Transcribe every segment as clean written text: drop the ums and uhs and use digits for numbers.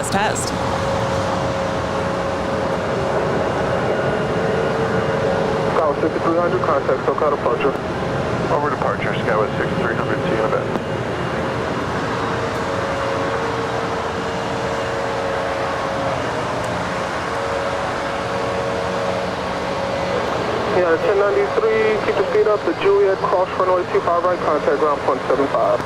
this test. Skyway 6300, contact SoCal departure. Over departure, Skyway 6300, see you in a bit. Yeah, 1093, keep the speed up. The Juliet, cross runway 25 right, contact ground point 75.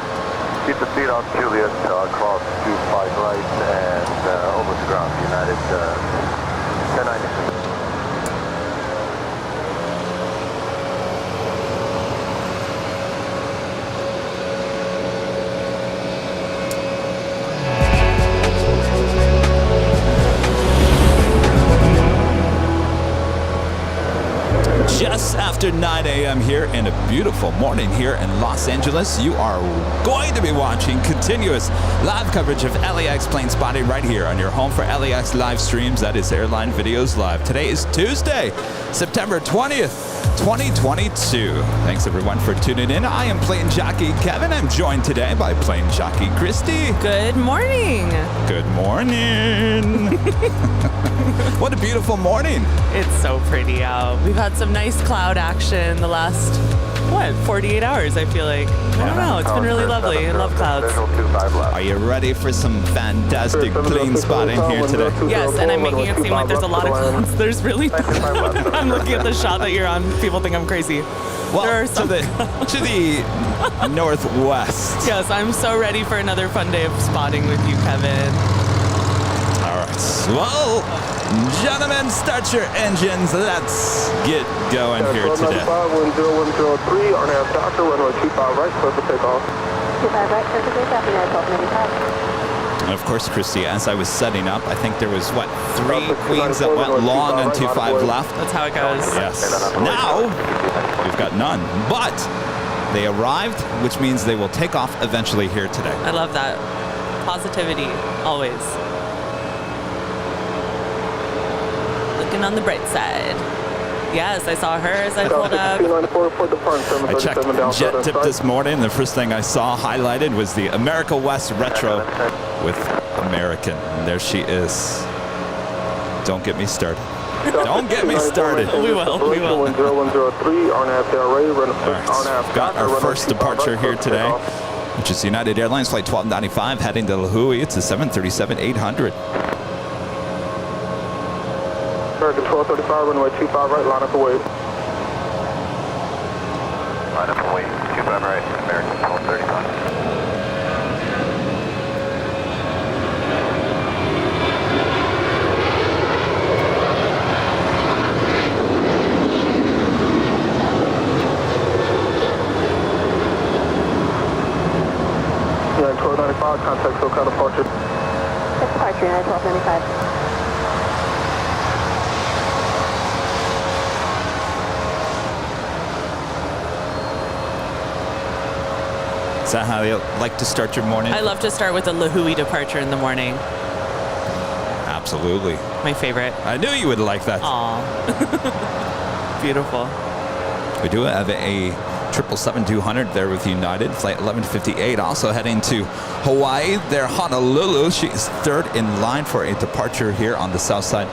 Keep the speed on Juliet, cross 25 right, and over to ground, United 1093. Just after 9 a.m. here in a beautiful morning here in Los Angeles, you are going to be watching continuous live coverage of LAX plane spotting right here on your home for LAX live streams. That is Airline Videos Live. Today is Tuesday, September 20th, 2022. Thanks everyone for tuning in. I am plane jockey Kevin. I'm joined today by plane jockey Christie. Good morning. Good morning. What a beautiful morning. It's so pretty out. We've had some nice cloud action the last, 48 hours, I feel like. I don't know. It's been really lovely. I love clouds. Are you ready for some fantastic plane spotting here today? Yes, and I'm making it seem like there's a lot of clouds. There's really I'm looking at the shot that you're on. People think I'm crazy. Well, to the northwest. Yes, I'm so ready for another fun day of spotting with you, Kevin. All right. Well, gentlemen, start your engines. Let's get going here today. 1003, RNAV Doctor, runway 25 right, clear for takeoff. 25 right, clear for takeoff, United 1295. And of course, Christy, as I was setting up, I think there was, 3 queens that went long and 2-5 left? That's how it goes. Yes. Now, we've got none. But they arrived, which means they will take off eventually here today. I love that. Positivity, always. Looking on the bright side. Yes, I saw her as I pulled up. I checked JetTip this morning. The first thing I saw highlighted was the America West Retro with American. And there she is. Don't get me started. Don't get me started. We will. We will. 1003, Right. Got our first departure here today, which is United Airlines Flight 1295 heading to La Hui. It's a 737-800. American 1235, runway 25 right, line up away. Line up away, 25 right, American 1235. United 1295, contact SoCal departure. Departure, United 1295. Is that how you like to start your morning? I love to start with a La Hui departure in the morning. Absolutely. My favorite. I knew you would like that. Aw. Beautiful. We do have a 777-200 there with United, flight 1158, also heading to Hawaii. There, Honolulu. She is third in line for a departure here on the south side.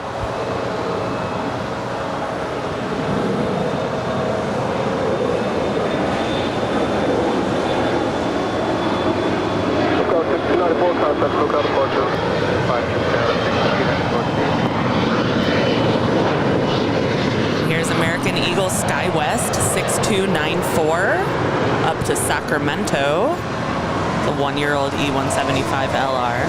Here's American Eagle SkyWest 6294 up to Sacramento. The 1-year-old E175LR.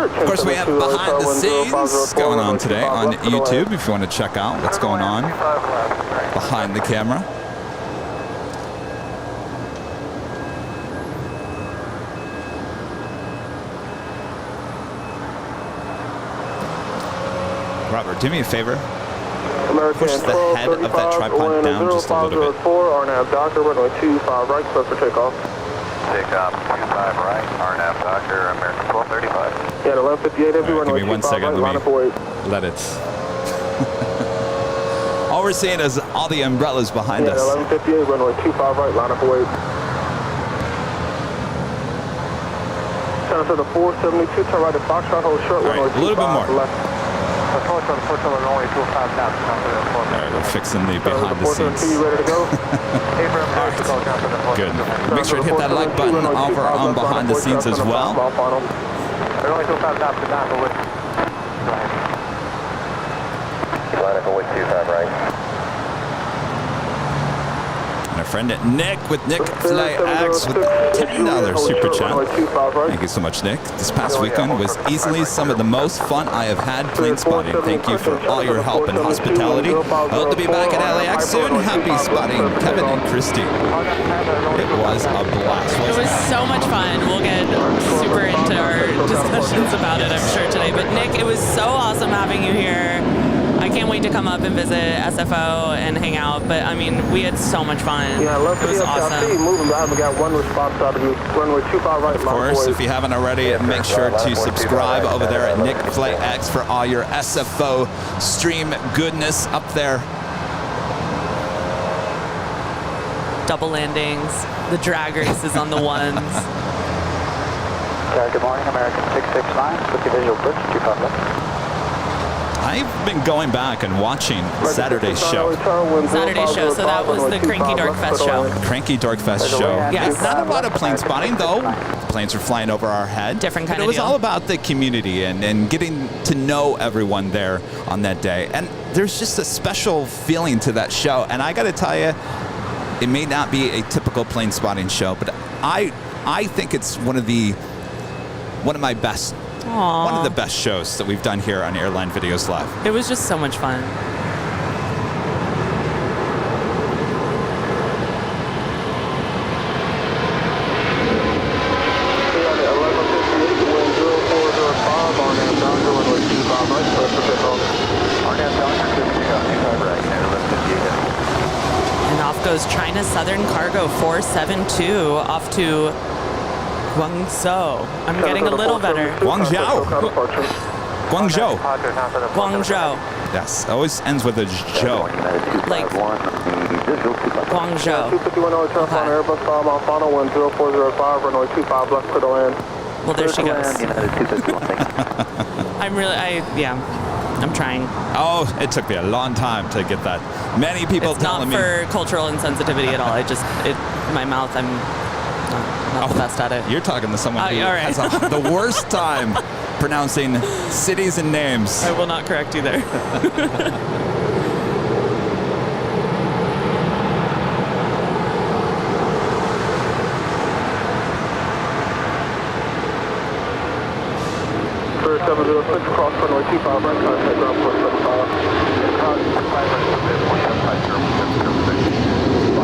Of course, we have behind the scenes going on today on YouTube if you want to check out what's going on behind the camera. Robert, do me a favor. push the head of that tripod down just a little bit. 0504, RNAV Doctor, runway 25 right, clear for takeoff. Takeoff 25 right, RNAV Doctor, American 1235. Yeah, 1158, every All right, runway give me 1 25 second. right, line up for wait. Let it. All we're seeing is all the umbrellas behind Yeah, us. 1158, runway 25 right, line up for wait. Turn to the 472, turn right at Foxtrot, hold short, All right, runway a little bit 25 more. left. Runway 25 knots. All right, we're fixing the Turn to behind the 472, scenes. you ready to go? Good. Make sure to hit that like button over on behind the scenes as well. Runway 25 knots to down, with. Go ahead. Line up with 25 right. And our friend Nick with Nick Fly X with $10 super chat. Thank you so much, Nick. This past weekend was easily some of the most fun I have had plane spotting. Thank you for all your help and hospitality. I hope to be back at LAX soon. Happy spotting, Kevin and Christie. It was a blast. It was so much fun. We'll get super into our discussions about it, I'm sure, today. But Nick, it was so awesome having you here. I can't wait to come up and visit SFO and hang out. But I mean, we had so much fun. Yeah, I love It was I see you awesome. moving, but I haven't got one response out of you. Runway 25 right, Of course, if you haven't already, make sure to subscribe over there at Nick Flight X for all your SFO stream goodness up there. Double landings. The drag race is on the ones. Good morning, American 669, with the visual bridge, 25 left. I've been going back and watching Saturday's show. Saturday's show, so that was the Cranky Dork Fest show. Cranky Dork Fest show. Yes. It's not about a plane spotting, though. Planes were flying over our head. Different kind but of it was deal. all about the community and getting to know everyone there on that day. And there's just a special feeling to that show. And I got to tell you, it may not be a typical plane spotting show, but I think it's one of my best. Aww. One of the best shows that we've done here on Airline Videos Live. It was just so much fun. And off goes China Southern Cargo 472 off to Guangzhou. I'm getting a little better. Guangzhou. Guangzhou. Guangzhou. Yes, always ends with a Zhou. Like Guangzhou. 251 turn Okay. on Airbus 5 on final 10405, runway 25 left, clear to land. Well, there she goes. I'm trying. Oh, it took me a long time to get that. Many people It's not telling me. for cultural insensitivity at all. My mouth, I'm not the best at it. You're talking to someone who all right. has the worst time pronouncing cities and names. I will not correct you there. Clear 706, cross runway 25 right, contact ground point 75.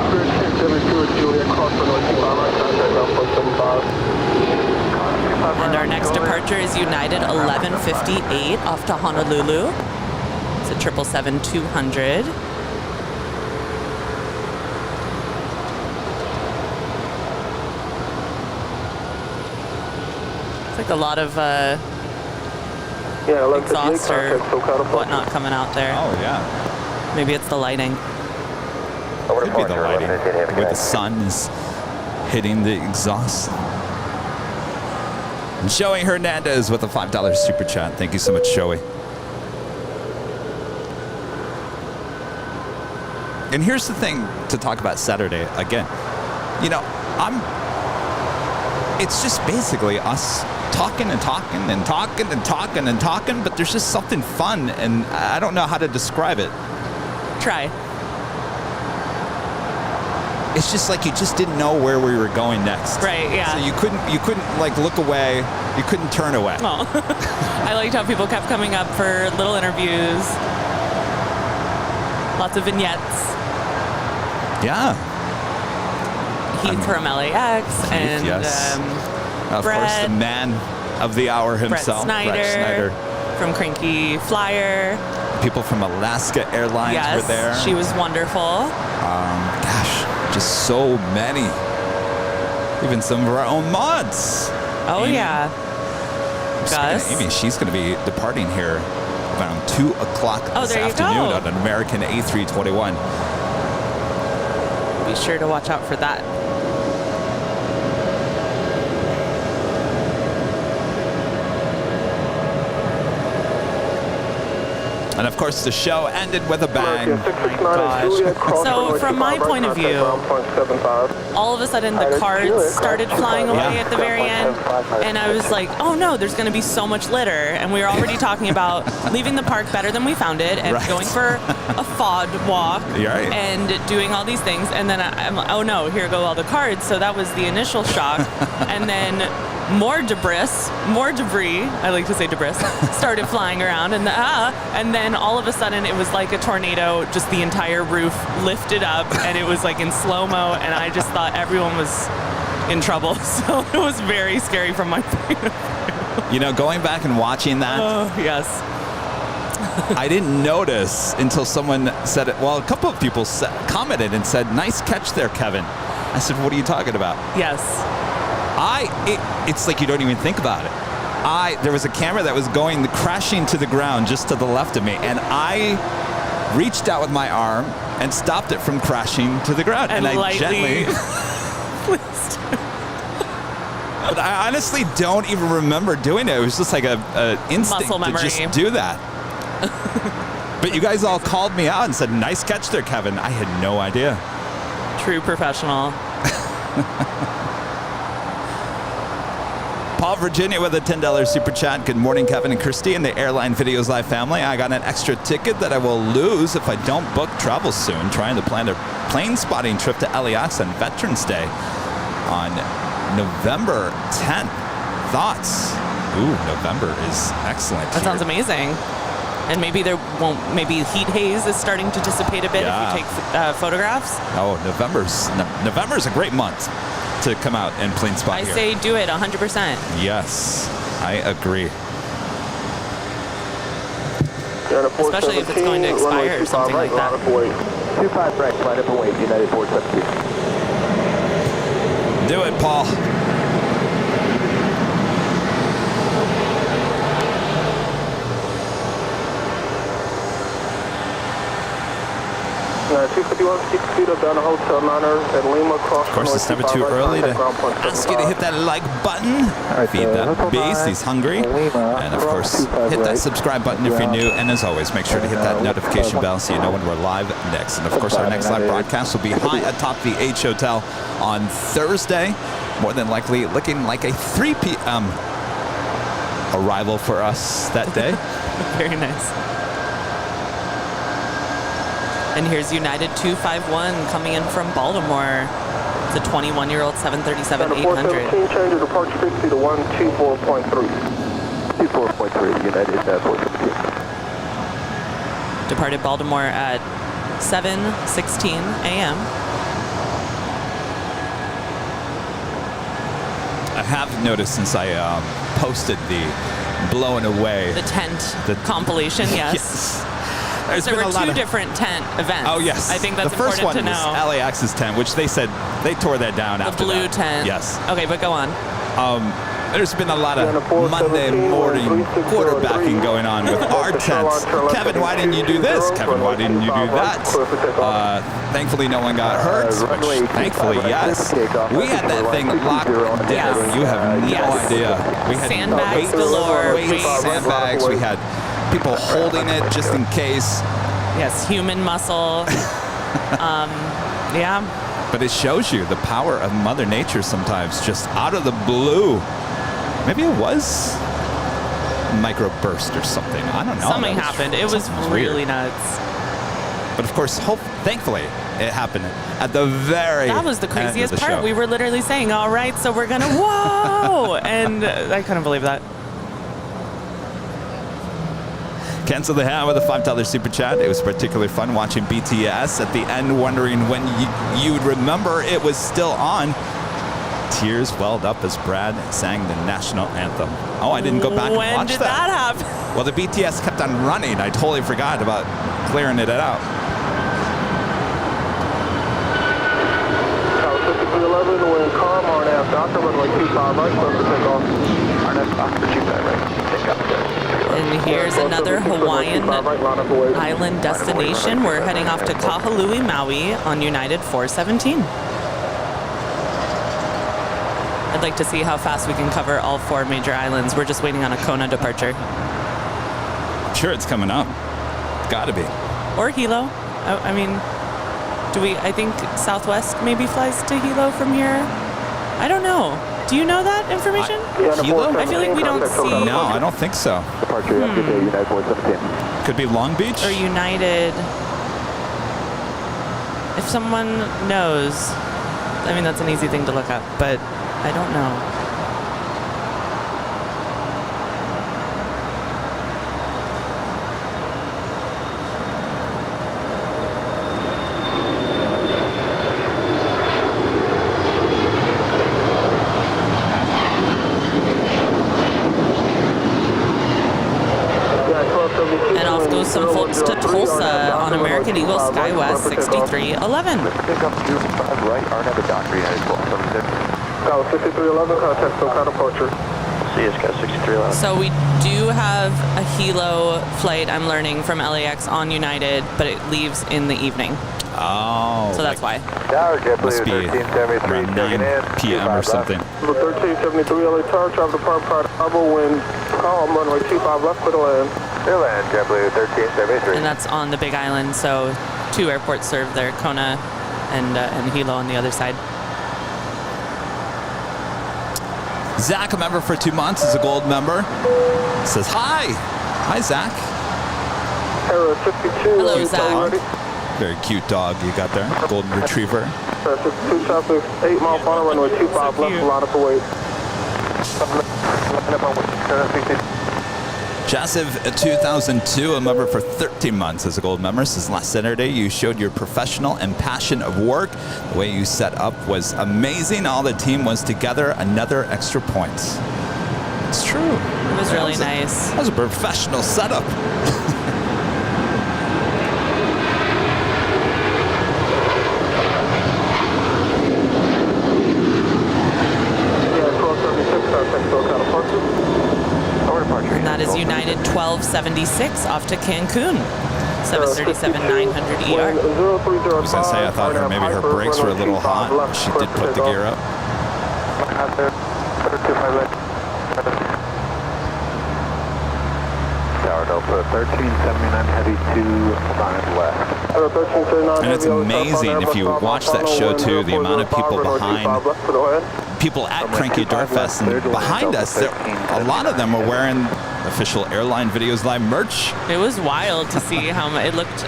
Clear 672 Juliet, cross runway 25 right, contact ground point 75. And our next departure is United 1158 off to Honolulu. It's a 777-200. It's like a lot of Yeah, exhaust or contact SoCal whatnot coming out there. Oh, yeah. Maybe it's the lighting. Could be the lighting. Where the sun is hitting the exhaust. And Joey Hernandez with a $5 super chat. Thank you so much, Joey. And here's the thing to talk about Saturday again. You know, it's just basically us talking and talking and talking and talking and talking, but there's just something fun, and I don't know how to describe it. Try. It's just like you just didn't know where we were going next. Right, yeah. So you couldn't like look away. You couldn't turn away. Oh. I liked how people kept coming up for little interviews. Lots of vignettes. Yeah. Heath from LAX and yes. Of Brett, course, the man of the hour himself, Brett Snyder from Cranky Flyer. People from Alaska Airlines Yes, were there. she was wonderful. Gosh, just so many. Even some of our own mods. Oh, Amy. yeah. Gus. Amy, she's going to be departing here around 2 o'clock this there you afternoon go. on an American A321. Be sure to watch out for that. And of course, the show ended with a bang. So from my point of view, all of a sudden the cards started flying away at the very end, and I was like, oh no, there's going to be so much litter. And we were already talking about leaving the park better than we found it, and going for a FOD walk, and doing all these things. And then I'm like, oh no, here go all the cards. So that was the initial shock. And then more debris, I like to say debris, started flying around, and then all of a sudden it was like a tornado, just the entire roof lifted up, and it was like in slow-mo, and I just thought everyone was in trouble. So it was very scary from my point of view. You know, going back and watching that, yes. I didn't notice until someone said it. Well, a couple of people commented and said, nice catch there, Kevin. I said, what are you talking about? Yes. It's like you don't even think about it. There was a camera that was going crashing to the ground just to the left of me, and I reached out with my arm and stopped it from crashing to the ground. And I gently. But I honestly don't even remember doing it. It was just like a instinct to just do that. But you guys all called me out and said, nice catch there, Kevin. I had no idea. True professional. Paul, Virginia with a $10 super chat. Good morning, Kevin and Christie and the Airline Videos Live family. I got an extra ticket that I will lose if I don't book travel soon. Trying to plan a plane spotting trip to LAX on Veterans Day on November 10th. Thoughts? Ooh, November is excellent. That sounds amazing. And maybe maybe heat haze is starting to dissipate a bit if you take photographs. Oh, November's a great month to come out and plane spot here. I say do it 100%. Yes, I agree. Especially if it's going to expire or something like that. 25 right, line up and wait, United 472. Do it, Paul. 251, 6 feet up down the Hotel Niner at Lima, cross. Of course, it's never too early to ask you to hit that like button, feed that beast, he's hungry, and of course, hit that subscribe button if you're new, and as always, make sure to hit that notification bell so you know when we're live next. And of course, our next live broadcast will be high atop the H Hotel on Thursday, more than likely looking like a 3 p.m. arrival for us that day. Very nice. And here's United 251 coming in from Baltimore. It's a 21-year-old 737-800. 417, change of departure frequency to 124.3. 24.3, United 417. Departed Baltimore at 7:16 a.m. I have noticed since I posted the blowing away. The tent compilation, yes. There were two different tent events. Oh, yes. I think that's the first important one to know. was LAX's tent, which they said they tore that down after that. The blue tent. Yes. Okay, but go on. There's been a lot of Monday morning quarterbacking going on with our tents. Kevin, why didn't you do this? Kevin, why didn't you do that? Thankfully, no one got hurt. Which, thankfully, yes. We had that thing locked down. You have no idea. We had sandbags galore. Sandbags. We had people holding it just in case. Yes, human muscle. Yeah. But it shows you the power of Mother Nature sometimes, just out of the blue. Maybe it was microburst or something. I don't know. Something happened. It was really nuts. But of course, thankfully, it happened at the very That was the craziest part. Show. We were literally saying, all right, so we're going to, whoa! And I couldn't believe that. Cancel the Hat with a $5 super chat. It was particularly fun watching BTS at the end, wondering when you'd remember it was still on. Tears welled up as Brad sang the national anthem. Oh, I didn't go back and watch that. When did that happen? Well, the BTS kept on running. I totally forgot about clearing it out. Tower 5311, wind calm, RNAV Doctor, runway 25 right, clear for takeoff. RNAV Doctor, 25 right, take up. And here's another Hawaiian island destination. We're heading off to Kahului, Maui on United 417. I'd like to see how fast we can cover all 4 major islands. We're just waiting on a Kona departure. I'm sure it's coming up. Gotta be. Or Hilo. I mean, I think Southwest maybe flies to Hilo from here? I don't know. Do you know that information? Hilo? I feel like we don't see. No, I don't think so. Departure after day, United 417. Could be Long Beach? Or United. If someone knows, I mean, that's an easy thing to look up, but I don't know. And off goes some folks to Tulsa on American Eagle SkyWest 6311. Pick up 25 right, RNAV Doctor, United 476. Tower 5311, contact SoCal departure. CSK 6311. So we do have a Hilo flight, I'm learning, from LAX on United, but it leaves in the evening. Oh. So that's why. Tower Must JetBlue be 1373, around 9 p.m. or something. Number 1373 LA Tower, travel departure prior to Harbor, wind calm, runway 25 left, clear to land. Clear land, JetBlue 1373. And that's on the Big Island, so 2 airports serve there, Kona and Hilo on the other side. Zach, a member for 2 months, is a gold member. Says hi. Hi, Zach. Error 52. Hello, Cute Zach. dog. Very cute dog you got there. Golden retriever. 52 traffic, 8 mile final, runway 25 left, line up for wait. Joseph, 2002, a member for 13 months as a gold member. Says last Saturday you showed your professional and passion of work. The way you set up was amazing. All the team was together. Another extra points. It's true. It was really nice. That was a professional setup. And that is United 1276 off to Cancun. 737-900 ER. I was going to say, I thought maybe her brakes were a little hot. She did put the gear up. Tower Delta 1379 heavy to 5 left. And it's amazing if you watch that show too, the amount of people behind, people at Cranky Dartfest, and behind us, a lot of them were wearing official Airline Videos Live merch. It was wild to see how it looked.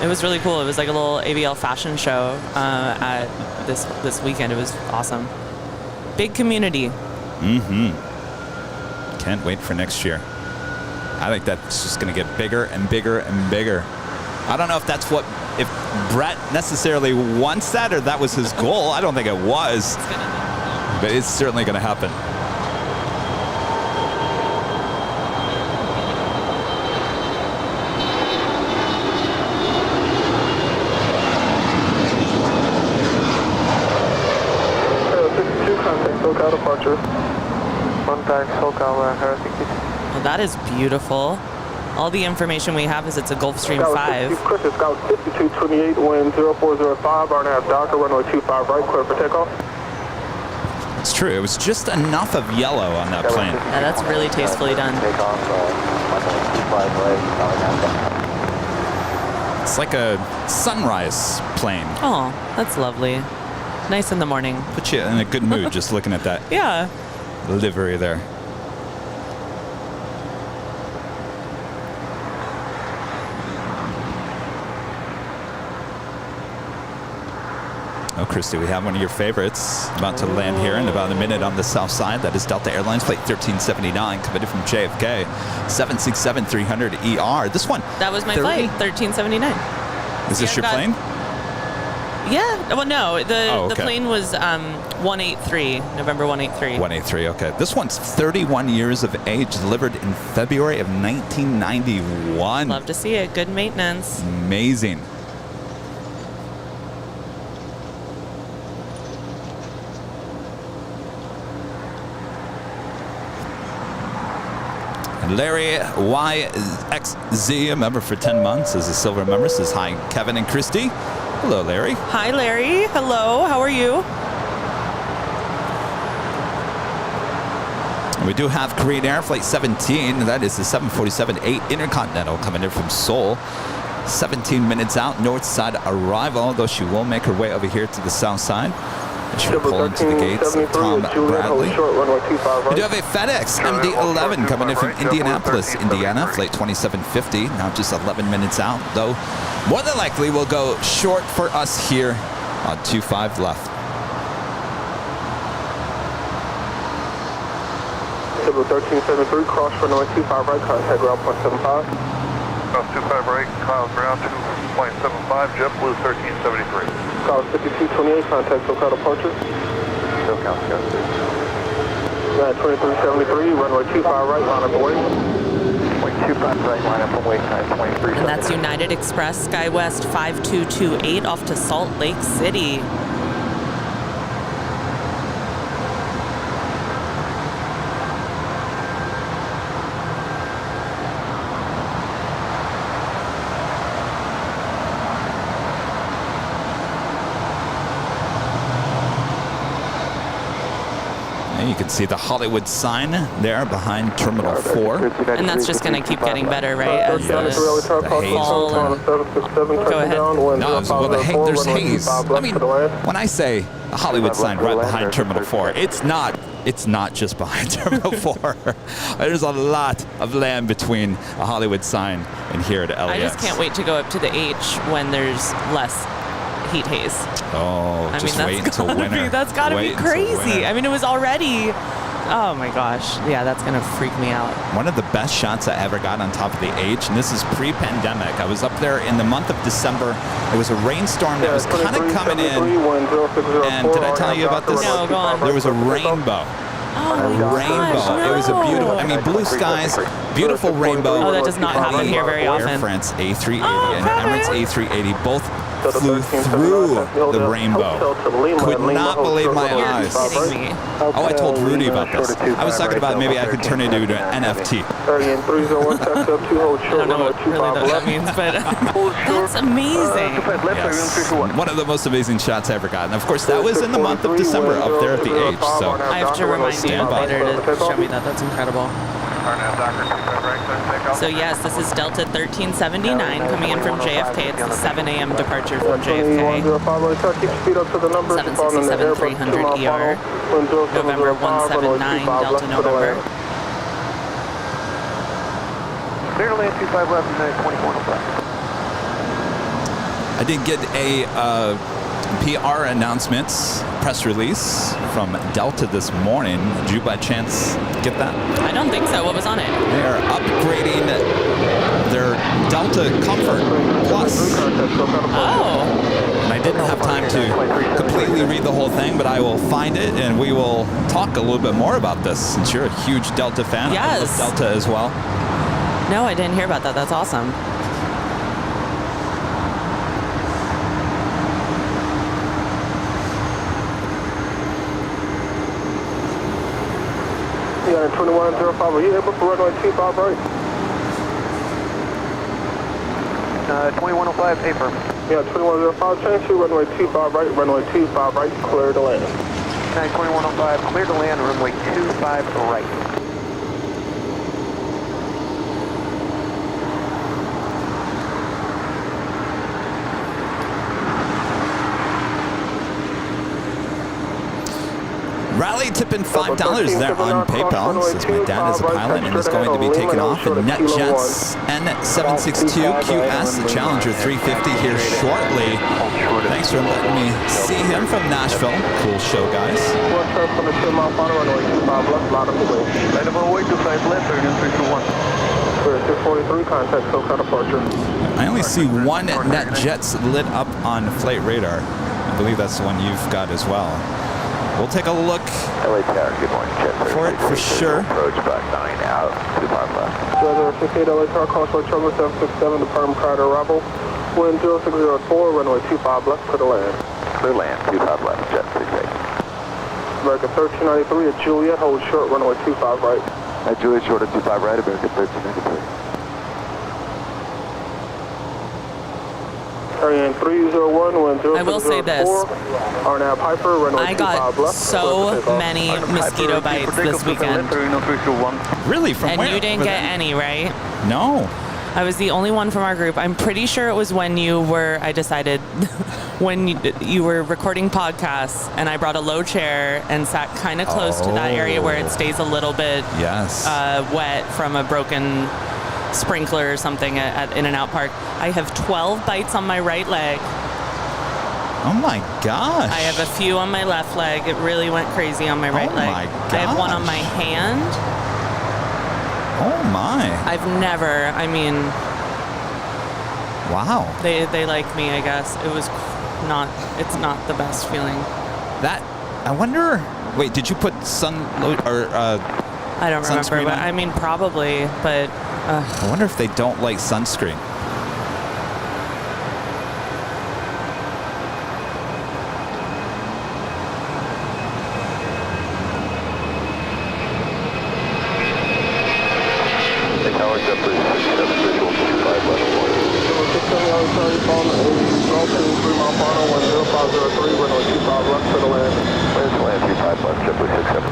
It was really cool. It was like a little AVL fashion show at this weekend. It was awesome. Big community. Mm-hmm. Can't wait for next year. I think that's just going to get bigger and bigger and bigger. I don't know if if Brett necessarily wants that or that was his goal. I don't think it was, but it's certainly going to happen. SoCal departure. Contact SoCal, Well, that is beautiful. All the information we have is it's a Gulfstream 5. Chris, it's Scout 5228, wind 0405, RNAV Doctor, runway 25 right, clear for takeoff. It's true. It was just enough of yellow on that plane. Yeah, that's really tastefully done. It's like a sunrise plane. Oh, that's lovely. Nice in the morning. Put you in a good mood just looking at that Yeah. livery there. Oh, Christy, we have one of your favorites about to land here in about a minute on the south side. That is Delta Airlines Flight 1379, committed from JFK, 767-300 ER. This one. That was my 30? flight, 1379. Is this your plane? Yeah. Well, no. The Oh, okay. plane was 183, November 183. 183, okay. This one's 31 years of age, delivered in February of 1991. Love to see it. Good maintenance. Amazing. Larry YXZ, a member for 10 months, is a silver member, says hi, Kevin and Christie. Hello, Larry. Hi, Larry. Hello. How are you? We do have Korean Air Flight 17. That is the 747-8 Intercontinental coming in from Seoul. 17 minutes out, north side arrival, though she will make her way over here to the south side. She'll pull into the gates of Tom Bradley. We do have a FedEx MD-11 coming in from Indianapolis, Indiana, flight 2750. Now just 11 minutes out, though more than likely will go short for us here on 25 left. Civil 1373, cross runway 25 right, contact ground 0.75. Cross 25 right, cloud ground 2.75, JetBlue 1373. Call 5228, contact SoCal departure. SoCal, Sky 2373, runway 25 right, line up away. 25 right, line up away, time 23. And that's United Express SkyWest 5228 off to Salt Lake City. You can see the Hollywood sign there behind Terminal 4. And that's just going to keep getting better, right? As Yes, the haze fall will Go ahead. No, well, there's haze. I mean, when I say the Hollywood sign right behind Terminal 4, it's not just behind Terminal 4. There's a lot of land between a Hollywood sign and here at LAX. I just can't wait to go up to the H when there's less heat haze. Oh, I just mean, wait until winter. That's got to be Wait until crazy. winter. I mean, it was already, oh my gosh. Yeah, that's going to freak me out. One of the best shots I ever got on top of the H, and this is pre-pandemic. I was up there in the month of December. It was a rainstorm that was kind of coming in. And did I tell you about this? No, go on. There was a rainbow. Oh my Rainbow. gosh, It was a no. beautiful, I mean, blue skies, beautiful rainbow. Oh, that does not happen here very Air often. France A380 Oh, and Kevin. Emirates A380 both flew through the rainbow. Could not believe my You're eyes. kidding me. Oh, I told Rudy about this. I was talking about maybe I could turn it into an NFT. I don't know what really that means, but that's amazing. Yes. One of the most amazing shots I ever got. And of course, that was in the month of December up there at the H. So I have to remind you Stand by. later to show me that. That's incredible. So yes, this is Delta 1379 coming in from JFK. It's the 7 a.m. departure from JFK. 767-300 ER. November 179, Delta November. Clear land 25 left and 2105. I did get a PR announcements, press release from Delta this morning. Did you by chance get that? I don't think so. What was on it? They are upgrading their Delta Comfort Plus. Oh, And I didn't have time to completely read the whole thing, but I will find it and we will talk a little bit more about this since you're a huge Delta fan. Yes. I love Delta as well. no, I didn't hear about that. That's awesome. Yeah, 2105, are you able for runway 25 right? 2105, paper. Yeah, 2105, change to runway 25 right, runway 25 right, clear to land. 2105, clear to land, runway 25 right. Rally tipping $5 there on PayPal, since my dad is a pilot and is going to be taking off in NetJets N762QS, the Challenger 350 here shortly. Thanks for letting me see him from Nashville. Cool show, guys. I only see one NetJets lit up on flight radar. I believe that's the one you've got as well. We'll take a look LA Tower, good morning, Jet for it for sure. Approach back 9 out, 25 left. Weather 68 LA Tower, crossway trouble 767, departing prior to arrival. Wind 0604, runway 25 left for the land. Clear land, 25 left, Jet 68. American 1393 at Juliet, hold short, runway 25 right. At Juliet, short at 25 right, American 1393. Airline 301, wind 0604. I will say this. Arnab Piper, runway I 25 left. got so many mosquito bites this weekend. Really? From And where? you didn't get any, right? No. I was the only one from our group. I'm pretty sure it was when you were, I decided, when you were recording podcasts and I brought a low chair and sat kind of close to that area where it stays a little bit Yes. wet from a broken sprinkler or something at In-N-Out Park. I have 12 bites on my right leg. Oh my gosh. I have a few on my left leg. It really went crazy on my right leg. my I have one on gosh. my hand. Oh my. I've never, I mean, Wow. they like me, I guess. It was not, it's not the best feeling. That, I wonder, wait, did you put I don't remember, Sunscreen but on? I mean, probably, but I wonder if they don't like sunscreen. Hey, Tower, Jetblue 67, visual 25 left, morning. 67 LA Tower, you call me 80, 3 mile final, wind 0503, runway 25 left for the land. Land 25 left, Jetblue 67.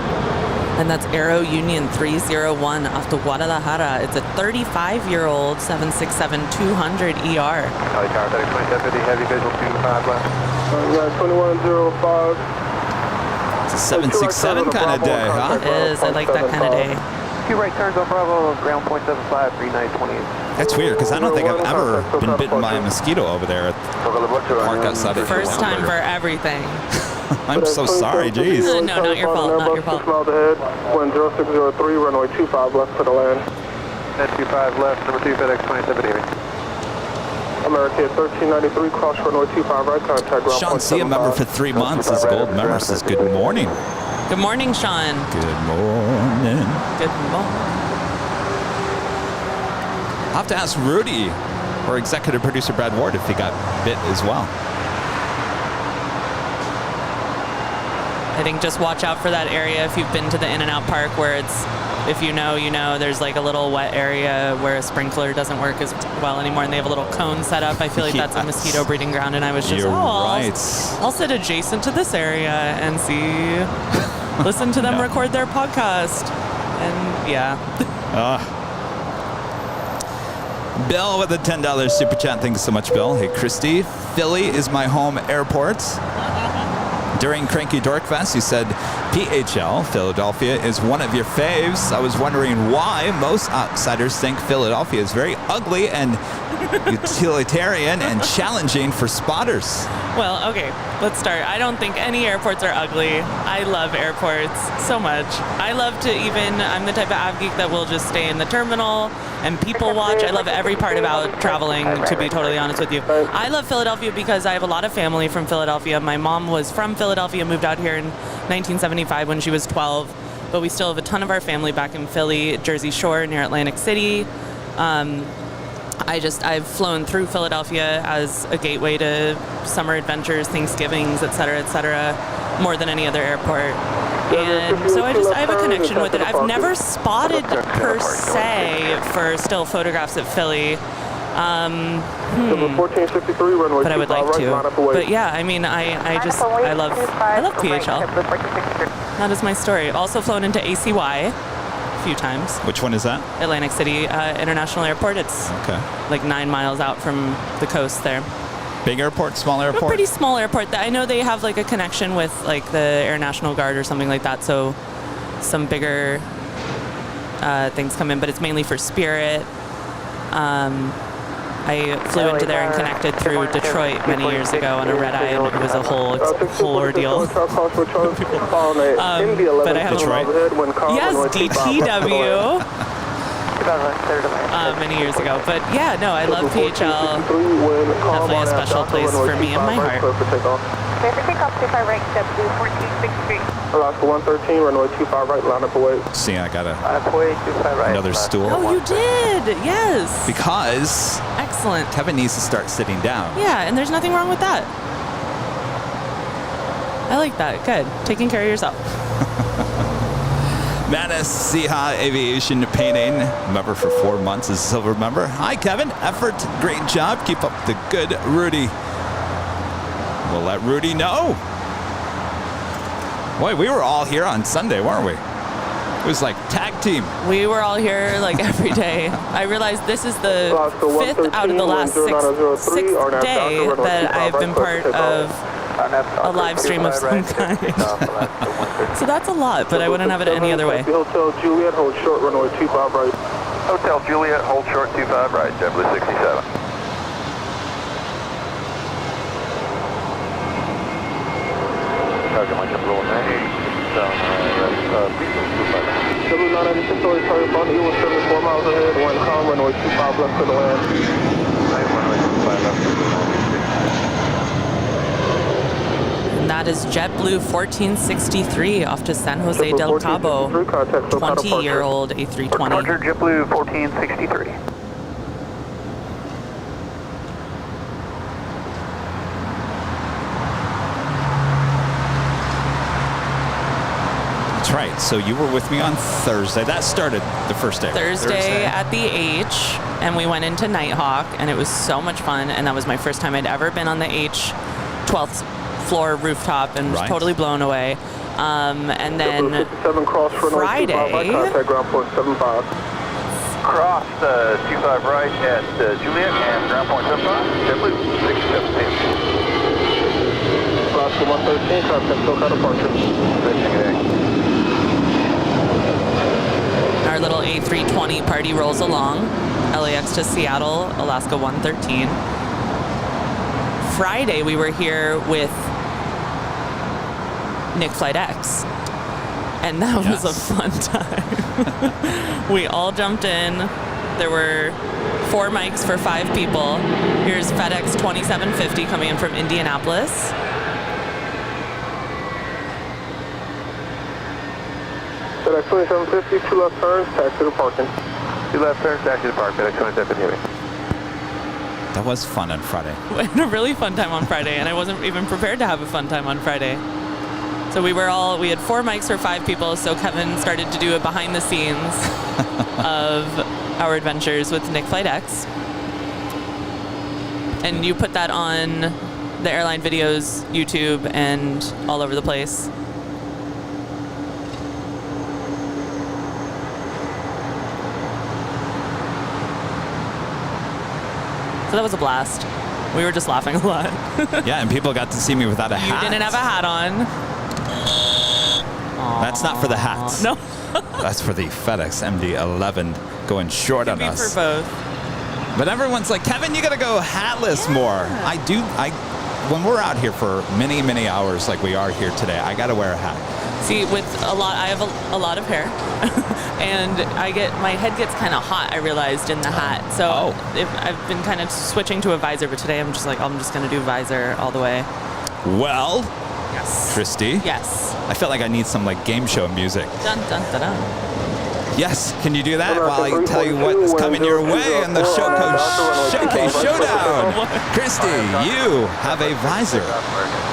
and that's Aero Union 301 off to Guadalajara. It's a 35-year-old 767-200 ER. LA Tower, 2750, heavy visual 25 left. 2105. It's a 767 kind of day, huh? It is. I like that kind of day. 2 right turns on Bravo, ground point 75, 3928. That's weird, because I don't think I've ever been bitten by a mosquito over there at the park outside of First time for everything. I'm so sorry, jeez. No, not your fault, not your fault. 6 miles ahead, wind 0603, runway 25 left for the land. Net 25 left, number 2 FedEx 2780. American 1393, cross runway 25 right, contact ground Sean point C., a member for 3 months, is a gold member, says good morning. Good morning, Sean. Good morning. Good morning. I'll have to ask Rudy or executive producer Brad Ward if he got bit as well. I think just watch out for that area if you've been to the In-N-Out Park where it's, if you know, there's like a little wet area where a sprinkler doesn't work as well anymore and they have a little cone set up. I feel like that's a mosquito breeding ground, and I was just, You're right. I'll sit adjacent to this area and see, listen to them No. record their podcast. And yeah. Bill with a $10 super chat. Thanks so much, Bill. Hey, Christy. Philly is my home airport. During Cranky Dork Fest, you said PHL, Philadelphia, is one of your faves. I was wondering why most outsiders think Philadelphia is very ugly and utilitarian and challenging for spotters. Well, okay, let's start. I don't think any airports are ugly. I love airports so much. I love to I'm the type of av geek that will just stay in the terminal and people watch. I love every part about traveling, to be totally honest with you. I love Philadelphia because I have a lot of family from Philadelphia. My mom was from Philadelphia, moved out here in 1975 when she was 12, but we still have a ton of our family back in Philly, Jersey Shore, near Atlantic City. I've flown through Philadelphia as a gateway to summer adventures, Thanksgivings, et cetera, more than any other airport. And so I have a connection with it. I've never spotted per se for still photographs at Philly. Number 1463, runway But I would 25 like right, line up to. away. But yeah, I mean, I love PHL. That is my story. Also flown into ACY a few times. Which one is that? Atlantic City International Airport. It's Okay. like 9 miles out from the coast there. Big airport, small A airport? pretty small airport. I know they have like a connection with like the Air National Guard or something like that, so some bigger things come in, but it's mainly for Spirit. I flew into there and connected through Detroit many years ago on a red eye, and it was a whole ordeal. But I have Detroit? Yes, DTW. many years ago. But yeah, no, I love PHL. Definitely a special place for me in my heart. Clear for takeoff, 25 right, JetBlue 1463. Alaska 113, runway 25 right, line up away. See, I got Halfway, 25 right. another stool. Oh, you did. Yes. Because Excellent. Kevin needs to start sitting down. Yeah, and there's nothing wrong with that. I like that. Good. Taking care of yourself. Manis Siha Aviation Painting, member for 4 months, is a silver member. Hi, Kevin. Effort, great job. Keep up the good, Rudy. We'll let Rudy know. Boy, we were all here on Sunday, weren't we? It was like tag team. We were all here like every day. I realized this is the fifth out of the last sixth day that I've been part of a live stream of some kind. So that's a lot, but I wouldn't have it any other way. Hotel Juliet, hold short, runway 25 right. Hotel Juliet, hold short 25 right, JetBlue 67. Target might come rolling there. JetBlue 996, sorry, target on E 174 miles ahead, wind calm, runway 25 left to the land. Runway 25 left to the land. And that is JetBlue 1463 off to San Jose del Cabo. 20-year-old A320. Roger, JetBlue 1463. That's right. So you were with me on Thursday. That started the first day. Thursday at the H, and we went into Nighthawk, and it was so much fun. And that was my first time I'd ever been on the H 12th floor rooftop, and was totally blown away. And then Friday, cross 25 right at Juliet and ground point 75, JetBlue 67 p.m. Alaska 113, contact SoCal departure. our little A320 party rolls along. LAX to Seattle, Alaska 113. Friday, we were here with Nick Flight X. And that was a fun time. We all jumped in. There were 4 mics for 5 people. Here's FedEx 2750 coming in from Indianapolis. FedEx 2750, 2 left turns, taxi to parking. 2 left turns, taxi to park, FedEx 2750. That was fun on Friday. We had a really fun time on Friday, and I wasn't even prepared to have a fun time on Friday. So we had 4 mics for 5 people, so Kevin started to do a behind the scenes of our adventures with Nick Flight X. And you put that on the airline videos, YouTube, and all over the place. So that was a blast. We were just laughing a lot. Yeah, and people got to see me without a hat. You didn't have a hat on. That's not for the hats. No. That's for the FedEx MD-11 going short on us. For both. But everyone's like, Kevin, you got to go hatless more. When we're out here for many, many hours like we are here today, I got to wear a hat. See, I have a lot of hair, and my head gets kind of hot, I realized, in the hat. So I've been kind of switching to a visor, but today I'm just going to do visor all the way. Well, yes. Christy. Yes. I felt like I need some game show music. Dun, dun, dun, dun. Yes, can you do that while I tell you what's coming your way in the Showcase Showdown? Christy, you have a visor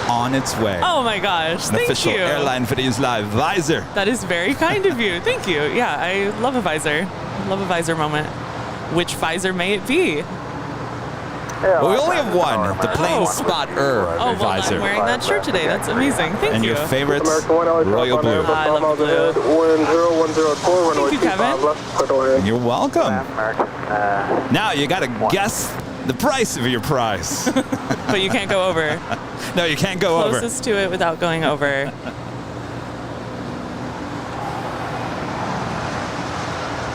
on its way. Oh my gosh, An official Airline Videos Live visor. That is very kind of you. Thank you. Yeah, I love a visor. Love a visor moment. Which visor may it be? Well, we only have one, the planespotter well, visor. I'm wearing that shirt today. That's amazing. Thank and you. your favorites, royal blue. I love the blue. Thank you, Kevin. You're welcome. Now you got to guess the price of your prize. But you can't go over. No, you can't go over. Closest to it without going over.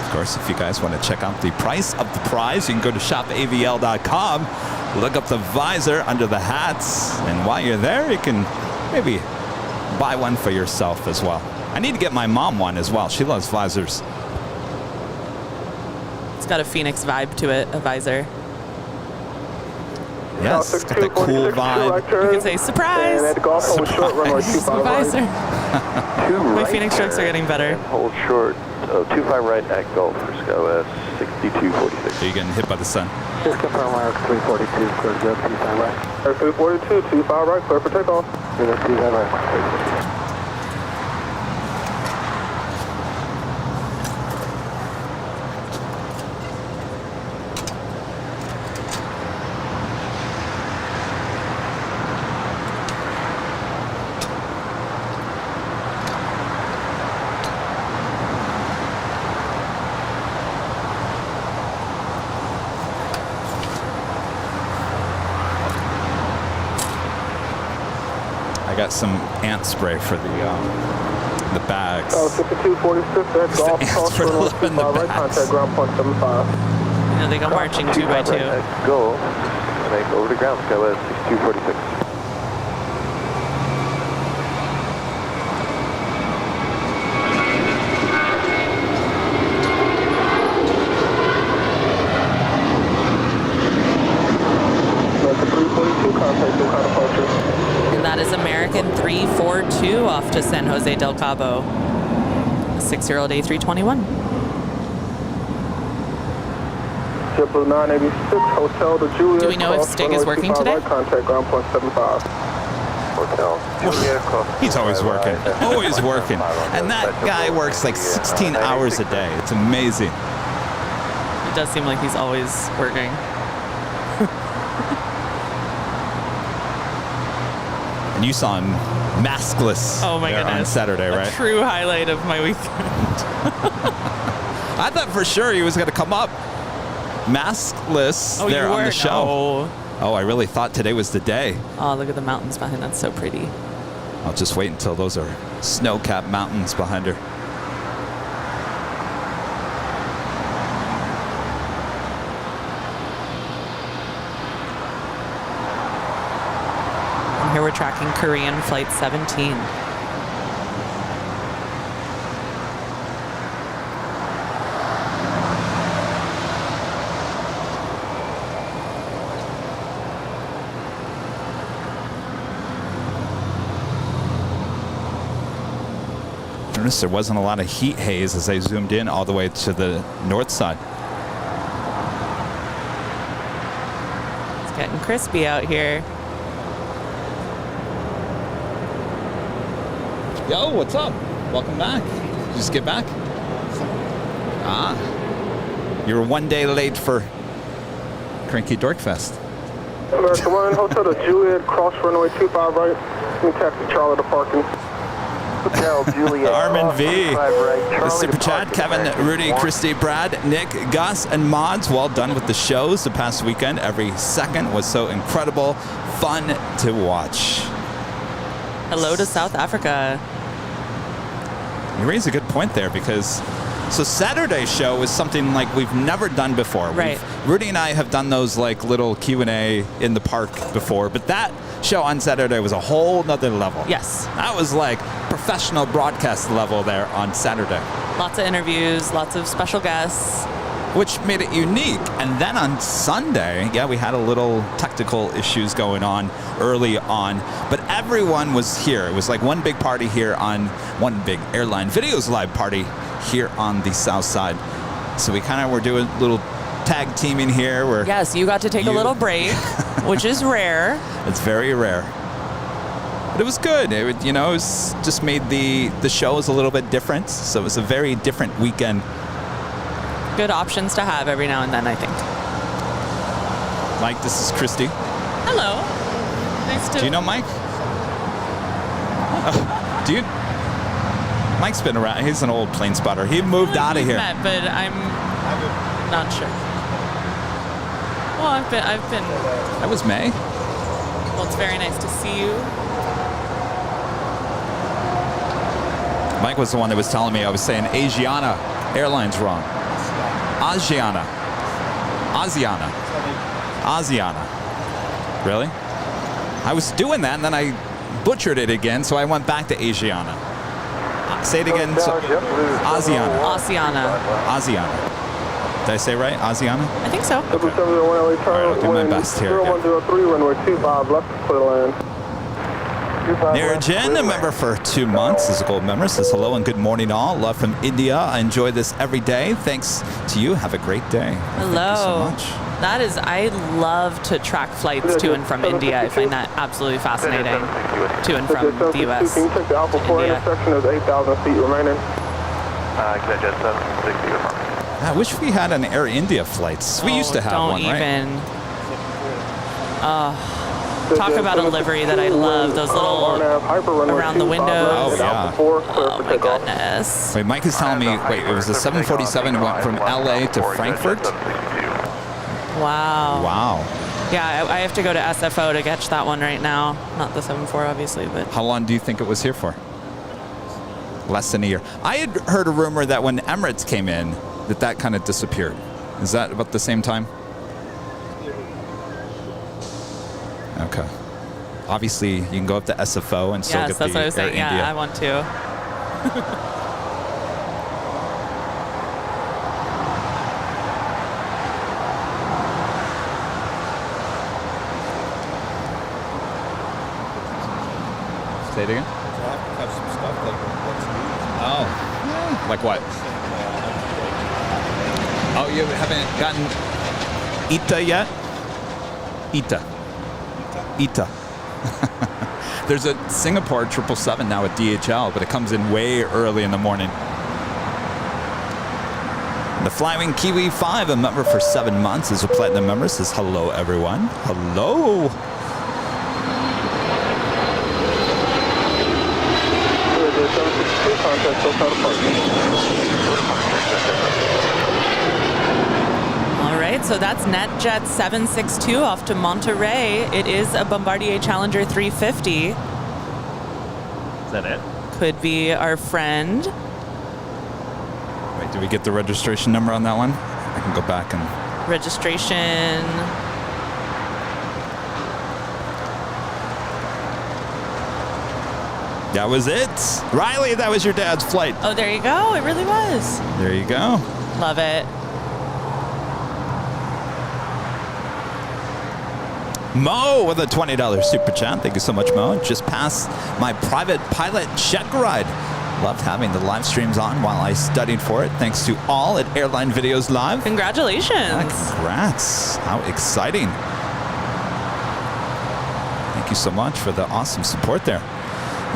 Of course, if you guys want to check out the price of the prize, you can go to shopavl.com, look up the visor under the hats, and while you're there, you can maybe buy one for yourself as well. I need to get my mom one as well. She loves visors. got a Phoenix vibe to it, a visor. Yes, it's got that cool vibe. You can say, surprise! And at the golf hole short, runway 25 right. Visor. My Phoenix strokes are getting better. Hold short, 25 right at Gulf for SkyWest 6246. Are you getting hit by the sun? Just confirm wire 342, clear good, 25 right. 342, 25 right, clear for takeoff. 25 right. I got some ant spray for the bags. 5246, that's golf, cross runway 25 right, contact ground point 75. You know, they go marching 2 by 2. Go, and then over to ground, SkyWest 6246. And that is American 342 off to San Jose del Cabo. A 6-year-old A321. JetBlue 986, Hotel to Juliet. Do we know if Stig is working today? Right, contact ground point 75. Hotel Juliet. He's always working. Always working. And that guy works like 16 hours a day. It's amazing. It does seem like he's always working. And you saw him maskless Oh my there goodness. on Saturday, right? A true highlight of my weekend. I thought for sure he was going to come up maskless there on the show. Oh, I really thought today was the day. Oh, look at the mountains behind. That's so pretty. I'll just wait until those are snow-capped mountains behind her. And here we're tracking Korean Flight 17. Noticed there wasn't a lot of heat haze as I zoomed in all the way to the north side. It's getting crispy out here. Yo, what's up? Welcome back. Did you just get back? Ah. You were 1 day late for Cranky Dorkfest. American 1, Hotel to Juliet, cross runway 25 right. We taxi Charlie to parking. Hotel Juliet. Armin V. 25 right, The Charlie Super to Chat, parking, Kevin, American Rudy, 1. Christy, Brad, Nick, Gus, and Mods. Well done with the shows the past weekend. Every second was so incredible. Fun to watch. Hello to South Africa. You raise a good point there because so Saturday's show was something like we've never done before. Right. Rudy and I have done those like little Q&A in the park before, but that show on Saturday was a whole nother level. Yes. That was like professional broadcast level there on Saturday, Lots of interviews, lots of special guests. which made it unique. And then on Sunday, yeah, we had a little technical issues going on early on, but everyone was here. It was like one big party here on one big Airline Videos Live party here on the south side. So we kind of were doing a little tag teaming here. Where Yes, you got to take a little break, which is rare. it's very rare. But it was good. It would, it was just made the shows a little bit different. So it was a very different weekend. Good options to have every now and then, I think. Mike, this is Christy. Hello. Nice to... Do you know Mike? Oh, do you? Mike's been around. He's an old plane spotter. He moved out of here. Met, but I'm not sure. Well, I've been. That was May. Well, it's very nice to see you. Mike was the one that was telling me I was saying Asiana Airlines wrong. Asiana. Really? I was doing that and then I butchered it again, so I went back to Asiana. Say it again. So, Asiana. Asiana. Did I say right? Asiana? I think so. 701 LA All right, I'll do my best here. 0103, runway 25 left, clear to land. Nirajan, a member for 2 months, is a gold member, says hello and good morning all. Love from India. I enjoy this every day. Thanks to you. Have a great day. Hello. Thank you so much. That is, I love to track flights to and from India. I find that absolutely fascinating. To and from the U.S. Can you check the Alpha 4 intersection? There's 8,000 feet remaining. Jet 760 affirmative. I wish we had an Air India flights. We used to have one, right? Talk about a livery that I love. Those little around the windows. Oh, yeah. Oh, my goodness. Wait, Mike is telling me, wait, it was a 747 went from LA to Frankfurt? Wow. Wow. Yeah, I have to go to SFO to catch that one right now. Not the 7-4, obviously, but. How long do you think it was here for? Less than a year. I had heard a rumor that when Emirates came in, that kind of disappeared. Is that about the same time? Okay. Obviously, you can go up to SFO and still get the that's what I was saying. Air India. Yeah, I want to. Say it again? Have some stuff like what's new. Oh. Like what? Oh, you haven't gotten ITA yet? ITA. There's a Singapore 777 now at DHL, but it comes in way early in the morning. The Flywing Kiwi 5, a member for 7 months, is a platinum member, says hello, everyone. Hello. All right, so that's NetJet 762 off to Monterey. It is a Bombardier Challenger 350. Is that it? Could be our friend. Wait, did we get the registration number on that one? I can go back and... Registration. That was it. Riley, that was your dad's flight. Oh, there you go. It really was. There you go. Love it. Mo with a $20 super chat. Thank you so much, Mo. Just passed my private pilot check ride. Loved having the live streams on while I studied for it. Thanks to all at Airline Videos Live. Congratulations. Congrats. How exciting. Thank you so much for the awesome support there.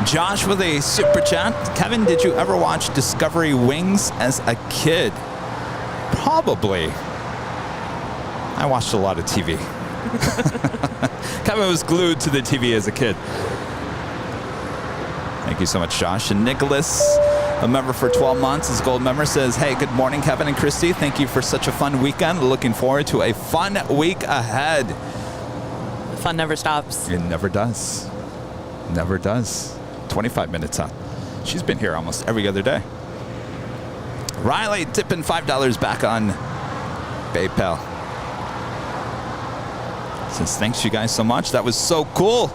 Josh with a super chat. Kevin, did you ever watch Discovery Wings as a kid? Probably. I watched a lot of TV. Kevin was glued to the TV as a kid. Thank you so much, Josh. And Nicholas, a member for 12 months, is a gold member, says, hey, good morning, Kevin and Christy. Thank you for such a fun weekend. Looking forward to a fun week ahead. The fun never stops. It never does. Never does. 25 minutes out. She's been here almost every other day. Riley tipping $5 back on PayPal. Says thanks you guys so much. That was so cool.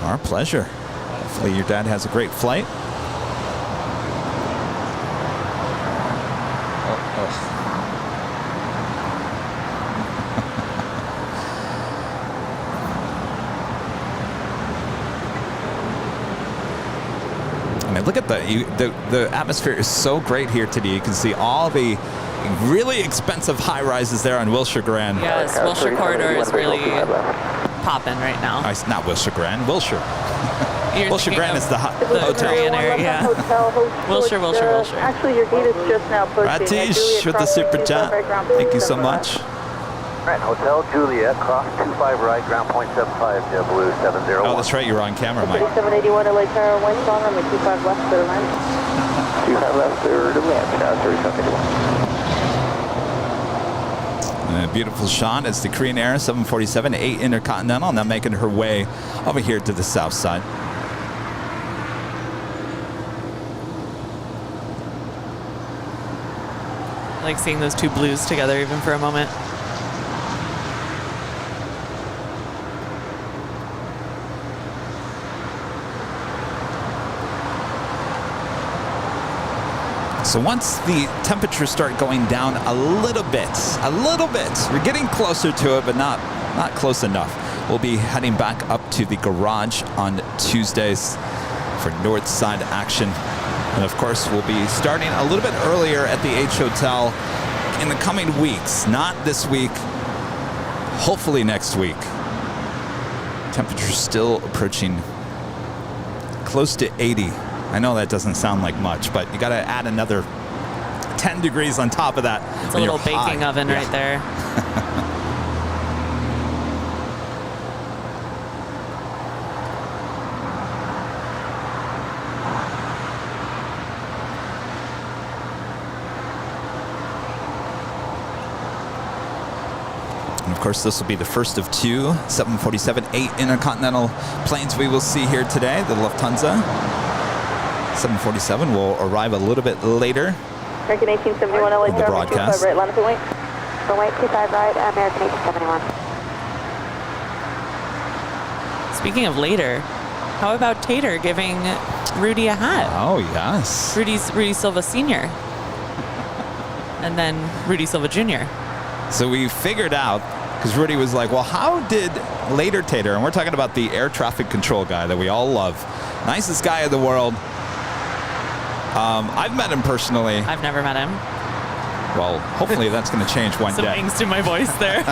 Our pleasure. Hopefully your dad has a great flight. I mean, look at the atmosphere is so great here today. You can see all the really expensive high-rises there on Wilshire Grand. Yes, Wilshire Corridor is really popping right now. It's not Wilshire Grand, Wilshire. You're Wilshire Grand is the hotel. Korean area, yeah. Wilshire. Actually, your gate is just now posted. Ratish with the super chat. Thank you so much. Right, Hotel Juliet, cross 25 right, ground point 75, JetBlue 701. Oh, that's right, you were on camera, Mike. 781 LA Tower, westbound, runway 25 left, clear to land. 25 left, clear to land, 3781. A beautiful shot as the Korean Air 747 8 Intercontinental now making her way over here to the south side. I like seeing those two blues together even for a moment. So once the temperatures start going down a little bit, we're getting closer to it, but not close enough. We'll be heading back up to the garage on Tuesdays for north side action. And of course, we'll be starting a little bit earlier at the H Hotel in the coming weeks. Not this week, hopefully next week. Temperature's still approaching close to 80. I know that doesn't sound like much, but you got to add another 10 degrees on top of that. It's a little baking oven right there. Of course, this will be the first of two 747-8 intercontinental planes we will see here today, the Lufthansa. 747 will arrive a little bit later American 1871 LA in the broadcast. Right, line up and wait. Runway 25 right, American 1871. Speaking of later, how about Tater giving Rudy a hat? Oh, yes. Rudy Silva Sr. and then Rudy Silva Jr. So we figured out, because Rudy was like, well, how did later Tater, and we're talking about the air traffic control guy that we all love, nicest guy in the world. I've met him personally. I've never met him. Well, hopefully that's going to change one Some day. angst in my voice there.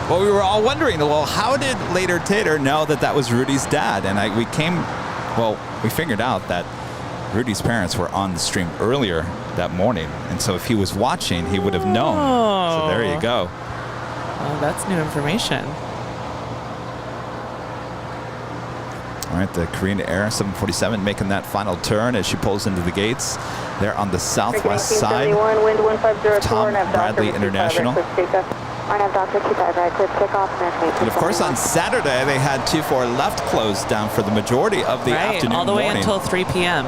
Well, we were all wondering, well, how did later Tater know that that was Rudy's dad? And we figured out that Rudy's parents were on the stream earlier that morning. And so if he was watching, he would have known. So there you go. Oh, that's new information. All right, the Korean Air 747 making that final turn as she pulls into the gates. They're on the southwest side. Wind 1504, Tom Bradley International. And of course, on Saturday, they had 24 left closed down for the majority of the afternoon all the way morning. until 3 p.m.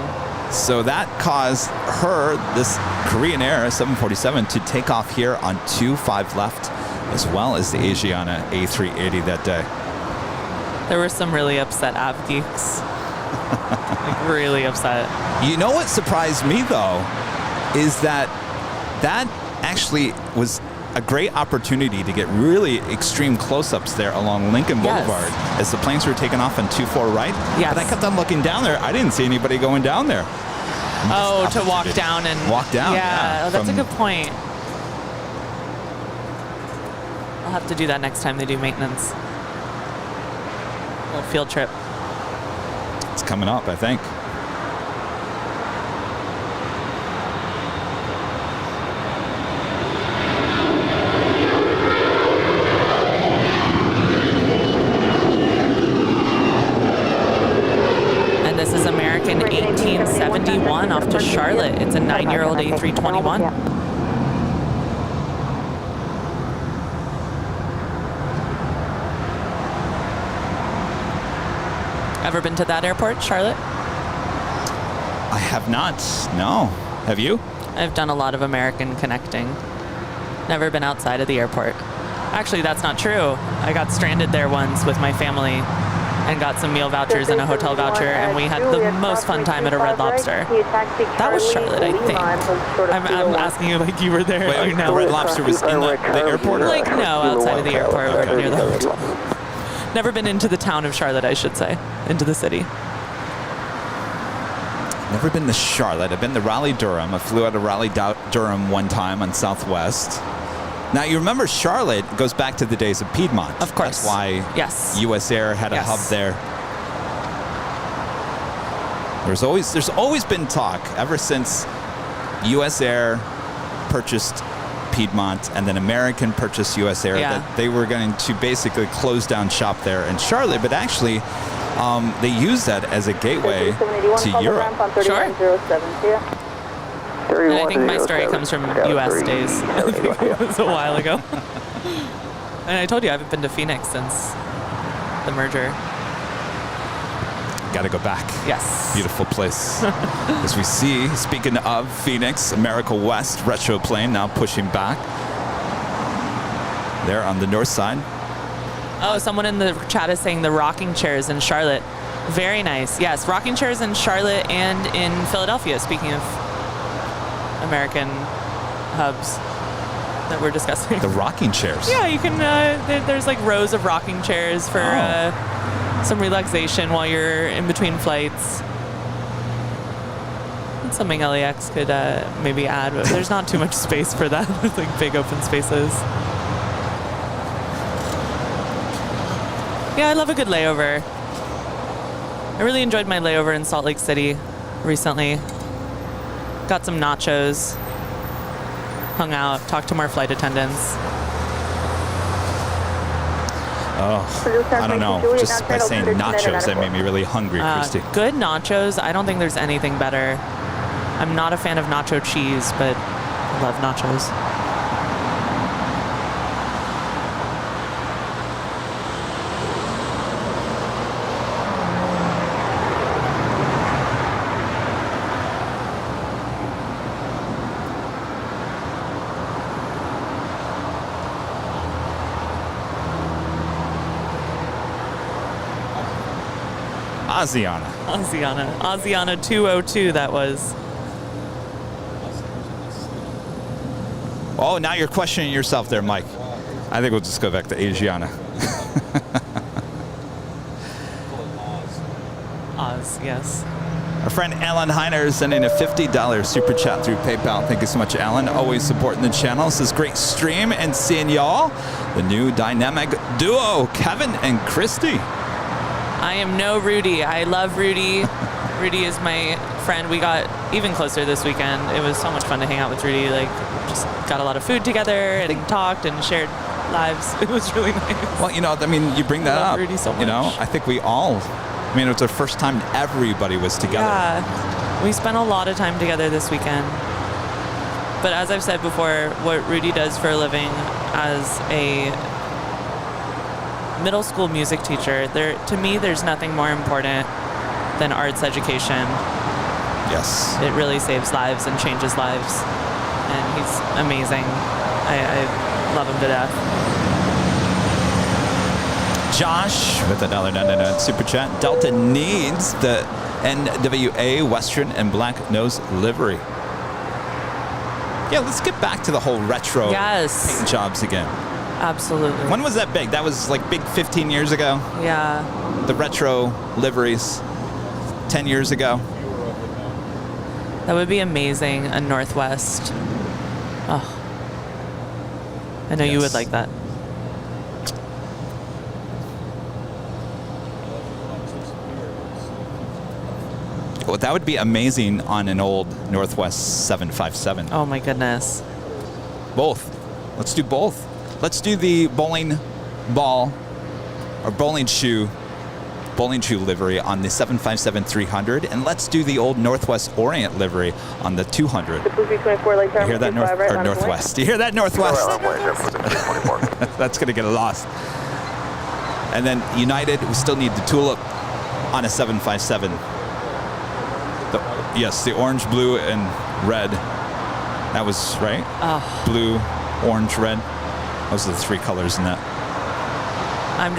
So that caused her, this Korean Air 747, to take off here on 25 left, as well as the Asiana A380 that day. There were some really upset Av geeks. Like really upset. You know what surprised me, though, is that actually was a great opportunity to get really extreme close-ups there along Lincoln Boulevard as the planes were taking off on 24 right. Yes. But I kept on looking down there. I didn't see anybody going down there. Oh, to walk down and... Walk down, yeah. Oh, that's a from- good point. I'll have to do that next time they do maintenance. Little field trip. It's coming up, I think. And this is American 1871 off to Charlotte. It's a 9-year-old A321. Ever been to that airport, Charlotte? I have not. No. Have you? I've done a lot of American connecting. Never been outside of the airport. Actually, that's not true. I got stranded there once with my family and got some meal vouchers and a hotel voucher, and we had the most fun time at a Red Lobster. That was Charlotte, I think. I'm asking you like you were there. Wait, you know. the Red Lobster was in the airport? Or? Like, no, outside of the airport, or near the hotel. Never been into the town of Charlotte, I should say. Into the city. Never been to Charlotte. I've been to Raleigh-Durham. I flew out of Raleigh-Durham one time on Southwest. Now, you remember Charlotte goes back to the days of Piedmont. Of course. That's why US Air had a hub there. There's always been talk ever since US Air purchased Piedmont and then American purchased US Air that they were going to basically close down shop there in Charlotte, but actually they used that as a gateway to Europe. Sure. And I think my story comes from US days. I think it was a while ago. And I told you I haven't been to Phoenix since the merger. Got to go back. Yes. Beautiful place. As we see, speaking of Phoenix, America West retro plane now pushing back. There on the north side. Oh, someone in the chat is saying the rocking chairs in Charlotte Very nice. Yes, rocking chairs in Charlotte and in Philadelphia, speaking of American hubs that we're discussing. The rocking chairs. Yeah, you can, there's like rows of rocking chairs for some relaxation while you're in between flights. That's something LAX could maybe add, but there's not too much space for that. There's like big open spaces. Yeah, I love a good layover. I really enjoyed my layover in Salt Lake City recently. Got some nachos, hung out, talked to more flight attendants. Oh, I don't know. Just by saying nachos, that made me really hungry, Christy. Good nachos. I don't think there's anything better. I'm not a fan of nacho cheese, but I love nachos. Asiana 202, that was. Oh, now you're questioning yourself there, Mike. I think we'll just go back to Asiana. Oz, yes. Our friend Alan Heiner is sending a $50 super chat through PayPal. Thank you so much, Alan. Always supporting the channel. This is great stream and seeing y'all. The new dynamic duo, Kevin and Christie. I am no Rudy. I love Rudy. Rudy is my friend. We got even closer this weekend. It was so much fun to hang out with Rudy. Like, just got a lot of food together and talked and shared lives. It was really nice. Well, you know, I mean, you bring that up. Rudy so much. You know, I think we all, I mean, it was the first time everybody was together. Yeah. We spent a lot of time together this weekend. But as I've said before, what Rudy does for a living as a middle school music teacher, to me, there's nothing more important than arts education. Yes. It really saves lives and changes lives. And he's amazing. I love him to death. Josh with another $99 super chat. Delta needs the NWA Western and Black Nose livery. Yeah, let's get back to the whole retro paint jobs again. Absolutely. When was that big? That was like big 15 years ago? Yeah. The retro liveries 10 years ago? That would be amazing. A Northwest. Oh. I know you would like that. Well, that would be amazing on an old Northwest 757. Oh my goodness. Both. Let's do both. Let's do the bowling ball or bowling shoe livery on the 757-300, and let's do the old Northwest Orient livery on the 200. You hear that, Northwest? You hear that, Northwest? That's going to get lost. And then United, we still need the tulip on a 757. Yes, the orange, blue, and red. That was right. Blue, orange, red. Those are the three colors in that. I'm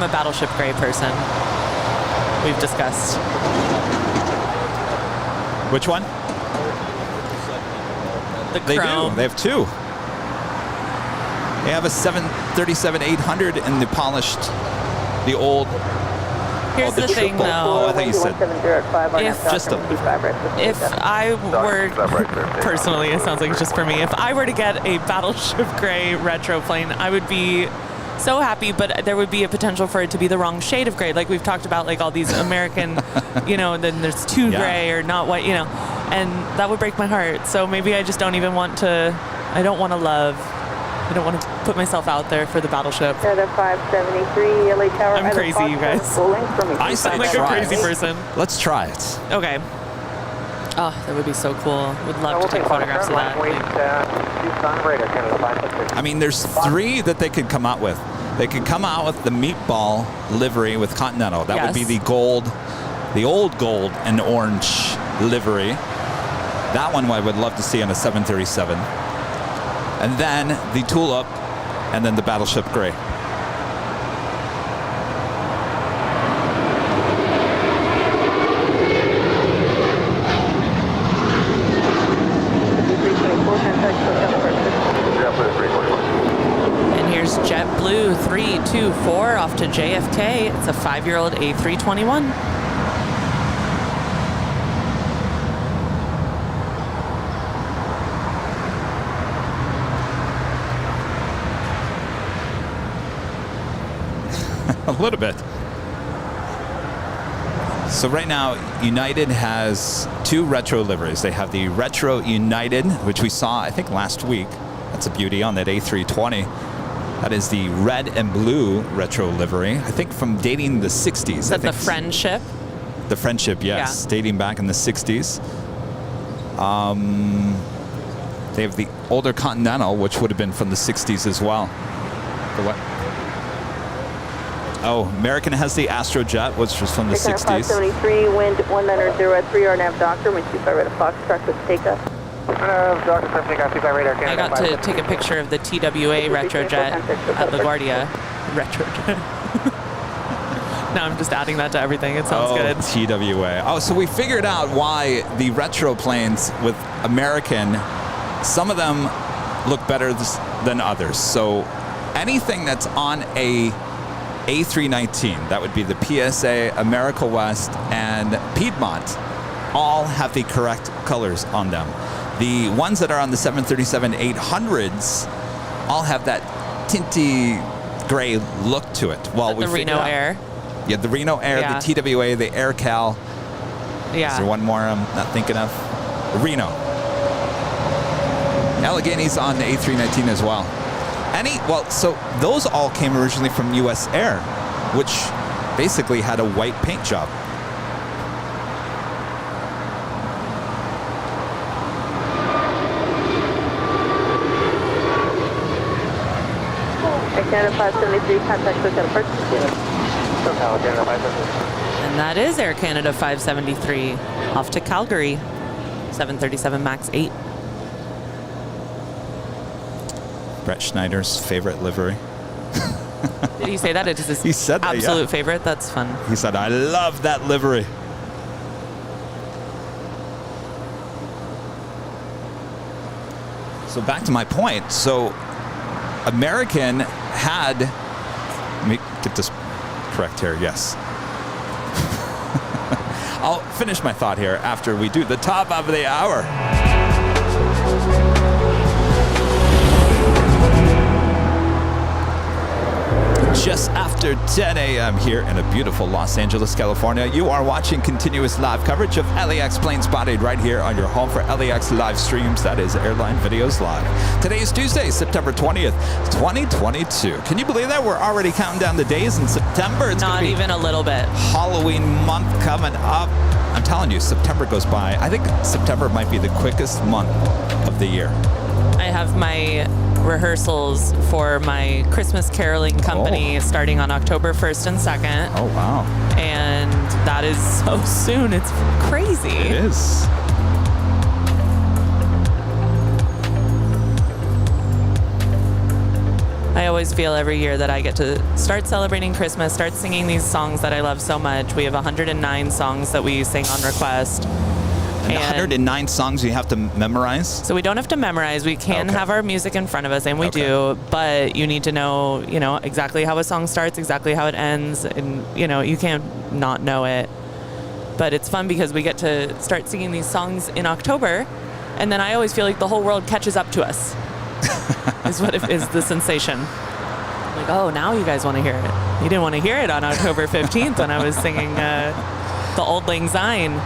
a battleship gray person. We've discussed. Which one? The They chrome. do. They have two. They have a 737-800 and the polished, the old. Here's the thing, triple. though. Oh, I thought you said if I were, personally, it sounds like it's just for me, if I were to get a battleship gray retro plane, I would be so happy, but there would be a potential for it to be the wrong shade of gray. Like we've talked about, like all these American, then there's too gray or not white, and that would break my heart. So maybe I just don't even want to, I don't want to put myself out there for the battleship. 573 LA Tower. I'm crazy, you guys. I sound like a crazy person. Let's try it. Okay. Oh, that would be so cool. Would love to take photographs of that. I mean, there's three that they could come out with. They could come out with the meatball livery with Continental. That would be the gold, the old gold and orange livery. That one I would love to see on a 737. And then the tulip, and then the battleship gray. to JFK. It's a 5-year-old A321. A little bit. So right now, United has 2 retro liveries. They have the Retro United, which we saw, I think, last week. That's a beauty on that A320. That is the red and blue retro livery, I think from dating the 60s. Is that the Friendship? The Friendship, yes. Yeah. Dating back in the 60s. They have the older Continental, which would have been from the 60s as well. The what? Oh, American has the Astrojet, which was from the 60s. 573, wind 190 at 3 R nav doctor, wind 25 radar Foxtrot with takeoff. I got to take a picture of the TWA Retrojet at LaGuardia. Retrojet. Now I'm just adding that to everything. It sounds good. TWA. Oh, so we figured out why the retro planes with American, some of them look better than others. So anything that's on a A319, that would be the PSA, America West, and Piedmont, all have the correct colors on them. The ones that are on the 737-800s all have that tinty gray look to it. Well, the Reno Air. Yeah, the Reno Air, the TWA, the AirCal. Yeah. Is there one more I'm not thinking of? Reno. Allegheny's on the A319 as well. So those all came originally from US Air, which basically had a white paint job. Canada 573, contact SoCal Departure. And that is Air Canada 573, off to Calgary, 737 MAX 8. Brett Schneider's favorite livery. Did he say that? It is his he said that, absolute favorite? That's fun. He said, I love that livery. So back to my point. So American had, let me get this correct here, yes. I'll finish my thought here after we do the top of the hour. Just after 10 a.m. here in a beautiful Los Angeles, California. You are watching continuous live coverage of LAX Plane Spotting right here on your home for LAX live streams. That is Airline Videos Live. Today is Tuesday, September 20th, 2022. Can you believe that? We're already counting down the days in September. It's not even a little bit. Halloween month coming up. I'm telling you, September goes by. I think September might be the quickest month of the year. I have my rehearsals for my Christmas caroling company starting on October 1st and 2nd. Oh, wow. And that is so soon. It's crazy. It is. I always feel every year that I get to start celebrating Christmas, start singing these songs that I love so much. We have 109 songs that we sing on request. And 109 songs you have to memorize? So we don't have to memorize. We can have our music in front of us, and we do, but you need to know, exactly how a song starts, exactly how it ends, and, you can't not know it. But it's fun because we get to start singing these songs in October, and then I always feel like the whole world catches up to us, is the sensation. Like, oh, now you guys want to hear it. You didn't want to hear it on October 15th when I was singing the Auld Lang Syne.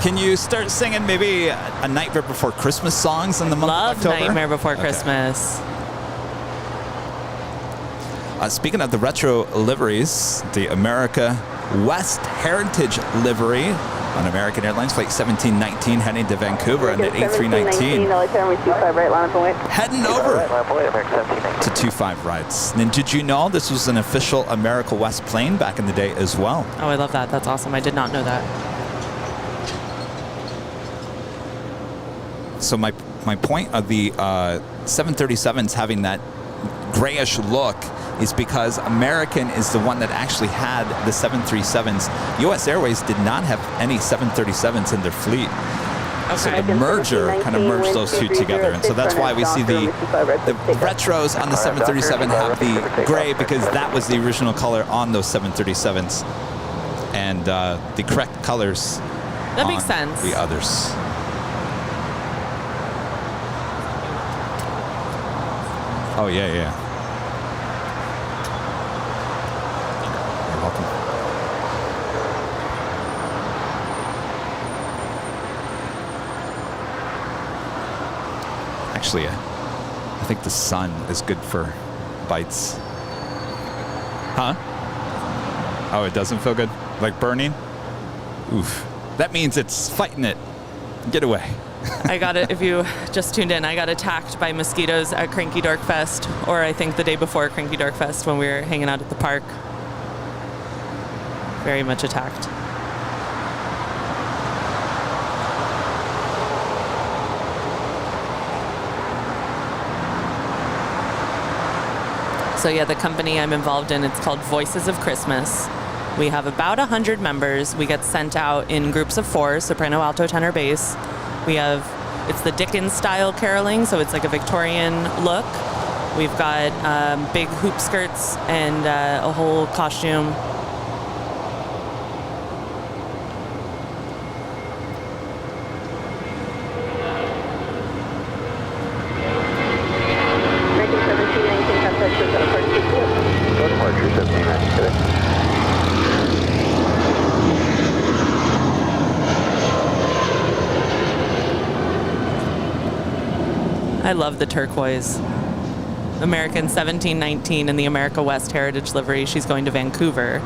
Can you start singing maybe a Nightmare Before Christmas songs in the month of October? Love Nightmare Before Christmas. Speaking of the retro liveries, the America West Heritage livery on American Airlines Flight 1719 heading to Vancouver on the A319. Heading over to 25 rides. And did you know this was an official America West plane back in the day as well? Oh, I love that. That's awesome. I did not know that. So my point of the 737s having that grayish look is because American is the one that actually had the 737s. U.S. Airways did not have any 737s in their fleet. So the merger kind of merged those two together. And so that's why we see the retros on the 737 have the gray, because that was the original color on those 737s. And the correct colors That makes sense. The others. Oh, yeah, yeah. You're welcome. Actually, I think the sun is good for bites. Huh? Oh, it doesn't feel good? Like burning? Oof. That means it's fighting it. Get away. I got it. If you just tuned in, I got attacked by mosquitoes at Cranky Dork Fest, or I think the day before Cranky Dork Fest when we were hanging out at the park. Very much attacked. So yeah, the company I'm involved in, it's called Voices of Christmas. We have about 100 members. We get sent out in groups of 4, soprano, alto, tenor, bass. We have, it's the Dickens style caroling, so it's like a Victorian look. We've got big hoop skirts and a whole costume. I love the turquoise. American 1719 in the America West Heritage livery. She's going to Vancouver.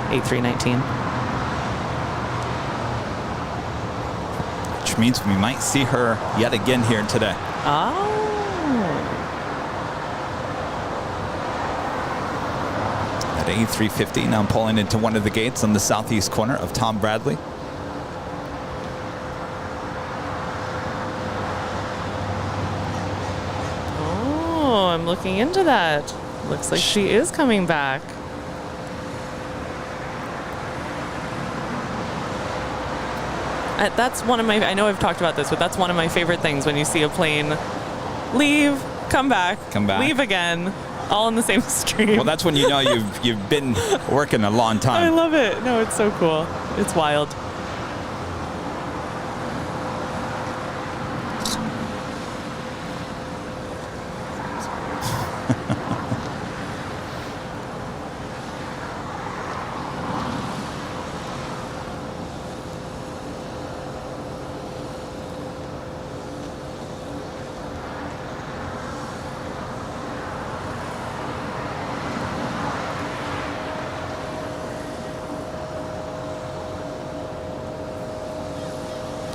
A319. Which means we might see her yet again here today. Oh. At A350, now I'm pulling into one of the gates on the southeast corner of Tom Bradley. I'm looking into that. Looks like she is coming back. That's one of my, I know I've talked about this, but that's one of my favorite things when you see a plane leave, come back, leave again, all in the same stream. Well, that's when you know you've been working a long time. I love it. No, it's so cool. It's wild.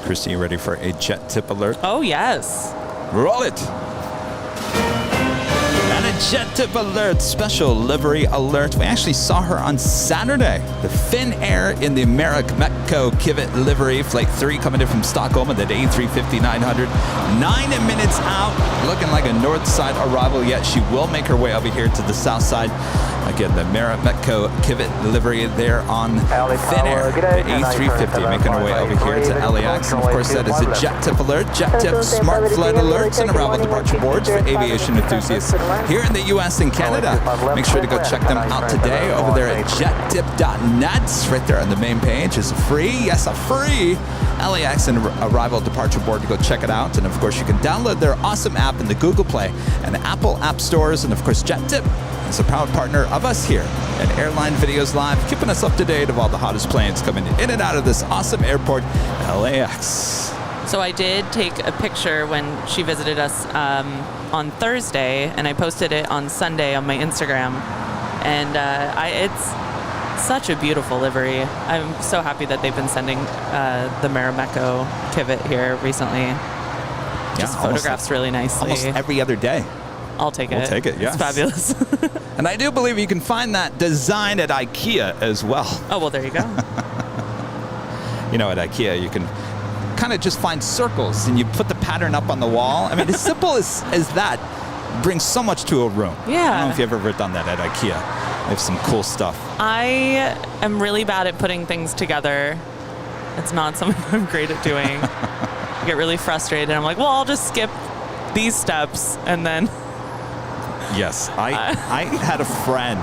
Christie, you ready for a JetTip alert? Oh, yes. Roll it. And a JetTip alert, special livery alert. We actually saw her on Saturday. The Finnair in the Mexico Kivit livery. Flight 3 coming in from Stockholm at that A350-900. 9 minutes out, looking like a north side arrival, yet she will make her way over here to the south side. Again, the Mexico Kivit livery there on Finnair, the A350, making her way over here to LAX. And of course, that is a JetTip alert. JetTip Smart Flight Alerts and arrival departure boards for aviation enthusiasts here in the U.S. and Canada. Make sure to go check them out today over there at jettip.net. Right there on the main page is a free LAX and arrival departure board to go check it out. And of course, you can download their awesome app in the Google Play and Apple app stores. And of course, JetTip is a proud partner of us here at Airline Videos Live, keeping us up to date of all the hottest planes coming in and out of this awesome airport, LAX. So I did take a picture when she visited us on Thursday, and I posted it on Sunday on my Instagram. And it's such a beautiful livery. I'm so happy that they've been sending the Mexico Kivit here recently. Just photographs really nicely. Almost every other day. I'll take it. We'll take it, yes. It's fabulous. And I do believe you can find that design at IKEA as well. Oh, well, there you go. You know, at IKEA, you can kind of just find circles and you put the pattern up on the wall. I mean, as simple as that brings so much to a room. Yeah. I don't know if you've ever done that at IKEA. They have some cool stuff. I am really bad at putting things together. It's not something I'm great at doing. I get really frustrated. I'm like, well, I'll just skip these steps and then. Yes, I had a friend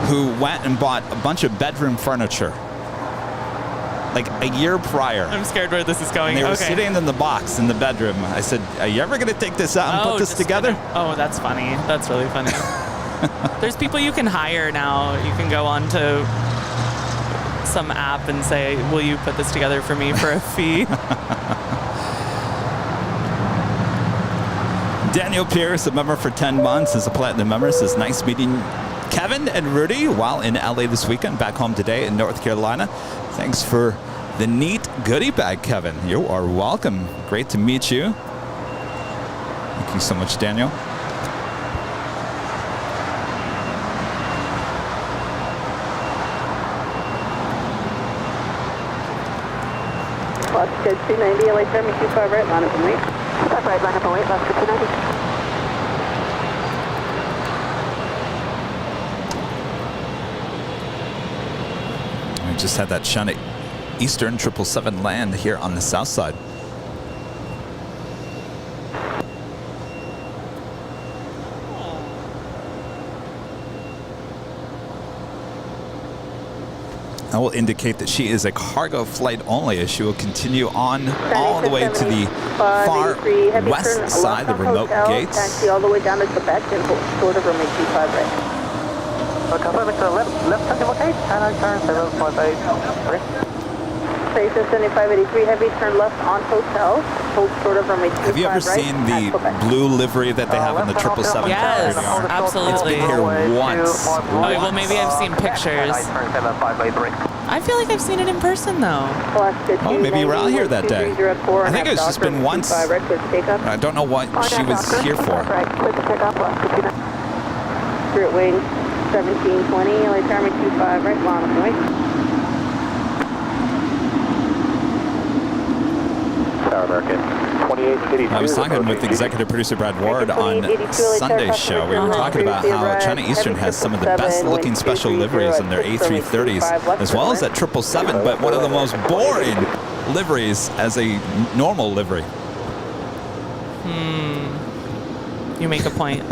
who went and bought a bunch of bedroom furniture like a year prior. I'm scared where this is going. And they were okay. sitting in the box in the bedroom. I said, are you ever going to take this out and put this together? Oh, that's funny. That's really funny. There's people you can hire now. You can go on to some app and say, will you put this together for me for a fee? Daniel Pierce, a member for 10 months, is a platinum member, says, nice meeting Kevin and Rudy while in LA this weekend, back home today in North Carolina. Thanks for the neat goodie bag, Kevin. You are welcome. Great to meet you. Thank you so much, Daniel. Lost 290, LA Terminal 25 right, line up and wait. 25 right, line up and wait, lost 290. We just had that China Eastern 777 land here on the south side. I will indicate that she is a cargo flight only, as she will continue on all the way to the far west side, the remote gates. Taxi all the way down to Quebec and sort of runway 25 right. Confirming to left touching okay, and turn 7.8. Station 7583 heavy, turn left on hotel, hold short of runway 25 right. Have you ever seen the blue livery that they have in the 777? Yes, absolutely. It's been here once. Okay, well, maybe I've seen pictures. I feel like I've seen it in person, though. Oh, maybe you were out here that day. I think it's just been once. I don't know what she was here for. Spirit wing 1720, LA Terminal 25 right, line up and wait. I was talking with executive producer Brad Ward on Sunday's show. We were talking about how China Eastern has some of the best looking special liveries in their A330s, as well as that 777, but one of the most boring liveries as a normal livery. You make a point.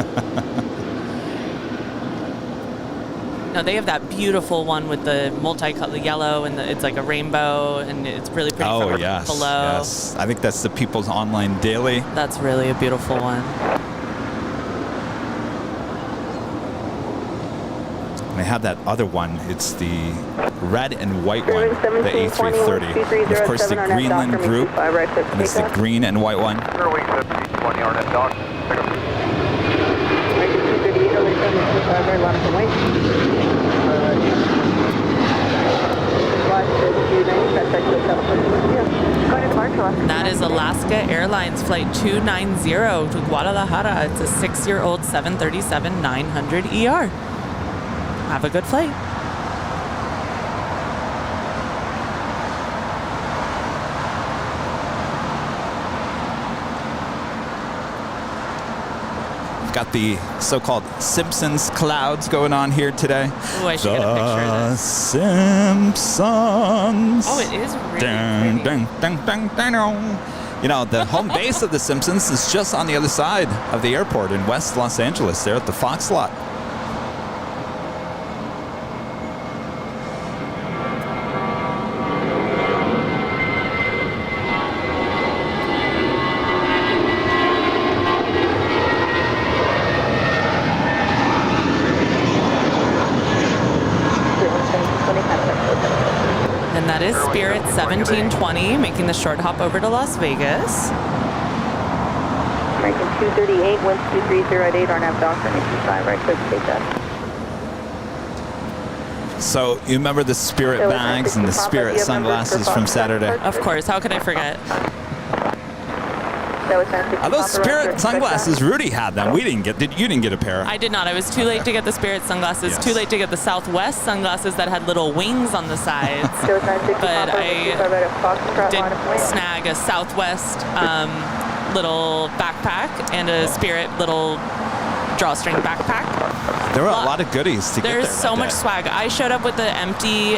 No, they have that beautiful one with the multicolor yellow, and it's like a rainbow, and it's really pretty from below. Yes. I think that's the People's Online Daily. That's really a beautiful one. And they have that other one. It's the red and white one, the A330. And of course, the Greenland group, and it's the green and white one. That is Alaska Airlines Flight 290 to Guadalajara. It's a 6-year-old 737-900 ER. Have a good flight. Got the so-called Simpsons clouds going on here today. Oh, I should get a picture of this. Simpsons. Oh, it is really pretty. You know, the home base of the Simpsons is just on the other side of the airport in West Los Angeles, there at the Fox lot. That is Spirit 1720, making the short hop over to Las Vegas. American 238, 12308, RNAV Doctor, 25 right, clear to take that. So you remember the Spirit bags and the Spirit sunglasses from Saturday? Of course, how could I forget? Are those Spirit sunglasses? Rudy had them. We didn't get. You didn't get a pair. I did not. I was too late to get the Spirit sunglasses. Yes. Too late to get the Southwest sunglasses that had little wings on the sides. But I did snag a Southwest little backpack and a Spirit little drawstring backpack. There were a lot of goodies to get there. There's so much swag. I showed up with the empty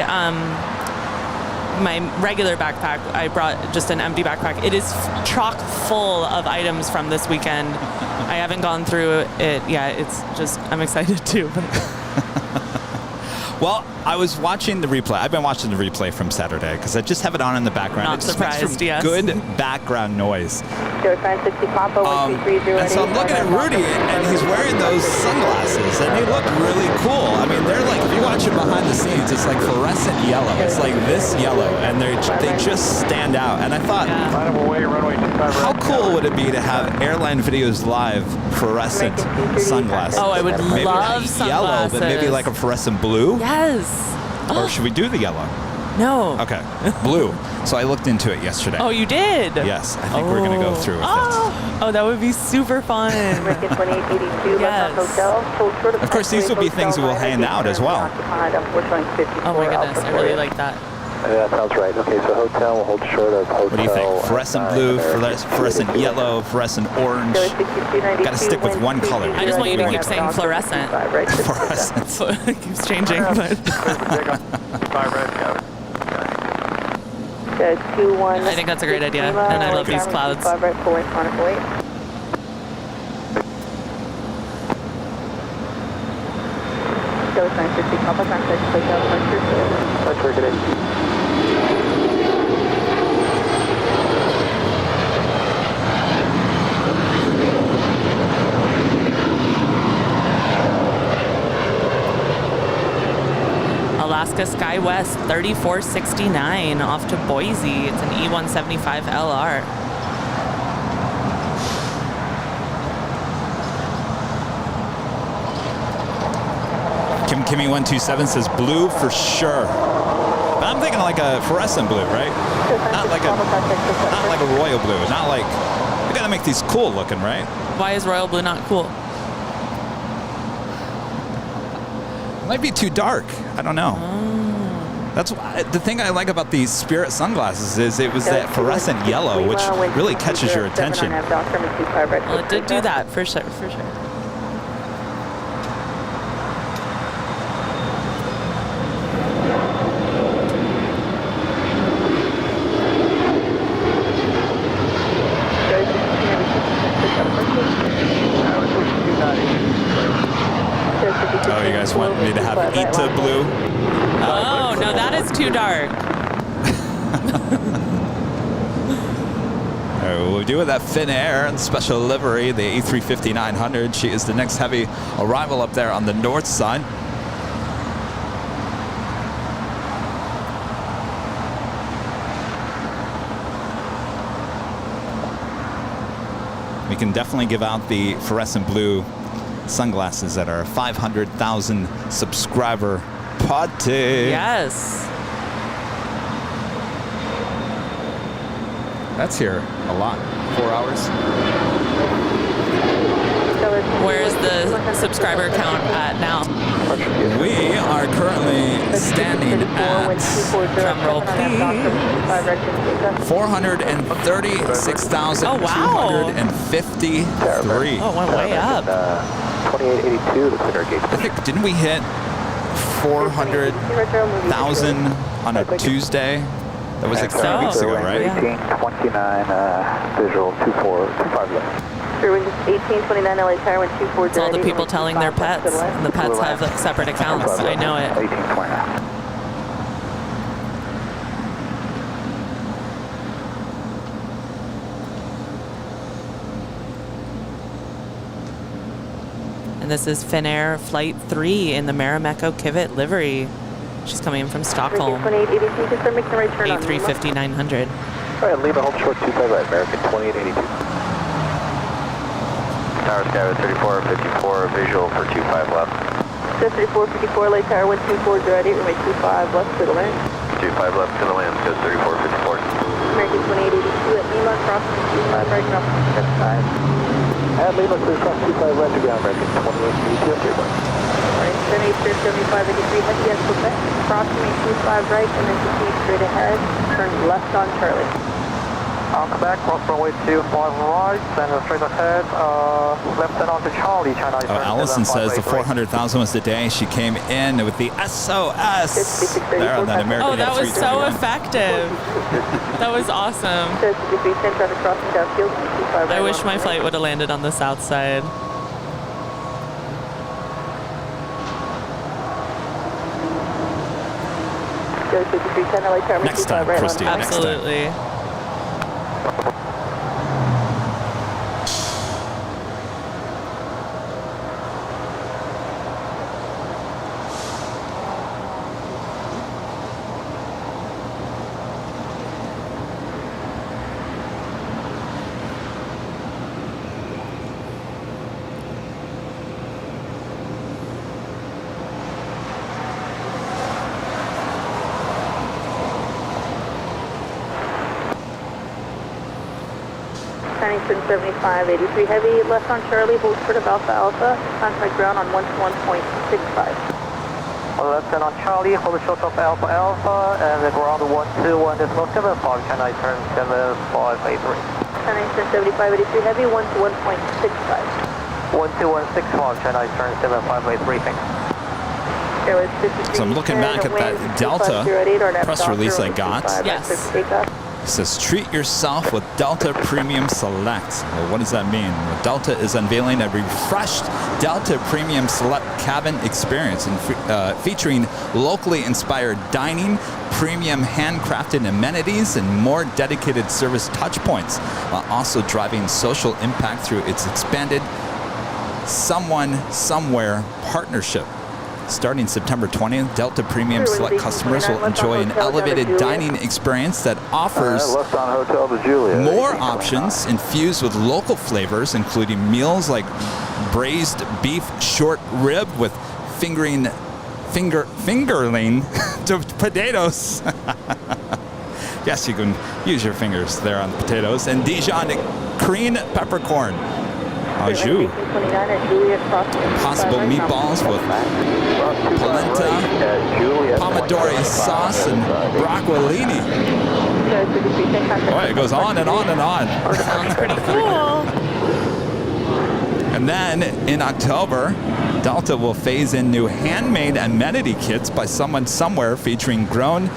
my regular backpack. I brought just an empty backpack. It is chock full of items from this weekend. I haven't gone through it yet. It's just, I'm excited too. Well, I was watching the replay. I've been watching the replay from Saturday because I just have it on in the background. Not it just makes surprised, for yes. good background noise. Go 60 Papa, 1230. And so I'm looking at Rudy, and he's wearing those sunglasses, and they look really cool. I mean, they're like, if you watch it behind the scenes, it's like fluorescent yellow. It's like this yellow, and they just stand out. And I thought, how cool would it be to have Airline Videos Live fluorescent sunglasses? Oh, I would maybe love not yellow, but maybe like a fluorescent blue? Yes. Or should we do the yellow? No. Okay, blue. So I looked into it yesterday. Oh, you did? Yes, I think we're going to go through with it. Oh, that would be super fun. Yes. Of course, these will be things we will hand out as well. Oh my goodness, I really like that. Yeah, that sounds right. Okay, so hotel will hold short of hotel. What do you think? Fluorescent blue, fluorescent yellow, fluorescent orange. Got to stick with one color. I just want you to keep saying fluorescent. Fluorescent. So it keeps changing. But I think that's a great idea, and I love these clouds. Alaska SkyWest 3469 off to Boise. It's an E175 LR. Kimmy127 says blue for sure. But I'm thinking like a fluorescent blue, right? Not like a royal blue. Not like, we gotta make these cool looking, right? Why is royal blue not cool? It might be too dark. I don't know. That's the thing I like about these Spirit sunglasses is it was that fluorescent yellow, which really catches your attention. Well, it did do that for sure, for sure. Oh, you guys want me to have Ita blue? Oh, no, that is too dark. All right, we'll do with that Finnair and special livery, the A350-900. She is the next heavy arrival up there on the north side. We can definitely give out the fluorescent blue sunglasses at our 500,000 subscriber party. Yes. That's here a lot. 4 hours. Where's the subscriber count at now? We are currently standing at, drum roll please, 436,253. Oh, it went way up. 2882, the center gate. I think, didn't we hit 400,000 on a Tuesday? That was like 3 weeks ago, right? 1829, visual 2425 left. 1829 LA Tower, 124. It's all the people telling their pets, and the pets have like separate accounts. I know it. 1829. And this is Finnair Flight 3 in the Marimekko Kivit livery. She's coming in from Stockholm. A350-900. All right, Lima, hold short 25 right, American 2882. Tower Skyway 3454, visual for 25 left. 3454, late tower 124, ready, runway 25 left to the land. 25 left to the land, says 3454. American 2882 at Lima, crossing 25 right, crossing 75. And Lima, clear cross 25 left to ground, American 2882. Alright, 7875, 83, head against Quebec, crossing 25 right, and then continue straight ahead, turn left on Charlie. Quebec, cross runway 25 right, and straight ahead, left and onto Charlie, China. Allison says the 400,000 was the day she came in with the SOS there on that American. Oh, that was so 321. effective. That was awesome. I wish my flight would have landed on the south side. Next time, Christy. Next time. Absolutely. Huntington 7583 heavy, left on Charlie, hold short of Alpha Alpha, contact ground on 121.65. Left and on Charlie, hold short of Alpha Alpha, and then ground 121.75, can I turn 7583? Huntington 7583 heavy, 121.65. 12165, can I turn 7583, thanks. So I'm looking back at that Delta press release I got. Yes. It says, treat yourself with Delta Premium Select. Well, what does that mean? Well, Delta is unveiling a refreshed Delta Premium Select cabin experience featuring locally inspired dining, premium handcrafted amenities, and more dedicated service touchpoints, while also driving social impact through its expanded Someone Somewhere partnership. Starting September 20th, Delta Premium Select customers will enjoy an elevated dining experience that offers more options infused with local flavors, including meals like braised beef short rib with fingerling to potatoes. Yes, you can use your fingers there on the potatoes, and Dijon cream peppercorn. Au jus. Possible meatballs with polenta, pomodoro sauce, and broccolini. Boy, it goes on and on and on. Sounds pretty cool. And then in October, Delta will phase in new handmade amenity kits by Someone Somewhere featuring grown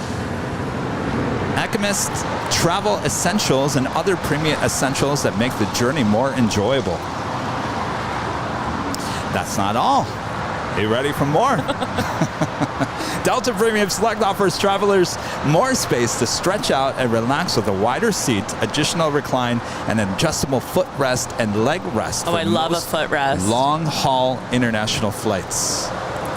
Alchemist travel essentials and other premium essentials that make the journey more enjoyable. That's not all. Are you ready for more? Delta Premium Select offers travelers more space to stretch out and relax with a wider seat, additional recline, and an adjustable footrest and leg rest. Oh, I love a footrest. Long-haul international flights.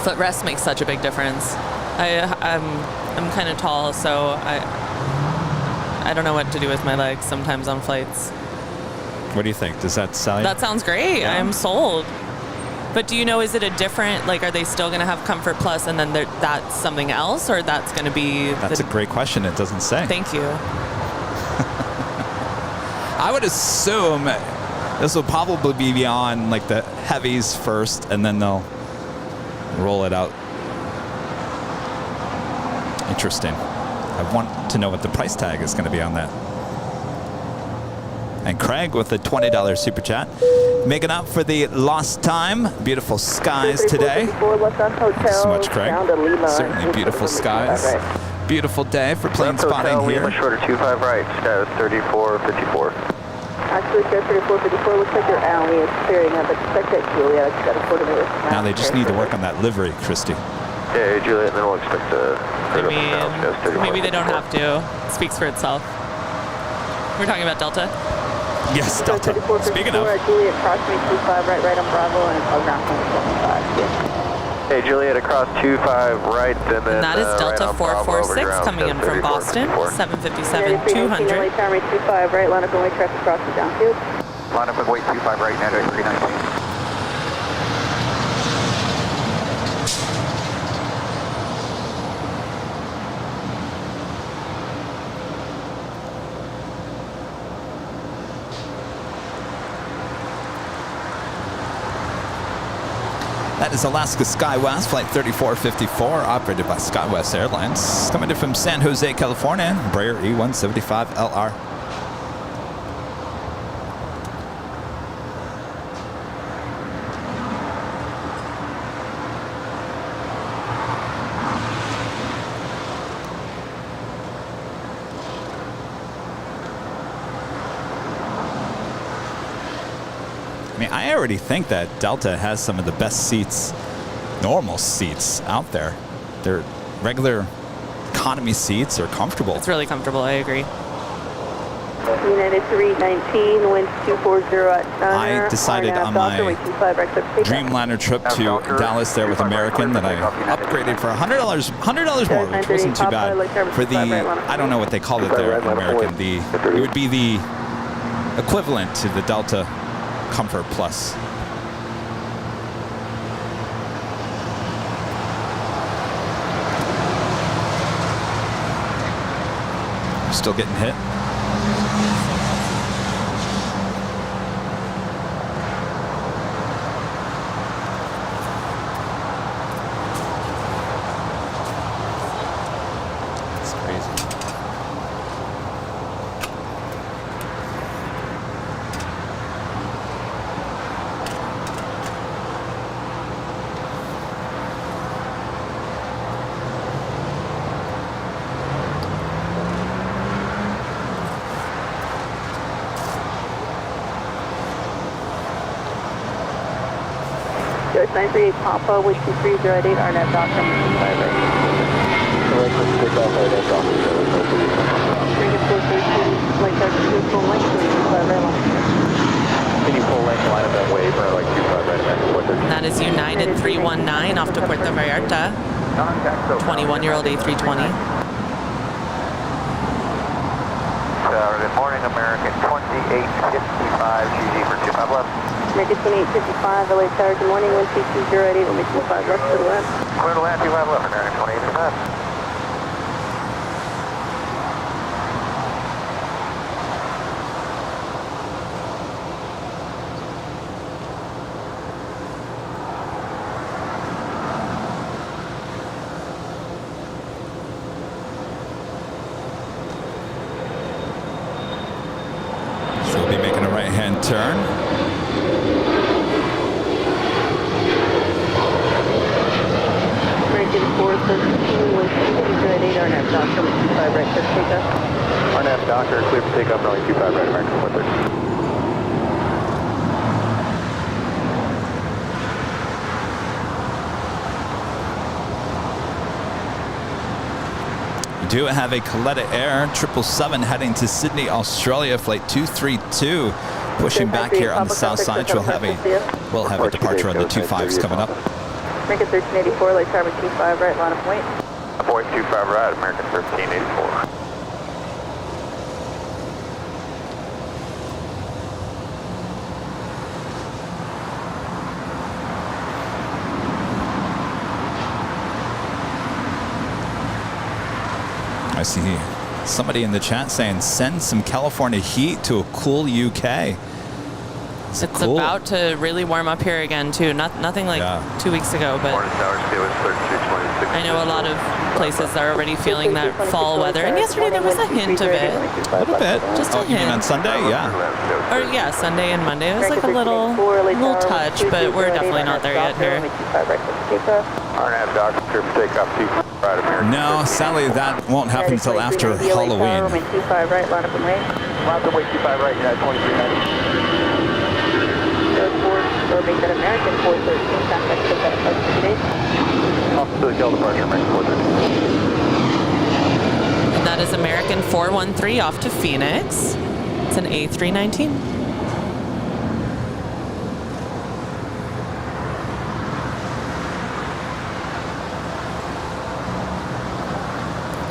Footrest makes such a big difference. I'm kind of tall, so I don't know what to do with my legs sometimes on flights. What do you think? Does that sell you? That sounds great. Yeah. I'm sold. But do you know, is it a different, like, are they still going to have Comfort Plus and then that's something else, or that's going to be... That's a great question. It doesn't say. Thank you. I would assume this will probably be beyond, like, the heavies first, and then they'll roll it out. Interesting. I want to know what the price tag is going to be on that. And Craig with a $20 super chat. Making up for the lost time. Beautiful skies today. Thanks so much, Craig. Certainly beautiful skies. Beautiful day for plane spotting here. Lima shorter 25 right, status 3454. Actually, 3454 looks like your alley is clearing up. Expect that Juliet got a quarter minute. Now they just need to work on that livery, Christy. Yeah, Juliet, then we'll expect to... Maybe they don't have to. It speaks for itself. We're talking about Delta? Yes, Delta. Speaking of. Juliet, cross me 25 right on Bravo, and ground 25. Hey, Juliet, across 25 right, and then... And that is Delta right 446 coming in from Boston, 757-200. 25 right, line up and wait traffic across the downfield. Line up and wait 25 right, now 319. That is Alaska SkyWest, Flight 3454, operated by SkyWest Airlines. Coming in from San Jose, California, Embraer E175LR. I mean, I already think that Delta has some of the best seats, normal seats out there. Their regular economy seats are comfortable. It's really comfortable, I agree. United 319, winds 240 at center. I decided on my Dreamliner trip to Dallas there with American that I upgraded for $100 more, which wasn't too bad. For the, I don't know what they call it there at American. It would be the equivalent to the Delta Comfort Plus. Still getting hit. It's crazy. George 938 Papa, wish 2308, RNAV Doctor, Can you pull length line of that wave for like 25 right And that is United 319 off to Puerto Vallarta. 21-year-old A320. Good morning, American 2855 GG for 25 left. American 2855, LA Tower, good morning, wind 2208, will make 25 left to the left. Clear to land, 25 left, American 2855. So we'll be making a right-hand turn. American 413, wind 2208, RNAV Doctor, with 25 right, clear to take off. RNAV Doctor, clear for takeoff, runway 25 right, American 413. We do have a Coletta Air 777 heading to Sydney, Australia, flight 232. Pushing back here on the south side. We'll have a departure on the 25s coming up. American 1384, LA Tower, 25 right, line of point. Avoid 25 right, American 1384. I see somebody in the chat saying send some California heat to a cool UK. It's about to really warm up here again too. Nothing like 2 weeks ago, but I know a lot of places are already feeling that fall weather. And yesterday there was a hint of it. A little bit. Just a You mean hint. on Sunday? Yeah. Or yeah, Sunday and Monday. It was like a little touch, but we're definitely not there yet here. RNAV Doctor, clear for takeoff, 25 right, American. No, sadly that won't happen until after Halloween. 25 right, line up and wait. Lots of weight, 25 right, United 2390. Or make that American 413, contact to that approach today. Off to the Hill departure, American 413. And that is American 413 off to Phoenix. It's an A319.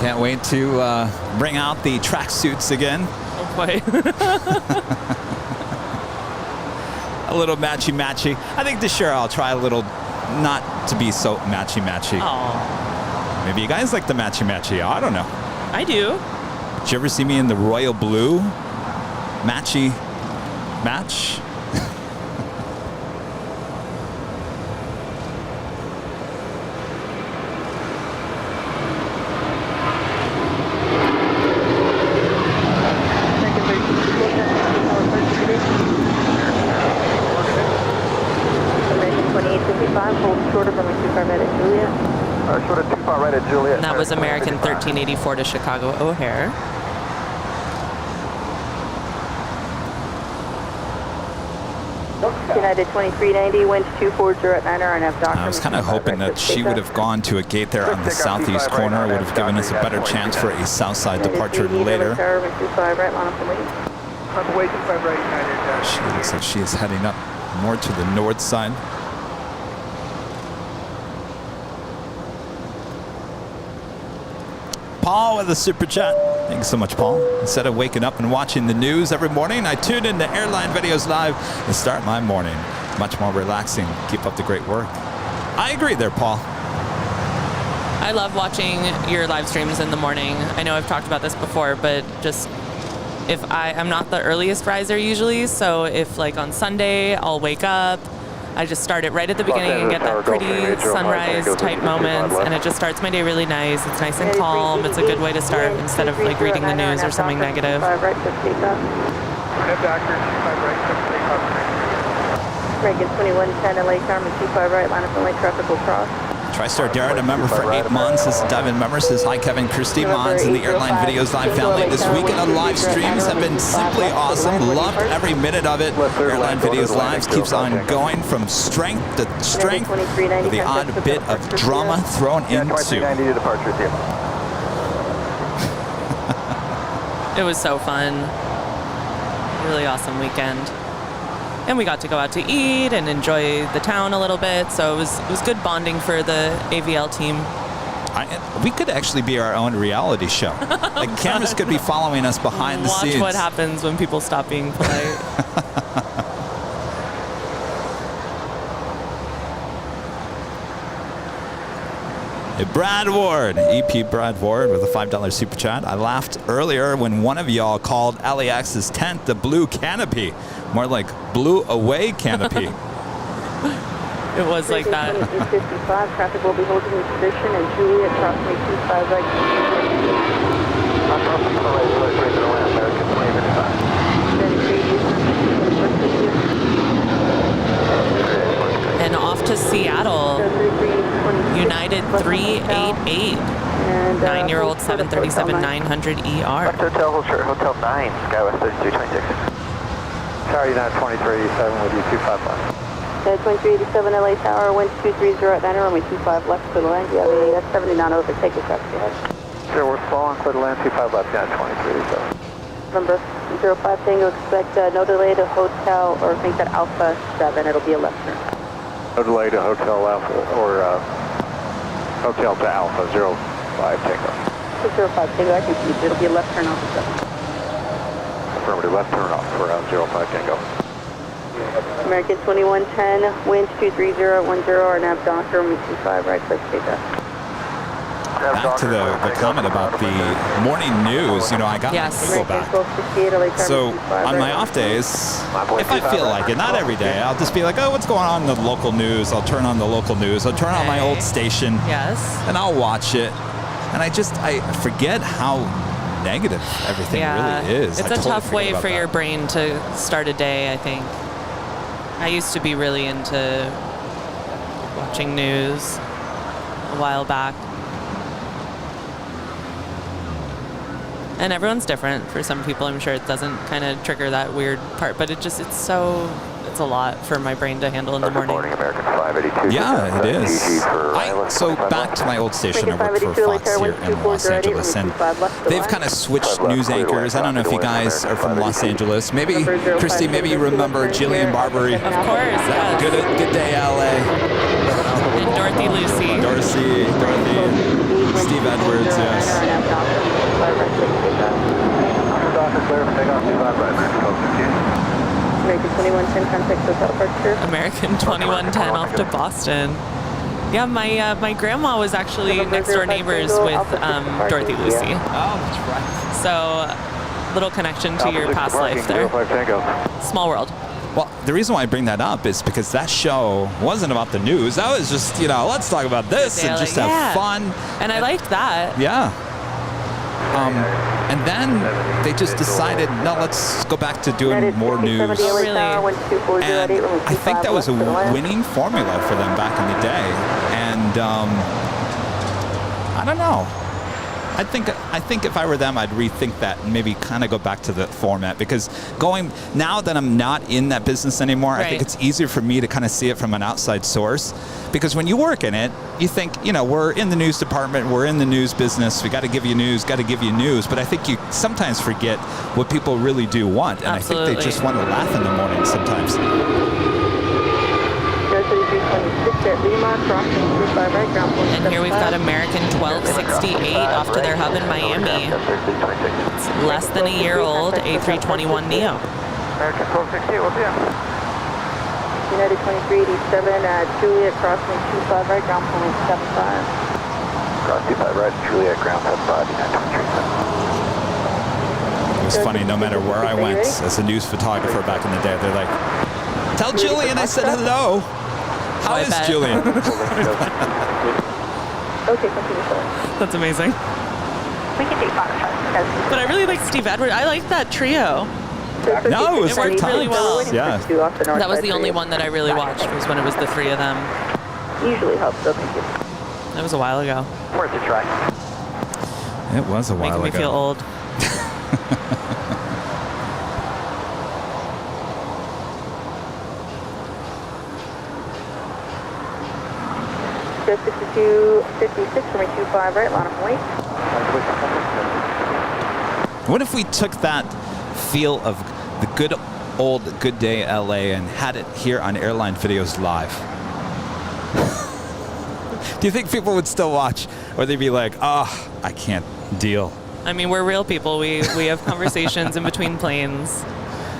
Can't wait to bring out the tracksuits again. Oh boy. A little matchy-matchy. I think this year I'll try a little not to be so matchy-matchy. Oh, Maybe you guys like the matchy-matchy. I don't know. I do. Did you ever see me in the royal blue matchy match? Short of 25 right at Juliet. And that was American 1384 to Chicago O'Hare. United 2390, wind 240 at 9 and have Dr. I was kind of hoping that she would have gone to a gate there on the southeast corner. Would have given us a better chance for a south side departure later. Right, line up the wing. On the way 25 right, United. She looks like she is heading up more to the north side. Paul with a super chat. Thanks so much, Paul. Instead of waking up and watching the news every morning, I tune in to Airline Videos Live to start my morning. Much more relaxing. Keep up the great work. I agree there, Paul. I love watching your live streams in the morning. I know I've talked about this before, but just if I'm not the earliest riser usually, so if like on Sunday I'll wake up, I just start it right at the beginning and get that pretty sunrise type moments, and it just starts my day really nice. It's nice and calm. It's a good way to start instead of like reading the news or something negative. Reagan 2110 LA Carmen 25 right, line up the lane, traffic will cross. TriStar Darren, a member for 8 months. This is Diamond member, says hi Kevin Christie. Mods and the Airline Videos Live family. This weekend of live streams have been simply awesome. Loved every minute of it. Airline Videos Live keeps on going from strength to strength with the odd bit of drama thrown into. It was so fun. Really awesome weekend. And we got to go out to eat and enjoy the town a little bit, so it was good bonding for the AVL team. We could actually be our own reality show. Like cameras could be following us behind the scenes. Watch what happens when people stop being polite. Brad Ward, EP Brad Ward with a $5 super chat. I laughed earlier when one of y'all called LAX's tent the blue canopy. More like blew away canopy. It was like that. 55, traffic will be holding in position, and Juliet, approximately 25 right. And off to Seattle. United 388. 9-year-old 737-900 ER. Hotel 9, Skywest 3226. Tower United 2387 with you 255. 2387 LA Tower, wind 230 at 9 runway 25 left to the land. You have a 79 over, take your traffic ahead. Sure, we're following clear to land 25 left, United 2387. Number 05 Tango, expect no delay to hotel, or think that Alpha 7, it'll be a left turn. No delay to Hotel Alpha, or Hotel to Alpha 05 Tango. 05 Tango, I confused, it'll be a left turn Alpha 7. Affirmative, left turn off for 05 Tango. American 2110, wind 23010, our nav Doctor, runway 25 right, click take off. Back to the comment about the morning news, you know, I got my Google back. So on my off days, if I feel like it, not every day, I'll just be like, oh, what's going on in the local news? I'll turn on the local news. I'll turn on my old station. Yes. And I'll watch it. And I forget how negative everything really is. It's a tough way for your brain to start a day, I think. I used to be really into watching news a while back. And everyone's different. For some people, I'm sure it doesn't kind of trigger that weird part, but it's a lot for my brain to handle in the morning. American 582. Yeah, it is. So back to my old station, I work for Fox here in Los Angeles, and they've kind of switched news anchors. I don't know if you guys are from Los Angeles. Maybe, Christy, maybe you remember Jillian Barbary. Of course, yes. Good day, LA. And Dorothy Lucy. Dorothy, Steve Edwards, yes. American 2110, contact hotel departure. American 2110 off to Boston. Yeah, my grandma was actually next door neighbors with Dorothy Lucy. Oh, that's right. So, little connection to your past life there. Small world. Well, the reason why I bring that up is because that show wasn't about the news. That was just, let's talk about this and just have fun. And I liked that. Yeah. And then they just decided, no, let's go back to doing more news. Oh, really? And I think that was a winning formula for them back in the day. And I don't know. I think if I were them, I'd rethink that and maybe kind of go back to the format, because now that I'm not in that business anymore, I think it's easier for me to kind of see it from an outside source. Because when you work in it, you think, we're in the news department, we're in the news business, we got to give you news. But I think you sometimes forget what people really do want, and Absolutely. I think they just want to laugh in the morning sometimes. And here we've got American 1268 off to their hub in Miami. It's less than a year old, A321neo. American 1268, we'll see you. United 2387, Juliet crossing 25 right, ground point 75. Cross 25 right, Juliet, ground 75, United 23. It was funny, no matter where I went as a news photographer back in the day, they're like, tell Julian I said hello. How is Julian? Okay, continue forward. That's amazing. We can take Foxtrot. But I really like Steve Edwards. I like that trio. No, it was worked like really well. Yeah. That was the only one that I really watched, was when it was the three of them. Usually helps, so thank you. That was a while ago. Worth a try. It was a while ago. Making me feel old. Just 6256 from a 25 right, line of weight. What if we took that feel of the good day LA and had it here on Airline Videos Live? Do you think people would still watch, or they'd be like, oh, I can't deal? I mean, we're real people. We have conversations in between planes.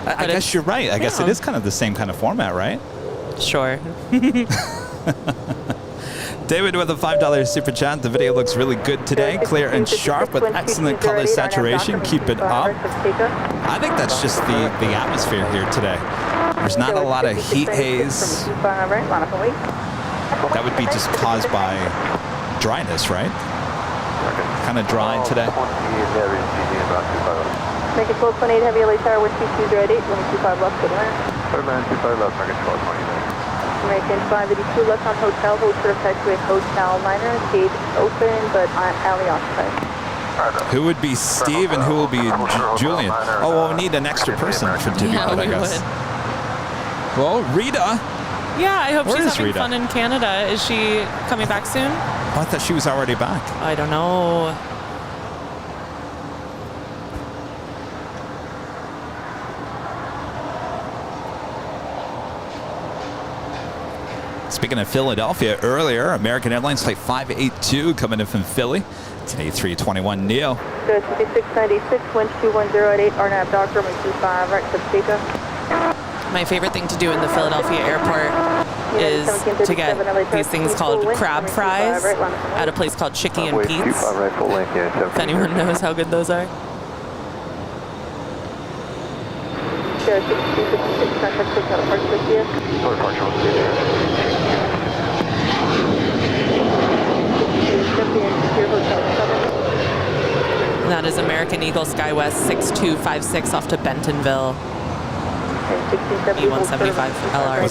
I guess you're right. I guess it is kind of the same kind of format, right? Sure. David with a $5 super chat. The video looks really good today, clear and sharp with excellent color saturation. Keep it up. I think that's just the atmosphere here today. There's not a lot of heat haze. That would be just caused by dryness, right? Kind of dry today. Make it 1228 heavy LA Tower 12208, 125 left, good land. American 25 left, American 1228. American 582 left on hotel, hold certified to a hotel liner, gate open, but alley occupied. Who would be Steve and who will be Julian? Oh, well, we need an extra person for to do that, I guess. Well, Rita. Yeah, I hope Where she's is having Rita? fun in Canada. Is she coming back soon? Oh, I thought she was already back. I don't know. Speaking of Philadelphia, earlier, American Airlines Flight 582 coming in from Philly. It's an A321neo. Good, 5696, wind 210 at 8, RNAV Doctor, 125 right, Subspeaker. My favorite thing to do in the Philadelphia airport is to get these things called crab fries at a place called Chicky and Pete's. If anyone knows how good those are. Sierra 6256, contact 6 out of Park 60th. And that is American Eagle SkyWest 6256 off to Bentonville. E175 LR.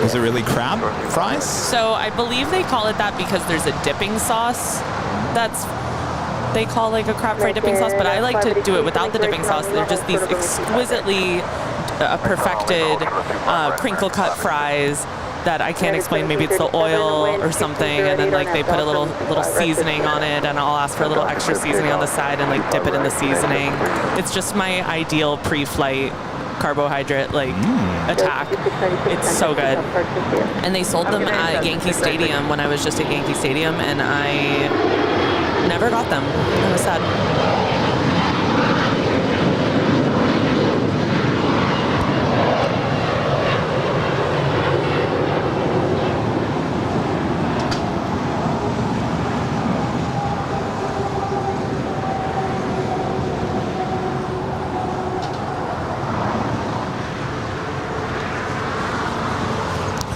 Was it really crab fries? So I believe they call it that because there's a dipping sauce they call like a crab fry dipping sauce, but I like to do it without the dipping sauce. They're just these exquisitely perfected crinkle cut fries that I can't explain. Maybe it's the oil or something, and then like they put a little seasoning on it, and I'll ask for a little extra seasoning on the side and like dip it in the seasoning. It's just my ideal pre-flight carbohydrate attack. It's so good. And they sold them at Yankee Stadium when I was just at Yankee Stadium, and I never got them. I was sad.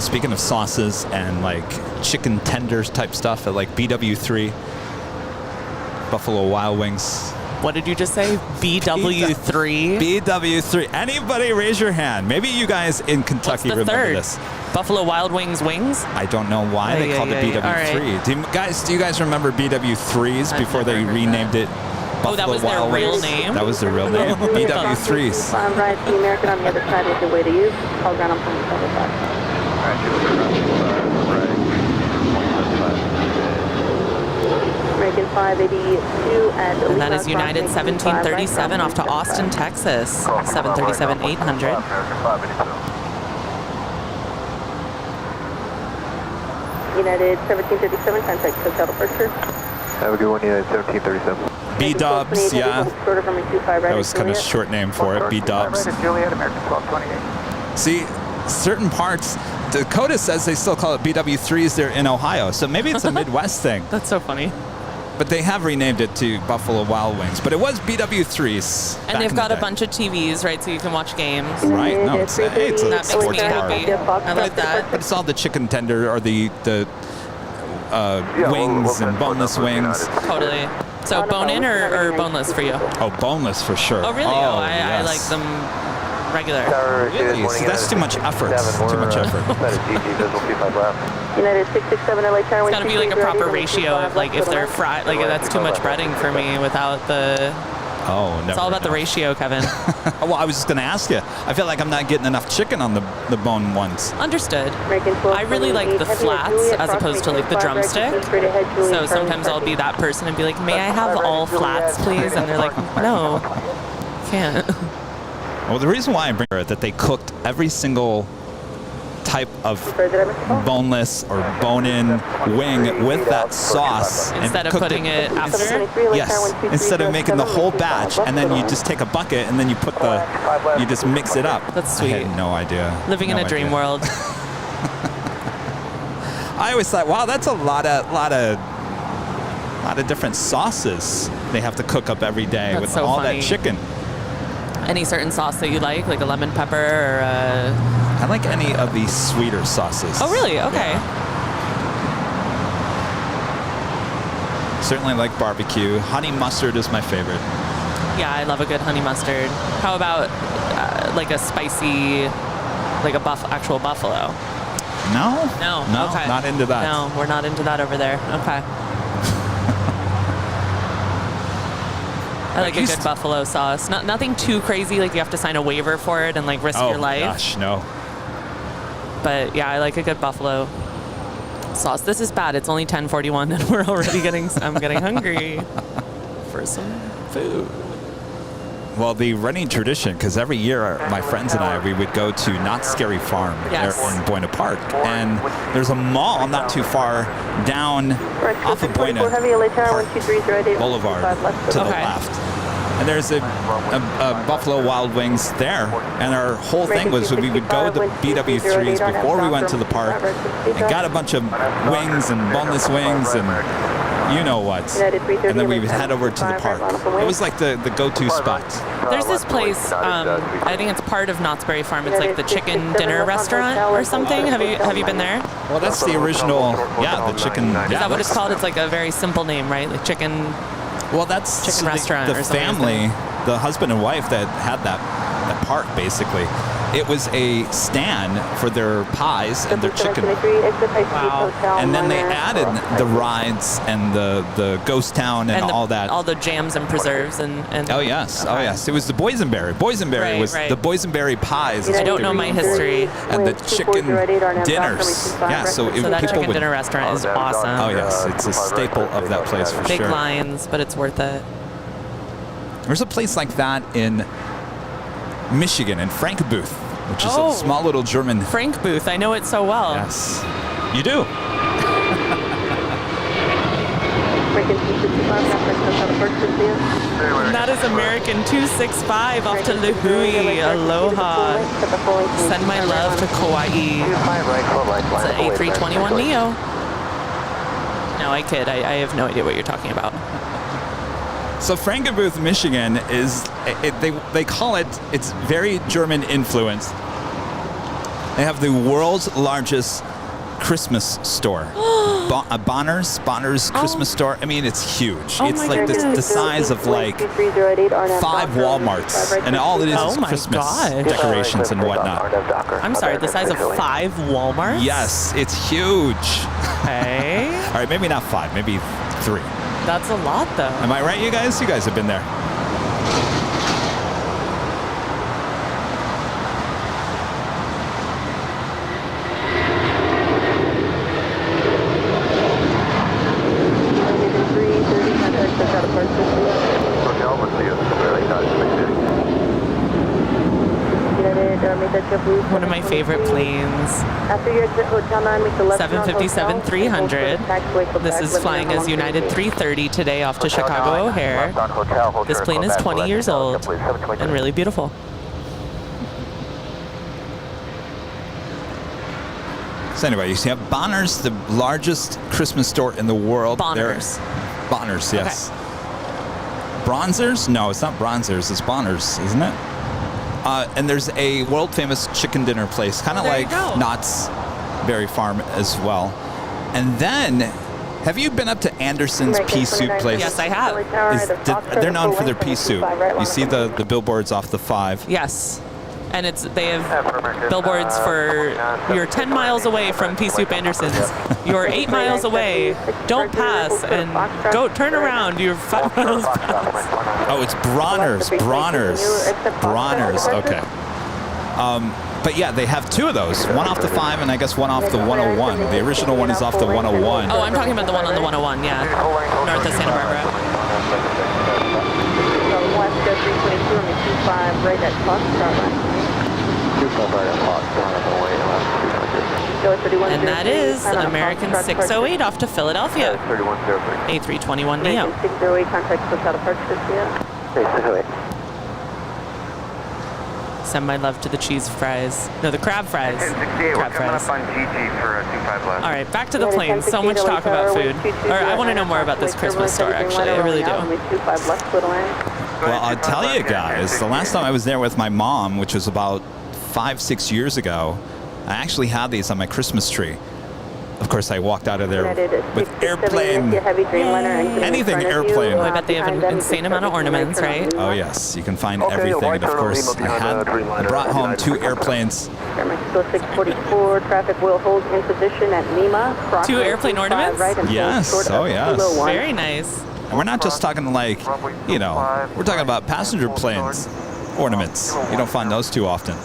Speaking of sauces and like chicken tenders type stuff at like BW3, Buffalo Wild Wings, What did you just say? BW3? BW3. Anybody raise your hand? Maybe you guys in Kentucky What's the remember third? this. Buffalo Wild Wings wings? I don't know why they called it BW3. All right. Do you guys remember BW3s before they renamed it Buffalo that was their Wild real Wings? name? That was their real name. BW3s. I'm right, the American on the other side making way to you. Call ground on point 75. American 582 And that is United 1737 off to Austin, Texas. 737 800. United 1737, contact hotel departure. Have a good one, United 1737. B-Dubs, yeah. That That was kind of short name for it, B-Dubs. Juliet, American 1228. See, certain parts, Dakota says they still call it BW3s there in Ohio, so maybe it's a Midwest thing. That's so funny. But they have renamed it to Buffalo Wild Wings. But it was BW3s. And they've got a bunch of TVs, right, so you can watch games. Right? No, it's a That makes sports me bar. happy. I love that. But it's all the chicken tender or the wings and boneless wings. Totally. So bone-in or boneless for you? Oh, boneless for sure. Oh, really? I yes. like them regular. Really? See, that's too much effort. Too much effort. United 667 LA Tower. It's got to be like a proper ratio of like if they're fried, like that's too much breading for me without the. Oh, never. It's all about the ratio, Kevin. Well, I was just going to ask you. I feel like I'm not getting enough chicken on the bone ones. Understood. I really like the flats as opposed to like the drumstick. So sometimes I'll be that person and be like, may I have all flats, please? And they're like, no, can't. Well, the reason why I bring it that they cooked every single type of boneless or bone-in wing with that sauce. Instead of cooked putting it after? Yes. Instead of making the whole batch and then you just take a bucket and then you put you just mix it up. That's sweet. I had no idea. Living in a dream world. I always thought, wow, that's a lot of different sauces they have to cook up every day That's with so all funny. that chicken. Any certain sauce that you like a lemon pepper or a... I like any of the sweeter sauces. Oh, really? Okay. Yeah. Certainly like barbecue. Honey mustard is my favorite. Yeah, I love a good honey mustard. How about like a spicy, like a actual buffalo? No? No? Okay. Not into that. No, we're not into that over there. Okay. I like a good buffalo sauce. Nothing too crazy, like you have to sign a waiver for it and like risk your life. Oh gosh, no. But yeah, I like a good buffalo sauce. This is bad. It's only 10:41 and we're already I'm getting hungry for some food. Well, the running tradition, because every year my friends and I, we would go to Not Scary Farm there in Buena Park. And there's a mall not too far down off of Buena Park Boulevard to the left. And there's a Buffalo Wild Wings there. And our whole thing was we would go to the BW3s before we went to the park and got a bunch of wings and boneless wings and you know what. And then we would head over to the park. It was like the go-to spot. There's this place, I think it's part of Knott's Berry Farm. It's like the chicken dinner restaurant or something. Have you been there? Well, that's the original, the chicken. Is that what it's called? It's like a very simple name, right? Like chicken. Well, that's chicken restaurant the or something. family, the husband and wife that had that park basically. It was a stand for their pies and their chicken. Wow. And then they added the rides and the ghost town and all that. All the jams and preserves and Oh yes, oh yes. It was the boysenberry. Boysenberry was the boysenberry pies. I don't know my history. And the chicken dinners. Yeah, so that people chicken would, dinner restaurant is awesome. Oh yes, it's a staple of that place for Big sure. Big lines, but it's worth it. There's a place like that in Michigan, in Frankbooth, which is a small little German. Frankbooth, I know it so well. Yes, you do. And that is American 265 off to Lihui. Aloha. Send my love to Kauai. It's an A321neo. No, I kid. I have no idea what you're talking about. So Frankbooth, Michigan is, they call it, it's very German influenced. They have the world's largest Christmas store. Bonner's Christmas store. I mean, it's huge. Oh it's my like goodness. the size of like 5 Walmarts, and all it is Oh my Christmas gosh. decorations and whatnot. I'm sorry, the size of 5 Walmarts? Yes, it's huge. Okay. All right, maybe not 5, maybe 3. That's a lot, though. Am I right, you guys? You guys have been there. One of my favorite planes. After your exit Hotel 9, make the left 757-300. This is flying as United 330 today off to Chicago O'Hare. This plane is 20 years old and really beautiful. So anyway, you see Bonner's, the largest Christmas store in the world. Bonner's. Bonner's, yes. Okay. Bronzers? No, it's not Bronzers. It's Bonner's, isn't it? And there's a world-famous chicken dinner place, kind of like Knott's Berry Farm as well. And then, have you been up to Anderson's pea soup place? Yes, I have. They're known for their pea soup. You see the billboards off the 5? Yes. And they have billboards for you're 10 miles away from Pea Soup Anderson's. You're 8 miles away. Don't pass and go turn around. You're 5 miles past. Oh, it's Bronner's. Okay. But yeah, they have 2 of those. One off the 5 and I guess one off the 101. The original one is off the 101. Oh, I'm talking about the one on the 101, yeah. North of Santa Barbara. West 322 on the 25 right at Foxtrot. And that is an American 608 off to Philadelphia. A321neo. 608 contact slips out of Park Send my love to the cheese fries. No, the crab fries. Crab fries. All right, back to the plane. So much talk about food. Or I want to know more about this Christmas store, actually. I really do. Well, I'll tell you guys, the last time I was there with my mom, which was about 5-6 years ago, I actually had these on my Christmas tree. Of course, I walked out of there with airplane, anything airplane. I bet they have an insane amount of ornaments, right? Oh, yes. You can find everything. And, of course, I brought home 2 airplanes. Mexico 644, traffic will hold in position at Lima. 2 airplane ornaments? Yes. Oh, yes. Very nice. And we're not just talking like, you know, we're talking about passenger planes ornaments. You don't find those too often.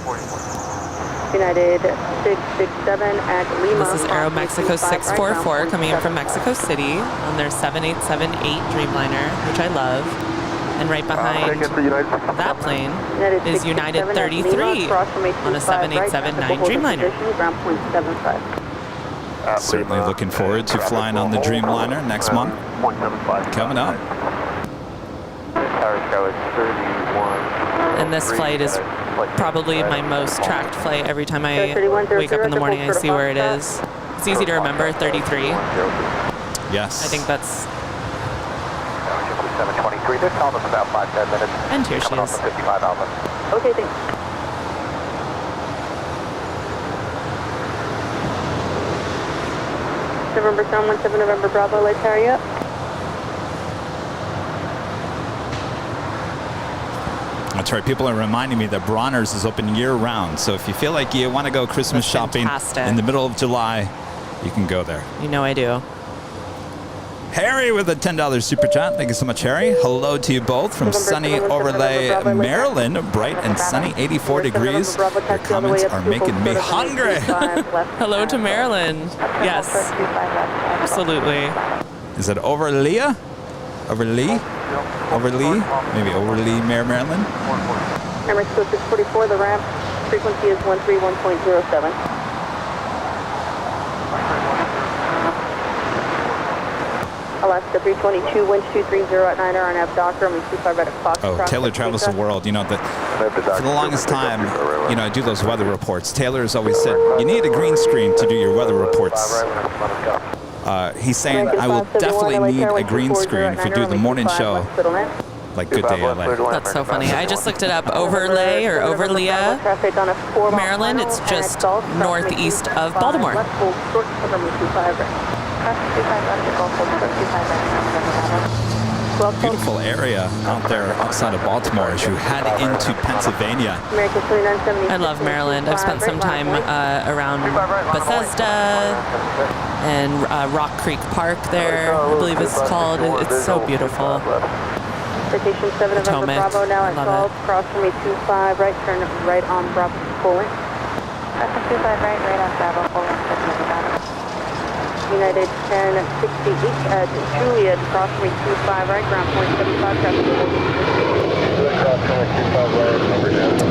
United 667 at Lima. This is Aeromexico 644 coming in from Mexico City on their 7878 Dreamliner, which I love. And right behind that plane is United 33 on a 7879 Dreamliner. Certainly looking forward to flying on the Dreamliner next month. Coming up. And this flight is probably my most tracked flight. Every time I wake up in the morning, I see where it is. It's easy to remember, 33. Yes. I think that's... 723, this call us about 5-10 minutes. And here she is. 55 Alpha. Okay, thanks. November Sound 17 November Bravo, lights carry up. That's right. People are reminding me that Bronner's is open year-round. So if you feel like you want to go Christmas shopping in the middle of July, you can go there. You know I do. Harry with a $10 super chat. Thank you so much, Harry. Hello to you both from sunny Overlay, Maryland. Bright and sunny, 84 degrees. Your comments are making me hungry. Hello to Maryland. Yes, absolutely. Is it Overlea? Overlea? Overlea? Maybe Overlea, Maryland? Mexico 644, the ramp frequency is 131.07. Alaska 322, winds 230 at 9 RNF Docker, and we 25 right at Fox. Oh, Taylor travels the world. You know, for the longest time, you know, I do those weather reports. Taylor has always said, you need a green screen to do your weather reports. He's saying, I will definitely need a green screen if you do the morning show like Good Day LA. That's so funny. I just looked it up. Overlay or Overlea, Maryland. It's just northeast of Baltimore. Beautiful area out there outside of Baltimore as you head into Pennsylvania. I love Maryland. I've spent some time around Bethesda and Rock Creek Park there, I believe it's called. It's so beautiful. Station 7 November Bravo now I at love Salt. it. Cross from 25 right, turn right on Bravo, full length. 25 right on Bravo, full length. United 1060 east at Juliet, cross from 25 right, ground point 75, traffic.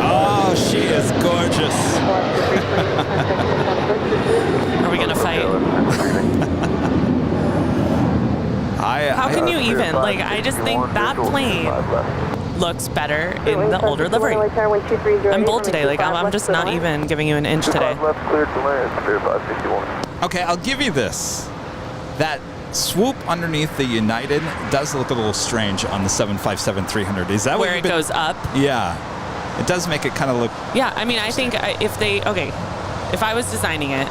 Oh, she is gorgeous. Are we going to fight? How can you even? Like, I just think that plane looks better in the older livery. I'm bold today. Like, I'm just not even giving you an inch today. Okay, I'll give you this. That swoop underneath the United does look a little strange on the 757-300. Is that where it goes up? Yeah. It does make it kind of look... Yeah, I mean, I think if I was designing it,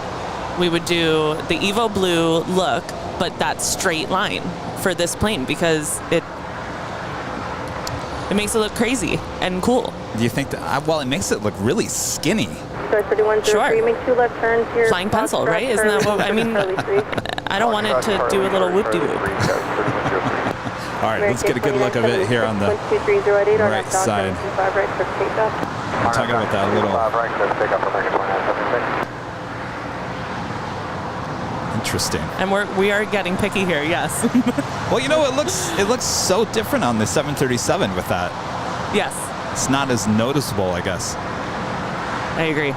we would do the Evo Blue look, but that straight line for this plane because it makes it look crazy and cool. Do you think that... Well, it makes it look really skinny. Sure. Make 2 left turns here. Flying pencil, right? Isn't that what... I mean, I don't want it to do a little whoop-de-whoop. All right, let's get a good look of it here on the right side. I'm talking about that little... Interesting. And we are getting picky here, yes. Well, you know, it looks so different on the 737 with that. Yes. It's not as noticeable, I guess. I agree.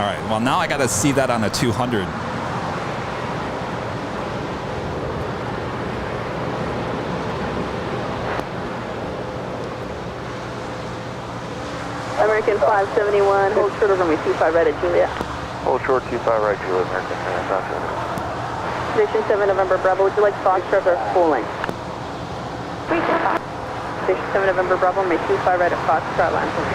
All right, well, now I got to see that on a 200. American 571, hold short over me 25 right at Juliet. Hold short 25 right, Juliet, American. Station 7 November Bravo, would you like Foxtrot or full length? Station 7 November Bravo, may 25 right at Foxtrot, line for me.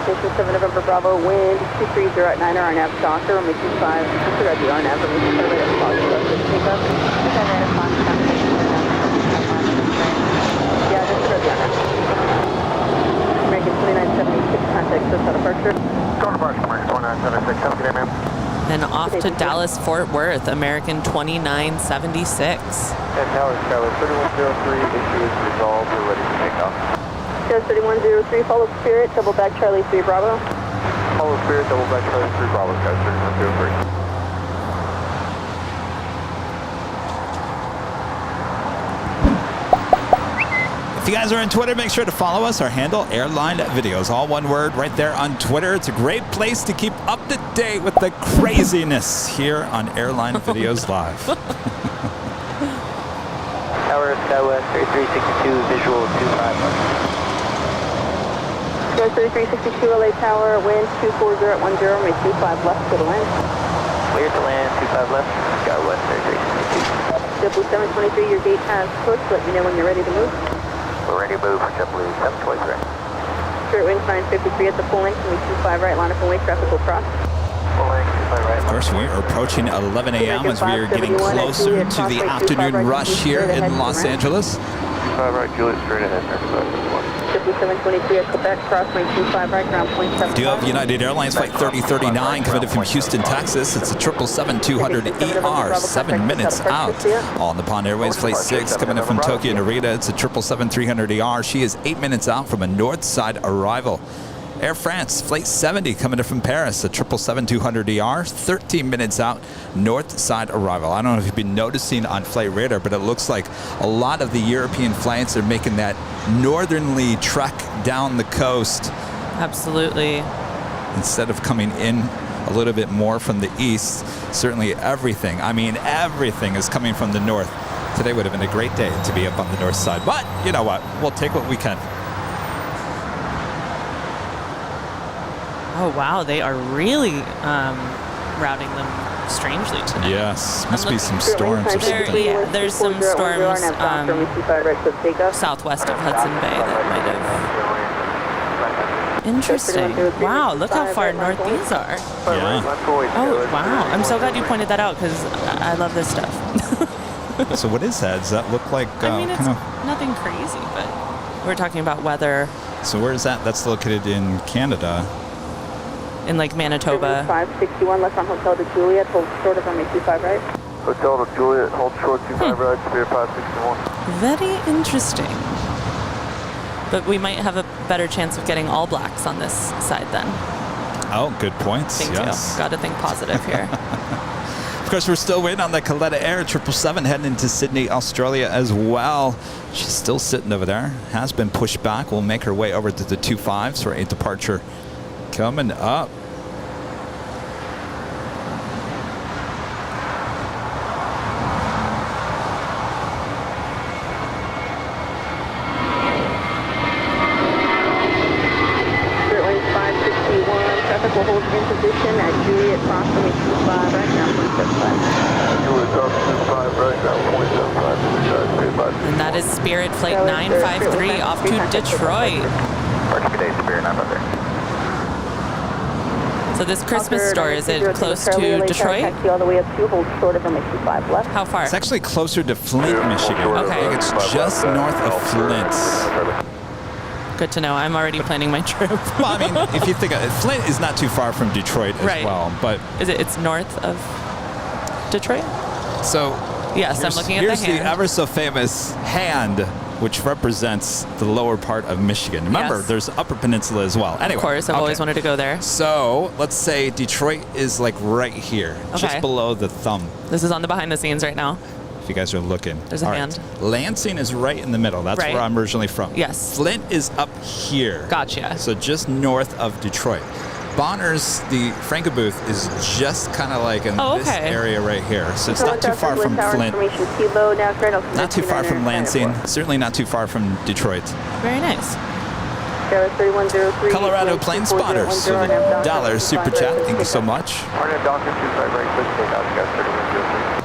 Station 7 November Bravo, wind 230 at 9 or RNAV stalker, may 25, disregard the RNAV, may 25 right at Foxtrot, take up. 25 right at Foxtrot, yeah, disregard the RNAV. American 2976, contact Coast departure. Departure, American 2976, have a good day, ma'am. And off to Dallas, Fort Worth, American 2976. And Tower Skyler 3103, issue is resolved, we're ready to take off. Skyler 3103, follow Spirit, double back Charlie 3 Bravo. Follow Spirit, double back Charlie 3 Bravo, Skyler 3103. If you guys are on Twitter, make sure to follow us. Our handle, Airline Videos. All one word right there on Twitter. It's a great place to keep up to date with the craziness here on Airline Videos Live. Tower Southwest 3362, visual 25 left. Skyler 3362, LA Tower, wind 240 at 10, may 25 left, to the land. Clear to land, 25 left, Skywest 3362. JetBlue 723, your gate has pushed. Let me know when you're ready to move. We're ready to move for JetBlue 723. Straight wind 953 at the full length, may 25 right, line up and wait, traffic will cross. Full length, 25 right. Of course, we are approaching 11 a.m. as we are getting closer to the afternoon rush here in Los Angeles. 25 right, Juliet, straight ahead, JetBlue 723 at Quebec, cross lane 25 right, ground point 75. Do you have United Airlines Flight 3039 coming in from Houston, Texas? It's a 777-200ER, 7 minutes out. All Nippon Airways Flight 6 coming in from Tokyo Narita. It's a 777-300ER. She is 8 minutes out from a north side arrival. Air France Flight 70 coming in from Paris, a 777-200ER, 13 minutes out, north side arrival. I don't know if you've been noticing on Flight Radar, but it looks like a lot of the European flights are making that northerly trek down the coast. Absolutely. Instead of coming in a little bit more from the east, certainly everything is coming from the north. Today would have been a great day to be up on the north side, but you know what? We'll take what we can. Oh, wow. They are really routing them strangely today. Yes, must be some Currently, storms or time something. Yeah, there's some 24, storms, 010, and from 25 right, cliff takeoff. southwest of Hudson Bay that might have. Interesting. Wow, look how far north these are. Yeah. Oh, wow. I'm so glad you pointed that out because I love this stuff. So what is that? Does that look like I mean, it's kind of? nothing crazy, but we're talking about weather So where is that? That's located in Canada. in like Manitoba. 561 left on Hotel de Juliet, hold short of runway 25 right. Hotel to Juliet, hold short 25 right, Spirit 561. Very interesting. But we might have a better chance of getting all blacks on this side then. Oh, good points. Thank Yes. you. Got to think positive here. Of course, we're still waiting on the Coletta Air 777 heading into Sydney, Australia as well. She's still sitting over there. Has been pushed back. We'll make her way over to the 25s for a departure coming up. Airline 561, traffic will hold in position at Juliet, cross runway 25 right now, 0.75. Juliet, cross 25 right, now 0.75, Spirit 561. And that is Spirit Flight 953 off to Detroit. Departure today, Spirit 953. So this Christmas store, is it close to Detroit? Taxi all the way up to hold short of runway 25 left. How far? It's actually closer to Flint, Michigan. Okay. I think it's just north of Flint. Good to know. I'm already planning my trip. Well, I mean, if you think of it, Flint is not too far from Detroit as Right. well. But It's north of Detroit? so Yes, I'm looking at the here's the hand. ever so famous hand, which represents the lower part of Michigan. Remember, Yes. there's Upper Peninsula as well. Anyway, Of course, I've always okay. wanted to go there. So let's say Detroit is like right here, Okay. just below the thumb. This is on the behind the scenes right now. If you guys are looking. There's a All right. hand. Lansing is right in the middle. That's Right. where I'm originally from. Yes. Flint is up here. Gotcha. So just north of Detroit. Bonner's, the Franco booth, is just kind of like in Oh, this okay. area right here. So it's not too far from Flint. Not too far from Lansing. Certainly not too far from Detroit. Very nice. Colorado Plane Spotter. So the $1 super chat. Thank you so much. Arnett Docker 25 right, cliff takeoff, you got 3103.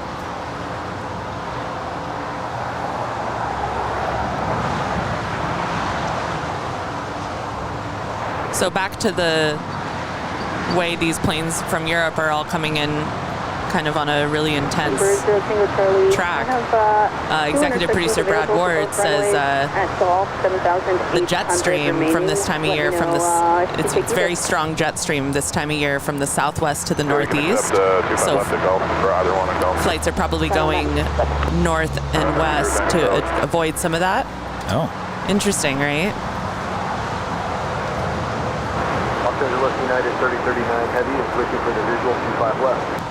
So back to the way these planes from Europe are all coming in kind of on a really intense track. Executive producer Brad Ward says the jet stream from this time of year from it's very strong jet stream this time of year from the southwest to the northeast. So flights are probably going north and west to avoid some of that. Oh. Interesting, right? Los Angeles United 3039 heavy is switching for the visual 25 left.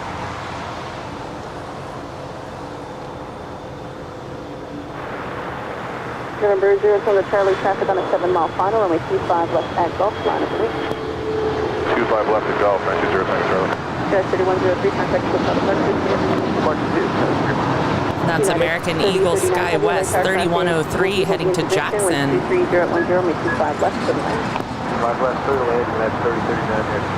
November 0 from the Charlie traffic on a 7-mile final, runway 25 left at Gulf, line of the week. 25 left at Golf, 90 thanks, Charlie. Jet 3103, contact with Hotel Mark 2. That's American Eagle Sky West 3103 heading to Jackson. 3010, runway 25 left, 39. 5 left, clear to land, and that's 3039 heavy.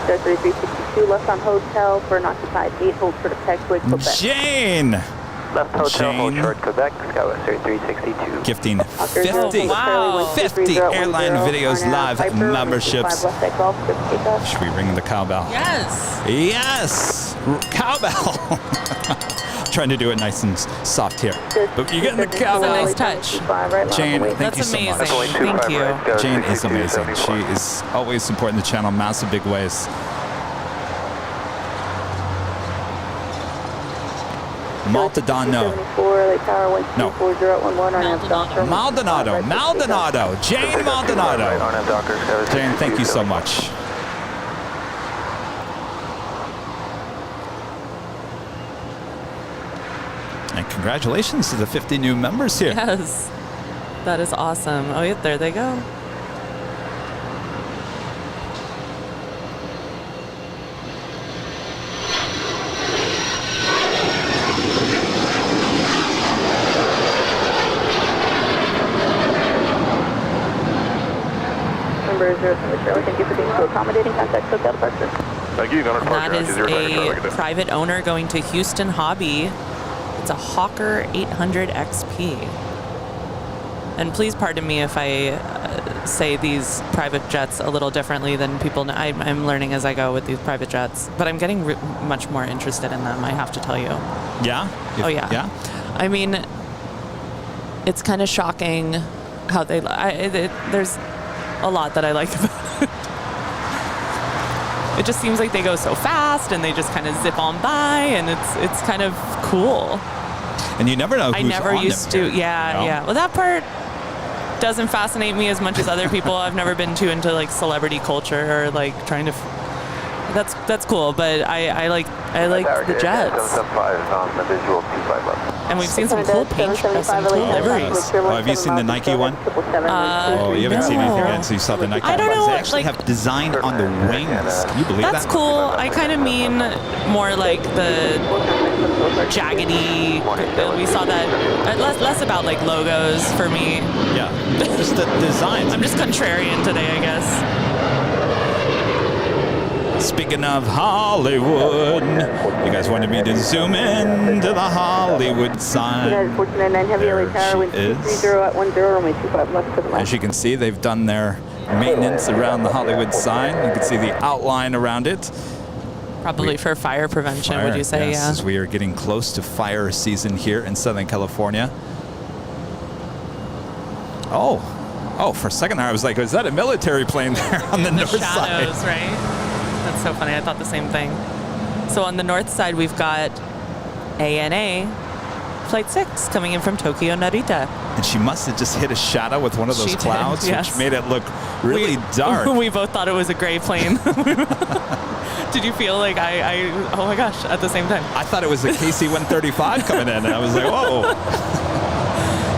Jet 3362 left on hotel for an occupied 8, hold short of taxiway Quebec. Jane Left hotel, hold Jane. short Quebec, Skywest 3362. gifting Oscar 50, Zero, Wow. 50 Airline Videos Arnett Live Piper, runway memberships. 25 left at Gulf, script takeoff. Should we ring the cowbell? Yes. Yes! Cowbell! Trying to do it nice and soft here. But you're getting the That's a cowbell. nice touch. Jane, thank That's you so amazing. much. Thank you. Jane is amazing. She is always supporting the channel in massive big ways. Maldonado. No. Maldonado. Maldonado. Jane Maldonado. Arnett Docker, Skywest Jane, thank you so much. And congratulations to the 50 new members here. Yes. That is awesome. Oh, yeah, there they go. number 0 Charlie. Thank you for being so accommodating. Contact hotel departure. Thank you. And that is a private owner going to Houston Hobby. It's a Hawker 800 XP. And please pardon me if I say these private jets a little differently than people know. I'm learning as I go with these private jets, but I'm getting much more interested in them, I have to tell you. Yeah? Oh, yeah. Yeah? I mean, it's kind of shocking how they... there's a lot that I like about it. It just seems like they go so fast and they just kind of zip on by, and it's kind of cool. And you never know who's I never on used them. to. Yeah. Well, that part doesn't fascinate me as much as other people. I've never been too into like celebrity culture or like trying to. That's cool, but I like the jets. 775 on the visual 25 left. And we've seen some cool paint, some cool liveries. Oh, have you seen the Nike one? Oh, you haven't seen anything yet, so you saw the Nike I don't one. know, They actually like- have design on the wings. Can you believe That's that? cool. I kind of mean more like the jaggedy. We saw that less about like logos for me. Yeah, just the designs. I'm just contrarian today, I guess. Speaking of Hollywood, you guys wanted me to zoom in to the Hollywood sign. United 499 Heavy LA Tower, wind There she 230 at 10, runway 25 left to the left. As you can see, they've done their maintenance around the Hollywood sign. You can see the outline around it. Probably for fire prevention, would you say? Yes, Yeah. as we are getting close to fire season here in Southern California. Oh, for a second there, I was like, is that a military plane there on the north Shadows, side? right? That's so funny. I thought the same thing. So on the north side, we've got ANA Flight 6 coming in from Tokyo Narita. And she must have just hit a shadow with one of those She did, clouds, yes. which made it look really dark. We both thought it was a gray plane. Did you feel like oh my gosh, at the same time? I thought it was a KC-135 coming in, and I was like, whoa.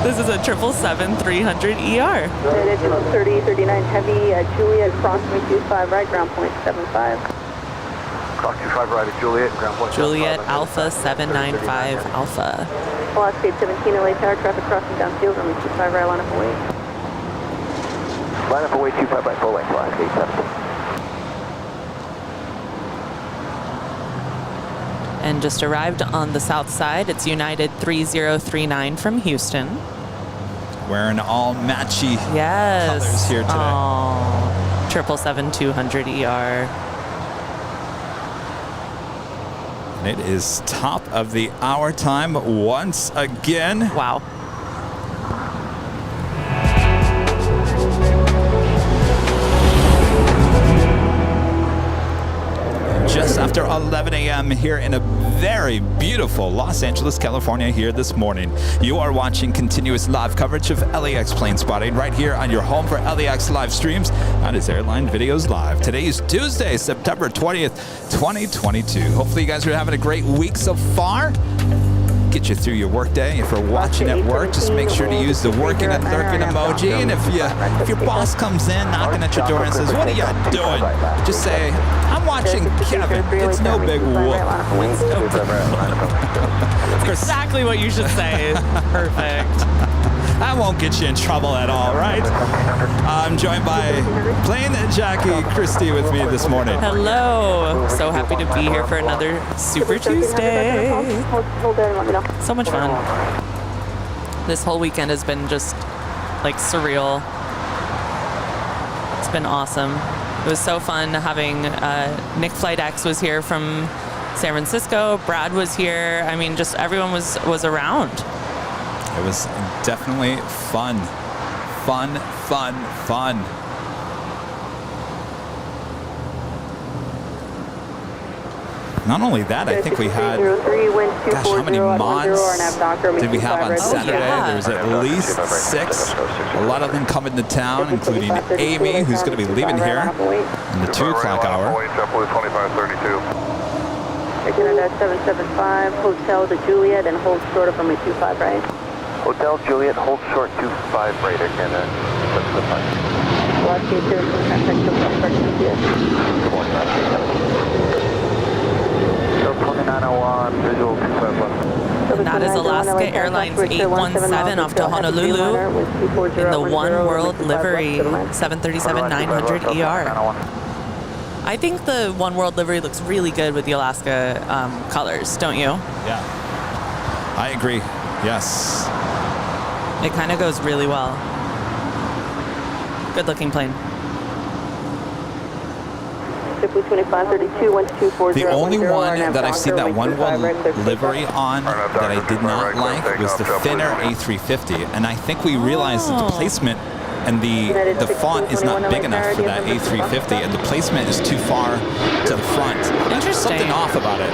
This is a 777-300ER. United 3039 Heavy, Juliet, crossing 25 right, ground point 75. Cross 25 right at Juliet, ground point. Juliet Alpha 795 Alpha. Velocity 17 LA Tower, traffic crossing downfield, runway 25 right, line up away. Line up away 25 by full length, velocity 17. And just arrived on the south side. It's United 3039 from Houston. Wearing all matchy Yes. colors here today. Oh, 777-200ER. And it is top of the hour time once again. Wow. Just after 11 a.m. here in a very beautiful Los Angeles, California here this morning. You are watching continuous live coverage of LAX plane spotting right here on your home for LAX live streams. That is Airline Videos Live. Today is Tuesday, September 20th, 2022. Hopefully you guys are having a great week so far. Get you through your workday. If you're watching at work, just make sure to use the working and lurking emoji. And if your boss comes in knocking at your door and says, "What are you doing?" Just say, "I'm watching Kevin. It's no big whoop." That's exactly what you should say. Perfect. That won't get you in trouble at all, right? I'm joined by Plane Jackie Christie with me this morning. Hello. So happy to be here for another Super Tuesday. Hold there and let me know. So much fun. This whole weekend has been just like surreal. It's been awesome. It was so fun having Nick Flight X was here from San Francisco. Brad was here. I mean, just everyone was around. It was definitely fun. Fun. Not only that, I think we had, gosh, how many mods did we have on Saturday? yeah. There was at least 6. A lot of them coming to town, including Amy, who's going to be leaving here in the 2 o'clock hour. JetBlue 2532. Canada 775, Hotel to Juliet, and hold short of runway 25 right. Hotel Juliet, hold short 25 right again. That's the flight. Velocity 17, contact hotel correction here. Good morning, velocity 17. So 2901, visual 25 left. And that is Alaska Airlines 817 off to Honolulu in the One World livery, 737-900 ER. I think the One World livery looks really good with the Alaska colors, don't you? Yeah. I agree. Yes. It kind of goes really well. Good looking plane. The only one that I've seen that One World livery on that I did not like was the thinner A350, and I think we realized that the placement and the font is not big enough for that A350, and the placement is too far to the front. There's something off about it.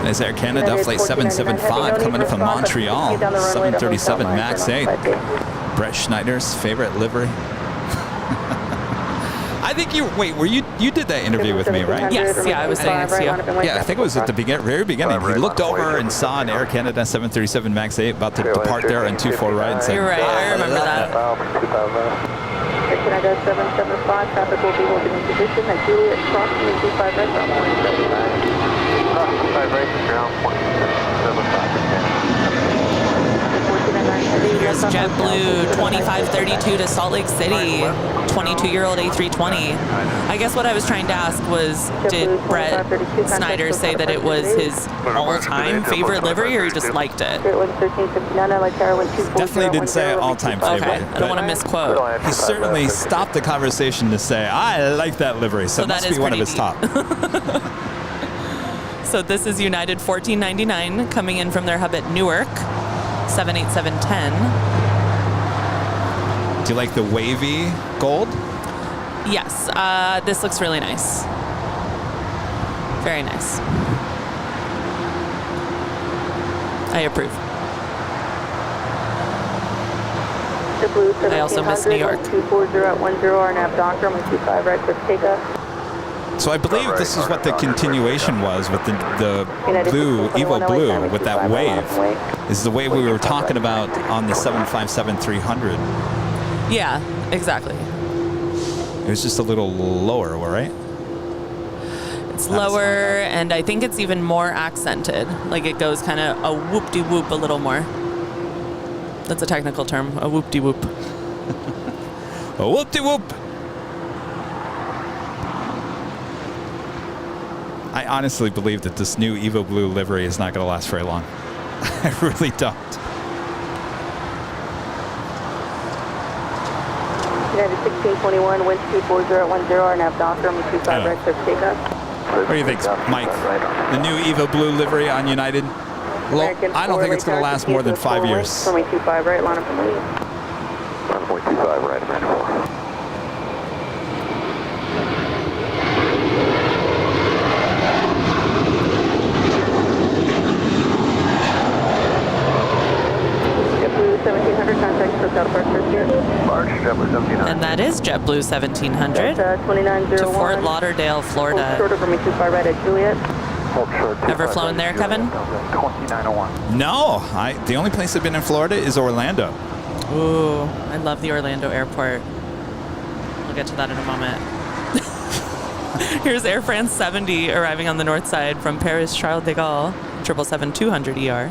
It's Air Canada Flight 775 coming from Montreal, 737 MAX 8. Brett Schneider's favorite livery. I think you did that interview with me, right? Yes, yeah, I was saying next to you. Yeah, I think it was at the very beginning. He looked over and saw an Air Canada 737 MAX 8 about to depart there on 24 right and said, You're right, I remember that. Air Canada 775, traffic will be holding in position at Juliet, crossing 25 right, ground 179. 5 right, ground 175. Here's JetBlue 2532 to Salt Lake City, 22-year-old A320. I guess what I was trying to ask was, did Brett Snyder say that it was his all-time favorite livery, or he just liked it? Definitely didn't say all-time favorite. Okay, I don't want to misquote. He certainly stopped the conversation to say, I like that livery, so it must be one of his top. So this is United 1499 coming in from their hub at Newark, 78710. Do you like the wavy gold? Yes, this looks really nice. Very nice. I approve. I also miss New York. 240 at 10, RNAV Doctor, 25 right, quick takeoff. So I believe this is what the continuation was with the blue, Evo Blue, with that wave. This is the wave we were talking about on the 757-300. Yeah, exactly. It was just a little lower, right? It's lower, and I think it's even more accented. Like it goes kind of a whoop-de-whoop a little more. That's a technical term, a whoop-de-whoop. A whoop-de-whoop. I honestly believe that this new Evo Blue livery is not going to last very long. I really don't. United 1621, wind 240 at 10, RNAV Doctor, 25 right, quick takeoff. What do you think, Mike? The new Evo Blue livery on United? Well, I don't think it's going to last more than 5 years. 25 right, line up and lead. 1.25 right, man. And that is JetBlue 1700 to Fort Lauderdale, Florida. Ever flown there, Kevin? 2901. No, the only place I've been in Florida is Orlando. Ooh, I love the Orlando airport. We'll get to that in a moment. Here's Air France 70 arriving on the north side from Paris Charles de Gaulle, 777-200 ER.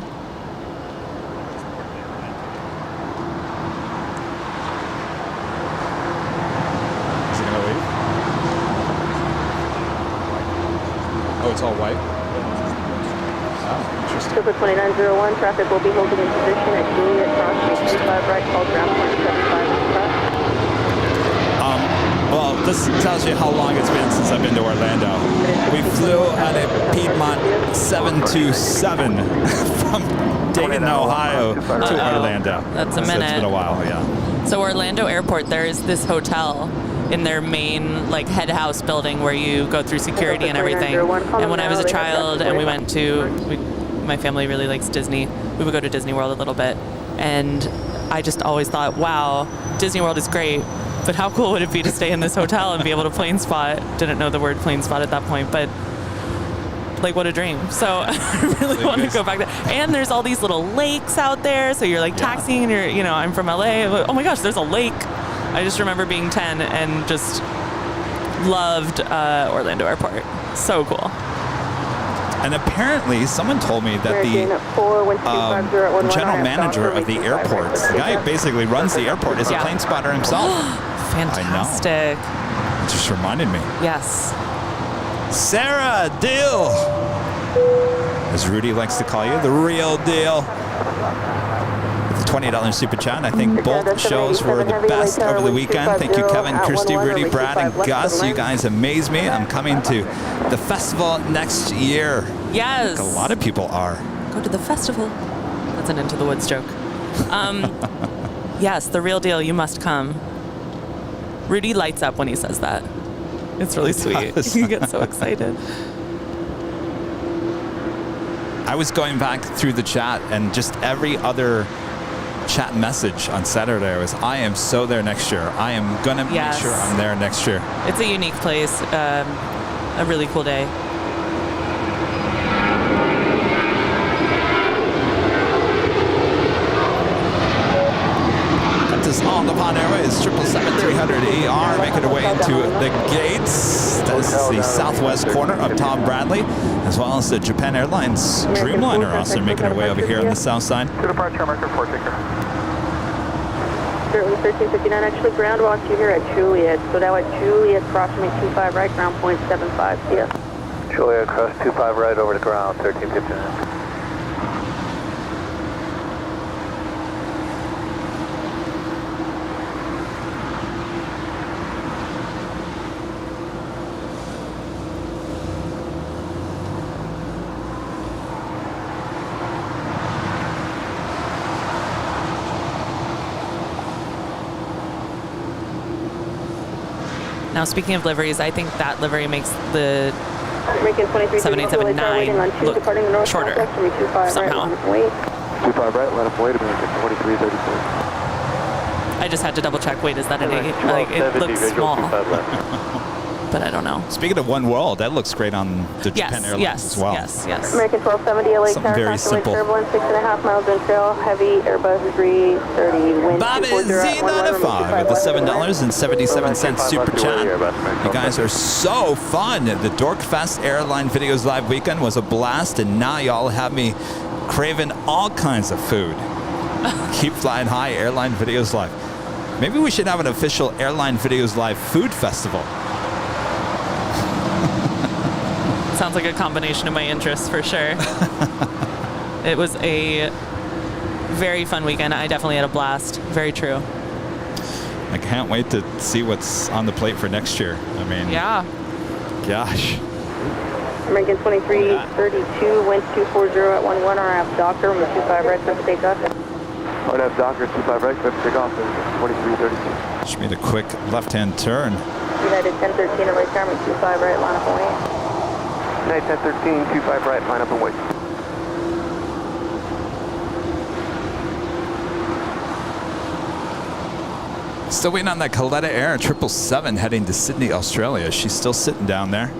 It's all white. Silver 2901, traffic will be holding in position at Juliet, crossing 25 right, call ground 175. Well, this tells you how long it's been since I've been to Orlando. We flew on a Piedmont 727 from Dayton, Ohio to Orlando. That's a minute. So it's been a while, yeah. So Orlando Airport, there is this hotel in their main head house building where you go through security and everything. And when I was a child and we went to, my family really likes Disney, we would go to Disney World a little bit. And I just always thought, wow, Disney World is great, but how cool would it be to stay in this hotel and be able to plane spot? Didn't know the word plane spot at that point, but Like, what a dream. So I really want to go back there. And there's all these little lakes out there. So you're like taxiing and you're, I'm from LA. Oh my gosh, there's a lake. I just remember being 10 and just loved Orlando Airport. So cool. And apparently, someone told me that the general manager of the airport, the guy who basically runs the airport, is a plane spotter himself. Fantastic. I know. It just reminded me. Yes. Sarah Deal, as Rudy likes to call you, the real deal. With the $20 super chat, I think both shows were the best over the weekend. Thank you, Kevin Christie, Rudy, Brad, and Gus. You guys amaze me. I'm coming to the festival next year. Yes. Like a lot of people are. Go to the festival. That's an Into the Woods joke. Yes, the real deal. You must come. Rudy lights up when he says that. It's really sweet. You get so excited. I was going back through the chat, and just every other chat message on Saturday was, I am so there next year. I am going to make sure I'm there next year. It's a unique place. A really cool day. On the Pond Airways 777-300ER making our way into the gates. This is the southwest corner of Tom Bradley, as well as the Japan Airlines Dreamliner also making our way over here on the south side. To departure, American 4 taker. Certainly 1359, actually ground walked you here at Juliet. So now at Juliet, approximately 25 right, ground point 75, see ya. Juliet, cross 25 right over the ground, 1359. Now, speaking of liveries, I think that livery makes the 7879 look shorter somehow. 25 right, let him wait a minute, 2334. I just had to double check. Wait, is that an 8? Like, it looks small. But I don't know. Speaking of One World, that looks great on the Japan Airlines as well. Yes. American 1270, LA Something very simple. turbulence, 6.5 miles in trail, heavy Airbus 330, wind Bobby Z95 with the $7.77 super chat. You guys are so fun. The Dorkfest Airline Videos Live weekend was a blast, and now y'all have me craving all kinds of food. Keep flying high, Airline Videos Live. Maybe we should have an official Airline Videos Live food festival. Sounds like a combination of my interests for sure. It was a very fun weekend. I definitely had a blast. Very true. I can't wait to see what's on the plate for next year. I mean, yeah. Gosh. American 2332, wind 240 at 11, RF Docker, with 25 right, clear for takeoff. RF Docker, 25 right, clear for takeoff, 2332. Just made a quick left-hand turn. United 1013, LA Charming, 25 right, line up and wait. United 1013, 25 right, line up and wait. Still waiting on that Coletta Air 777 heading to Sydney, Australia. She's still sitting down there.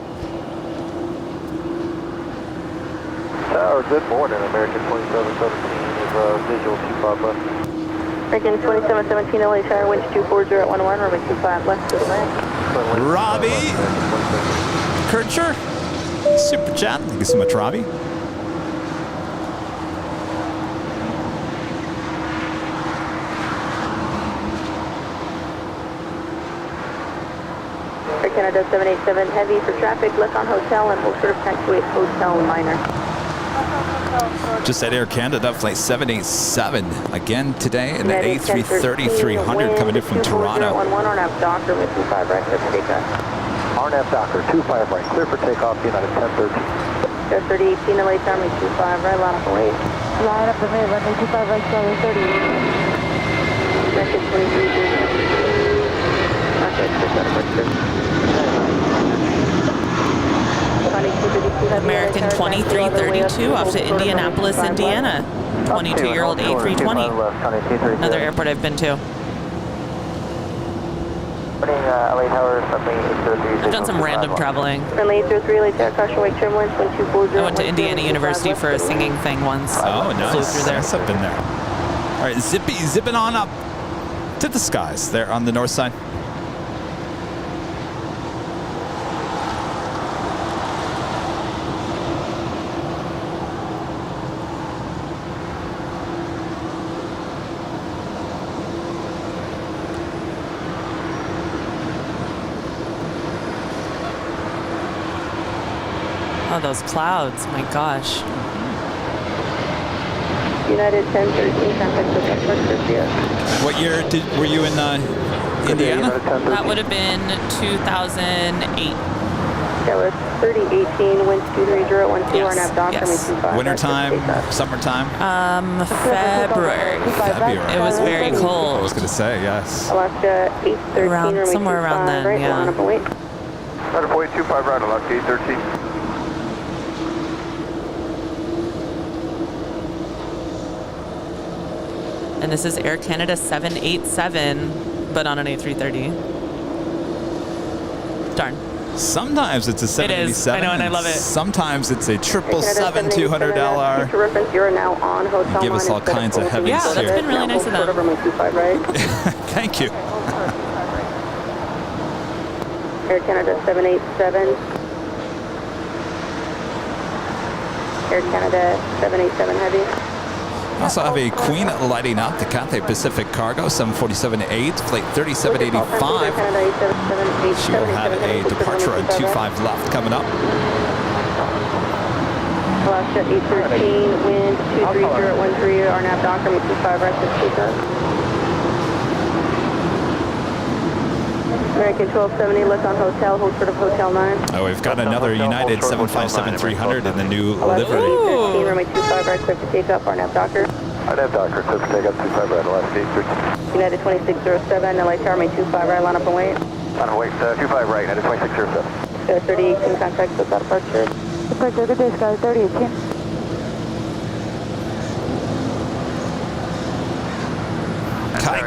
Tower, good morning. American 2717 is visual 25 left. American 2717, LA Tower, wind 240 at 11, runway 25 left to the right. Robbie Kircher, super chat. Thank you so much, Robbie. Canada 787 heavy for traffic, left on hotel and will sort of taxiway hotel liner. Just at Air Canada, flight 787 again today in the A330-300 coming in from Toronto. RNAV Docker with 25 right, clear for takeoff. RNAV Docker, 25 right, clear for takeoff, United 1013. Air 3018, LA Charming, 25 right, line up and wait. Line up and wait, runway 25 right, Charlie 30. American 2332. American 2332 off to Indianapolis, Indiana. 22-year-old A320. Another airport I've been to. LA Tower, friendly 803. I've done some random traveling. Friendly 803, LA Tower, caution wake trim winds 1240. I went to Indiana University for a singing thing once. Oh, nice. Flew through there. Nice up in there. All right, zipping on up to the skies there on the north side. Oh, those clouds, my gosh. United 1013, contact with Airport Garcia. What year were you in Indiana? That would have been 2008. That was 3018, winds 23012, Yes, RNAV Dock, yes. runway 25. Wintertime, summertime? February. February. It was very I was cold. going to say, yes. Alaska 813, Around- runway somewhere 25, around then, right, yeah. line up and wait. United 4825 right, Alaska 813. And this is Air Canada 787, but on an A330. Darn. Sometimes it's a It is. 787. I know, and I love it. Sometimes it's a Canada 777 $200. Future reference, you are now on hotel give us line all instead of kinds of holding heavies Yeah, that's here. been really nice of Now hold them. short of runway 25, right? Thank you. Air Canada 787. Air Canada 787 heavy. We also have a Queen lighting up, the Cathay Pacific Cargo 747-8, flight 3785. She will have a departure on 25 left coming up. Alaska 813, wind 23013, RNAV Dock, runway 25, right, 6 American 1270, look on hotel, hold short of Hotel 9. Oh, we've got another United 757-300 in the new Alaska livery. 813, runway 25, right, clear for takeoff, RNAV Docker. RNAV Docker, clear for takeoff 25 right, Alaska 813. United 2607, LA Tower, runway 25, right, line up and wait. Line up wait, 25 right, United 2607. 3018, contact with that departure. Good day, Sky 3018. Kai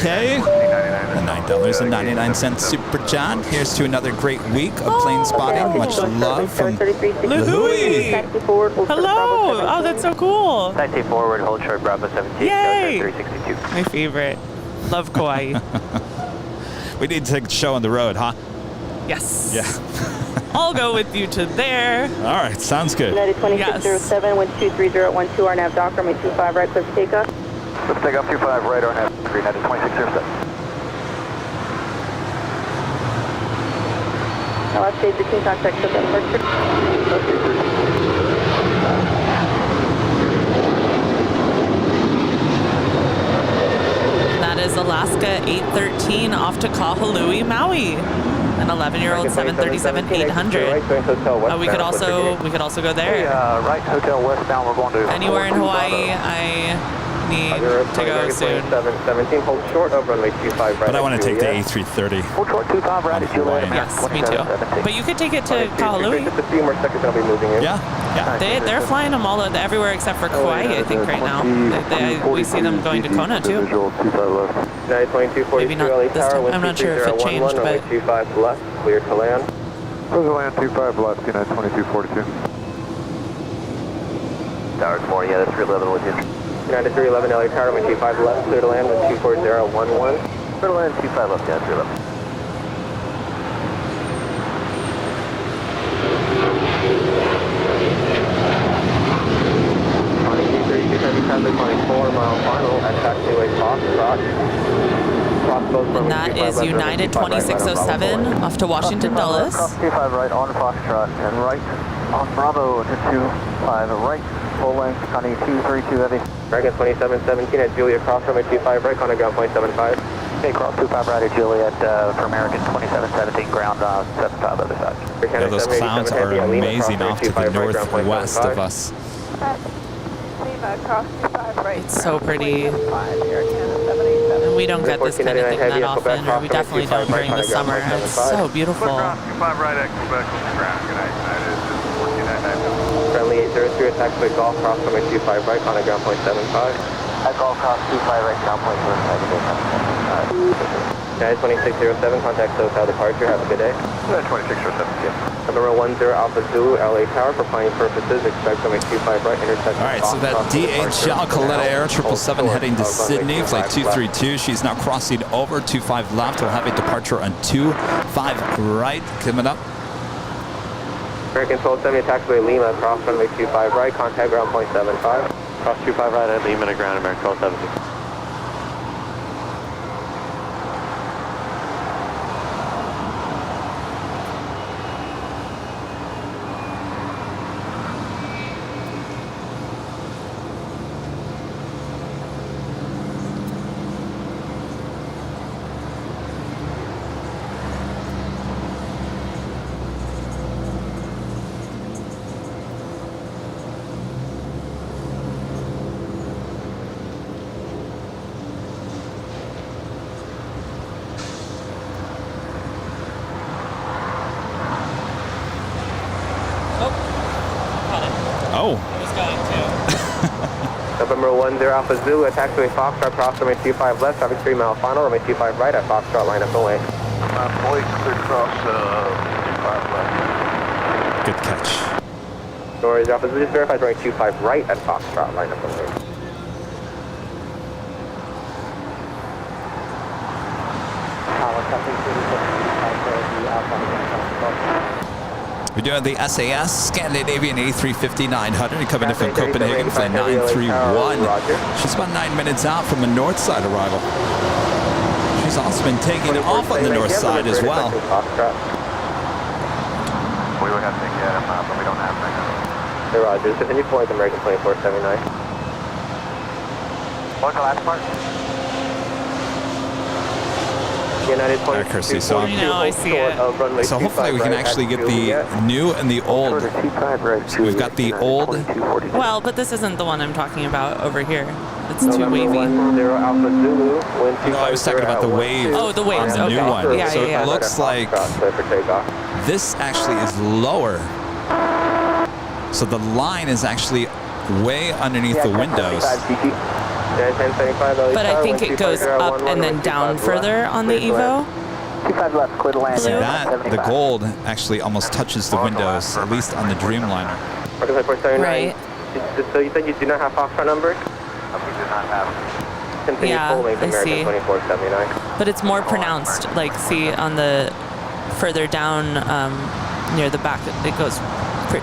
the $9.99 super chat. Here's to another great week of plane spotting. Much love from Louis. Taxi forward, hold short of Bravo Hello. Oh, that's so cool. Taxi forward, hold short Bravo 17, Yay. 362. My favorite. Love Kauai. We need to take a show on the road, huh? Yes. Yeah. I'll go with you to there. All right, sounds good. United 2607, wind 23012, RNAV Dock, runway 25, right, clear for takeoff. Let's take off 25 right, RNAV, United 2607. Alaska 813, contact with that departure. That is Alaska 813 off to Kahului, Maui. An 11-year-old 737-800. Oh, we could also go there. Right, hotel westbound, we're going to... Anywhere in Hawaii, I need to go soon. 17, hold short of runway 25 right. But I want to take the A330. Hold short 25 right, at Juliet. Yes, me too. But you could take it to Kahului. Just a few more seconds, I'll be moving in. Yeah, yeah. They're flying them all everywhere except for Kauai, I think, right now. We see them going to Kona too. United 2242, Maybe not LA this Tower, time. wind I'm not sure if it 23011, changed, runway but 25 left, clear to land. Close land 25 left, United 2242. Tower 4, yeah, that's 311 with you. United 311, LA Tower, wind 25 left, clear to land with 24011. Clear to land 25 left, yeah, 311. Traffic 24-mile final at taxiway cross both and that is United 2607 off to Washington Dulles. Cross 25 right on Foxtrot and right on Bravo to 25 right, full length, Connie 232 heavy. American 2717 at Juliet, cross runway 25 right, Connie ground 0.75. Okay, cross 25 right at Juliet for American 2717, ground 75 other side. Yeah, those clouds are amazing off to the northwest of us. It's so pretty. And we don't get this kind of thing that often, or we definitely don't during the summer. It's so beautiful. 25 right at Quebec on the ground. Good night, United. Friendly 803 at taxiway golf, cross runway 25 right, Connie ground 0.75. At golf cross 25 right, ground point 75. United 2607, contact SoCal departure. Have a good day. 2607, yeah. Number 10 Alpha Zulu, LA Tower. For planning purposes, expect runway 25 right, intersection. All right, so that DHL Coletta Air 777 heading to Sydney, flight 232. She's now crossing over 25 left. We'll have a departure on 25 right coming up. American 1270, taxiway Lima, cross runway 25 right, contact ground point 75. Cross 25 right at Lima to ground, American 1270. Oh. I was going to. November 10 Alpha Zulu, taxiway Foxtrot, cross runway 25 left, traffic 3 mile final, runway 25 right at Foxtrot, line up away. Boyd, clear cross 25 left. Good catch. No worries, Alpha Zulu, just verified runway 25 right at Foxtrot, line up away. We're doing the SAS Scandinavian A350-900 coming in from Copenhagen, flight 931. She's about 9 minutes out from a north side arrival. She's also been taking off on the north side as well. We would have to get him up, but we don't have that. Hey, Roger. Continue flight American 2479. What's the last part? United Christie, so I see it. So hopefully we can actually get the new and the old. We've got the old. Well, but this isn't the one I'm talking about over here. It's too wavy. Alpha Zulu, No, I was talking about the wave. Oh, the waves, on the new okay. one. Yeah, So yeah, yeah. it looks like this actually is lower. So the line is actually way underneath the windows. But I think it goes up and then down further on the Evo. 25 left, clear to land. See that? The gold actually almost touches the windows, at least on the Dreamliner. Right. So you said you do not have Foxtrot numbers? We do not have. Continue Yeah, full length I American see. 2479. But it's more pronounced. Like, see on the further down near the back, it goes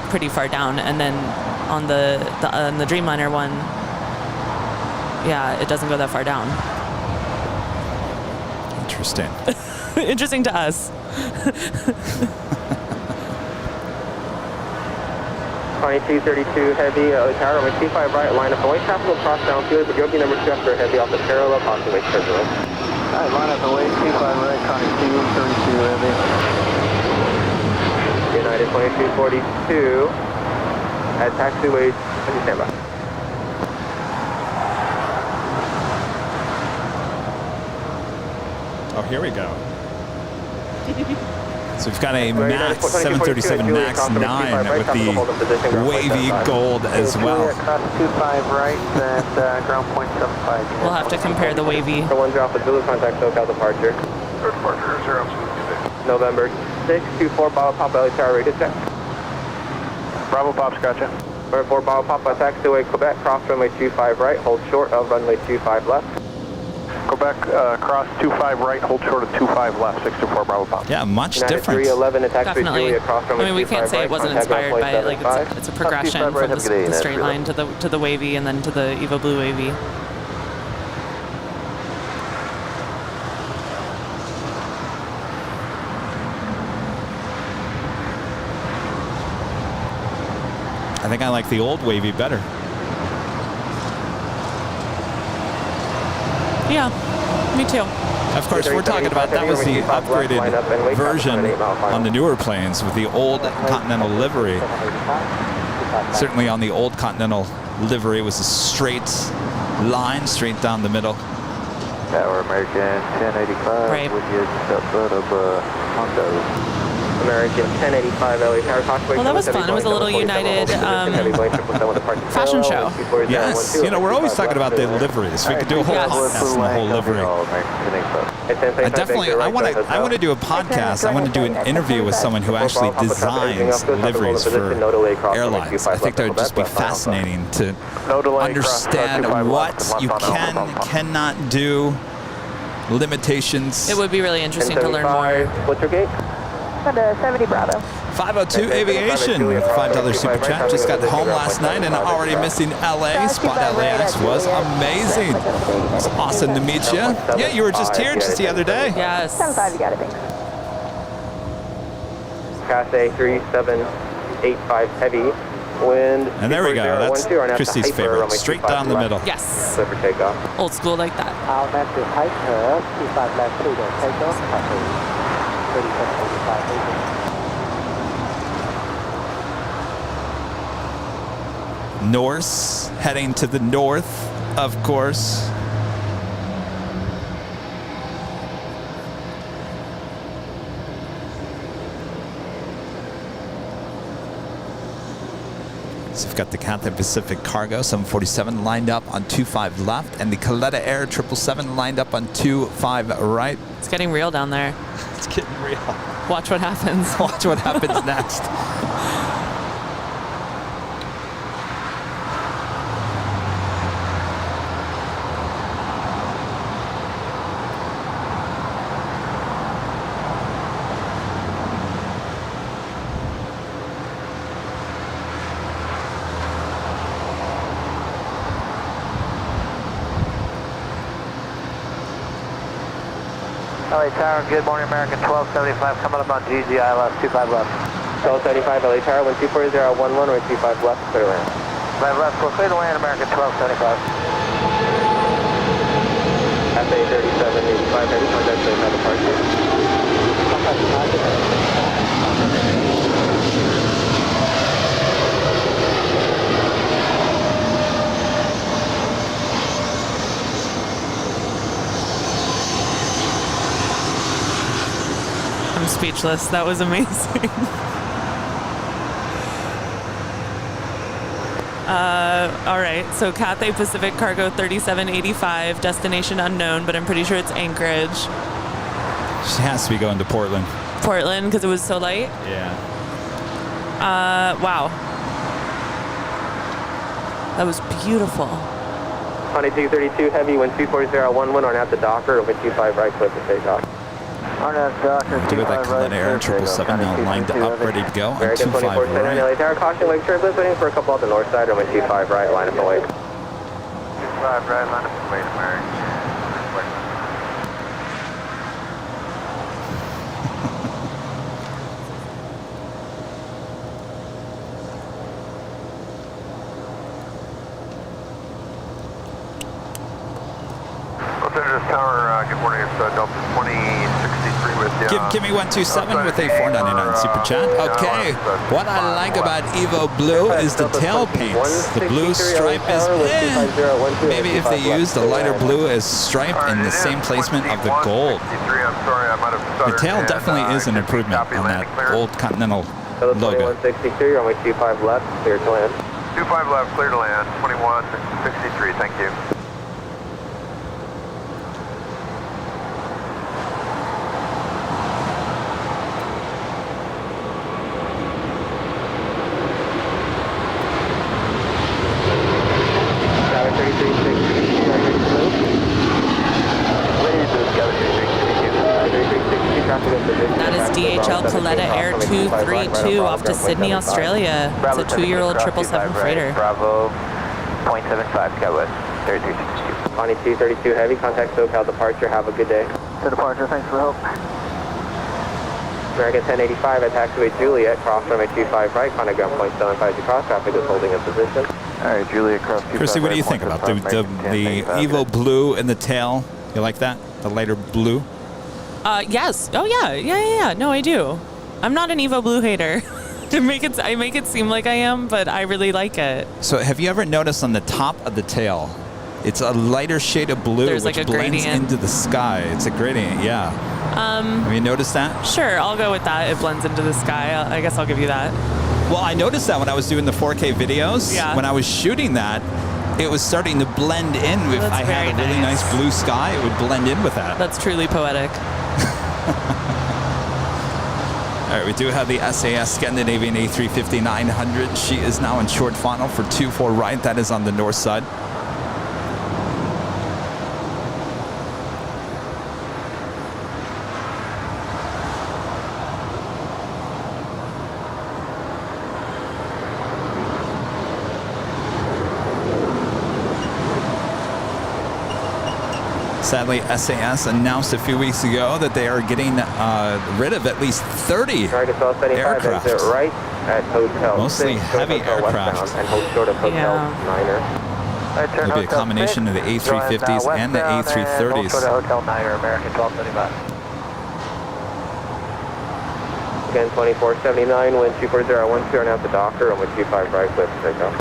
pretty far down, and then on the Dreamliner one, yeah, it doesn't go that far down. Interesting. Interesting to us. 2232 heavy, tower number 25 right, line up away, traffic will cross down field, but Yogi number 2 after heavy off the parallel, possibly turbulence. Alright, line up away, 25 right, contact 232 heavy. United 2242 at taxiway, stand by. Oh, here we go. So we've got a MAX 737 MAX 9 with the wavy gold as well. Cross 25 right at ground point 75. We'll have to compare the wavy. For 1 Alpha Zulu, contact SoCal departure. Departure 0. November 624 Bravo Papa LA Tower radio check. Bravo Pops, gotcha. Number 4 Bravo Papa taxiway Quebec, cross runway 25 right, hold short of runway 25 left. Quebec, cross 25 right, hold short of 25 left, 624 Bravo Pop. Yeah, much United different. 311 at taxiway Definitely. Julia, cross I runway mean, we 25 can't say right, it wasn't contact inspired ground by it. point Like it's a progression 25 right, from have a good day, the straight that's line to the wavy and then to the Evo Blue wavy. I think I like the old wavy better. Yeah, me too. Of course, we're talking about that was the upgraded version on the newer planes with the old Continental livery. Certainly on the old Continental livery, it was a straight line, straight down the middle. Tower American 1085 Right. with you just outside of Hondo. American 1085 LA Tower. Well, that was fun. It was a little United fashion show. Yes, you know, we're always talking about the liveries. We could do a whole podcast on the whole livery. I want to do a podcast. I want to do an interview with someone who actually designs liveries for airlines. I think that would just be fascinating to understand what you cannot do, limitations. It would be really interesting to learn more. What's your gate? 70 Bravo. 502 Aviation with a $5 super chat. Just got home last night and already missing LA. Spot LAX was amazing. It's awesome to meet you. Yeah, you were just here just the other day. Yes. 75, you got it, thanks. Cathay 3785 heavy. Wind. And there we go. That's Christie's favorite. Straight down the middle. Yes. Clear for takeoff. Old school like that. Altitude height curve, 25 left, 2 to takeoff, copy. 3785. Norse heading to the north, of course. So we've got the Cathay Pacific Cargo 747 lined up on 25 left, and the Coletta Air 777 lined up on 25 right. It's getting real down there. It's getting real. Watch what happens. Watch what happens next. LA Tower, good morning, American 1275, coming up on GGI left, 25 left. 1275 LA Tower, 124011, or 25 left, clear land. 5 left, we'll clear the land, American 1275. Cathay 3785 heavy, contact to another departure. I'm speechless. That was amazing. All right, so Cathay Pacific Cargo 3785, destination unknown, but I'm pretty sure it's Anchorage. She has to be going to Portland. Portland, because it was so light? Yeah. Wow. That was beautiful. 2232 heavy, wind 24011, on at the docker, over 25 right, clear for takeoff. On that docker, Do it like Coletta Air 777 now lined up, ready to go on American 25 2410 right. LA Tower, caution lake turbulence, waiting for a couple on the north side, over 25 right, line up and wait. 25 right, line up and wait, American. Los Angeles Tower, good morning, it's Delta 2063 with you. Give me 127 with a 499 super chat. Okay, what I like about Evo Blue is the tail paints. The blue stripe is maybe if they use the lighter blue as stripe in the same placement of the gold. The tail definitely is an improvement on that old Continental logo. 2163, you're only 25 left, clear to land. 25 left, clear to land, 2163, thank you. That is DHL Coletta Air 232 off to Sydney, Australia. It's a 2-year-old 777 freighter. Bravo, 0.75, Sky West, 3362. 2232 heavy, contact SoCal departure, have a good day. To departure, thanks for the help. American 1085 at taxiway Juliet, cross runway 25 right, contact ground point 75 to cross, traffic is holding in position. All right, Juliet, cross 25 Chrissy, what do you right, think about the Evo Blue in the tail? You like that? The lighter blue? Yes. Oh yeah. No, I do. I'm not an Evo Blue hater. I make it seem like I am, but I really like it. So have you ever noticed on the top of the tail It's a lighter shade of blue, There's which like a blends gradient. into the sky. It's a gradient, yeah. Have you noticed that? Sure, I'll go with that. It blends into the sky. I guess I'll give you that. Well, I noticed that when I was doing the 4K videos. Yeah. When I was shooting that, it was starting to blend in. If That's I had a very really nice. nice blue sky, it would blend in with that. That's truly poetic. All right, we do have the SAS Scandinavian A350-900. She is now in short final for 24 right. That is on the north side. Sadly, SAS announced a few weeks ago that they are getting rid of at least 30 aircraft. Exit right at Hotel Mostly 6, heavy Hotel aircraft. westbound, and hold short of Hotel Yeah. 9er. It'll be a combination of the A350s and the A330s. Hotel Niner, American 1275. Again, 2479, wind 24012, and out the Docker, runway 25 right, clear for takeoff.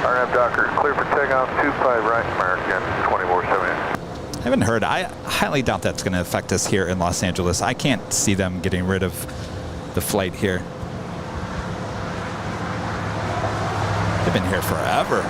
RNAV Docker, clear for takeoff, 25 right, American 2478. I haven't heard. I highly doubt that's going to affect us here in Los Angeles. I can't see them getting rid of the flight here. They've been here forever.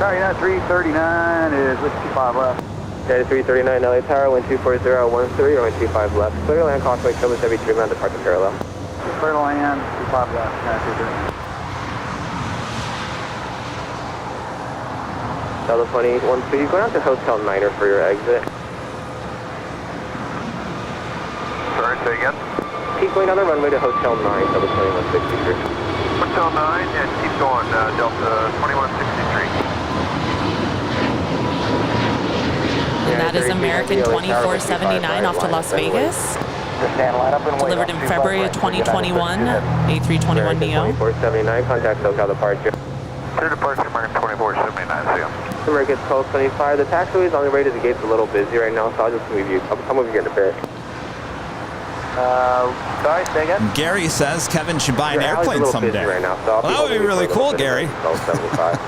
Sorry, 339 is with 25 left. United 339 LA Tower, wind 24013, runway 25 left. Clear to land, Cosmic Cobus, every 3 minutes, departure parallel. Clear to land, 25 left, 923. Delta 21, so you go down to Hotel Niner for your exit. Sorry, say again? Keep going down the runway to Hotel 9, Delta 2163. Hotel 9, and keep going, Delta 2163. And that is American 2479 off to Las Vegas. Delivered in February of 2021, A321neo. 2479, contact SoCal departure. Clear departure, American 2479, see ya. American 1225, the taxiway is on the way to the gate's a little busy right now, so I'll just move you. I'll move you in a bit. Sorry, say again? Gary says Kevin should buy an Your alley's a airplane little someday. busy right now, so Well, that would be really cool, Gary. 1275.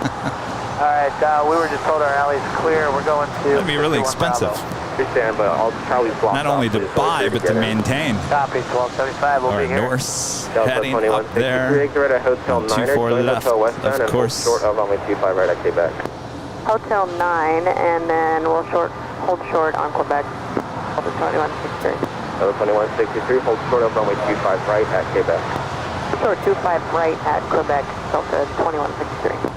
All right, we were just told our alley's clear. We're going to... That'd be really expensive. Understand, but I'll probably block Not only off to this buy, way but to maintain. Copy, 1275, we'll Our be here. Norse Delta heading up 2163, there. exit at Hotel 9, 24 left, Hotel westbound, of and course. short of runway 25 right at Quebec. Hotel 9, and then we'll hold short on Quebec. Delta 2163. Delta 2163, hold short of runway 25 right at Quebec. Short 25 right at Quebec, Delta 2163.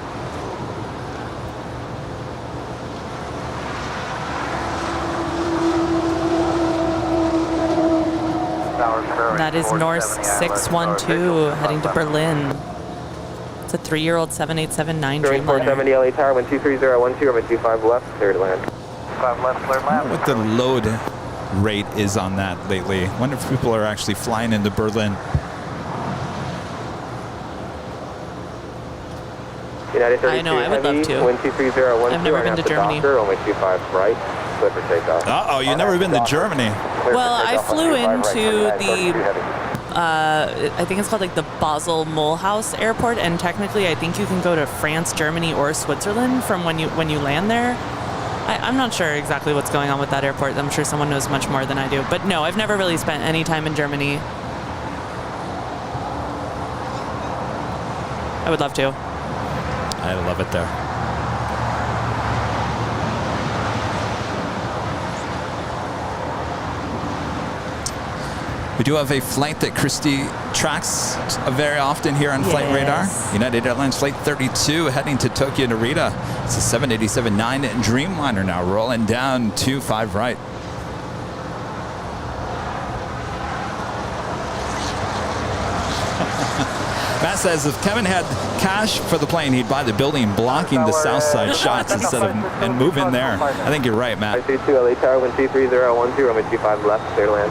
And that is Norse 612 heading to Berlin. It's a 3-year-old 7879 Dreamliner. 470 LA Tower, wind 23012, runway 25 left, clear to land. 5 left, clear I wonder land. what the load rate is on that lately. I wonder if people are actually flying into Berlin. United 32 I know, I would love heavy, to. wind 23012, I've never been to Germany. Runway 25 right, clear for takeoff. Uh-oh, you've never been to Germany. Well, I flew into the, I think it's called like the Basel Mulhouse Airport, and technically I think you can go to France, Germany, or Switzerland from when you land there. I'm not sure exactly what's going on with that airport. I'm sure someone knows much more than I do. But no, I've never really spent any time in Germany. I would love to. I love it there. We do have a flight that Christie tracks very often here on Flight Radar. United Airlines Flight 32 heading to Tokyo Narita. It's a 787-9 Dreamliner now rolling down 25 right. Matt says if Kevin had cash for the plane, he'd buy the building blocking the south side shots instead of and move in there. I think you're right, Matt. 32 LA Tower, wind 23012, runway 25 left, clear to land.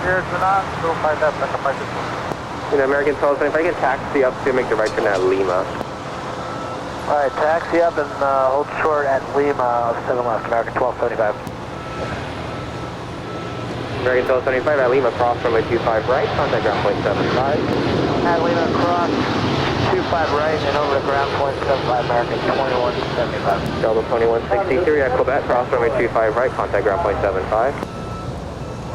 Here's the knock, 05 left, second flight. American 12, if I can taxi up to make the right turn at Lima. All right, taxi up and hold short at Lima, 7 left, American 1275. American 1275 at Lima, cross runway 25 right, contact ground point 75. At Lima, cross 25 right and over to ground point 75, American 2175. Delta 2163 at Quebec, cross runway 25 right, contact ground point 75.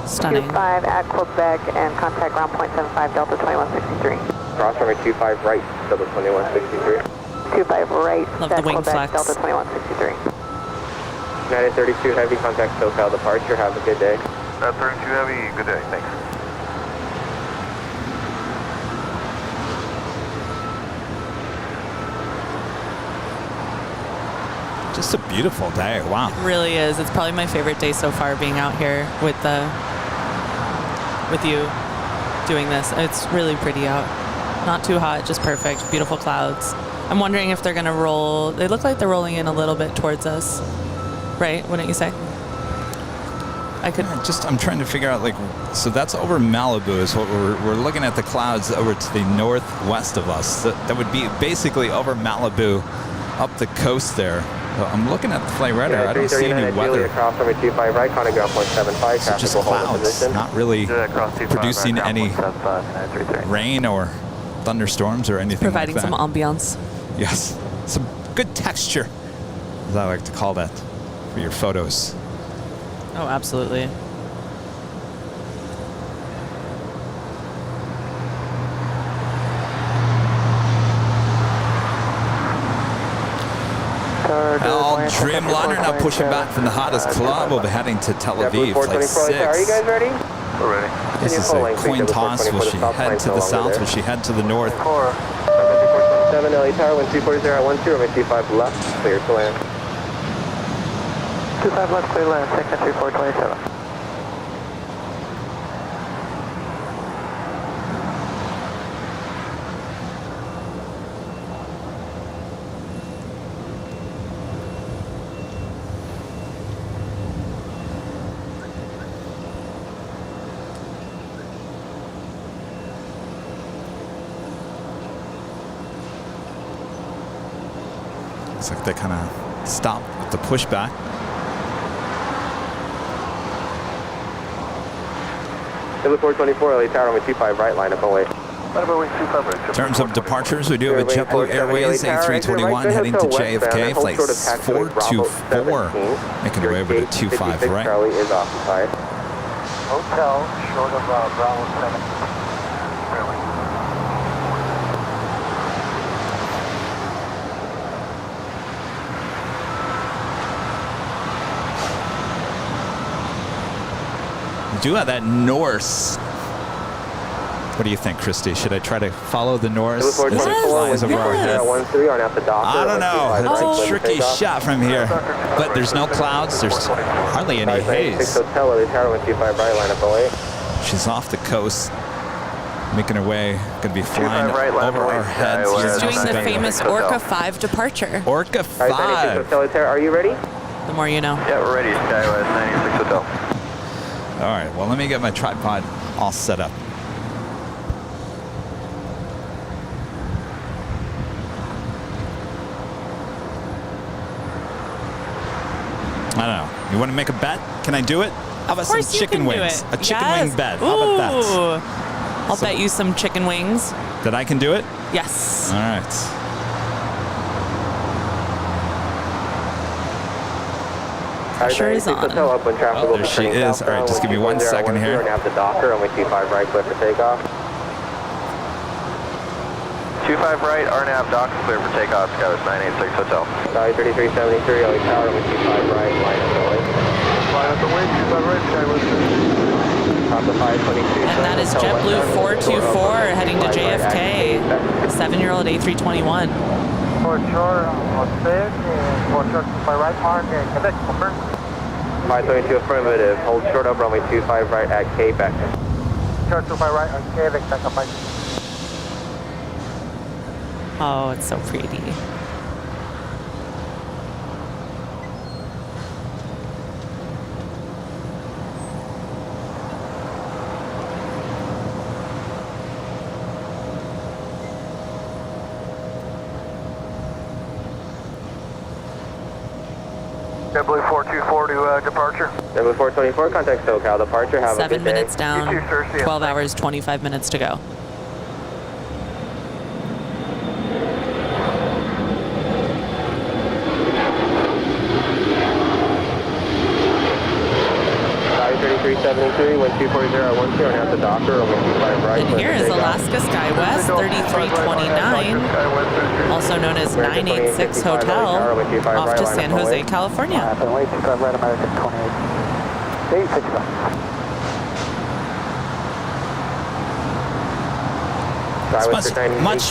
Stunning. 25 at Quebec and contact ground point 75, Delta 2163. Cross runway 25 right, Delta 2163. 25 right, Love the at wing Quebec, flex. Delta 2163. United 32 Heavy, contact SoCal departure. Have a good day. 32 Heavy, good day, thanks. Just a beautiful day. Wow. It really is. It's probably my favorite day so far being out here with you doing this. It's really pretty out. Not too hot, just perfect. Beautiful clouds. I'm wondering if they're gonna roll. They look like they're rolling in a little bit towards us, right? Wouldn't you say? I'm trying to figure out, like, so that's over Malibu is what we're looking at the clouds over to the northwest of us. That would be basically over Malibu up the coast there. So I'm looking at the flight radar. I don't see any weather. Cross runway 25 right, contact ground point 75. So just clouds, not really producing any rain or thunderstorms or anything providing like that. some ambiance. Yes, some good texture, as I like to call that, for your photos. Oh, absolutely. Al Dreamliner now pushing back from the hottest club. We'll be heading to Tel Aviv, flight 6. Are you guys ready? We're ready. This is a coin toss. Will she head to the south? Will she head to the north? 7 LA Tower, wind 340 at 12, runway 25 left, clear to land. 25 left, clear land, 6 entry 427. Looks like they kind of stopped with the pushback. Delta 424 LA Tower, runway 25 right, line up and wait. In terms of departures, we do have a JetBlue Airways A321 heading to JFK, flights 424, making their way over to 25 right. Charlie is occupied. Hotel, short of Bravo 7. We do have that Norse. What do you think, Christy? Should I try to follow the Norse as it flies over our head? I don't know. It's a tricky shot from here. But there's no clouds. There's hardly any haze. She's off the coast, making her way. Going to be flying over our heads. She's doing the famous Orca 5 departure. Orca 5. Are you ready? The more you know. Yeah, we're ready. Skywest 96 Hotel. All right, well, let me get my tripod all set up. I don't know. You want to make a bet? Can I do it? How about some chicken wings? A chicken wing bet. How about that? I'll bet you some chicken wings. That I can do it? Yes. All right. Pressure is on. Oh, there she is. All right, just give me 1 second here. We're going to have the Docker, runway 25 right, clear for takeoff. 25 right, RNAV dock, clear for takeoff, Skywest 986 Hotel. Sorry, 3373, LA Tower, runway 25 right, line up the way. Line up the way, 25 right, Skywest 986. Top of 522. And that is JetBlue 424 heading to JFK. 7-year-old A321. For short, on 6, and for short, by right mark, and Quebec, confirm. 522 affirmative, hold short up runway 25 right at Quebec. Short to my right on Quebec, back up by. Oh, it's so pretty. JetBlue 424 to departure. JetBlue 424, contact SoCal departure. Have a 7 good day. minutes down, You too, sir. See ya. 12 hours, 25 minutes to go. Sky 3373, 1240 at the Docker, runway 25 right. And here is takeoff. Alaska SkyWest 3329, also known as 986 Hotel, off to San Jose, California. Runway 25 right, American 28. 865. It's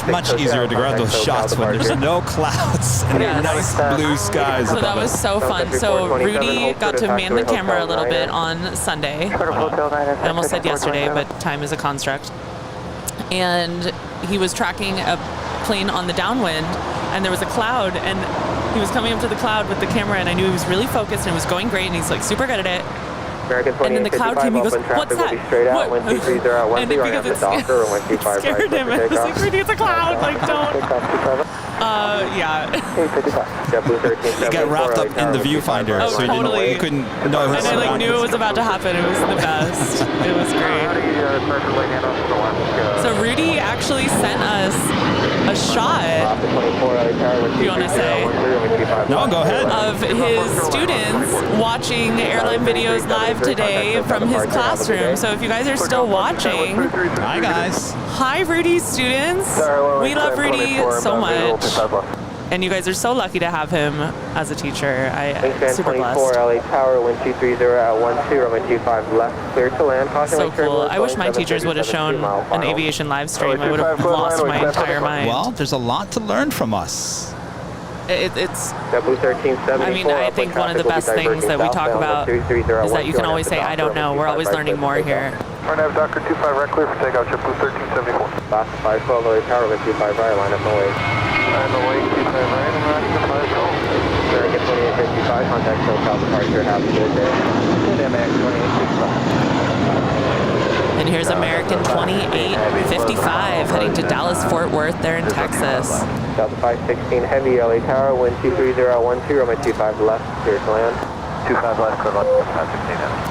much easier to grab those shots when there's no clouds and Yes. nice blue skies So that above was us. so fun. So Rudy got to man the camera a little bit on Sunday. I almost said yesterday, but time is a construct. And he was tracking a plane on the downwind, and there was a cloud, and he was coming up to the cloud with the camera, and I knew he was really focused, and it was going great, and he's like super good at it. And then the cloud came, he goes, what's that? What? And because it scared him, and I was like, Rudy, it's a cloud, like, don't. Yeah. He got wrapped up in the viewfinder, Oh, so totally. he couldn't know his And I like knew it was surroundings. about to happen. It was the best. It was great. So Rudy actually sent us a shot, you want to say, No, go ahead. of his students watching airline videos live today from his classroom. So if you guys are still watching, Hi, guys. hi Rudy's students. We love Rudy so much. And you guys are so lucky to have him as a teacher. I'm super 24 blessed. LA Tower, wind 230 at 12, runway 25 left, clear to land. Caution So wake turbulence, cool. I wish my Boeing teachers would have 737 shown mile an final. aviation live stream. I would have lost my entire mind. Well, there's a lot to learn from us. It's, JetBlue 1374. I mean, I think one of the best things that we talk about is that you can always say, I don't know. We're always learning more here. Our nav Docker 25 right, clear for takeoff, JetBlue 1374. Last 512 LA Tower, wind 25 right, line up and away. And away, 25 right, American 5 call. American 2855, contact SoCal departure. Have a good day. Good MX 2865. And here's American 2855 heading to Dallas Fort Worth there in Texas. Delta 516 heavy LA Tower, wind 230 at 12, runway 25 left, clear to land. 25 left, clear left, 516 heavy.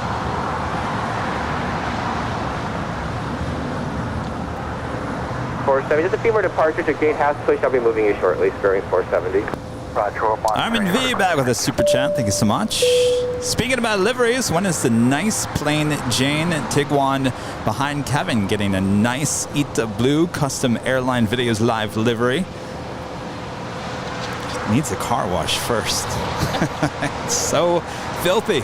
470, just a few more departures. Your gate has pushed. I'll be moving you shortly. Bearing 470. Roger, Armin V back with a super chat. Thank you so much. Speaking about liveries, when is the nice plain Jane Tiguan behind Kevin getting a nice Ita Blue custom airline videos live livery? Needs a car wash first. It's so filthy.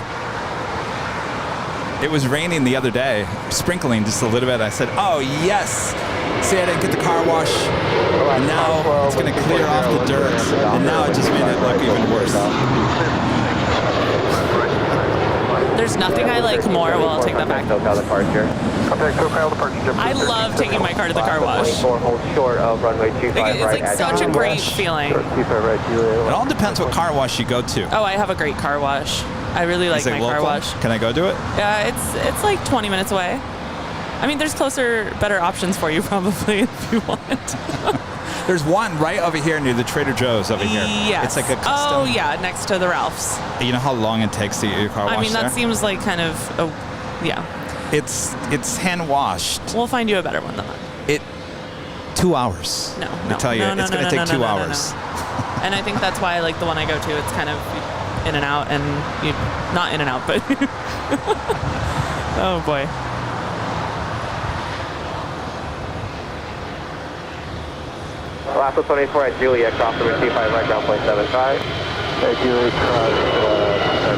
It was raining the other day, sprinkling just a little bit. I said, oh yes. See, I didn't get the car wash. And now it's going to clear off the dirt. And now it just made it look even worse. There's nothing I like more. Well, I'll take that back. SoCal departure. Contact SoCal departure, JetBlue I love taking my car to the car wash. 24, hold short of runway 25 Like, it's right. like such a great feeling. 25 right, It all depends what car wash you go to. Oh, I have a great car wash. I really like Is it my car local? wash. Can I go do it? Yeah, it's like 20 minutes away. I mean, there's closer, better options for you probably if you want. There's one right over here near the Trader Joe's over here. Yes. It's like a custom. Oh, yeah, next to the Ralph's. You know how long it takes to get your car washed I mean, that there? seems like kind of, yeah. It's hand washed. We'll find you a better one than that. 2 hours. No, I no, tell you, no, it's no, going to no, take no, 2 no, no, no, hours. And I think that's why I like the one I go to. It's kind of in and out, and not in and out, but oh boy. Last 24 at Juliet, cross over 25 right, ground point 75. Juliet, cross,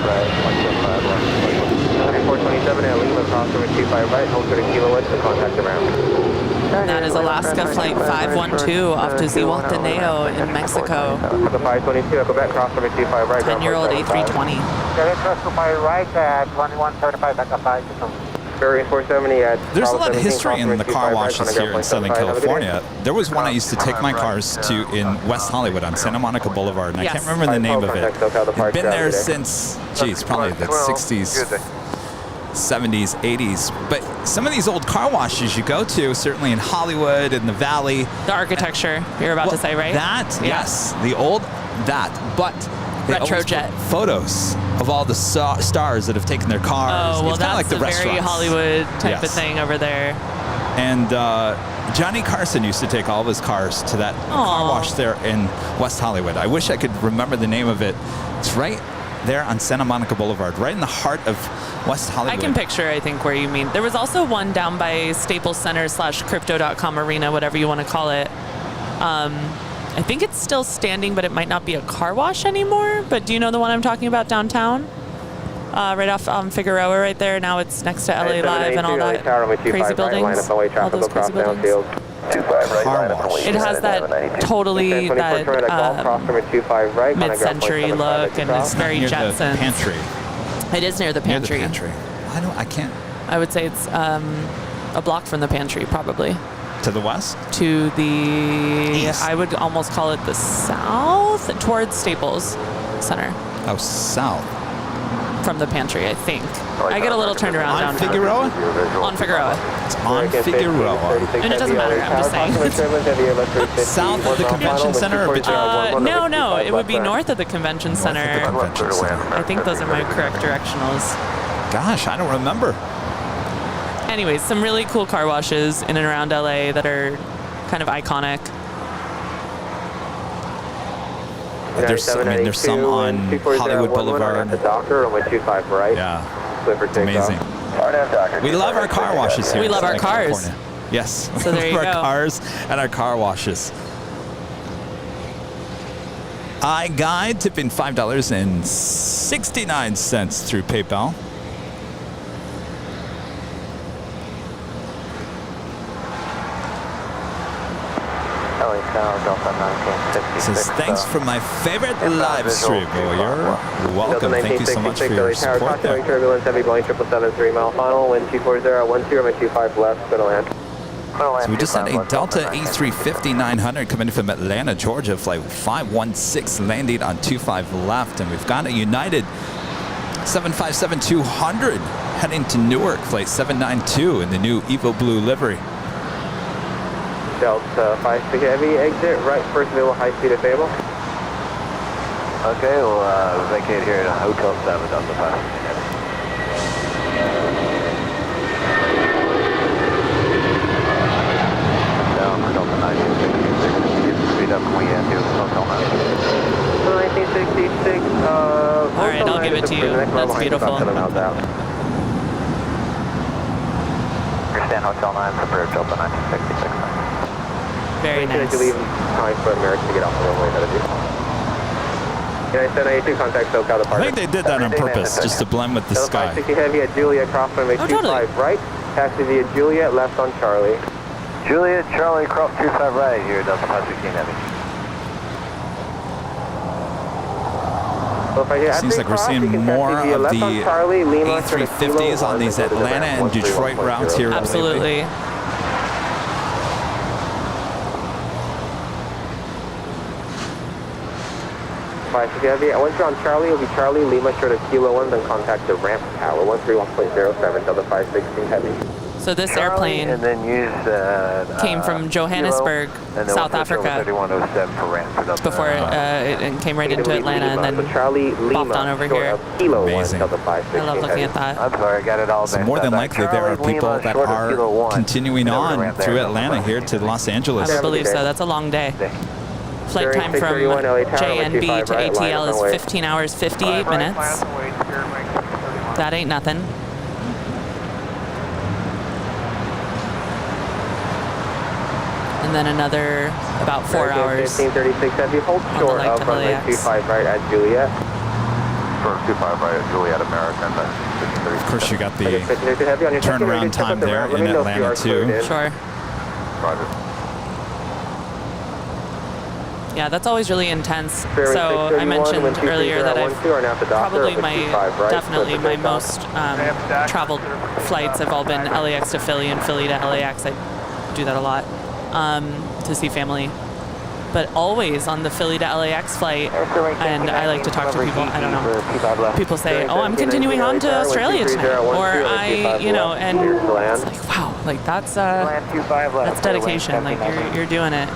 right, 175 left. 427 at Lima, cross over 25 right, hold 30 kilo west to contact the ramp. And that is Alaska Flight 512 off to Zihuatanejo in Mexico. The 522 at Quebec, cross over 25 right, ground point 10-year-old 75. A320. Cross to my right at 2135, back up 5. Bearing 470 at There's a Bravo lot of 17, history cross in over the 25 car right, washes contact here in ground Southern point 75. Have a good day. California. There was one I used to take my cars to in West Hollywood on Santa Monica Boulevard, and Yes. I can't remember the name of it. Contact SoCal It's departure, been there have a good day. since, geez, probably the 60s, 70s, 80s. But some of these old car washes you go to, certainly in Hollywood, in the Valley. The architecture you're about to say, right? That, Yeah. yes, the old, that. But They always Retrojet. put photos of all the stars that have taken their cars. Oh, well, it's kind of like that's the a very restaurants. Hollywood type of Yes. thing over there. And Johnny Carson used to take all of his cars to that car wash there in West Hollywood. I wish I could remember the name of it. It's right there on Santa Monica Boulevard, right in the heart of West Hollywood. I can picture, I think, where you mean. There was also one down by Staples Center / Crypto.com Arena, whatever you want to call it. I think it's still standing, but it might not be a car wash anymore. But do you know the one I'm talking about downtown? Right off Figueroa right there. Now it's next to LA Live and all that crazy buildings. All those crazy buildings. Car wash. It has that totally that mid-century look and it's very Near the Jetsons. pantry. It is near the Near the pantry. pantry. I can't. I would say it's a block from the pantry, probably. To the west? To the East. I would almost call it the south, towards Staples Center Oh, south. from the pantry, I think. I get a little turned around On downtown. Figueroa? On Figueroa. It's on Figueroa. And it doesn't matter, I'm just saying. South of the convention center or between? No, it would be north of the convention North of the center. convention center. I think those are my correct directionals. Gosh, I don't remember. Anyways, some really cool car washes in and around LA that are kind of iconic. There's some on Hollywood Boulevard. The Docker, runway 25 right. Yeah, Clear for it's takeoff. amazing. We love our car washes here. We in love our Southern cars. California. Yes, So there we you love our go. cars and our car washes. iGuide tipping $5.69 through PayPal. Says thanks for my favorite live stream. Well, you're welcome. Thank you so much for your support there. Turbulence, heavy Boeing 777 3-mile final, wind 240, 25 left, going to land. So we just had a Delta A350-900 coming in from Atlanta, Georgia, flight 516, landing on 25 left, and we've got a United 757-200 heading to Newark, flight 792 in the new Evo Blue livery. Delta 56 heavy, exit right, first available high speed available. Okay, we'll vacate here at Hotel 7 Delta 5. Down for Delta 1966. Speed up when we do Hotel 9. 1966. All right, I'll give it to you. That's beautiful. Understand Hotel 9, prepare Delta 1966. Very nice. To leave time for American to get off the runway. That'll do. United 782 contact SoCal I departure. think they did that on purpose, just to blend with the Delta sky. 560 heavy at Juliet, cross runway 25 totally. right. Taxi via Juliet, left on Charlie. Juliet, Charlie, cross 25 right here, Delta 516 heavy. So if I hit Seems at like we're cross, seeing you can more taxi via of left the on Charlie, Lima, A350s on these Atlanta and Detroit routes here. Absolutely. Heavy. Once you're on Charlie, it'll be Charlie, Lima, short of Kilo 1, then contact the ramp tower, 131.07, Delta 516 heavy. So this Charlie, airplane and then use came from Johannesburg, Kilo, and then South 3107 Africa, for ramp for Delta before it came right into Atlanta and then so Charlie, Lima, bopped on over short here. of Kilo 1, Amazing. Delta I 516 love looking heavy. at that. I'm sorry, I got it all So mixed more than up. likely there are Charlie, people Lima, that short of Kilo are 1. continuing And then we're on ramp there, through Delta Atlanta 516. here to Los I Angeles. would believe so. That's a long day. Flight time from 631 LA Tower, JNB to 25 right, line ATL up and is 15 hours, 58 minutes. That ain't nothing. And then another about 4 hours. 1536 heavy, hold the short leg of to runway LAX. 25 right at Juliet. Short of 25 right at Juliet American, then Of course, you got the 1536 heavy on your second turnaround radio, check time out the there ramp. Let in me know if you Atlanta, are cleared too. in. Sure. Roger. Yeah, that's always really intense. Fairway So I 631, mentioned wind 230 earlier that on I've 12, are now at the dock, probably over my 25 right, definitely clear my for most traveled flights have all been LAX to Philly and Philly to LAX. I do that a lot to see family. But always on the Philly to LAX flight, and I like to talk to people, I don't know, people say, oh, I'm continuing on to Australia tonight, or I, you know, and it's like, wow, like that's dedication, like you're doing it.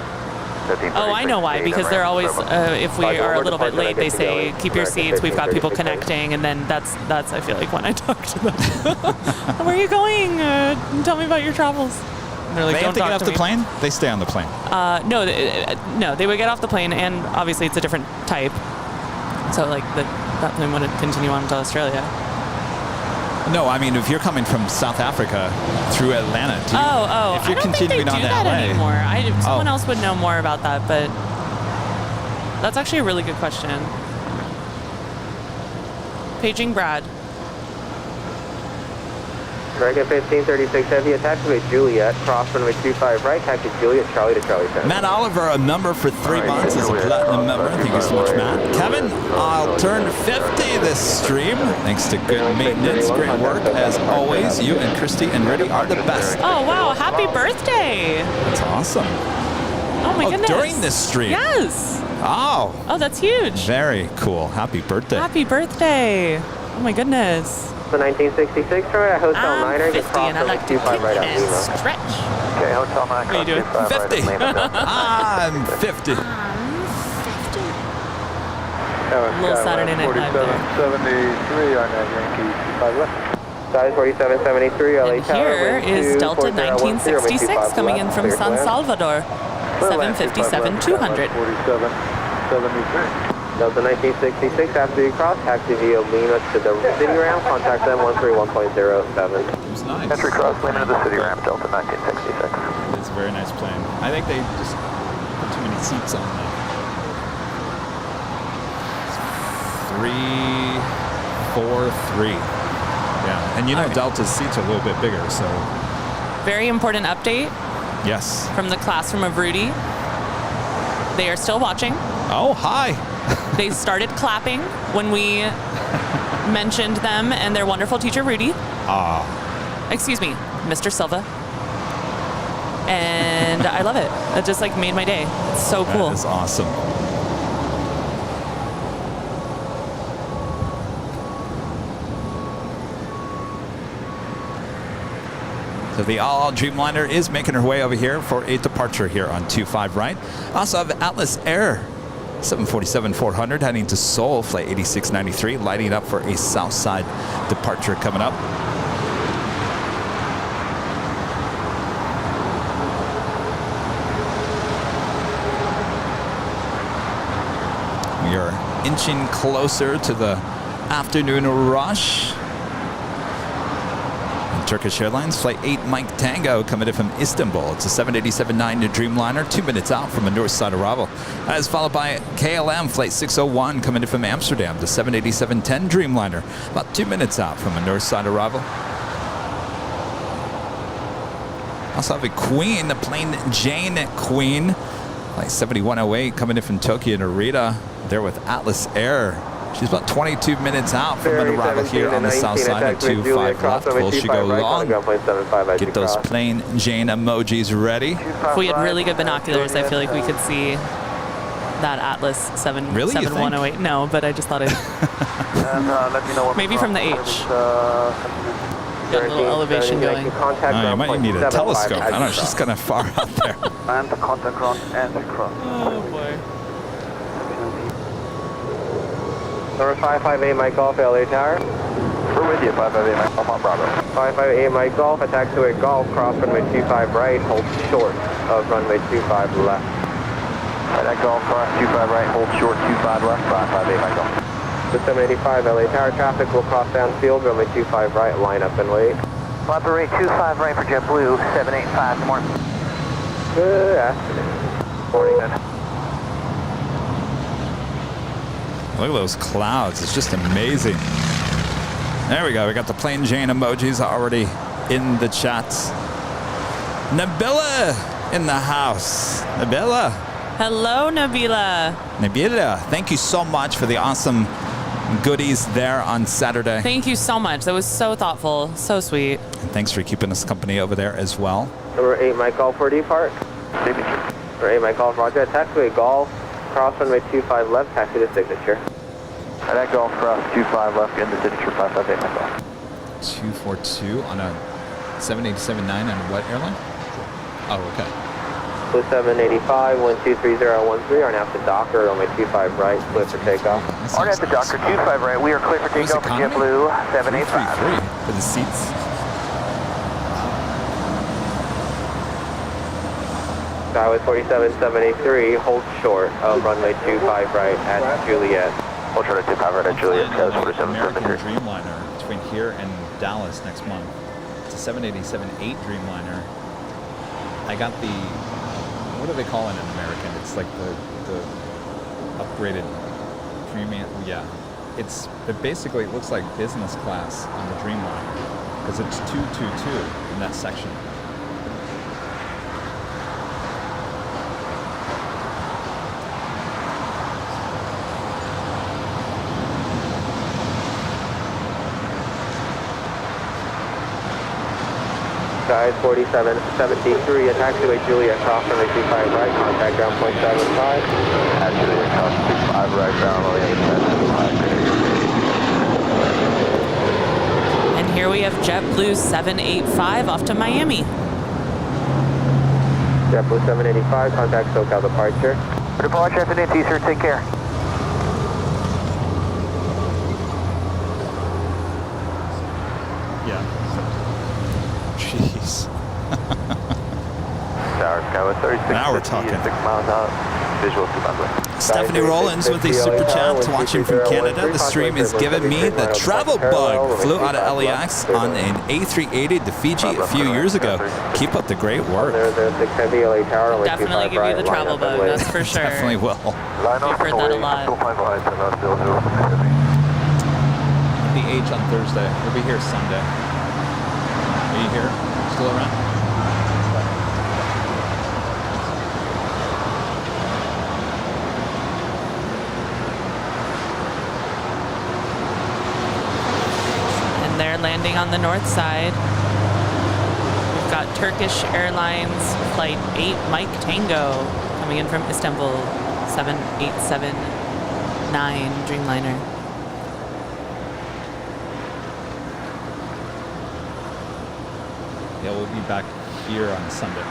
Oh, I know why. Because they're always, if we are a little bit late, they say, keep your seats. We've got people connecting. And then that's I feel like, when I talk to them. Where are you going? Tell me about your travels. And they're like, They have to get off the plane? They stay on the plane. No, they would get off the plane. And obviously, it's a different type. So, like, that plane wouldn't continue on to Australia. No, I mean, if you're coming from South Africa through Atlanta, if you're I don't continuing think they do on to that LA. anymore. Someone else would know more about that, but that's actually a really good question. Paging Brad. American 1536 Heavy, taxiway Juliet, cross runway 25 right, taxi Juliet, Charlie to Charlie 10. Matt Oliver, a member for 3 months as a platinum member. Thank you so much, Matt. Kevin, I'll turn 50 this stream. Thanks to good maintenance, great work. As always, you and Christy and Reddy are the best. Oh, wow. Happy birthday. That's awesome. Oh, my goodness. During this stream? Yes. Oh. Oh, that's huge. Very cool. Happy birthday. Happy birthday. Oh, my goodness. The 1966 right, Hotel I'm 9er, 50 and I like to kick right out and Lima. stretch. Okay, Hotel 9. What are you doing? 50. I'm 50. Little Saturday Night Live there. 73 on that Yankee 25 left. Size 4773, LA And here is Delta 1966 coming in from San Salvador. 757-200. 4773. Delta 1966, after you cross, taxi via Lima to the city ramp, contact them 131.07. It was nice. Entry cross Lima to the city ramp, Delta 1966. It's a very nice plane. I think they just put too many seats on that. 3, 4, 3. Yeah, and you know Delta's seats are a little bit bigger, so. Very important update Yes. from the classroom of Rudy. They are still watching. Oh, hi. They started clapping when we mentioned them and their wonderful teacher, Rudy. Excuse me, Mr. Silva. And I love it. It just like made my day. It's so cool. That is awesome. So the all Dreamliner is making her way over here for a departure here on 25 right. Also have Atlas Air 747-400 heading to Seoul, flight 8693, lighting up for a south side departure coming up. We are inching closer to the afternoon rush. Turkish Airlines, Flight 8 Mike Tango coming in from Istanbul. It's a 787-9 to Dreamliner, 2 minutes out from a north side arrival. That is followed by KLM, Flight 601 coming in from Amsterdam, the 787-10 Dreamliner, about 2 minutes out from a north side arrival. Also have a Queen, the plane Jane Queen, Flight 7108 coming in from Tokyo Narita, there with Atlas Air. She's about 22 minutes out from an arrival here on the south side of 25 left. Will she go long? Get those plain Jane emojis ready. If we had really good binoculars, I feel like we could see that Atlas 7108. No, but I just thought it. Maybe from the H. Got a little elevation going. You might need a telescope. I don't know. She's kind of far out there. And the contact cross and the cross. Oh boy. Number 558 Mike Golf, LA Tower. We're with you, 558 Mike Golf on Bravo. 558 Mike Golf, taxiway Golf, cross runway 25 right, hold short of runway 25 left. That Golf, cross 25 right, hold short 25 left, 558 Mike Golf. The 785 LA Tower traffic will cross downfield, runway 25 right, line up and wait. Operate 25 right for JetBlue, 785, good morning. Good afternoon. Morning, then. Look at those clouds. It's just amazing. There we go. We got the plain Jane emojis already in the chats. Nabila in the house. Nabila. Hello, Nabila. Nabila, thank you so much for the awesome goodies there on Saturday. Thank you so much. That was so thoughtful. So sweet. And thanks for keeping us company over there as well. Number 8 Mike Golf, 4D Park. Number 8 Mike Golf, Roger, taxiway Golf, cross runway 25 left, taxi to signature. That Golf, cross 25 left, in the signature 558 Mike Golf. 242 on a 787-9 on what airline? Oh, okay. JetBlue 785, 123013, are now to Docker, runway 25 right, clear for takeoff. Already at the Docker 25 right, we are clear for takeoff for JetBlue 785. 333 for the seats. Skyway 47783, hold short of runway 25 right at Juliet. Hold short at 25 right at Juliet, Skyway American 4773. Dreamliner between here and Dallas next month. It's a 787-8 Dreamliner. I got the, what do they call it in American? It's like the upgraded premium. Yeah, it basically looks like business class on the Dreamliner because it's 222 in that section. Sky 4773, taxiway Juliet, cross runway 25 right, contact ground point 75. At Juliet, cross 25 right, ground runway 75. And here we have JetBlue 785 off to Miami. JetBlue 785, contact SoCal departure. Departure after NT, sir. Take care. Yeah. Jeez. Tower, Skyway 36. Now we're talking. 6 miles out. Visual 25 right. Stephanie Rollins with a super chat watching from Canada. The stream is giving me the travel bug. Flew out of LAX on an A380 to Fiji a few years ago. Keep up the great work. Definitely give you the travel bug, that's for sure. Definitely will. Line We've heard that a lot. The H on Thursday. We'll be here Sunday. Are you here? Still around? They're landing on the north side. We've got Turkish Airlines Flight 8 Mike Tango coming in from Istanbul, 7879 Dreamliner. Yeah, we'll be back here on Sunday.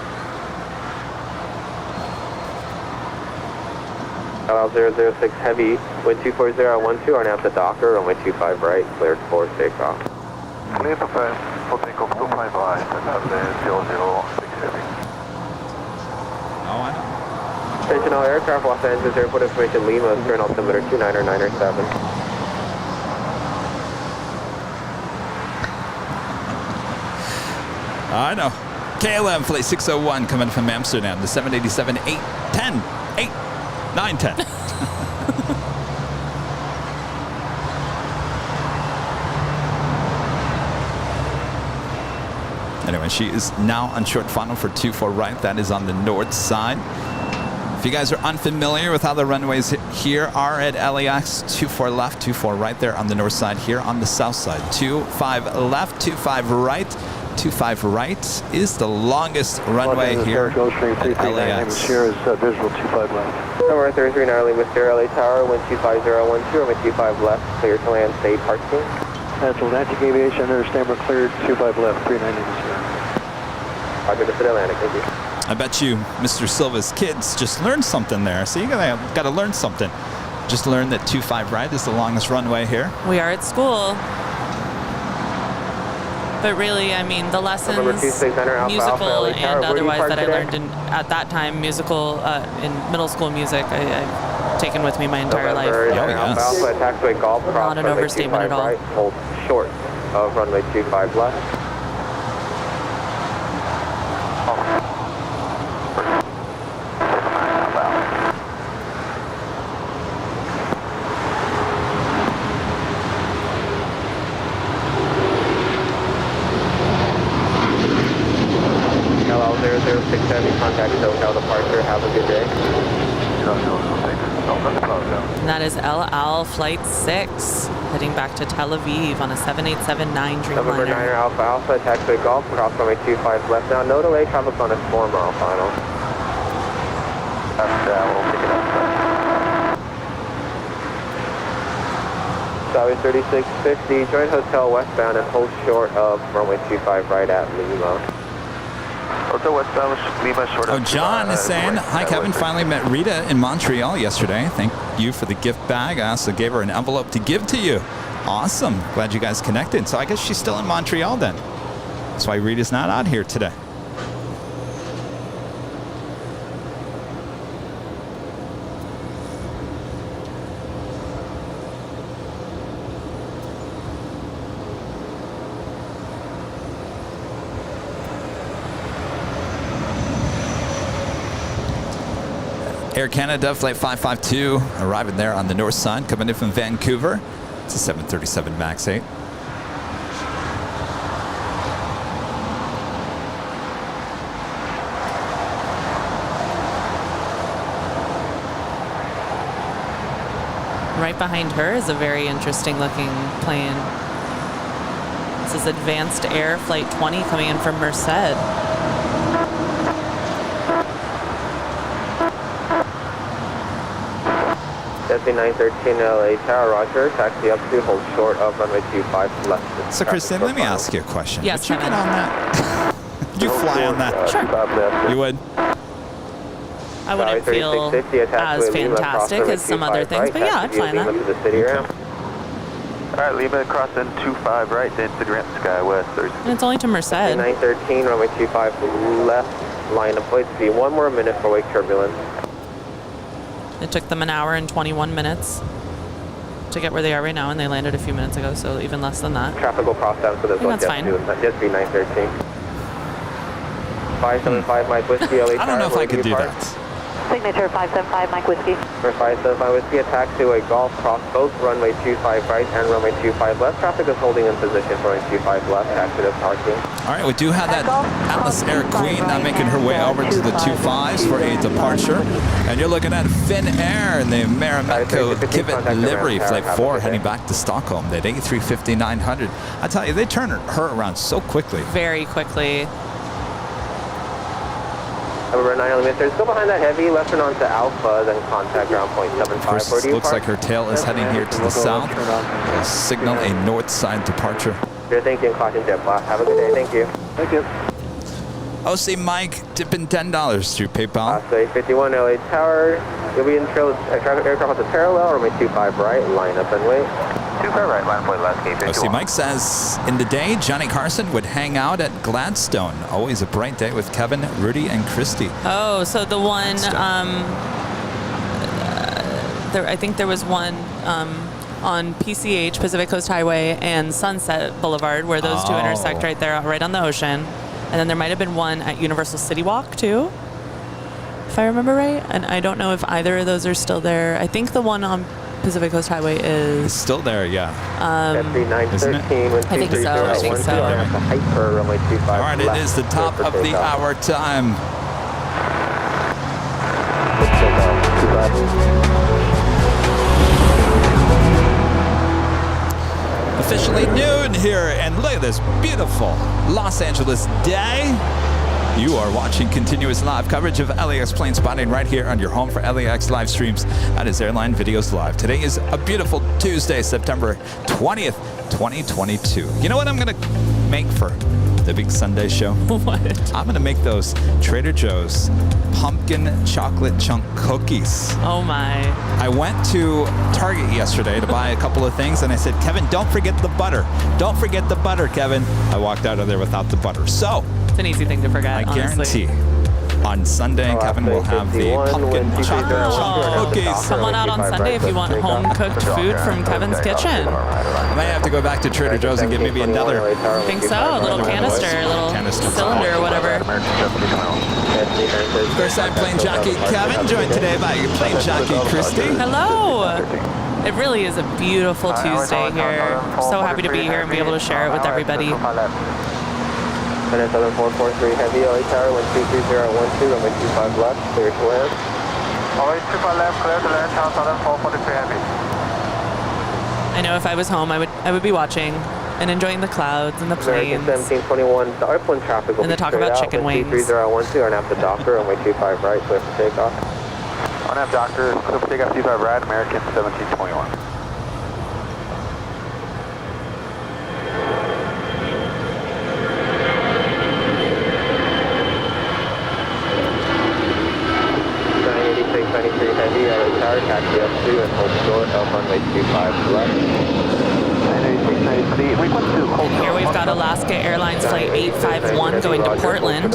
LL 006 Heavy, wind 24012, are now at the Docker, runway 25 right, cleared for takeoff. Clear for takeoff 25 right, and that's 006 Heavy. Oh, I know. Attention all aircraft, Los Angeles Airport information, Lima, current altimeter 29907. I know. KLM Flight 601 coming from Amsterdam. The 787 810. 910. Anyway, she is now on short funnel for 24 right. That is on the north side. If you guys are unfamiliar with how the runways here are at LAX, 24 left, 24 right there on the north side. Here on the south side, 25 left, 25 right. 25 right is the longest runway here at LAX. Here is visual 25 left. Number 33 Gnarly Mr. LA Tower, wind 25012, runway 25 left, clear to land, stay parking. That's Atlantic Aviation, understand we're cleared, 25 left, 3980. Roger, Mr. Atlantic, thank you. I bet you Mr. Silva's kids just learned something there. So you gotta learn something. Just learned that 25 right is the longest runway here. We are at school. But really, I mean, the lessons, musical and otherwise, that I learned at that time, musical, in middle school music, I've taken with me my entire life. Alpha, taxiway Golf, Not an overstatement at all. Right, hold short of runway 25 left. LL 006 Heavy, contact SoCal departure. Have a good day. And that is El Al Flight 6, heading back to Tel Aviv on a 7879 November 9 Dreamliner. Alpha Alpha, taxiway Golf, cross runway 25 left now. No delay, traffic on a 4-mile final. And we'll pick it up. Skyway 3650, join hotel westbound and hold short of runway 25 right at Lima. Delta westbound Lima short Oh, of John is saying, hi, Kevin. Finally met Rita in Montreal yesterday. Thank you for the gift bag. I also gave her an envelope to give to you. Awesome. Glad you guys connected. So I guess she's still in Montreal then. That's why Rita's not out here today. Air Canada Flight 552 arriving there on the north side, coming in from Vancouver. It's a 737 MAX 8. Right behind her is a very interesting looking plane. This is Advanced Air Flight 20 coming in from Merced. Desty 913 LA Tower, roger. Taxi up to hold short of runway 25 left. So, Kristen, let me ask you a question. Yes, Would you Kevin. get on that? Would you fly on that? Sure. You would? I wouldn't feel as fantastic as some other things, but yeah, I'd fly on that. All right, Lima crossing 25 right, then to Grant Sky West. And it's only to Merced. 913, runway 25 left, line of flight speed. 1 more minute for wake turbulence. It took them an hour and 21 minutes to get where they are right now, and they landed a few minutes ago, so even less than that. Traffic will cross down, so there's That's fine. Just be 913. 575 Mike Whiskey, LA Tower. I don't know if I could do that. Signature 575 Mike Whiskey. For 575 Whiskey, a taxiway golf cross both runway 25 right and runway 25 left. Traffic is holding in position for runway 25 left, taxi to parking. All right, we do have that Atlas Air Queen now making her way over to the 25s for a departure. And you're looking at Finn Air and the Marimekko Kivit livery, Flight 4, heading back to Stockholm. That A350-900. I tell you, they turn her around so quickly. Very quickly. Number 9 Mr. Still behind that heavy, left turn onto Alpha, then contact ground point 75. First, looks like her tail is heading here to the south. We'll signal a north side departure. You're thinking caution JetBlue. Have a good day. Thank you. Thank you. OC Mike tipping $10 through PayPal. Osprey 51 LA Tower. You'll be in traffic aircraft with a parallel, runway 25 right, line up and wait. 25 right, line point left, gate 51. OC Mike says, in the day, Johnny Carson would hang out at Gladstone. Always a bright day with Kevin, Rudy, and Christie. Oh, so the one, I think there was one on PCH, Pacific Coast Highway, and Sunset Boulevard, where those two intersect right there, right on the ocean. And then there might have been one at Universal City Walk, too, if I remember right. And I don't know if either of those are still there. I think the one on Pacific Coast Highway is... It's still there, yeah. Isn't it? I think so. All right, it is the top of the hour time. Officially noon here, and look at this beautiful Los Angeles day. You are watching continuous live coverage of LAX plane spotting right here on your home for LAX live streams. That is Airline Videos Live. Today is a beautiful Tuesday, September 20th, 2022. You know what I'm going to make for the big Sunday show? What? I'm going to make those Trader Joe's pumpkin chocolate chunk cookies. Oh, my. I went to Target yesterday to buy a couple of things, and I said, Kevin, don't forget the butter. Don't forget the butter, Kevin. I walked out of there without the butter. So, it's an easy thing to forget, I honestly. guarantee on Sunday, Kevin will have the pumpkin chocolate chunk cookies. Come on out on Sunday if you want home-cooked food from Kevin's kitchen. I might have to go back to Trader Joe's and get maybe another. I think so. A little canister, a little cylinder or whatever. First time plane jockey Kevin, joined today by plane jockey Christie. Hello. It really is a beautiful Tuesday here. I'm so happy to be here and be able to share it with everybody. 7443 Heavy, LA Tower, 123012, runway 25 left, clear to land. Runway 25 left, clear to land, Tower 7443 Heavy. I know if I was home, I would be watching and enjoying the clouds and the planes. 1721, the airplane traffic will and the talk about chicken wings. 3012, and after Docker, runway 25 right, clear for takeoff. On have Doctor, clear for takeoff 25 right, American 1721. Alaska Airlines Flight 851 going to Portland.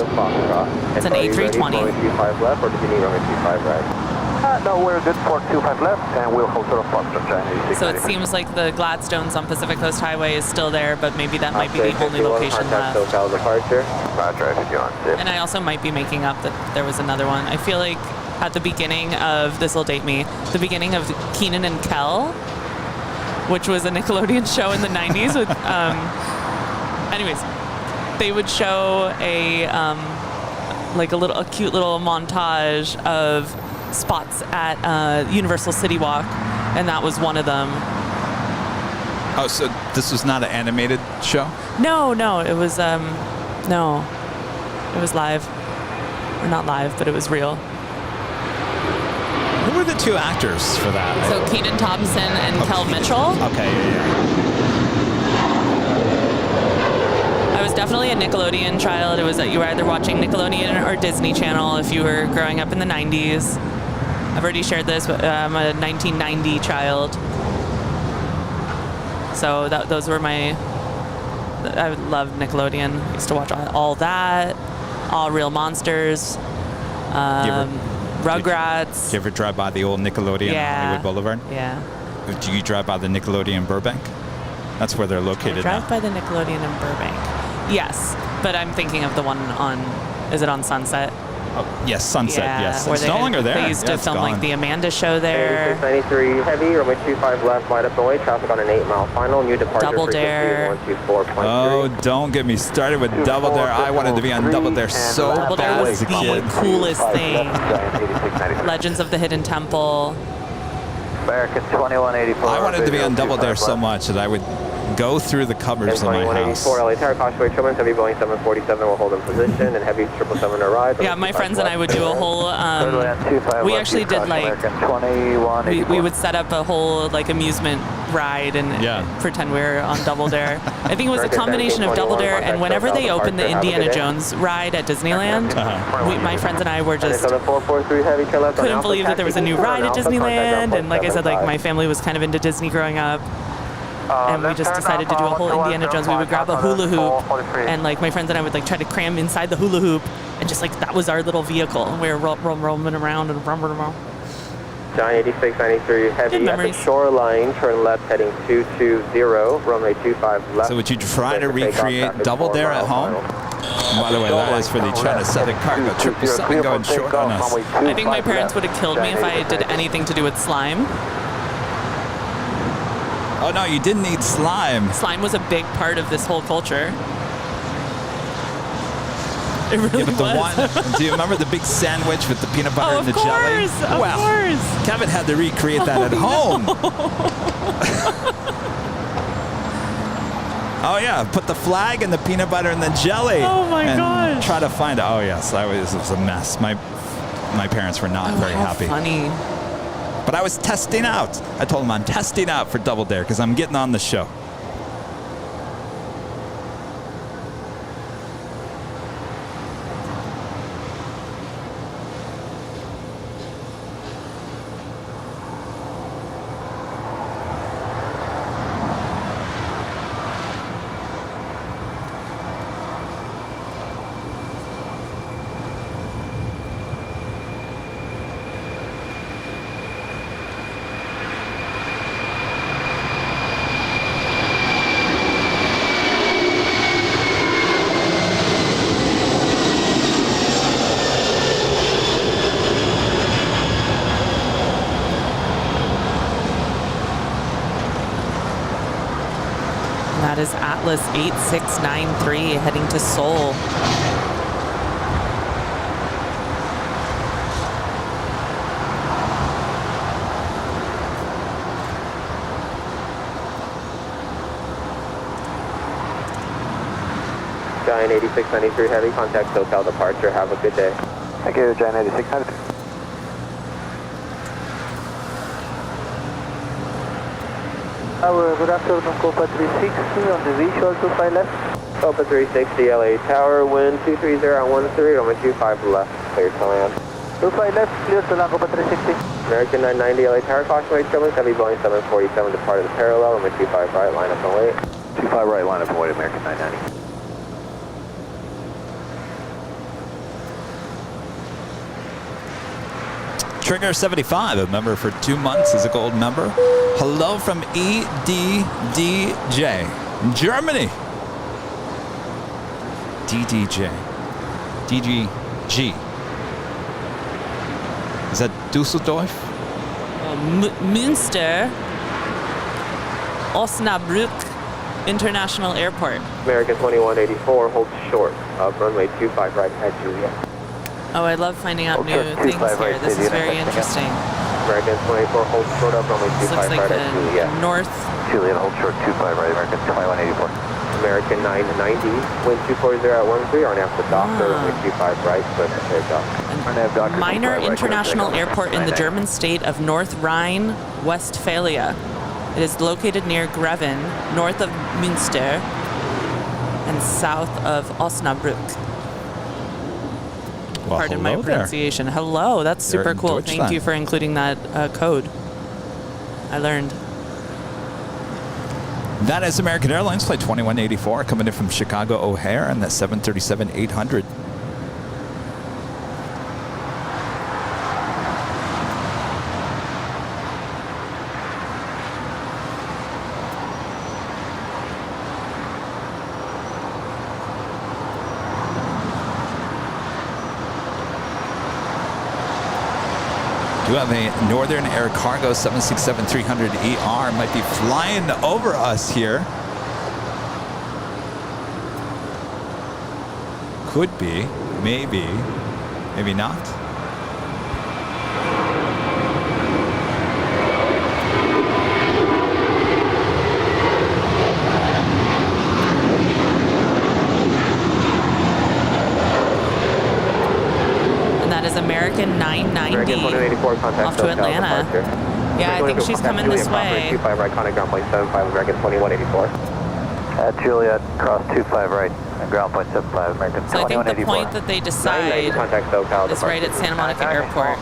It's an A320. Runway 25 left, or did you need runway 25 right? No, we're good for 25 left, and we'll hold to the Foxtrot China. So it seems like the Gladstones on Pacific Coast Highway is still there, but maybe that might be the only location left. SoCal departure. Roger, if you're on zip. And I also might be making up that there was another one. I feel like at the beginning of, this will date me, the beginning of Keenan and Kel, which was a Nickelodeon show in the 90s with, anyways, they would show a cute little montage of spots at Universal City Walk, and that was one of them. Oh, so this was not an animated show? No, it was no, it was live, or not live, but it was real. Who were the two actors for that? So Kenan Thompson and Kel Mitchell. Okay, yeah. I was definitely a Nickelodeon child. It was that you were either watching Nickelodeon or Disney Channel if you were growing up in the 90s. I've already shared this, but I'm a 1990 child. So those were I loved Nickelodeon. I used to watch all that, All Real Monsters, Rugrats. Did you ever drive by the old Nickelodeon on Hollywood Boulevard? Yeah. Did you drive by the Nickelodeon Burbank? That's where they're located Drive now. by the Nickelodeon in Burbank. Yes, but I'm thinking of the one on, is it on Sunset? Oh, yes, Sunset, yes. Where It's no longer there. They used to film like the Amanda Show there. 93 heavy, runway 25 left, light up and away, traffic on an 8-mile final, new departure Double Dare. 124.3. Oh, don't get me started with Double Dare. I wanted to be on Double Dare so Double Dare bad was as a kid. the coolest thing. Legends of the Hidden Temple. American 2184. I wanted to be on Double Dare so much that I would go through the cupboards of my house. 2184 LA Tower, cautionary turbulence, heavy Boeing 747 will hold in position, and heavy 777 arrive. Yeah, my friends and I would do a whole, we actually did like, we would set up a whole like amusement ride and pretend we were on Double Dare. I think it was a combination of Double Dare and whenever they opened the Indiana Jones ride at Disneyland, my friends and I were just, couldn't believe that there was a new ride at Disneyland, and like I said, like my family was kind of into Disney growing up. And we just decided to do a whole Indiana Jones. We would grab a hula hoop, and like my friends and I would like try to cram inside the hula hoop, and just like that was our little vehicle. And we were roaming around and rumbling around. John 8693 heavy at the shoreline, turn left heading 220, runway 25 left. So would you try to recreate Double Dare at home? By the way, that is for the China Southern Cargo 777 going short on us. I think my parents would have killed me if I did anything to do with slime. Oh no, you didn't eat slime. Slime was a big part of this whole culture. It really was. Do you remember the big sandwich with the peanut butter and the jelly? Of course. Kevin had to recreate that at home. Oh yeah, put the flag and the peanut butter and the jelly. Oh my and gosh. Try to find it. Oh yes, it was a mess. My parents were not very happy. Funny. But I was testing out. I told them I'm testing out for Double Dare because I'm getting on the show. That is Atlas 8693 heading to Seoul. Giant 8693 heavy, contact SoCal departure. Have a good day. Thank you, Giant 8693. Good afternoon, Copa 360 on the visual 25 left. Copa 360 LA Tower, wind 230 on 13, runway 25 left, clear to land. 25 left, clear to land, Copa 360. American 990 LA Tower, cautionary turbulence, heavy Boeing 747 departed the parallel, runway 25 right, line up and wait. 25 right, line up and wait, American 990. Trigger 75, a member for 2 months, is a gold member. Hello from EDDJ, Germany. DDJ. DGG. Is that Dusseldorf? Münster, Osnabrück International Airport. American 2184, hold short of runway 25 right at Juliet. Oh, I love finding out new Okay, things 25 here. right, This is Unit, very next interesting. American 24, hold short of runway This 25 looks like right at Juliet. the north. Juliet, hold short 25 right, American 2184. American 990, wind 240 at 13, RNAV to Docker, runway 25 right, clear for takeoff. Minor international airport in the German state of North Rhine-Westphalia. It is located near Greven, north of Münster, and south of Osnabrück. Well, Pardon my hello there. pronunciation. Hello, that's You're super in cool. Thank Deutschland. you for including that code. I learned. That is American Airlines Flight 2184 coming in from Chicago O'Hare and that 737-800. Do have a Northern Air Cargo 767-300ER might be flying over us here. Could be, maybe, maybe not. And that is American 990 American 2184, contact off to Atlanta. Yeah, I think she's coming this way. 25 right, contact ground point 75, American 2184. Juliet, cross 25 right, and ground point 75, American So I think the 2184. point that they 990, decide contact SoCal. is right at Santa Monica Airport.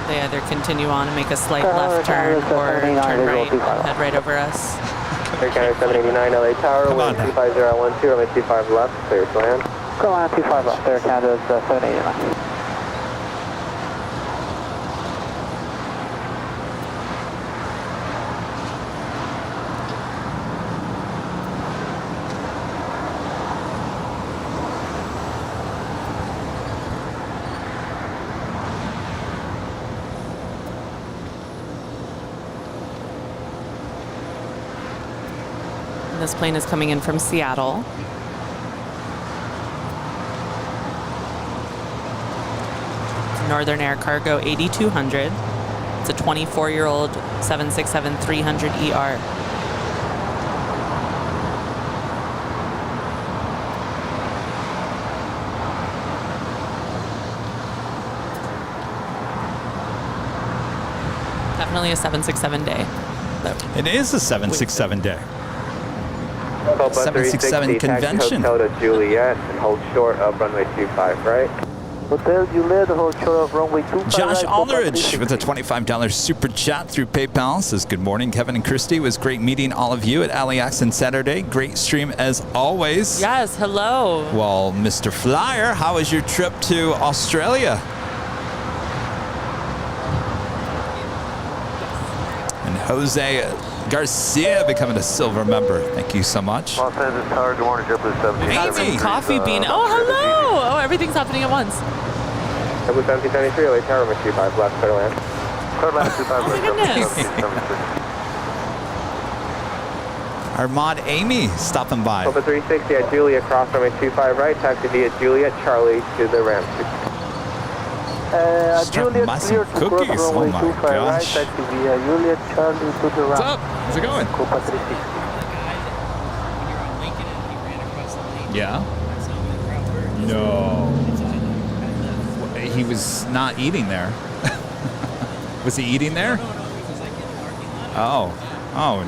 They either continue on and make a slight left turn or turn right and head right over us. Air Canada 789 LA Tower, Come wind on. 25012, runway 25 left, clear to land. Go on 25 left, Air Canada 789. And this plane is coming in from Seattle. Northern Air Cargo 8200. It's a 24-year-old 767-300ER. Definitely a 767 day. It is a 767 day. Copa 767 360, taxi convention. Hotel to Juliet and hold short of runway 25 right. Hotel Juliet, hold short of runway 25 Josh right, Copa Aldridge 360. with a $25 super chat through PayPal says, good morning, Kevin and Christie. It was great meeting all of you at LAX on Saturday. Great stream as always. Yes, hello. Well, Mr. Flyer, how was your trip to Australia? And Jose Garcia becoming a silver member. Thank you so much. Los Angeles Tower, good morning, JetBlue 17. Got some coffee bean. Oh, hello. Oh, everything's happening at once. JetBlue 1773 LA Tower, runway 25 left, clear to land. Third line 25 Oh my goodness. 1776. Armand Amy stopping by. Copa 360 at Juliet, cross runway 25 right, taxi via Juliet, Charlie to the ramp. Start Juliet, messing clear to cross cookies. Oh runway my 25 right, gosh. taxi via Juliet, Charlie to the What's ramp. up? How's it going? Copa 360. Yeah? No. He was not eating there. Was he eating there? Oh. Oh.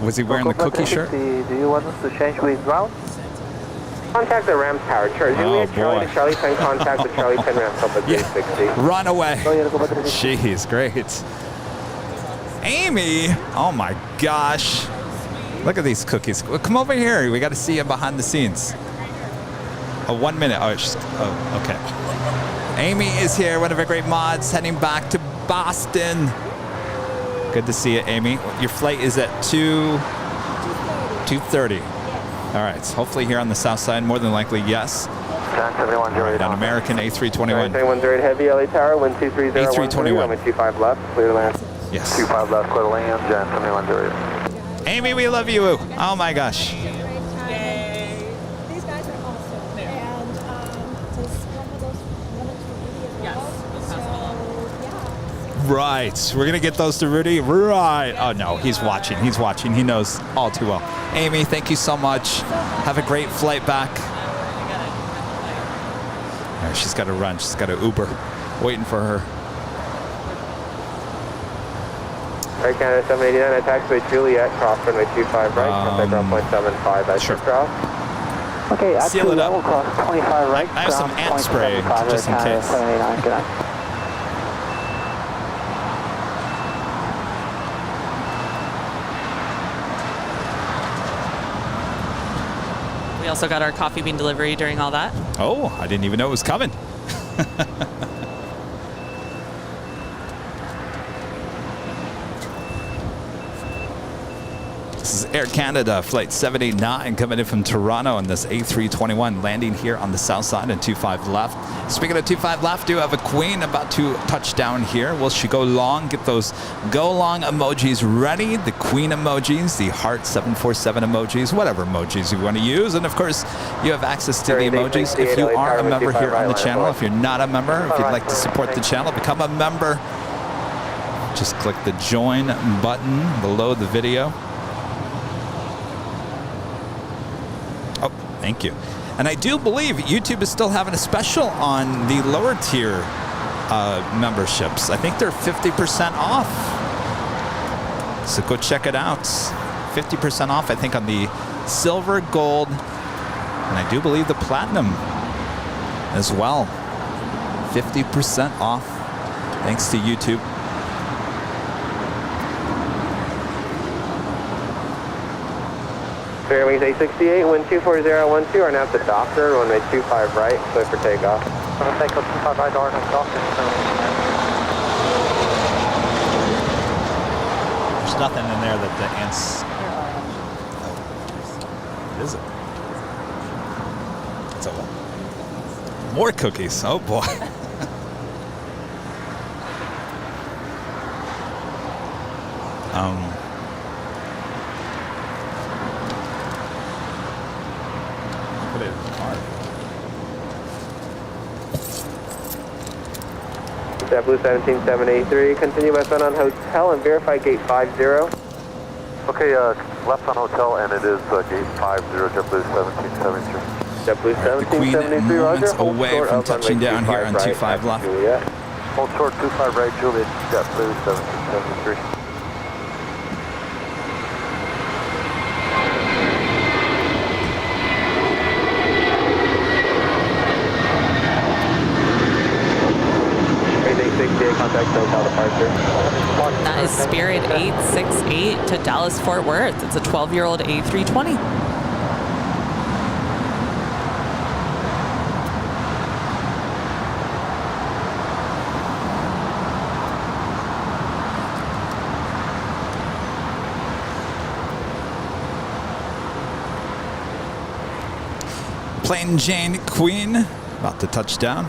Was he wearing the Copa cookie shirt? 360, do you want us to change with route? Contact the ramp tower. Juliet, Charlie boy. to Charlie 10, contact the Charlie 10 ramp up at 360. Run away. Jeez, great. Amy, oh my gosh. Look at these cookies. Well, come over here. We got to see you behind the scenes. 1 minute. Oh, okay. Amy is here, one of our great mods, heading back to Boston. Good to see you, Amy. Your flight is at 2:30. All right. So hopefully here on the south side, more than likely, yes. 1071 All right, on American A321. 21 heavy, LA Tower, 123.013. A321. I'm at 25 left, clear to land. Yes. 25 left, clear to land, Jan 71 Amy, we love you. Oh my gosh. These guys are awesome. And does one of those run into Rudy as well? So, yeah. Right. We're going to get those to Rudy. Right. Oh, no. He's watching. He's watching. He knows all too well. Amy, thank you so much. Have a great flight back. All right, she's got to run. She's got to Uber. Waiting for her. Air Canada 789, attacks with Juliet, cross runway 25 right, contact ground point 75 at Sure. cross. Okay, Seal it up. We'll cross 25 right. I have some ground ant point spray, 75, just in Air Canada case. 789, good night. We also got our coffee bean delivery during all that. Oh, I didn't even know it was coming. This is Air Canada Flight 789 coming in from Toronto on this A321 landing here on the south side and 25 left. Speaking of 25 left, do have a queen about to touch down here. Will she go long? Get those go long emojis ready. The queen emojis, the heart 747 emojis, whatever emojis you want to use. And of course, you have access to the emojis if you are a member here on the channel. If you're not a member, if you'd like to support the channel, become a member. Just click the join button below the video. Oh, thank you. And I do believe YouTube is still having a special on the lower tier memberships. I think they're 50% off. So go check it out. 50% off, I think, on the silver, gold, and I do believe the platinum as well. 50% off, thanks to YouTube. Fairways 868, wind 24012, are now at the Docker, runway 25 right, clear for takeoff. Runway 25 right, Docker, There's nothing in there that the ants. What is it? It's a more cookies. Oh boy. Put it in the car. JetBlue 17783, continue westbound on hotel and verify gate 50. Okay, left on hotel, and it is gate 50, JetBlue 1773. JetBlue The Queen 1773, moments roger. Hold away short from of runway touching down here 25 on right, 25 left. Juliet. Hold short 25 right, Juliet, JetBlue 1773. Contact hotel departure. That is Spirit 868 to Dallas Fort Worth. It's a 12-year-old A320. Plain Jane Queen about to touch down.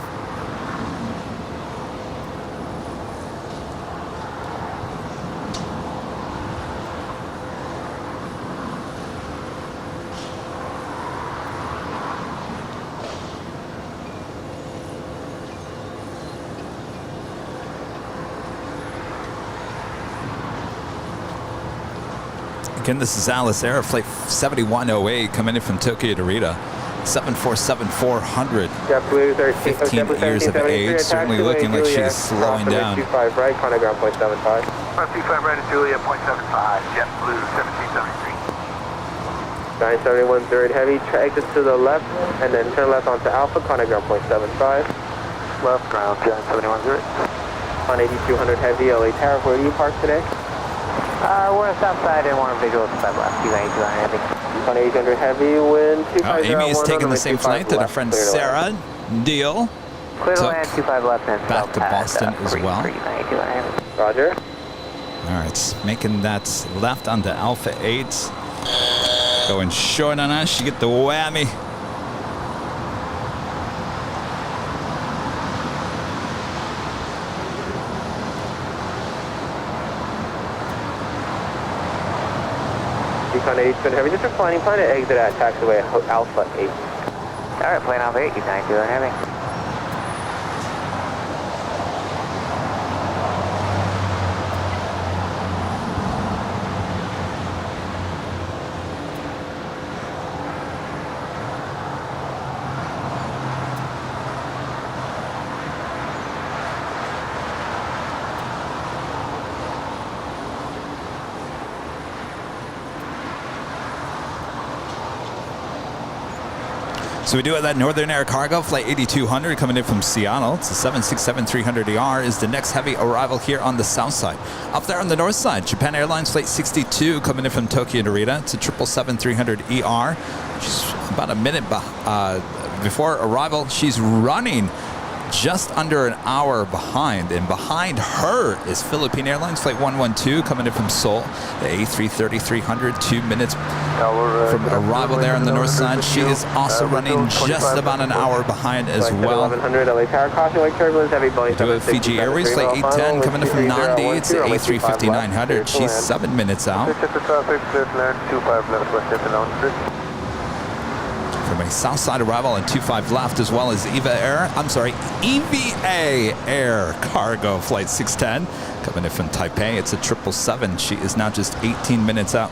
Again, this is Alice Air, Flight 7108 coming in from Tokyo to Rita. 747-400. JetBlue 15 years of age, certainly looking like she's slowing down. 25 right, contact ground point 75. 25 right to Juliet, .75, JetBlue 1773. 971 heavy, exit to the left, and then turn left onto Alpha, contact ground point 75. Left ground, Giant 710. On 8200 heavy, LA Tower, where do you park today? We're on the south side and one visual 5 left. You got 8200 heavy. On 800 heavy, wind 2501. Amy is taking the same flight that her friend Sarah Deal Clear to took land, 25 left and back to Boston as well. Roger. All right, making that left onto Alpha 8. Going short on us, you get the whammy. Decon 8200 heavy, just reclining, plan to exit at taxiway Alpha 8. Alright, plane Alpha 8, you 9200 heavy. So we do have that Northern Air Cargo, flight 8200 coming in from Seattle. It's the 767-300ER is the next heavy arrival here on the south side. Up there on the north side, Japan Airlines flight 62 coming in from Tokyo Narita. It's a 777-300ER. She's about a minute before arrival. She's running just under an hour behind, and behind her is Philippine Airlines flight 112 coming in from Seoul, the A330-300, 2 minutes from arrival there on the north side. She is also running just about an hour behind as well. 1100 LA Tower, caution wake turbulence, heavy Boeing. Do have Fiji Airways flight 810 coming in from Nandi. It's the A350-900. She's 7 minutes out. From a south side arrival and 25 left, as well as EVA Air Cargo flight 610 coming in from Taipei. It's a 777. She is now just 18 minutes out.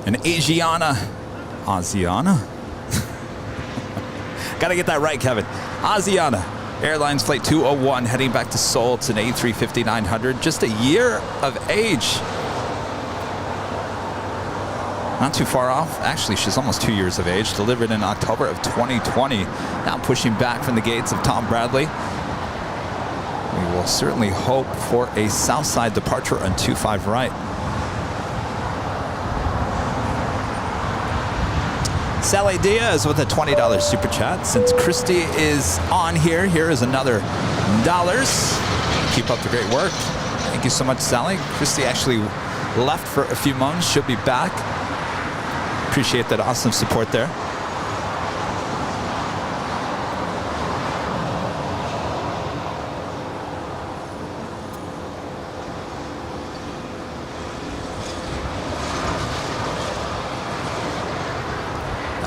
An Asiana. Gotta get that right, Kevin. Asiana Airlines flight 201 heading back to Seoul. It's an A350-900. Just a year of age. Not too far off. Actually, she's almost 2 years of age. Delivered in October of 2020. Now pushing back from the gates of Tom Bradley. We will certainly hope for a south side departure on 25 right. Sally Diaz with a $20 super chat. Since Christie is on here, here is another $. Keep up the great work. Thank you so much, Sally. Christie actually left for a few months. She'll be back. Appreciate that awesome support there.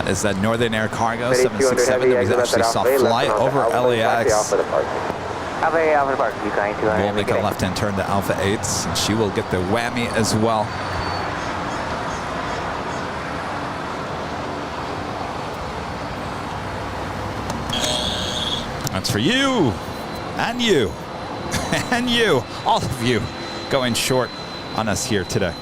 Is that Northern Air Cargo 767 that we actually saw fly over LAX. We'll make a left-hand turn to Alpha 8s, and she will get the whammy as well. That's for you, and you, and you, all of you, going short on us here today.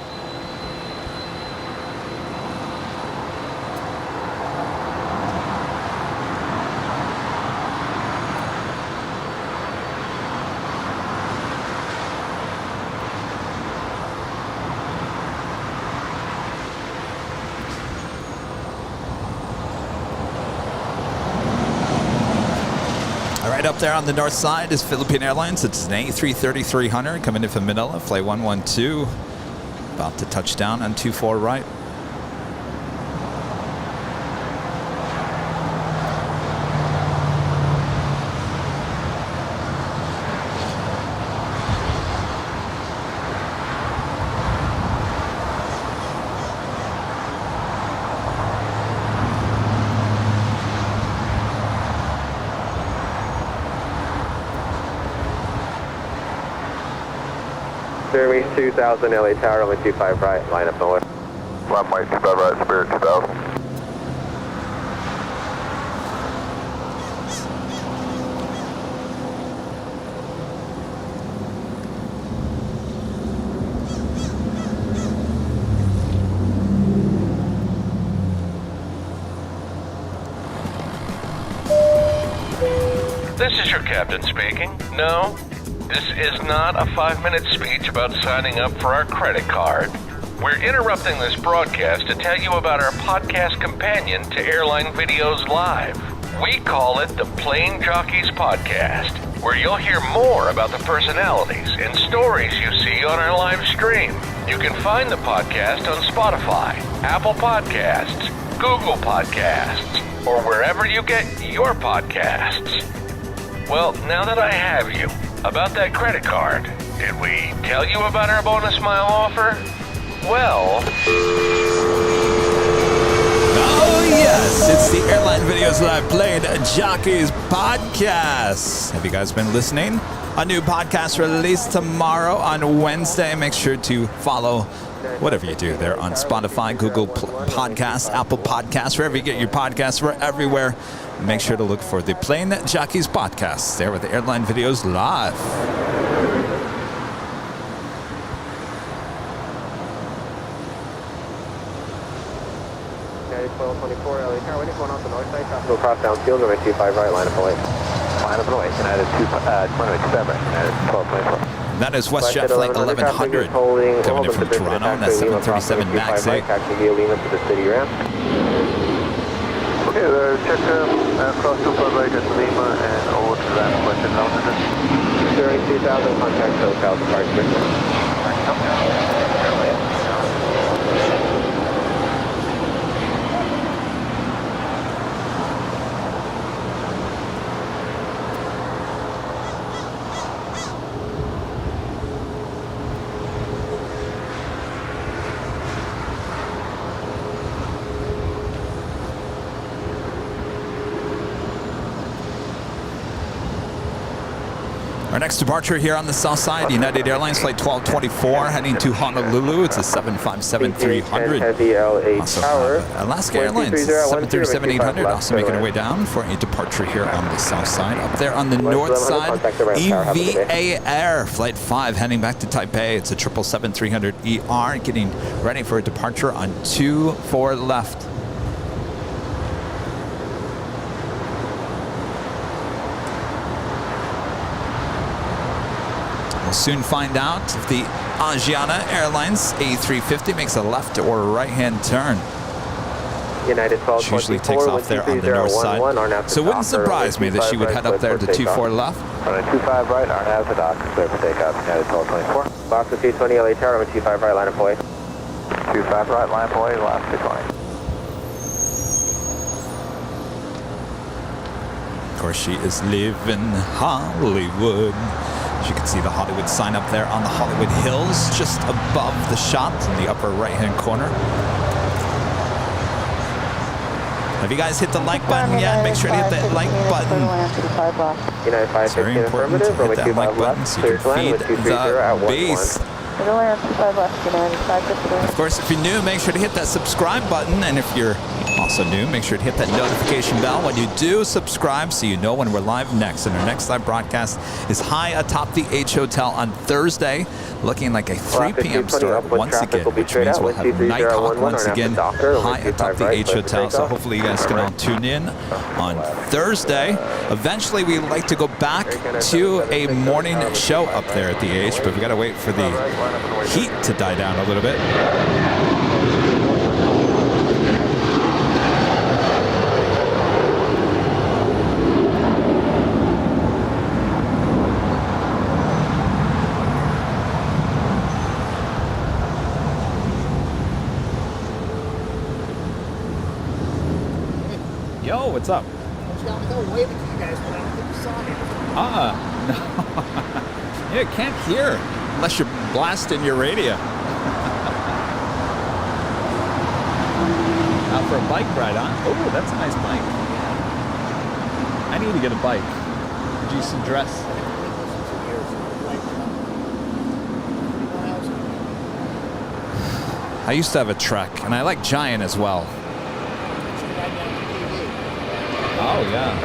Up there on the north side is Philippine Airlines. It's an A330-300 coming in from Manila, flight 112. About to touch down on 24 right. Jeremy 2000 LA Tower, runway 25 right, line up and away. Runway 25 right, Spirit 2000. This is your captain speaking. No, this is not a 5-minute speech about signing up for our credit card. We're interrupting this broadcast to tell you about our podcast companion to Airline Videos Live. We call it the Plane Jockeys Podcast, where you'll hear more about the personalities and stories you see on our live stream. You can find the podcast on Spotify, Apple Podcasts, Google Podcasts, or wherever you get your podcasts. Well, now that I have you, about that credit card, did we tell you about our bonus mile offer? Well... Oh yes, it's the Airline Videos Live Plane Jockeys Podcast. Have you guys been listening? A new podcast released tomorrow on Wednesday. Make sure to follow whatever you do there on Spotify, Google Podcasts, Apple Podcasts, wherever you get your podcasts. We're everywhere. Make sure to look for the Plane Jockeys Podcast there with the Airline Videos Live. Okay, 1224 LA Tower, waiting going off the north side, tropical cross downfield, runway 25 right, line up and away. Line up and away, United 227, United 1224. That is WestJet Flight 1100 coming in from Toronto on that 737 MAX 8. Taxi via Lima to the city ramp. Okay, check cross 25 right at Lima and over to that question altitude. During 2000, contact SoCal departure. Our next departure here on the south side, United Airlines Flight 1224 heading to Honolulu. It's a 757-300. Heavy LA Also Tower. Alaska Airlines 737-800 also making our way down for a departure here on the south side. Up there on the north side, EVA Air Flight 5 heading back to Taipei. It's a 777-300ER getting ready for a departure on 24 left. Soon find out if the Asiana Airlines A350 makes a left or right-hand turn. United 1224, She usually takes off there on the north side. So it wouldn't surprise me that she would head up there to 24 left. Runway 25 right, RNAV for dock, clear for takeoff, United 1224. Box of 220 LA Tower, runway 25 right, line up away. 25 right, line up away, last 220. Of course, she is living Hollywood. As you can see the Hollywood sign up there on the Hollywood Hills, just above the shot in the upper right-hand corner. Have you guys hit the like button yet? Make sure to hit that like button. It's very important to hit that like button so you can feed the beast. Of course, if you're new, make sure to hit that subscribe button. And if you're also new, make sure to hit that notification bell when you do subscribe so you know when we're live next. And our next live broadcast is high atop the H Hotel on Thursday, looking like a 3 p.m. start once again, which means we'll have Nighthawk once again high atop the H Hotel. So hopefully you guys can all tune in on Thursday. Eventually, we'd like to go back to a morning show up there at the H, but we got to wait for the heat to die down a little bit. Yo, what's up? I was waving to you guys, but I don't think you saw me. No. Yeah, can't hear unless you're blasting your radio. Out for a bike ride, huh? Oh, that's a nice bike. I need to get a bike. Did you suggest? I used to have a Trek, and I like Giant as well. Oh, yeah.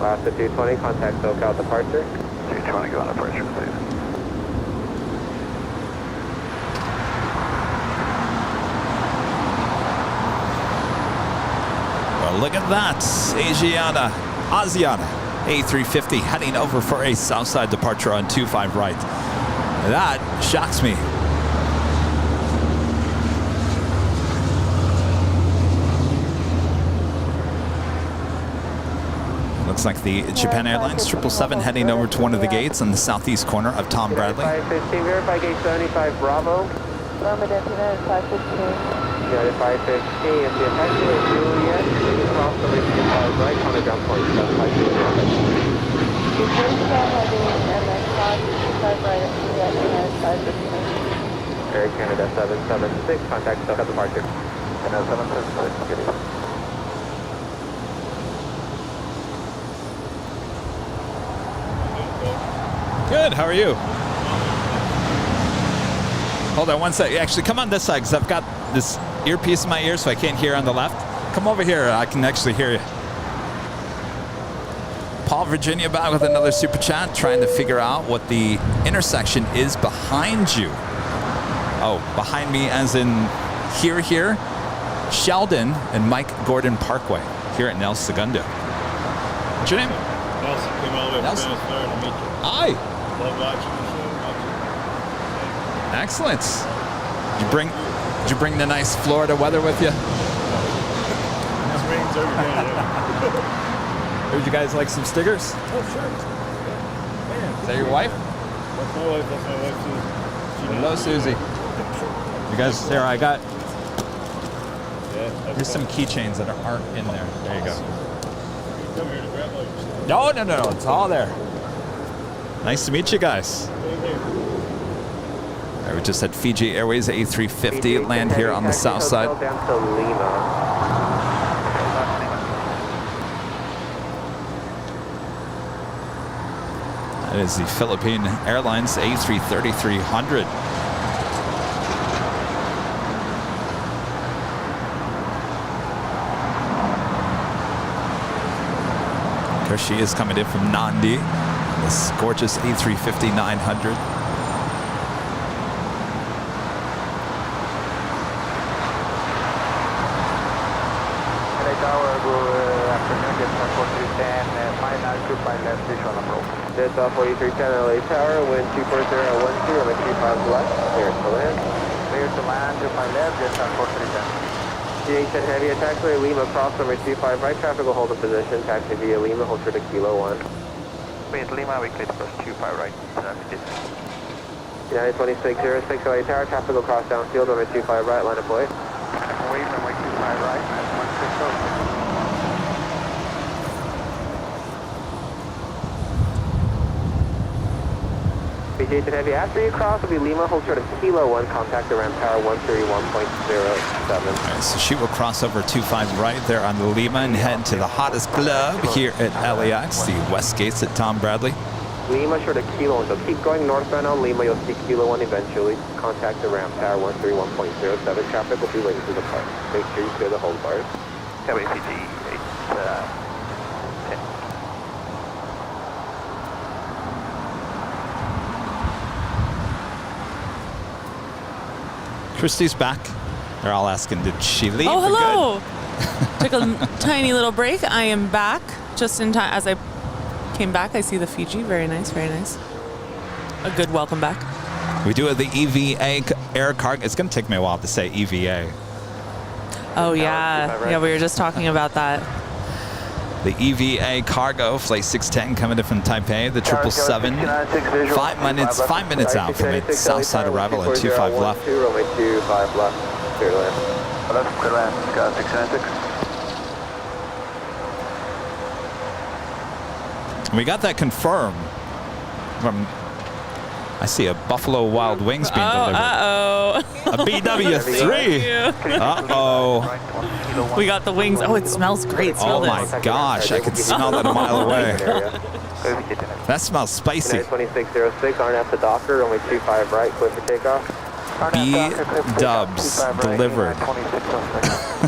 Last at 220, contact SoCal departure. 220, go on departure, please. Well, look at that. Asiana A350 heading over for a Southside departure on 25 right. That shocks me. Looks like the Japan Airlines 777 heading over to one of the gates on the southeast corner of Tom Bradley. 515, verify gate 75 Bravo. Affirmative, United 515. United 515, if the attack is Juliet, please cross the way 25 right, on the ground point 752. Before heading MX 525 right at Juliet, United 515. Air Canada 776, contact SoCal departure. Canada 776, get it. Good, how are you? Hold on one sec. Actually, come on this side because I've got this earpiece in my ear so I can't hear on the left. Come over here, I can actually hear you. Paul, Virginia back with another super chat, trying to figure out what the intersection is behind you. Oh, behind me as in here, Sheldon and Mike Gordon Parkway here at Nels Segundo. What's your name? Nelson came all the way from Venice, Florida to meet you. Hi. Love watching the show. Excellent. Did you bring the nice Florida weather with you? It rains every day, yeah. Would you guys like some stickers? Oh, sure. Man, Is that your wife? That's my wife, Susie. Hello, Susie. You guys, there, I got, here's some keychains that aren't in there. There you go. Come here to grab all your stuff. No, it's all there. Nice to meet you guys. All right, we just had Fiji Airways A350 land here on the south side. Down to Lima. That is the Philippine Airlines A330-300. There she is coming in from Nandi. This gorgeous A350-900. Delta 4310 LA Tower, wind 240 at 12, runway 25 left, clear to land. Clear to land, 25 left, Delta 4310. GH10 heavy attack for Lima, cross runway 25 right, traffic will hold a position, taxi via Lima, hold short to Kilo 1. Wait, Lima, we clear to plus 25 right, United 2606 LA Tower, traffic will cross downfield, runway 25 right, line of play. Wait, runway 25 right, 9160. GH10 heavy, after you cross will be Lima, hold short of Kilo 1, contact the ramp tower 131.07. Right, so she will cross over 25 right there on the Lima and head to the hottest club here at LAX, the West Gates at Tom Bradley. Lima short of Kilo 1, so keep going northbound on Lima, you'll see Kilo 1 eventually. Contact the ramp tower 131.07, traffic will be waiting to depart. Make sure you clear the hold bars. WCG 8, Christie's back. They're all asking, did she leave? Oh, hello. Took a tiny little break. I am back just in time. As I came back, I see the Fiji. Very nice, very nice. A good welcome back. We do have the EVA air cargo. It's going to take me a while to say EVA. Oh, yeah. Yeah, we were just talking about that. The EVA cargo, flight 610 coming in from Taipei, the 777. 5 minutes out from its south side arrival at 25 left. Runway 25 left, clear to land. Left, clear land, 696. We got that confirmed from, I see a Buffalo Wild Wings being delivered. Uh-oh. A BW3. Uh-oh. We got the wings. Oh, it smells great. Smell Oh my gosh, I can smell that a mile away. That smells spicy. 2606, RNF to Docker, runway 25 right, clear for takeoff. B-dubs delivered.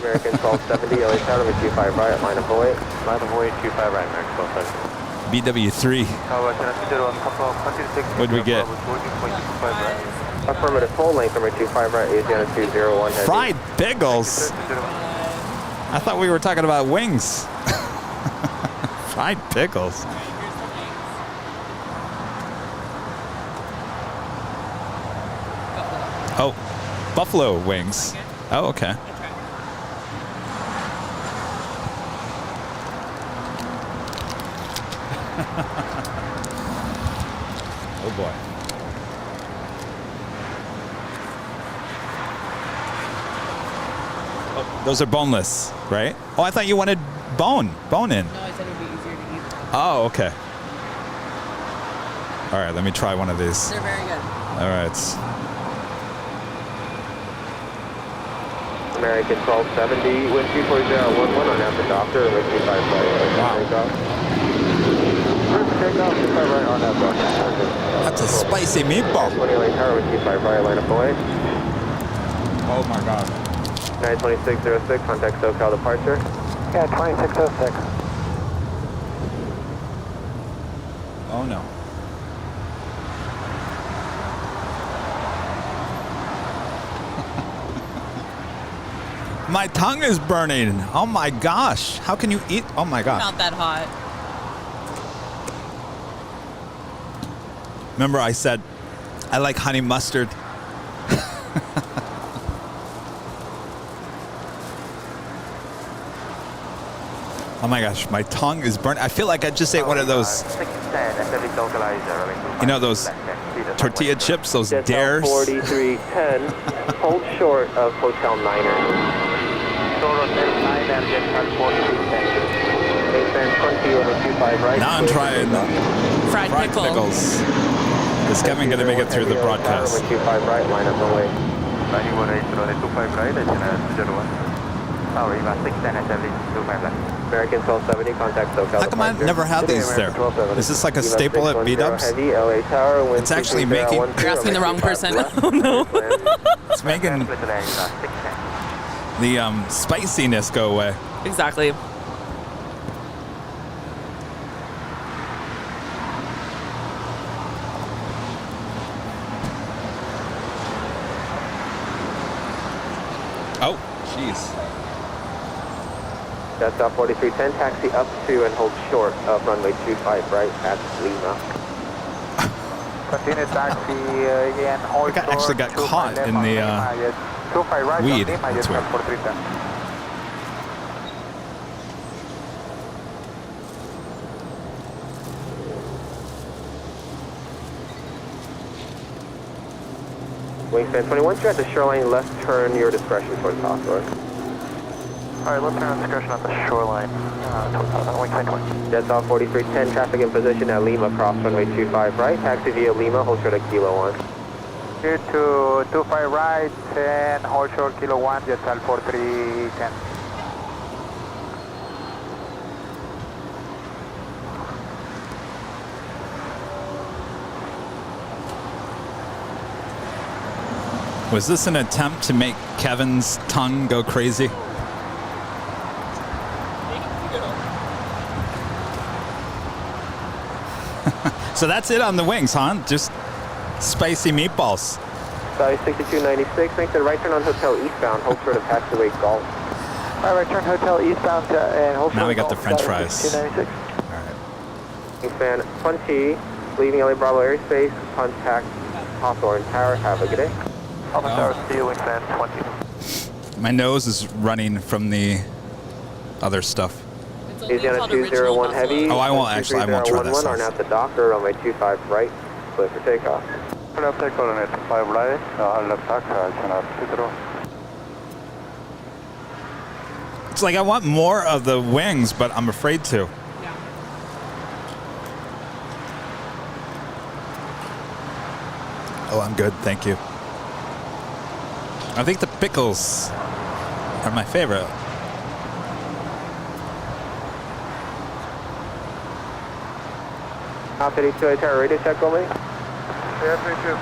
American 1270, LA Tower, runway 25 right, line of 08. Line of 08, 25 right, American 1270. BW3. What'd we get? Affirmative full length, number 25 right, Asiana 201. Fried pickles? I thought we were talking about wings. Fried pickles. Oh, buffalo wings. Oh, okay. Oh boy. Oh, those are boneless, right? Oh, I thought you wanted bone in. No, I said it'd be easier to eat. Oh, okay. All right, let me try one of these. They're very good. All right. American 1270, wind 24011 on after Doctor, runway 25 right, takeoff. Takeoff, 25 right on that Doctor. That's a spicy meatball. 20 lane tower, runway 25 right, line of 08. Oh my God. 92606, contact SoCal departure. Yeah, 2606. Oh no. My tongue is burning. Oh my gosh. How can you eat? Oh my gosh. Not that hot. Remember I said I like honey mustard. Oh my gosh, my tongue is burnt. I feel like I just ate one of those, you know, those tortilla chips, those dares. 4310, hold short of Hotel Niner. Now I'm trying fried pickle. pickles. Is Kevin going to make it through the broadcast? 25 right, line up away. 9185 right, American 1270, contact SoCal. How come I never had these there? Is this like a staple at B-dubs? It's actually making... You're asking the wrong person. Oh no. It's making the spiciness go away. Exactly. Oh, jeez. That's 4310, taxi up to and hold short of runway 25 right at Lima. Continue taxi again, hold I actually got caught in the weed. That's weird. Wingspan 21, you're at the shoreline, left turn, your discretion towards Hawthorne. Alright, left turn on discretion at the shoreline. Wingspan 20. Jets off 4310, traffic in position at Lima, cross runway 25 right, taxi via Lima, hold short at Kilo 1. Here to 25 right and hold short Kilo 1, Jets al 4310. Was this an attempt to make Kevin's tongue go crazy? So that's it on the wings, huh? Just spicy meatballs. Size 6296, make the right turn on Hotel eastbound, hold short of taxiway Golf. Alright, right turn Hotel eastbound and hold short. Now we got the French fries. 6296. Wingspan 20, leaving LA Bravo airspace, contact Hawthorne Tower, have a good day. Hawthorne Tower, see you, Wingspan 20. My nose is running from the other stuff. Asiana 201 heavy. Oh, I won't try that sauce. Are now at the Docker, runway 25 right, clear for takeoff. Left take on it, 5 right, left taxi, It's like I want more of the wings, but I'm afraid to. Oh, I'm good, thank you. I think the pickles are my favorite. Alpha 82, tower radio check only. Yeah, 32.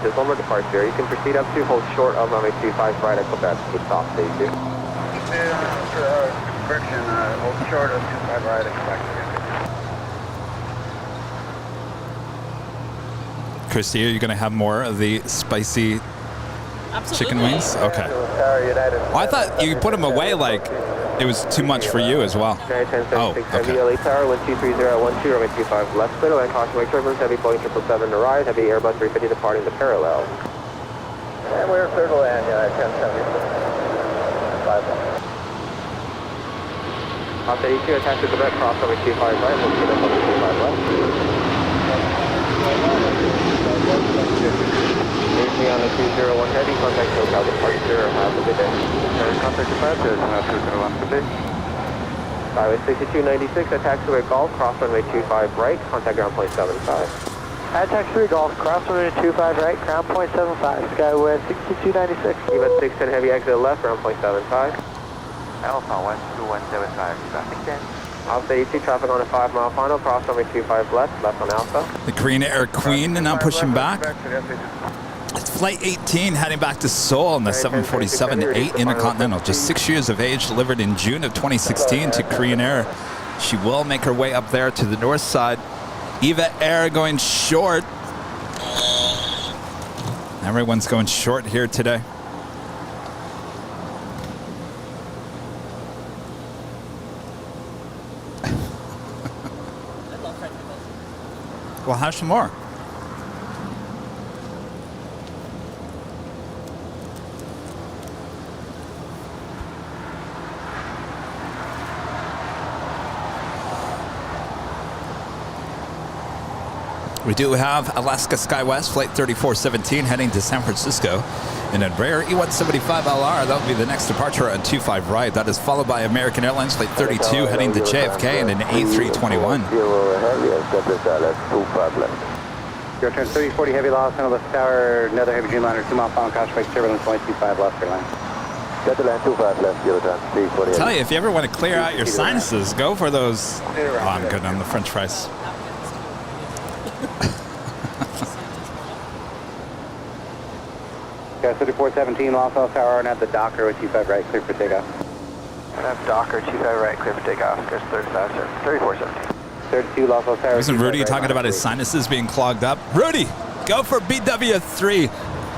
There's one more departure. You can proceed up to hold short of runway 25 right at Quebec. Keep off, 82. Discretion, hold short of 25 right, expect. Christy, are you going to have more of the spicy chicken wings? Okay. Well, I thought you put them away like it was too much for you as well. Oh, Heavy LA Tower, 1230 at 12, runway 25 left, clear, land caution, wake turbulence, heavy Boeing 777 to rise, heavy Airbus 350 departing the parallel. And we're clear to land, 1076. 5 Alpha 82, attach to Quebec, cross runway 25 right, we'll see runway 25 left. Briefly on the 201 heavy, contact SoCal departure, have a good day. Contact departure, 201 good day. Skyway 6296, at taxiway Golf, cross runway 25 right, contact ground point 75. At taxiway Golf, cross runway 25 right, ground point 75, Skyway 6296. Even 610 heavy exit left, ground point 75. Alpha 12175, traffic 10. Alpha 82, traffic on a 5 mile final, cross runway 25 left on Alpha. The Korean Air Queen now pushing back. It's flight 18 heading back to Seoul on the 747-8 Intercontinental. Just 6 years of age, delivered in June of 2016 to Korean Air. She will make her way up there to the north side. Eva Air going short. Everyone's going short here today. Well, have some more. We do have Alaska SkyWest Flight 3417 heading to San Francisco in a rare E175LR. That will be the next departure on 25 right. That is followed by American Airlines Flight 32 heading to JFK in an A321. Your turn 3040 heavy Los Angeles Tower, another heavy Dreamliner, 2 mile final, caution wake turbulence, 25 left, Airline. Got the land 25 left, your turn 340. I tell you, if you ever want to clear out your sinuses, go for those. Oh, I'm good on the French fries. Got 3417 Los Angeles Tower, and at the Docker with 25 right, clear for takeoff. And I'm Docker, 25 right, clear for takeoff. There's 3417. 32 Los Angeles Tower. Isn't Rudy talking about his sinuses being clogged up? Rudy, go for BW3.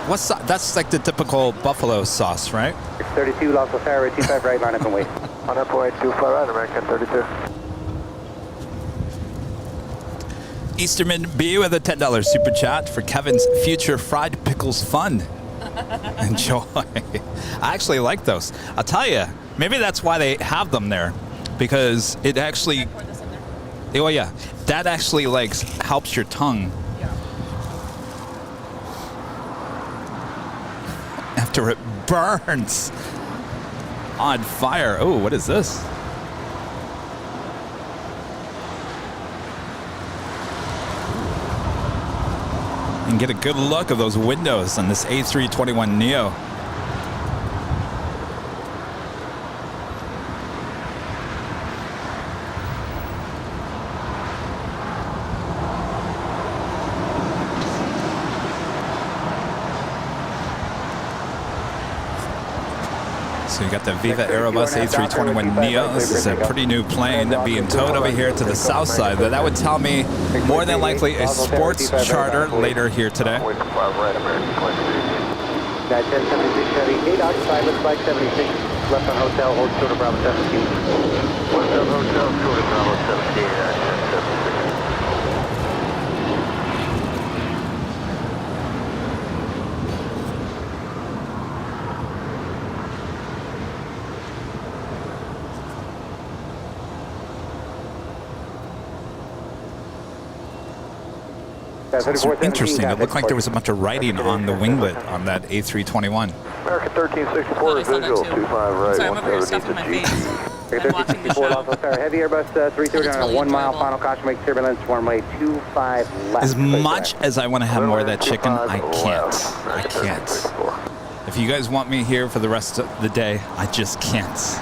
What's that? That's like the typical buffalo sauce, right? 32 Los Angeles Tower, 25 right, line up and wait. On up point 25 right, American 32. Easterman B with a $10 super chat for Kevin's future fried pickles fun. Enjoy. I actually like those. I'll tell you, maybe that's why they have them there, because it actually, oh yeah, that actually like helps your tongue. After it burns on fire. Oh, what is this? And get a good look of those windows on this A321neo. So you got the Viva Aerobus A321neo. This is a pretty new plane being towed over here to the south side. That would tell me more than likely a sports charter later here today. 1076 Chevy, 8 occupied with flight 76, left on hotel, hold short of Bravo 17. What's up, hotel, short of Bravo 17, 1076. It's interesting. It looked like there was a bunch of writing on the winglet on that A321. American 1364, visual 25 right, 170 to GT. I'm watching the show. Heavy Airbus 330 on a really 1 mile enjoyable. final caution, make turbulence, runway 25 left. As much as I want to have more of that chicken, I can't. I can't. If you guys want me here for the rest of the day, I just can't.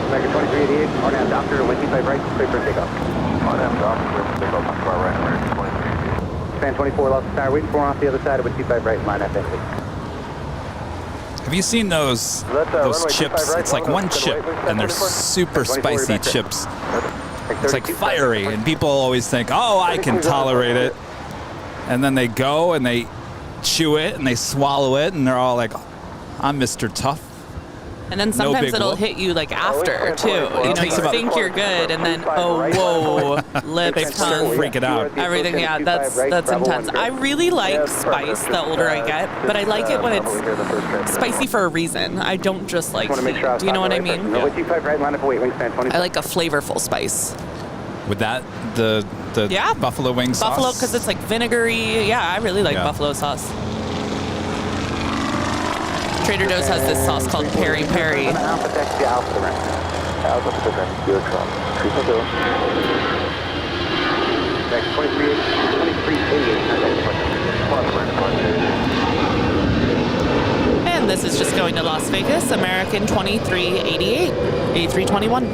American 2388, RNAV Doctor, wind 25 right, clear for takeoff. RNAV Doctor, wind takeoff, far right, American 2388. Span 24, lost the tower, waiting for off the other side of wind 25 right, line up entry. Have you seen those chips? It's like one chip, and they're super spicy chips. It's like fiery, and people always think, oh, I can tolerate it. And then they go and they chew it and they swallow it, and they're all like, I'm Mr. Tough. And then sometimes it'll hit you like after too. You know, you think you're good, and then whoa, lips, tongue, freak it out. Everything. Yeah, that's intense. I really like spice the older I get, but I like it when it's spicy for a reason. I don't just like heat. Do you know what I mean? I like a flavorful spice. With that, the buffalo wing sauce? Buffalo, because it's like vinegary. Yeah, I really like buffalo sauce. Trader Joe's has this sauce called Peri Peri. And this is just going to Las Vegas, American 2388, 8321.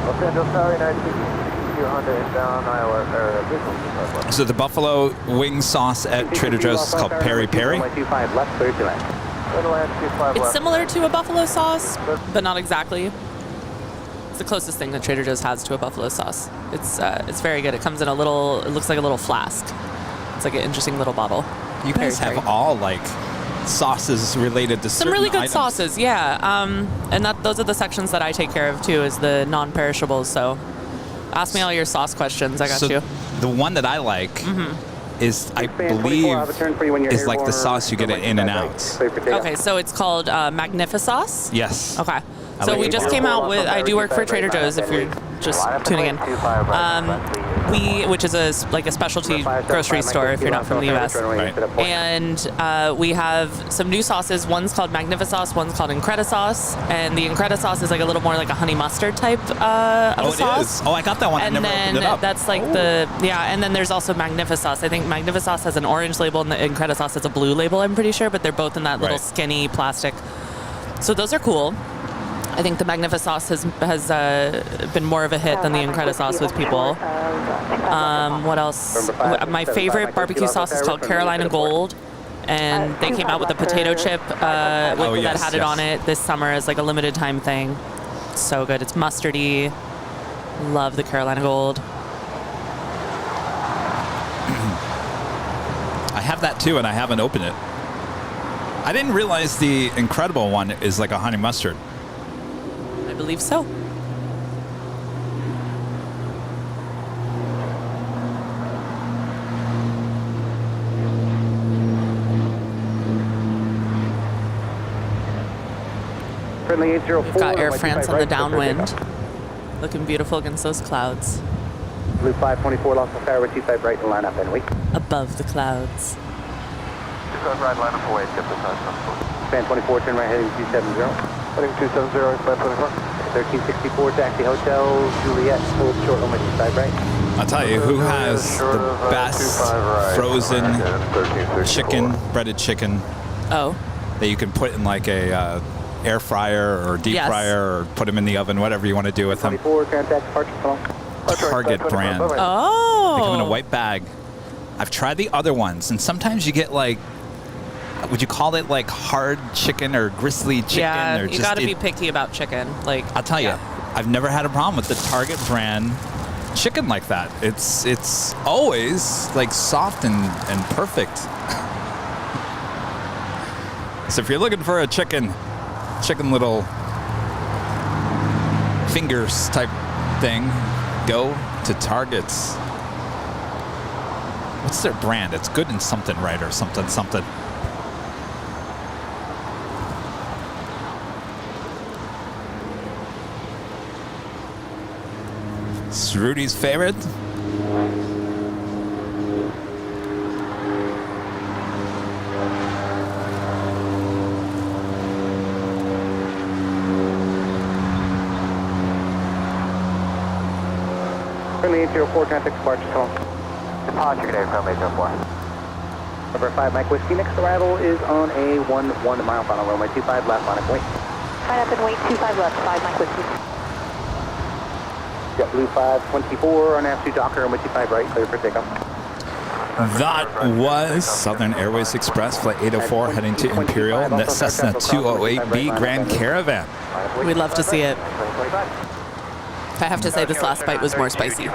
Los Angeles Tower, United down Iowa, So the buffalo wing sauce at Trader Joe's is called Peri Peri? It's similar to a buffalo sauce, but not exactly. It's the closest thing that Trader Joe's has to a buffalo sauce. It's very good. It comes in it looks like a little flask. It's like an interesting little bottle. You guys have all like sauces related to some really good items. sauces, yeah. And those are the sections that I take care of too, is the non-perishables. So ask me all your sauce questions. I got you. The one that I like is, I believe, is like the sauce you get at In-N-Out. Okay, so it's called Magnificauce? Yes. Okay. So we just came out with, I do work for Trader Joe's if you're just tuning in. Which is a specialty grocery store if you're not from the U.S. Right. And we have some new sauces. One's called Magnificauce, one's called Incredisauce. And the Incredisauce is like a little more like a honey mustard type of a sauce. It is. Oh, I got that one. And I never opened it then up. that's like and then there's also Magnificauce. I think Magnificauce has an orange label and the Incredisauce has a blue label, I'm pretty sure, but they're both in that little skinny plastic. So those are cool. I think the Magnificauce has been more of a hit than the Incredisauce with people. What else? My favorite barbecue sauce is called Carolina Gold, and they came out with a potato chip that had it on it this summer as like a limited time thing. So good. It's mustardy. Love the Carolina Gold. I have that too, and I haven't opened it. I didn't realize the Incredible one is like a honey mustard. I believe so. We've got Air France on the downwind, looking beautiful against those clouds. Blue 524, lost the tower, 25 right, and line up and wait. Above the clouds. 25 right, line up away, tip the time. Span 24, turn right, heading 270. Heading 270, span 24. 1364, taxi hotel, Juliet, hold short, on my 25 right. I'll tell you who has the best frozen chicken, breaded chicken. Oh. That you can put in like a air fryer or deep fryer or put them in the oven, whatever you want to do with them. 24, contact departure phone. Target brand. Oh. They come in a white bag. I've tried the other ones, and sometimes you get like, would you call it like hard chicken or gristly chicken? Yeah, or you got to be picky about chicken. Like, I'll tell you, I've never had a problem with the Target brand chicken like that. It's always like soft and perfect. So if you're looking for a chicken little fingers type thing, go to Target's. What's their brand? It's good in something, right? Or something. course, Rudy's favorite. From the 804, contact departure, come on. Departure today from 804. Number 5, Mike Whiskey. Next arrival is on a 1 mile final runway 25 left, line up and wait. Line up and wait, 25 left, 5 Mike Whiskey. JetBlue 524 on F2 Docker, runway 25 right, clear for takeoff. That was Southern Airways Express Flight 804 heading to Imperial in the Cessna 208B Grand Caravan. We'd love to see it. I have to say this last bite was more spicy.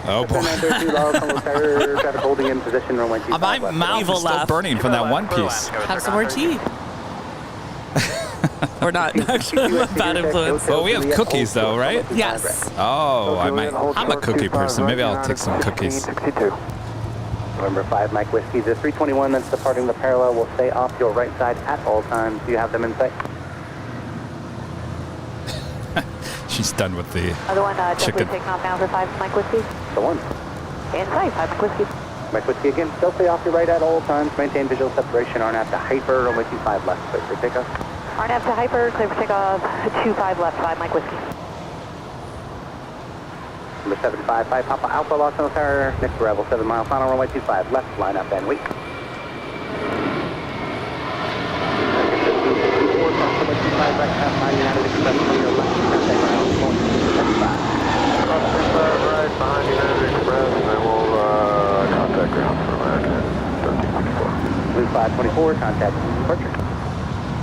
Oh boy. Traffic holding in position, runway 25 My left. mouth is still burning from that one piece. Have some more tea. Or not. Actually, bad influence. Well, we have cookies though, right? Yes. Oh, I'm a cookie person. Maybe I'll take some cookies. 62. November 5, Mike Whiskey. The 321 that's departing the parallel will stay off your right side at all times. Do you have them in sight? She's done with the Other one, chicken. JetBlue taking off now for 5 Mike Whiskey. The one. Inside, 5 Mike Whiskey. Mike Whiskey again. Still stay off your right at all times. Maintain visual separation. RNAV to hyper. Runway 25 left. Clear for takeoff. RNAV to hyper, clear for takeoff, 25 left, 5 Mike Whiskey. Number 755, Papa Alpha, Los Angeles Tower. Next arrival, 7 mile final, runway 25 left, line up and wait. Right behind United Express, and then we'll contact ground for American 1354. Blue 524, contact departure.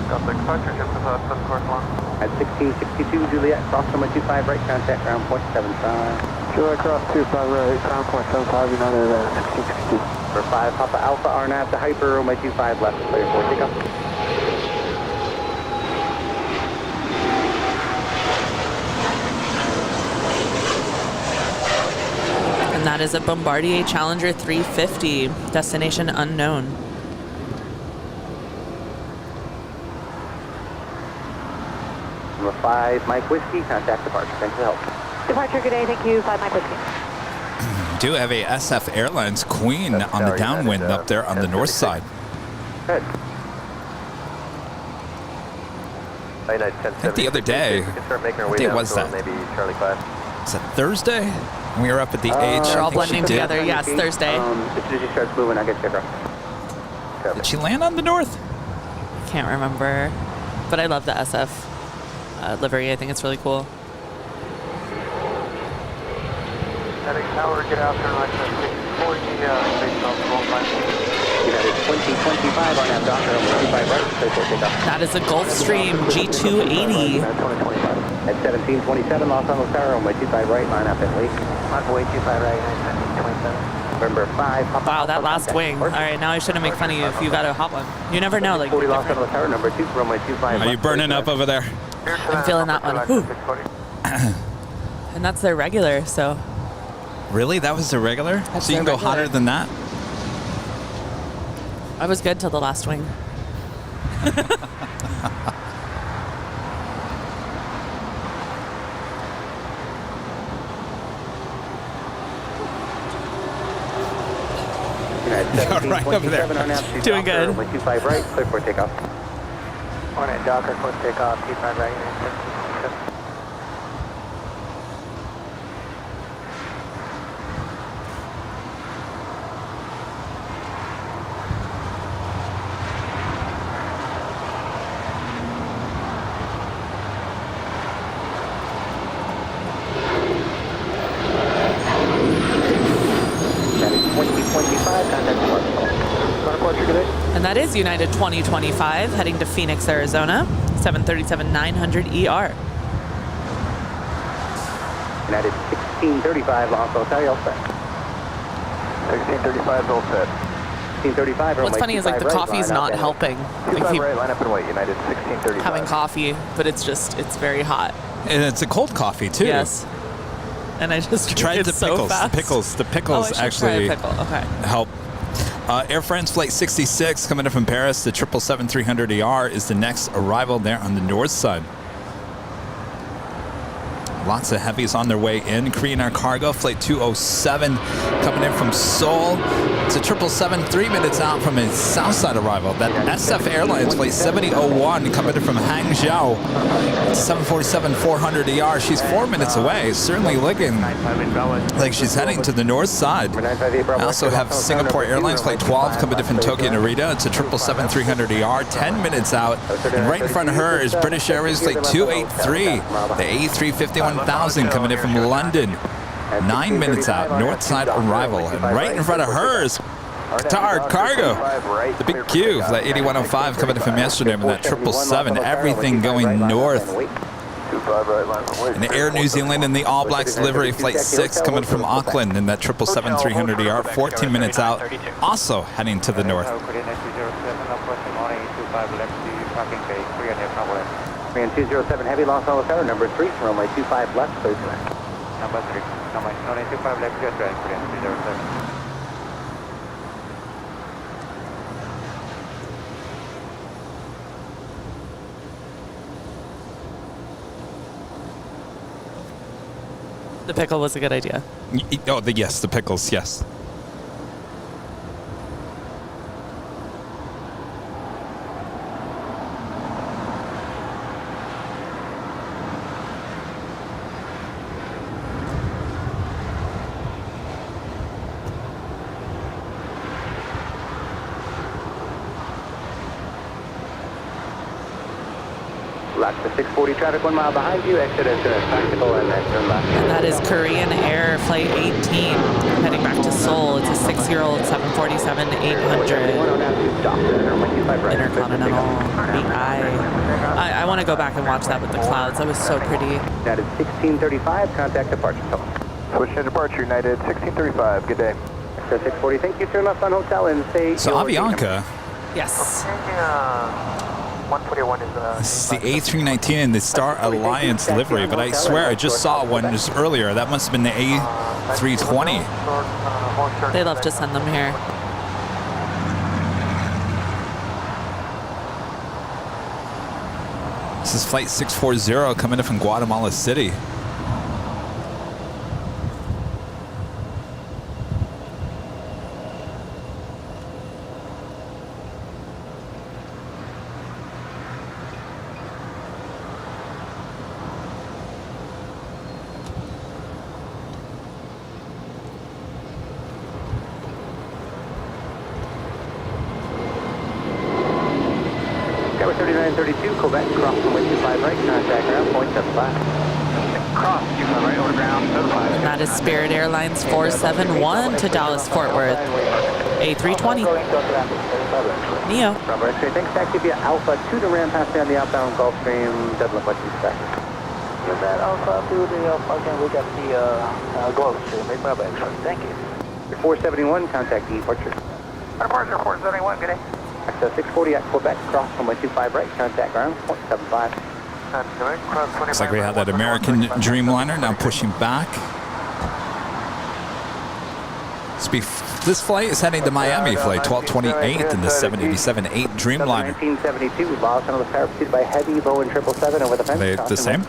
Contact departure, just about 7 course 1. At 1662, Juliet, cross runway 25 right, contact ground point 75. Juliet cross 25 right, ground point 75, United 1662. Number 5, Papa Alpha, RNAV to hyper, runway 25 left, clear for takeoff. And that is a Bombardier Challenger 350, destination unknown. Number 5, Mike Whiskey, contact departure. Thanks for the help. Departure, good day, thank you, 5 Mike Whiskey. Do have a SF Airlines Queen on the downwind up there on the north side. Good. I think the other day, what day was that? Maybe Charlie 5. Was it Thursday? We were up at the H. They're all I think she blending did. together. Yes, Thursday. As soon as she starts moving, I'll get you across. Did she land on the north? Can't remember, but I love the SF livery. I think it's really cool. United Tower, get out there like 640, based on the United 2025 on that Docker, 25 right, clear for takeoff. That is a Gulfstream G280. At 1727, Los Angeles Tower, runway 25 right, line up and wait. Runway 25 right, 27. November 5, Papa Wow, that Alpha, last contact wing. All departure. right, now I shouldn't make fun of you if you got a hot one. You never know. Like 40 Los Angeles Tower, number 2, runway 25 Are you burning up over there? I'm feeling that one. Whew. And that's their regular, so Really? That was the regular? That's So you can their go hotter regular. than that? I was good till the last wing. United Right over there. 1727 on altitude, Doing Docker, good. runway 25 right, clear for takeoff. On it, Docker, quick takeoff, 25 right, 1727. United 2025, contact departure. Got a departure today? And that is United 2025 heading to Phoenix, Arizona, 737-900 ER. United 1635, Los Angeles Tower, all set. 1635 is all set. 1635, What's runway funny is like the 25 right, coffee's line up not and helping. We 25 keep right, line up and wait. United 1635. having coffee, but it's very hot. And it's a cold coffee too. Yes. And I just Try drink the it so pickles. fast. The pickles Oh, I should actually try a pickle. Okay. help. Air France Flight 66 coming in from Paris. The 777-300ER is the next arrival there on the north side. Lots of heavies on their way in. Korean Air Cargo, Flight 207, coming in from Seoul. It's a 777, 3 minutes out from its south side arrival. That SF Airlines, Flight 7001, coming in from Hangzhou. 747-400ER. She's 4 minutes away. Certainly looking like she's heading to the north side. I also have Singapore Airlines, Flight 12, coming in from Tokyo Narita. It's a 777-300ER, 10 minutes out. And right in front of her is British Airways, Flight 283, the A350-1000, coming in from London. 9 minutes out, north side arrival. And right in front of her is Qatar Cargo, the big Q, Flight 8105, coming in from Amsterdam, and that 777. Everything going north. And Air New Zealand in the All Blacks livery, Flight 6, coming from Auckland, and that 777-300ER, 14 minutes out, also heading to the north. Korean 207 heavy loss on the tower, number 3, runway 25 left, clear to land. Number 3, runway 25 left, clear to land, Korean 207. The pickle was a good idea. Oh, yes, the pickles, yes. LAX to 640 traffic, 1 mile behind you, exit as soon as practical, and then turn left. And that is Korean Air Flight 18 heading back to Seoul. It's a 6-year-old 747-800 Intercontinental BI. I want to go back and watch that with the clouds. That was so pretty. That is 1635, contact departure tunnel. Switch to departure, United 1635, good day. So 640, thank you, turn left on hotel and say... So Avianca, Yes. 141 is this is the A319 in the Star Alliance livery, but I swear I just saw one just earlier. That must have been the A320. They love to send them here. This is Flight 640 coming in from Guatemala City. Tower 3932, Quebec, cross from 25 right, contact ground, point 75. Cross, 25 right, over ground, 75. And that is Spirit Airlines 471 to Dallas Fort Worth. A320. Neo. Bravo X-ray, thanks, taxi via Alpha 2 to ramp past down the outbound Gulfstream, doesn't look like you expect. With that Alpha 2 to again, we got the Gulfstream, make Bravo X-ray, thank you. 471, contact departure. Departure 471, good day. Access 640 at Quebec, cross from 125 right, contact ground, point 75. Looks like we have that American Dreamliner now pushing back. This flight is heading to Miami, Flight 1228 in the 787-8 Dreamliner. 1972, lost on the tower, pursued by heavy, low, and 777 over the fence. Are they the same?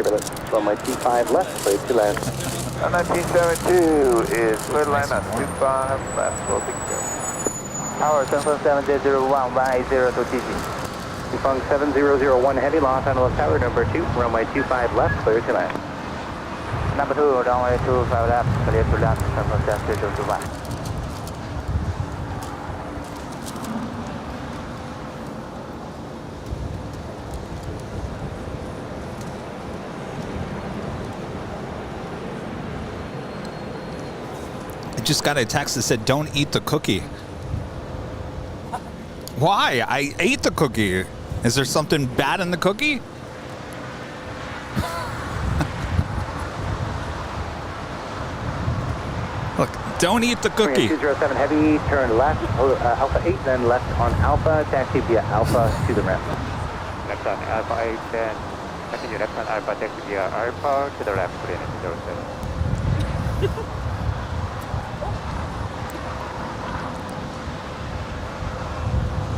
Runway 25 left, clear to land. 1972 is clear to land at 25 left, will be good. Tower 747-001, 180 to TG. Fung 7001 heavy, loss on the tower, number 2, runway 25 left, clear to land. Number 2, runway 25 left, clear to land, 747-021. I just got a text that said, "Don't eat the cookie." Why? I ate the cookie. Is there something bad in the cookie? Look, don't eat the cookie. 207 heavy, turn left, Alpha 8, then left on Alpha, taxi via Alpha to the ramp. Left on Alpha 8, then continue left on Alpha, taxi via Alpha to the left, Korean 207.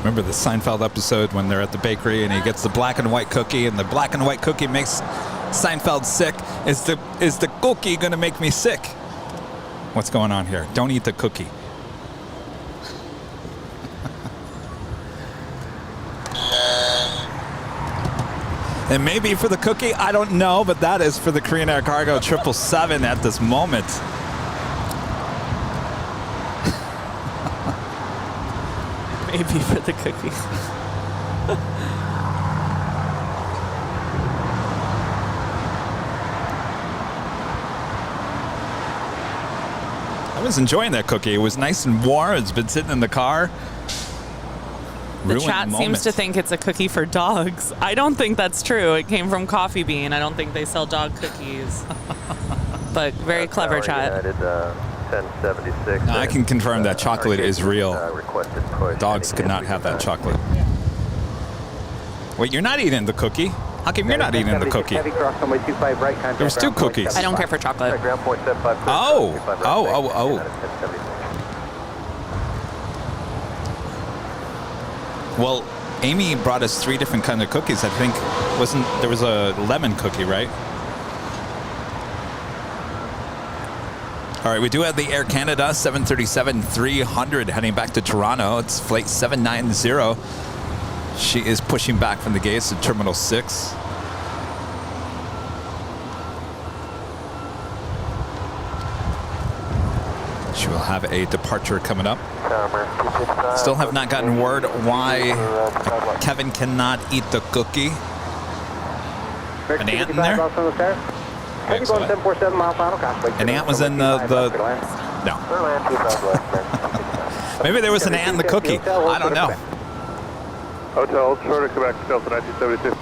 Remember the Seinfeld episode when they're at the bakery and he gets the black and white cookie, and the black and white cookie makes Seinfeld sick. Is the cookie gonna make me sick? What's going on here? Don't eat the cookie. It may be for the cookie, I don't know, but that is for the Korean Air Cargo 777 at this moment. Maybe for the cookie. I was enjoying that cookie. It was nice and warm. It's been sitting in the car. The chat seems to think it's a cookie for dogs. I don't think that's true. It came from Coffee Bean. I don't think they sell dog cookies. But very clever chat. United, 1076. No, I can confirm that chocolate is real. Requested push. Dogs could not have that chocolate. Wait, you're not eating the cookie? How come you're not eating the cookie? There's 2 cookies. I don't care for chocolate. Oh. Well, Amy brought us 3 different kinds of cookies. I think there was a lemon cookie, right? All right, we do have the Air Canada 737-300 heading back to Toronto. It's flight 790. She is pushing back from the gates to Terminal 6. She will have a departure coming up. Still have not gotten word why Kevin cannot eat the cookie. An ant in there? Excellent. An ant was in the no. Maybe there was an ant in the cookie. I don't know. Hotel, short of Quebec, Delta 1972.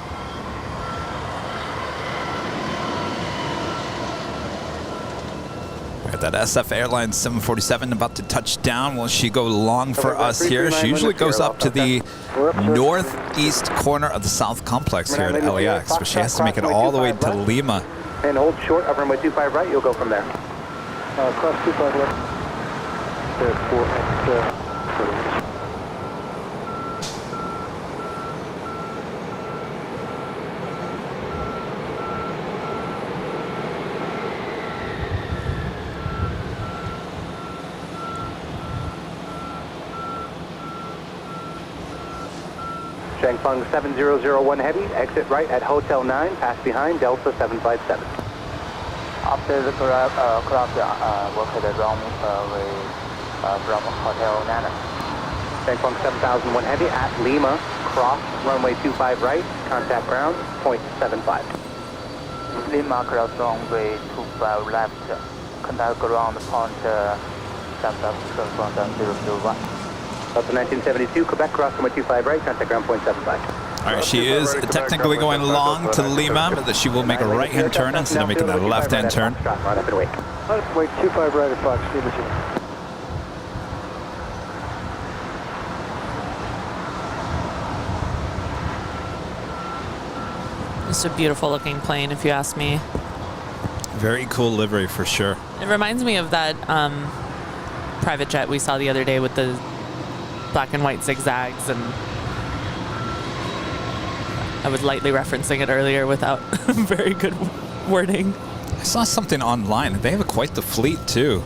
Got that SF Airlines 747 about to touch down. Will she go long for us here? She usually goes up to the northeast corner of the South Complex here at LAX, but she has to make it all the way to Lima. And hold short of runway 25 right, you'll go from there. Cross 25 left. There, 4 and Shangfeng 7001 Heavy, exit right at Hotel 9, pass behind Delta 757. After the cross located runway from Hotel 9. Shangfeng 7001 Heavy at Lima, cross runway 25 right, contact ground, 0.75. Lima cross runway 25 left, contact ground, point 7.001. Delta 1972, Quebec, cross runway 25 right, contact ground, 0.75. All right, she is technically going long to Lima, but she will make a right-hand turn instead of making a left-hand turn. Wait, 25 right at Fox, Lima 2. It's a beautiful looking plane, if you ask me. Very cool livery for sure. It reminds me of that private jet we saw the other day with the black and white zigzags, and I was lightly referencing it earlier without very good wording. I saw something online. They have quite the fleet too.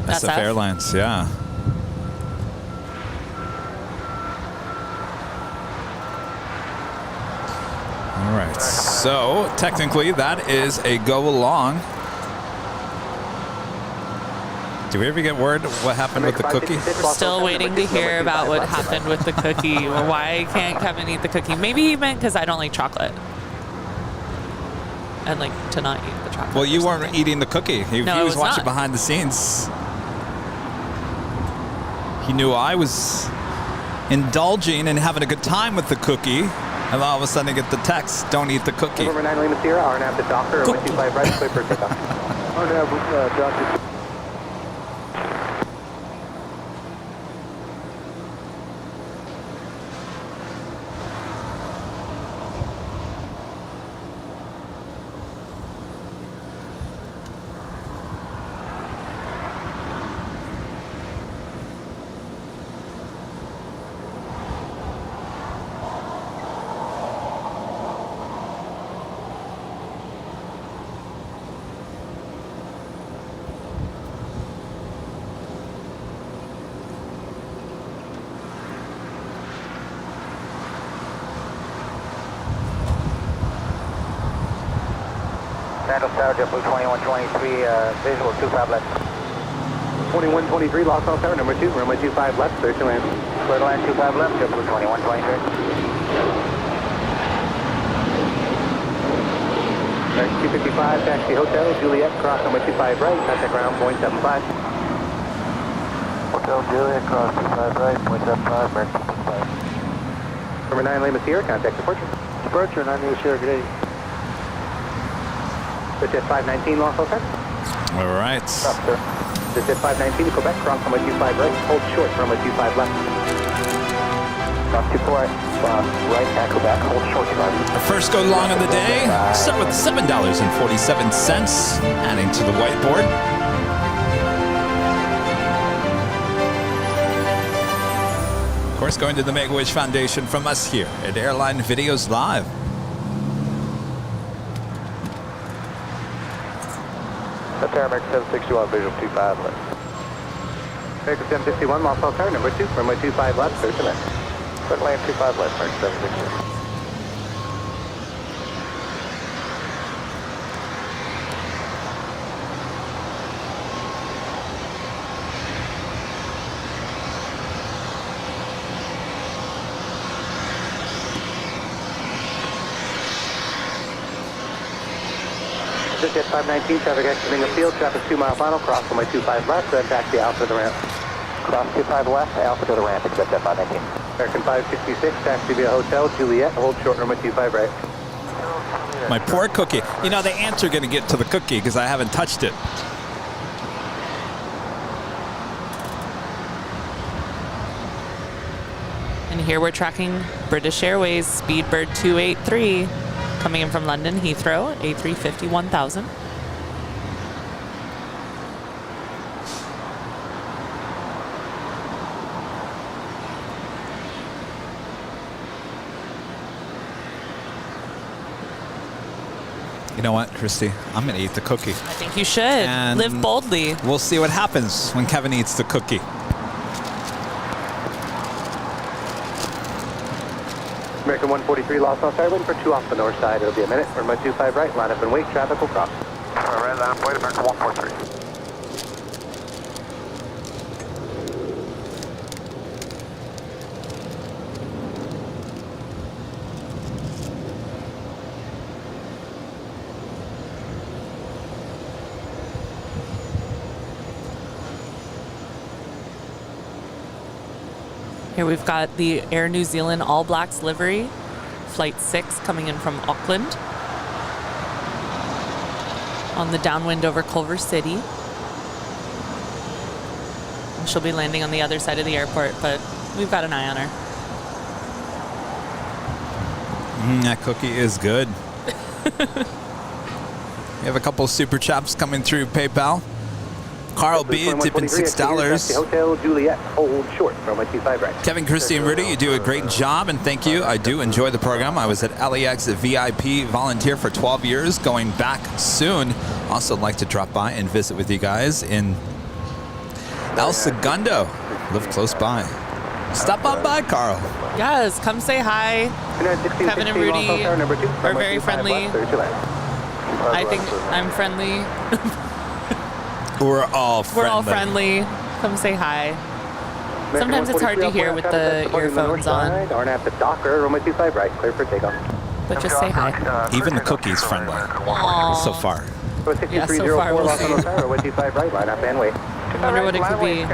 SF Airlines, yeah. All right, so technically that is a go along. Do we ever get word what happened with the cookie? We're still waiting to hear about what happened with the cookie. Why can't Kevin eat the cookie? Maybe he meant because I don't like chocolate. And like to not eat the chocolate. Well, you weren't eating the cookie. He was watching behind the scenes. He knew I was indulging and having a good time with the cookie. And all of a sudden I get the text, don't eat the cookie. Number 9 Lima Sierra, RNAV to Docker, 125 right, clear for takeoff. RNAV, Docker. Randall Tower, JetBlue 2123, visual 25 left. 2123, Los Angeles Tower, number 2, runway 25 left, clear to land. Clear to land 25 left, JetBlue 2123. 255, taxi Hotel, Juliet, cross number 25 right, contact ground, 0.75. Hotel Juliet, cross 25 right, 0.75, American 25. Number 9, Lima Sierra, contact departure. Departure, 9 Lima Sierra, good day. Jet 519, Los Angeles. All right. Stop, sir. Jet 519 to Quebec, cross runway 25 right, hold short, runway 25 left. Cross 24 right, right, at Quebec, hold short, drive. Our first go long of the day, set with $7.47, adding to the whiteboard. Of course, going to the Make-A-Wish Foundation from us here at Airline Videos Live. That's Air American 761, visual 25 left. American 761, Los Angeles Tower, number 2, runway 25 left, clear to land. Clear to land 25 left, American 761. Jet 519, traffic exiting the field, traffic 2 mile final, cross runway 25 left, then taxi Alpha to the ramp. Cross 25 left, Alpha to the ramp, accept Jet 519. American 566, taxi via Hotel, Juliet, hold short runway 25 right. My poor cookie. You know, the ants are going to get to the cookie because I haven't touched it. And here we're tracking British Airways Speedbird 283 coming in from London Heathrow, A350 1000. You know what, Christy? I'm going to eat the cookie. I think you should. And live boldly. We'll see what happens when Kevin eats the cookie. American 143, Los Angeles Tower, wind for 2 off the north side. It'll be a minute. Runway 25 right, line up and wait, traffic will cross. All right, line up, wait, American 143. Here we've got the Air New Zealand All Blacks livery, Flight 6 coming in from Auckland on the downwind over Culver City. And she'll be landing on the other side of the airport, but we've got an eye on her. That cookie is good. We have a couple super chats coming through PayPal. Carl B. tipping $6. Hotel Juliet, hold short, runway 25 right. Kevin Christie and Rudy, you do a great job, and thank you. I do enjoy the program. I was at LAX VIP volunteer for 12 years, going back soon. Also like to drop by and visit with you guys in El Segundo. Live close by. Stop on by, Carl. Yes, come say hi. Kevin and Rudy are very friendly. I think I'm friendly. We're all friendly. We're all friendly. Come say hi. Sometimes it's hard to hear with the earphones on. Arnap the Docker, runway 25 right, clear for takeoff. But just say hi. Even the cookie's friendly. Aww. So far. Yeah, so far we'll see. Runway 25 right, line up and wait. I wonder what it could be.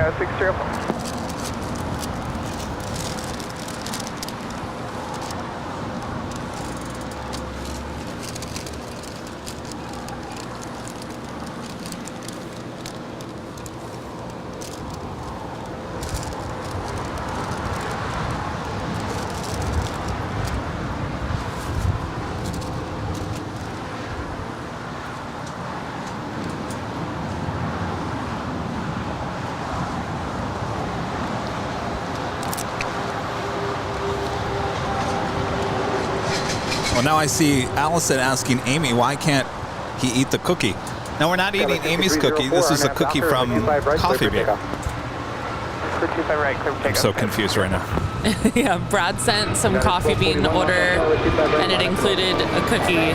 Well, now I see Allison asking Amy, why can't he eat the cookie? Now, we're not eating Amy's cookie. This is a cookie from Coffee Beer. I'm so confused right now. Yeah, Brad sent some coffee bean order, and it included a cookie.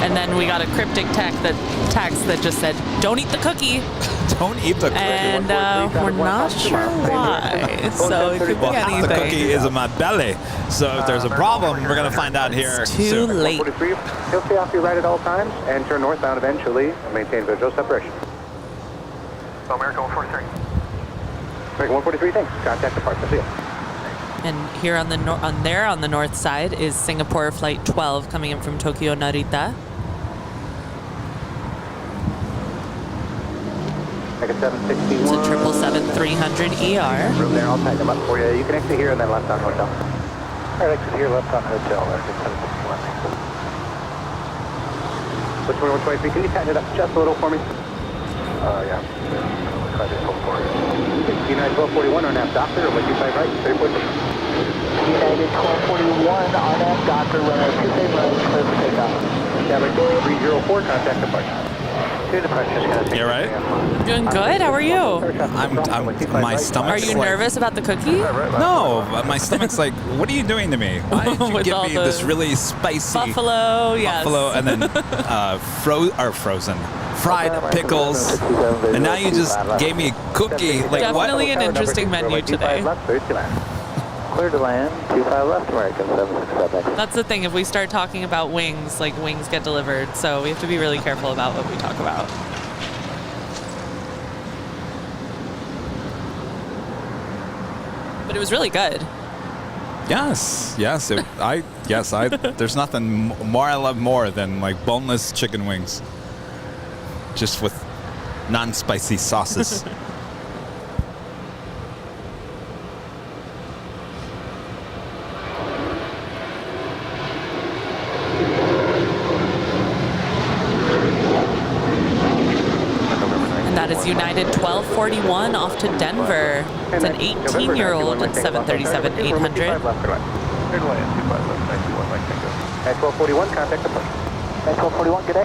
And then we got a cryptic text that just said, "Don't eat the cookie." Don't eat the cookie. And we're not sure why. So it could be Well, half anything. the cookie is in my belly. So if there's a problem, we're going to find out here It's too soon. late. 43, he'll stay off your right at all times and turn northbound eventually. Maintain visual separation. American 143. American 143, thanks. Contact departure. See you. And here on the on the north side is Singapore Flight 12 coming in from Tokyo Narita. American 761. It's a 777-300 ER. Room there, I'll tighten them up for you. You can exit here and then left on hotel. All right, exit here, left on hotel. American 761. Which 123, can you tighten it up just a little for me? Yeah. United 1241 on app doctor, or 25 right, 34. United 1241 on that Docker, runway 28 right, clear for takeoff. Dabber 304, contact departure. Two departures, going to You all right? I'm doing good. How are you? My stomach's Are you like, nervous about the cookie? No, my stomach's like, what are you doing to me? Why did you With give all me the this really spicy Buffalo, yes. buffalo and then frozen fried pickles, and now you just gave me a cookie? Like Definitely what? an interesting menu today. Clear to land, 25 left, American 767. That's the thing. If we start talking about wings, like wings get delivered. So we have to be really careful about what we talk about. But it was really good. Yes. There's nothing more I love more than like boneless chicken wings, just with non-spicy sauces. That is United 1241 off to Denver. It's an 18-year-old at 737-800. At 1241, contact departure. At 1241, good day.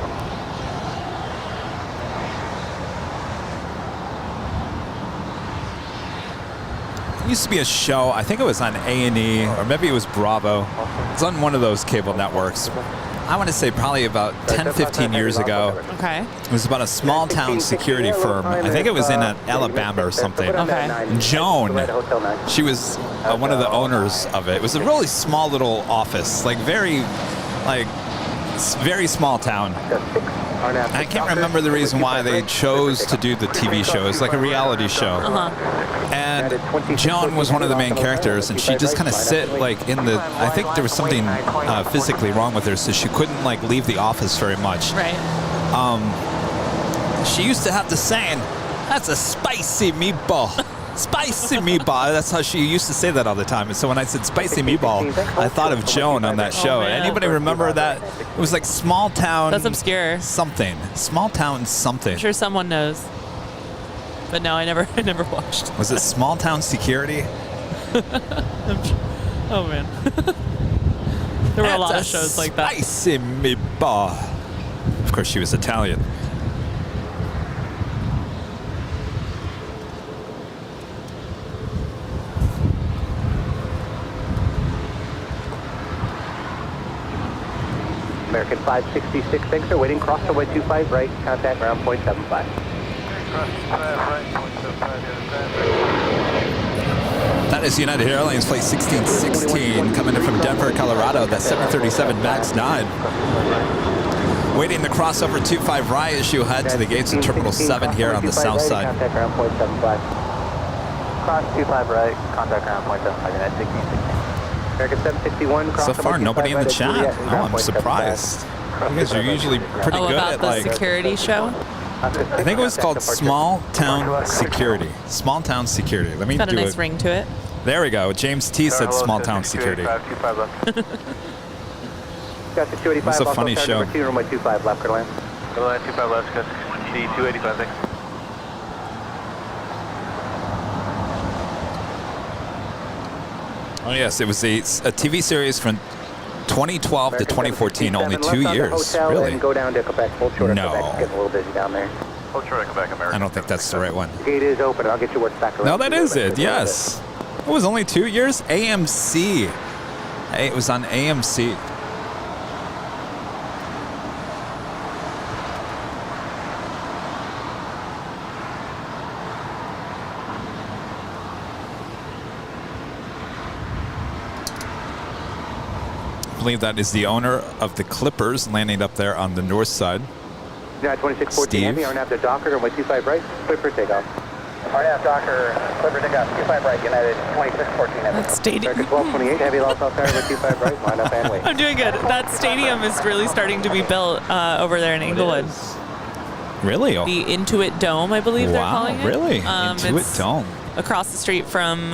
There used to be a show, I think it was on A&E, or maybe it was Bravo. It's on one of those cable networks. I want to say probably about 10, 15 years ago. Okay. It was about a small town security firm. I think it was in Alabama or something. Okay. Joan, she was one of the owners of it. It was a really small little office, very small town. I can't remember the reason why they chose to do the TV show. It was like a reality show. And Joan was one of the main characters, and she just kind of sit in the, I think there was something physically wrong with her, so she couldn't leave the office very much. Right. She used to have the saying, "That's a spicy meatball." Spicy meatball. That's how she used to say that all the time. And so when I said spicy meatball, I thought of Joan on that show. man. Anybody remember that? It was like small town. That's obscure. Something. Small town something. I'm sure someone knows. But no, I never watched. Was it Small Town Security? Oh man. There were a lot of shows like that. Spicy meatball. Of course, she was Italian. American 566, thanks for waiting. Cross runway 25 right, contact ground point 75. That is United Airlines Flight 1616 coming in from Denver, Colorado. That's 737 MAX 9. Waiting to cross over 25 right as you head to the gates of Terminal 7 here on the south side. Contact ground point 75. Cross 25 right, contact ground point 75, United 1616. American 761. So far, nobody in the chat. Oh, I'm surprised. You guys are usually pretty good about at the security show? I think it was called Small Town Security. Small Town Security. Let me Got a do nice it. ring to it. There we go. James T said Small Town Security. Got the 285. It's a funny show. Runway 25 left, clear to land. 25 left, got D285, thanks. Oh yes, it was a TV series from 2012 to 2014, only 2 years. Really? And go down to Quebec. Hold short of No. Quebec. It's getting a little busy down there. Hold short of Quebec, American. I don't think that's the right one. Gate is open. I'll get you what's back around. No, that is it. Yes. It was only 2 years? AMC. It was on AMC. I believe that is the owner of the Clippers landing up there on the north side. United 2614 Heavy, RNAV to Docker, runway 25 right, clear for takeoff. RNAV Docker, clear for takeoff, 25 right, United 2614 Heavy. That stadium. American 1228 Heavy, lost off tower, runway 25 right, line up and wait. I'm doing good. That stadium is really starting to be built over there in Inglewood. Really? The Intuit Dome, I believe they're calling it. Really? Intuit Dome. Across the street from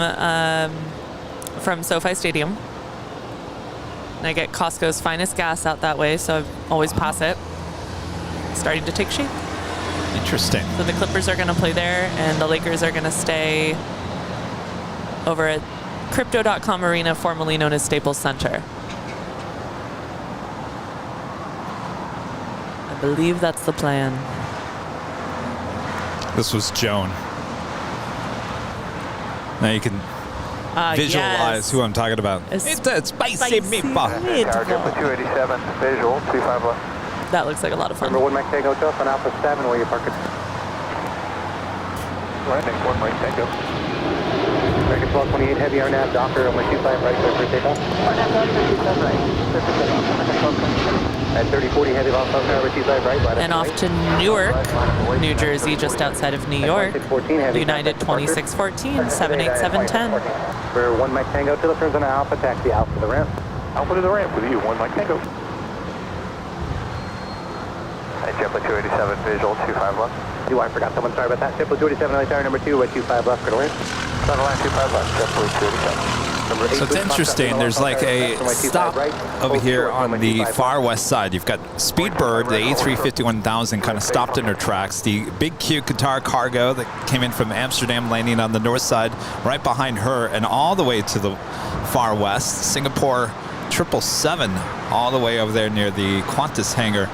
SoFi Stadium. And I get Costco's finest gas out that way, so I always pass it. It's starting to take shape. Interesting. So the Clippers are going to play there, and the Lakers are going to stay over at Crypto.com Arena, formerly known as Staples Center. I believe that's the plan. This was Joan. Now you can visualize who I'm talking about. It's a spicy meatball. Tower 287, visual, 25 left. That looks like a lot of fun. Number 1 Mike Tango Hotel on Alpha 7, where you park it. Right, next 1 Mike Tango. American 1228 Heavy, RNAV Docker, runway 25 right, clear for takeoff. RNAV Docker, 25 right, clear for takeoff. At 3040 Heavy, lost off tower, 25 right, line up And off to Newark, New Jersey, just outside of New York. United 2614, 78710. For 1 Mike Tango, till it turns on Alpha, taxi Alpha to the ramp. Alpha to the ramp with you, 1 Mike Tango. JetBlue 287, visual, 25 left. I forgot someone, sorry about that. JetBlue 287, LA Tower number 2, with 25 left, clear to land. Center line 25 left, JetBlue 287. So it's interesting. There's like a stop over here on the far west side. You've got Speedbird, the A350-1000, kind of stopped in their tracks. The big cute Qatar cargo that came in from Amsterdam, landing on the north side, right behind her, and all the way to the far west, Singapore 777, all the way over there near the Qantas hangar.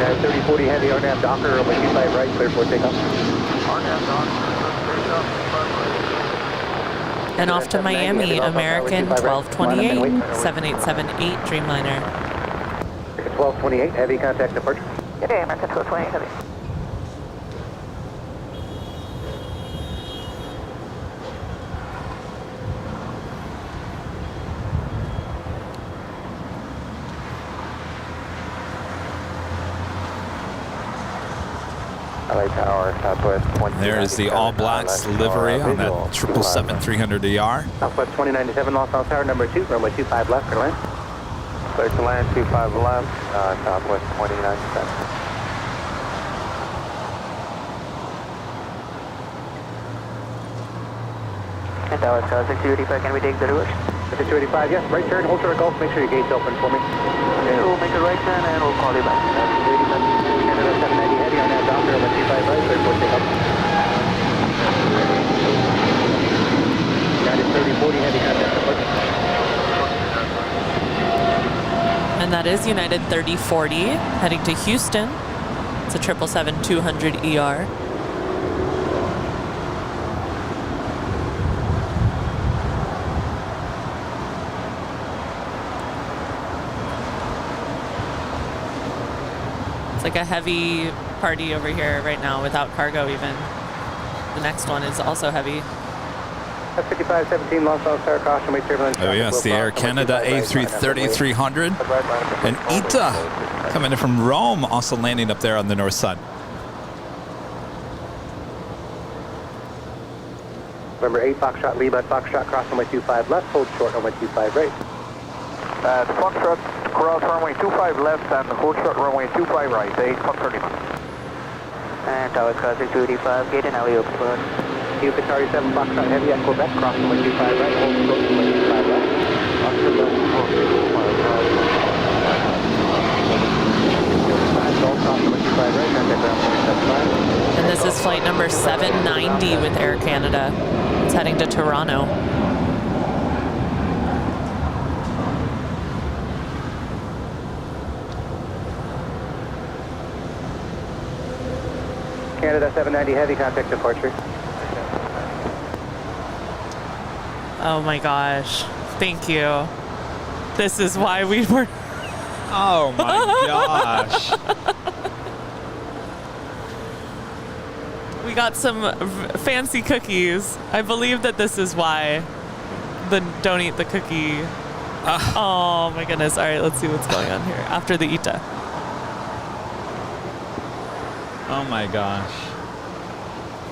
At 3040 Heavy, RNAV Docker, runway 25 right, clear for takeoff. RNAV Docker, And off to Miami, American 1228, 7878 Dreamliner. 1228 Heavy, contact departure. Okay, American 1228 Heavy. LA Tower, Southwest 20. There is the All Blacks livery on that 777-300ER. Southwest 2097, Los Angeles Tower number 2, runway 25 left, clear to land. Clear to land, 25 left, Southwest 2097. And Tower 685, can we take the reverse? 685, yes, right turn, hold short Gulf, make sure your gate's open for me. Okay, we'll make a right turn and we'll call you back. Canada 790 Heavy, on that Docker, runway 25 right, clear for takeoff. United 3040 Heavy, contact departure. And that is United 3040 heading to Houston. It's a 777-200ER. It's like a heavy party over here right now without cargo even. The next one is also heavy. F5517, Los Angeles Tower, caution, wait turbulence. Oh yes, the Air Canada A330-300. And ITA coming in from Rome, also landing up there on the north side. Number 8, Foxtrot, Lima, Foxtrot, cross runway 25 left, hold short runway 25 right. Foxtrot, cross runway 25 left and hold short runway 25 right, 8 Foxtrot Lima. And Tower 685, gate and alley open for us. Qatar 7, Foxtrot Heavy at Quebec, cross runway 25 right, hold short runway 25 left. And this is flight number 790 windy with Air Canada. It's heading to Toronto. Canada 790 heavy contact departure. Oh my gosh. Thank you. This is why we were... Oh my gosh. We got some fancy cookies. I believe that this is why. Don't eat the cookie. Oh my goodness. All right, let's see what's going on here after the ITA. Oh my gosh.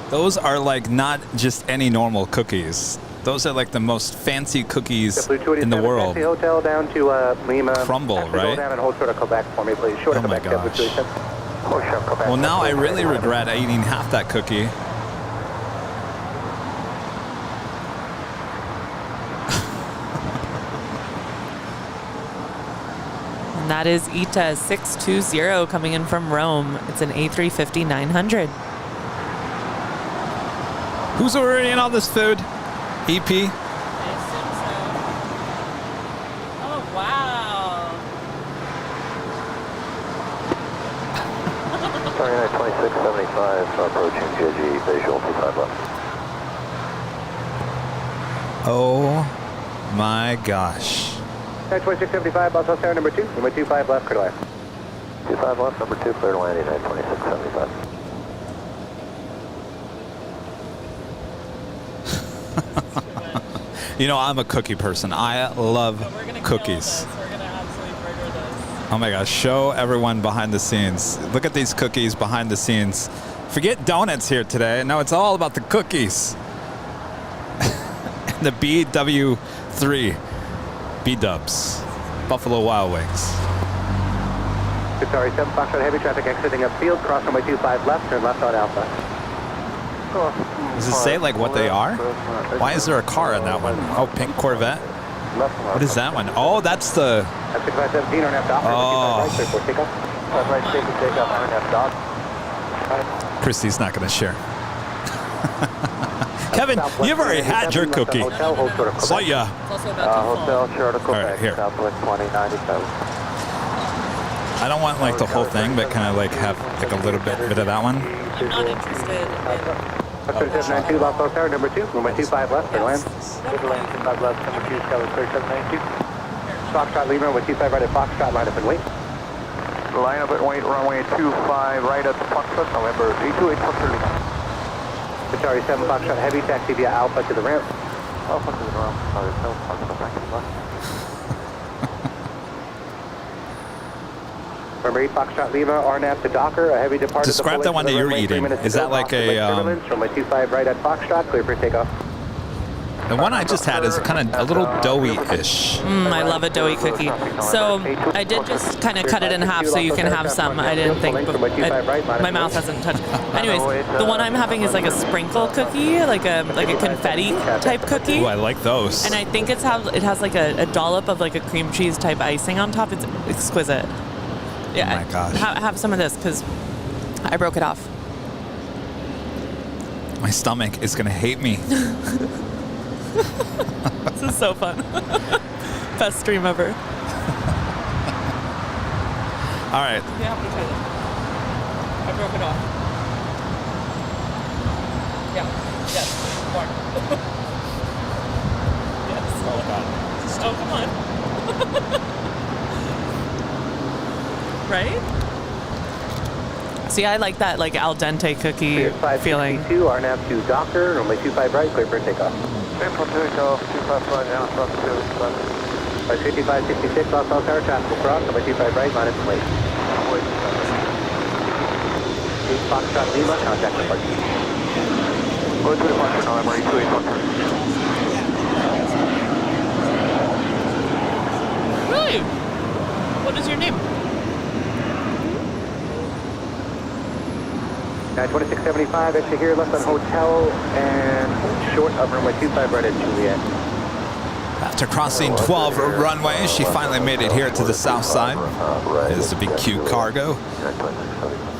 Those are like not just any normal cookies. Those are like the most fancy cookies in the world. Taxi hotel down to Lima. Crumble, Taxi right? Down and hold short of Quebec for me, please. Short of Oh my Quebec, gosh. Well, now I really regret eating half that cookie. And that is ITA 620 coming in from Rome. It's an A350-900. Who's ordering all this food? EP? Oh, wow. Sorry, 2675 approaching GG visual 25 left. Oh my gosh. 2675, Boston Tower number 2. Number 25 left, clear line. 25 left, number 2, clear landing, 2675. You know, I'm a cookie person. I love cookies. We're gonna absolutely murder this. Oh my gosh, show everyone behind the scenes. Look at these cookies behind the scenes. Forget donuts here today. No, it's all about the cookies. The BW3. B-dubs. Buffalo Wild Wings. Sorry, 7 Foxtrot heavy traffic exiting upfield. Cross runway 25 left, turn left on Alpha. Does it say like what they are? Why is there a car in that one? Oh, pink Corvette. What is that one? Oh, that's the... That's 6517 on F dot. Oh. Right, take off on F dot. Christie's not going to share. Kevin, you've already had your cookie. Saw ya. Hotel short of Quebec, here. Southwest 2097. I don't want like the whole thing, but kind of like have like a little bit of that one. I'm not interested in... 3792, Los Angeles Tower, number 2. Runway 25 left, clear land. Good land, 25 left, number 2, Skyline 3792. Foxtrot Lima, runway 25 right at Foxtrot, line up and wait. Line up and wait, runway 25 right at the Foxtrot, November 328 Foxtrot Lima. Qatari 7 Foxtrot heavy, taxi via Alpha to the ramp. Alpha to the ramp, sorry, no, Foxtrot taxi left. Runway 8 Foxtrot Lima, RNAV to Docker, a heavy departure. Describe the one that you're eating. Is that like a... Runway 25 right at Foxtrot, clear for takeoff. The one I just had is kind of a little doughy-ish. I love a doughy cookie. So I did just kind of cut it in half so you can have some. I didn't think... my mouth hasn't touched. Anyways, the one I'm having is like a sprinkle cookie, like a confetti type cookie. Ooh, I like those. And I think it has like a dollop of like a cream cheese type icing on top. It's exquisite. Yeah. Oh my gosh. Have some of this because I broke it off. My stomach is going to hate me. This is so fun. Best stream ever. All right. You have to try this. I broke it off. Yeah. Yes. More. Yes. Oh, God. Oh, come on. Right? See, I like that like al dente cookie feeling. 562, RNAV to Docker, runway 25 right, clear for takeoff. Clear for takeoff, 25 right now, Fox 5566, Los Angeles Tower, traffic will cross, runway 25 right, line up and wait. 8 Foxtrot Lima, contact departure. Go to departure, November 28 Foxtrot. Really? What is your name? 2675, exit here, left on hotel, and short of runway 25 right at Juliet. After crossing 12 runways, she finally made it here to the south side. There's a big cute cargo.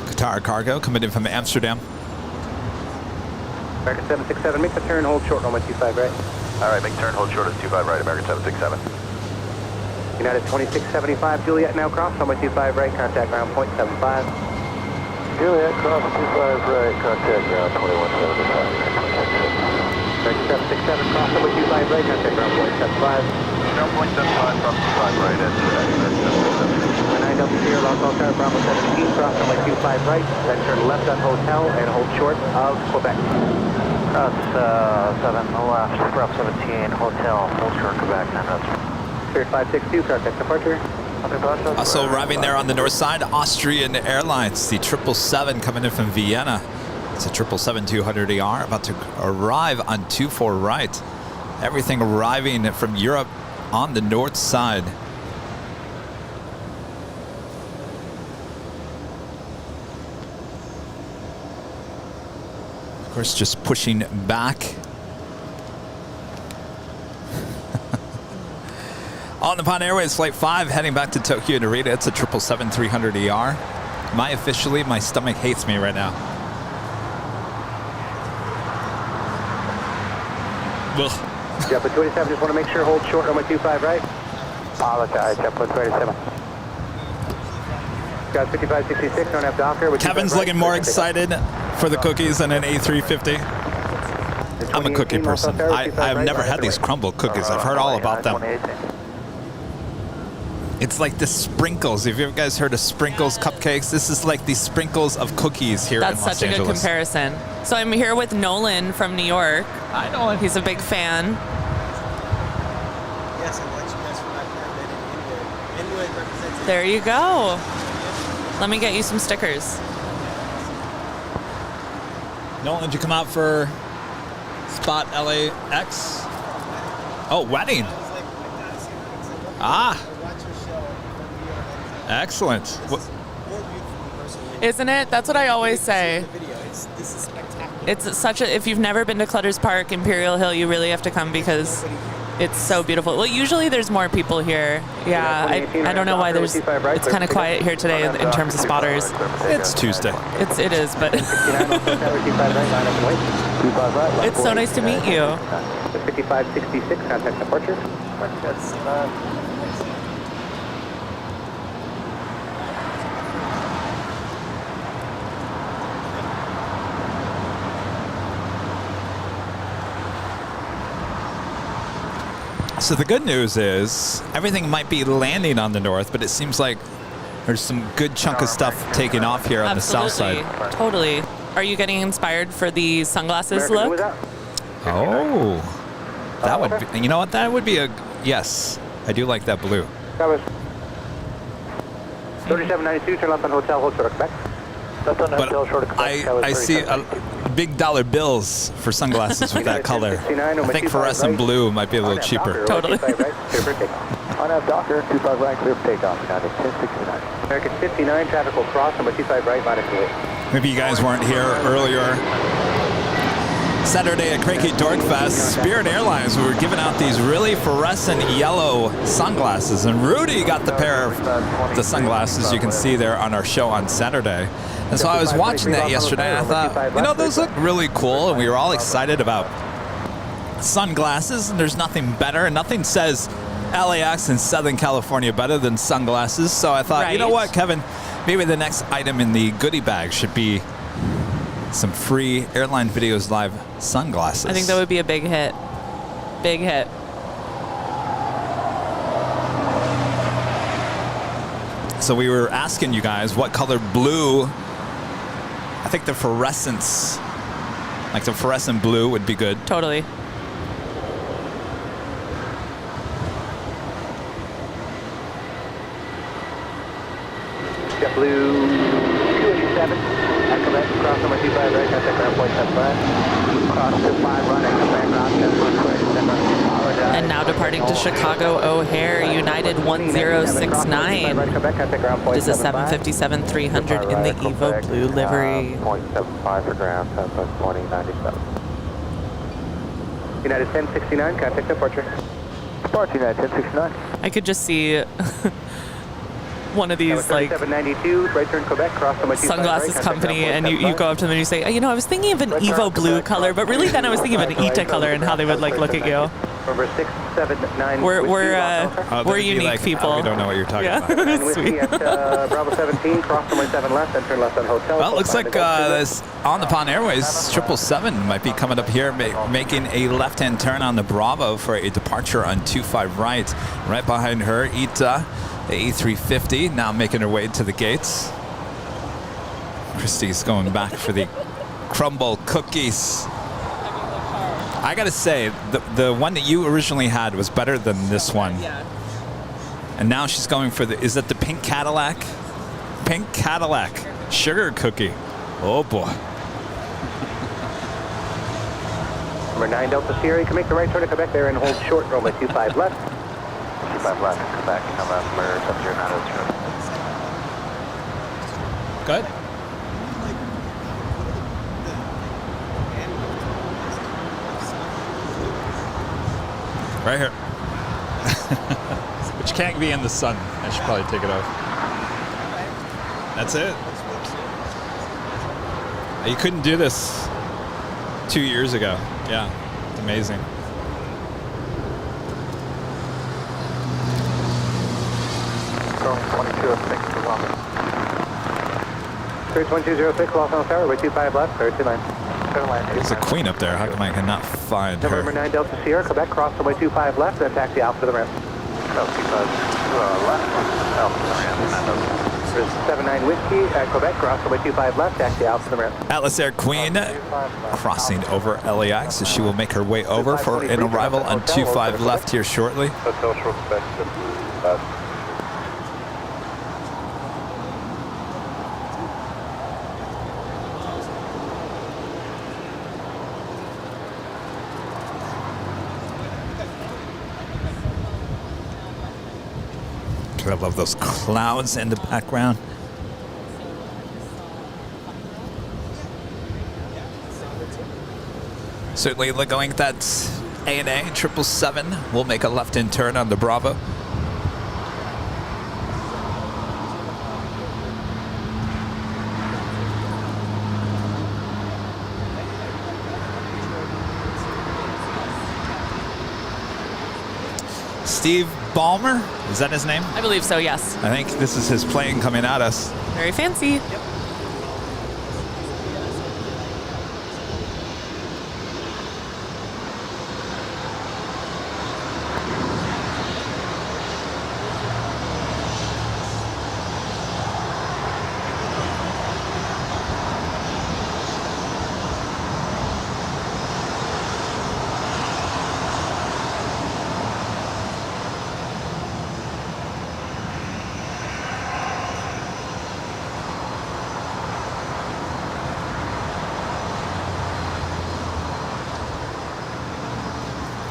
Qatar cargo coming in from Amsterdam. American 767, make the turn, hold short, runway 25 right. All right, make turn, hold short at 25 right, American 767. United 2675, Juliet now cross, runway 25 right, contact ground point 75. Juliet, cross 25 right, contact ground 2175. American 767, cross runway 25 right, contact ground point 75. Ground point 75, cross 25 right at 9 Delta Sierra, Los Altos, Bravo 17, cross runway 25 right, then turn left on hotel and hold short of Quebec. Cross 7 left, Bravo 17, hotel, hold short Quebec, 9 Delta. Spirit 562, contact departure. Also arriving there on the north side, Austrian Airlines, the 777 coming in from Vienna. It's a 777-200ER about to arrive on 24 right. Everything arriving from Europe on the north side. Of course, just pushing back. On Nippon Airways Flight 5 heading back to Tokyo Narita. It's a 777-300ER. My stomach hates me right now. Ugh. JetBlue 27, just want to make sure hold short runway 25 right. Apologize, JetBlue 27. Got 5566, don't have Docker. Kevin's looking more excited for the cookies than an A350. I'm a cookie person. I've never had these crumble cookies. I've heard all about them. It's like the sprinkles. Have you guys heard of sprinkles cupcakes? This is like the sprinkles of cookies here in Los Angeles. That's such a good comparison. So I'm here with Nolan from New York. I know him. He's a big fan. Yes, I want you guys for my permit in Inwood represents. There you go. Let me get you some stickers. Nolan, did you come out for Spot LAX? Oh, wedding. Ah. Excellent. Isn't it? That's what I always say. This is spectacular. It's such a, if you've never been to Clutter's Park, Imperial Hill, you really have to come because it's so beautiful. Well, usually there's more people here. Yeah, I don't know why it's kind of quiet here today in terms of spotters. It's Tuesday. It is, but it's so nice to meet you. 5566, contact departure. So the good news is everything might be landing on the north, but it seems like there's some good chunk of stuff taking off here on the south side. Totally. Are you getting inspired for the sunglasses look? Oh, that would be, you know what? That would be a, yes, I do like that blue. 3792, turn left on hotel, hold short of Quebec. But I see big dollar bills for sunglasses with that color. I think fluorescent blue might be a little cheaper. Totally. On F Docker, 25 right, clear for takeoff. United 1069. American 59, traffic will cross, number 25 right, minus 8. Maybe you guys weren't here earlier. Saturday at Cranky Dork Fest, Spirit Airlines, we were giving out these really fluorescent yellow sunglasses, and Rudy got the pair of the sunglasses you can see there on our show on Saturday. And so I was watching that yesterday, and I thought, you know, those look really cool, and we were all excited about sunglasses, and there's nothing better, and nothing says LAX in Southern California better than sunglasses. So I thought, you know what, Kevin, maybe the next item in the goodie bag should be some free Airline Videos Live sunglasses. I think that would be a big hit. Big hit. So we were asking you guys what color blue. I think the fluorescence, like the fluorescent blue would be good. Totally. JetBlue 287. Cross number 25 right, contact ground point 75. Cross 25 right, contact ground 10.2. And now departing to Chicago O'Hare, United 1069. It is a 757-300 in the Evo Blue livery. 0.75 for ground, 10.2097. United 1069, contact departure. Departure United 1069. I could just see one of these like 792, right turn Quebec, cross runway 25 sunglasses right, company, and you go up to them and you say, you know, I was thinking of an Evo blue color, but really then I was thinking of an ITA color, and how they would like look at you. Number 679. We're unique like, people. Oh, we don't know what you're talking about. And whiskey at Bravo 17, cross runway 7 left, and turn left on hotel. Well, it looks like this On the Pond Airways 777 might be coming up here, making a left-hand turn on the Bravo for a departure on 25 right. Right behind her, ITA, the A350, now making her way to the gates. Christie's going back for the crumble cookies. I gotta say, the one that you originally had was better than this one. Yeah. And now she's going for is that the pink Cadillac? Pink Cadillac sugar cookie. Oh boy. Number 9 Delta Sierra, you can make the right turn to Quebec there and hold short runway 25 left. 25 left, Quebec, November 709. Good. Right here. But you can't be in the sun. I should probably take it off. That's it. You couldn't do this 2 years ago. Yeah, it's amazing. Going 2206 to London. 1206, Los Angeles Tower, way 25 left, clear to line. There's a queen up there. How come I cannot find Number her? 9 Delta Sierra, Quebec, cross runway 25 left, then taxi out to the ramp. Delta 25 left, out to the ramp, 79 Whiskey at Quebec, cross runway 25 left, taxi out to the ramp. Atlas Air Queen crossing over LAX, so she will make her way over for an arrival on 25 left here shortly. Hotel short Quebec, I love those clouds in the background. Certainly looking at that ANA 777. We'll make a left-hand turn on the Bravo. Steve Ballmer, is that his name? I believe so, yes. I think this is his plane coming at us. Very fancy. Yep.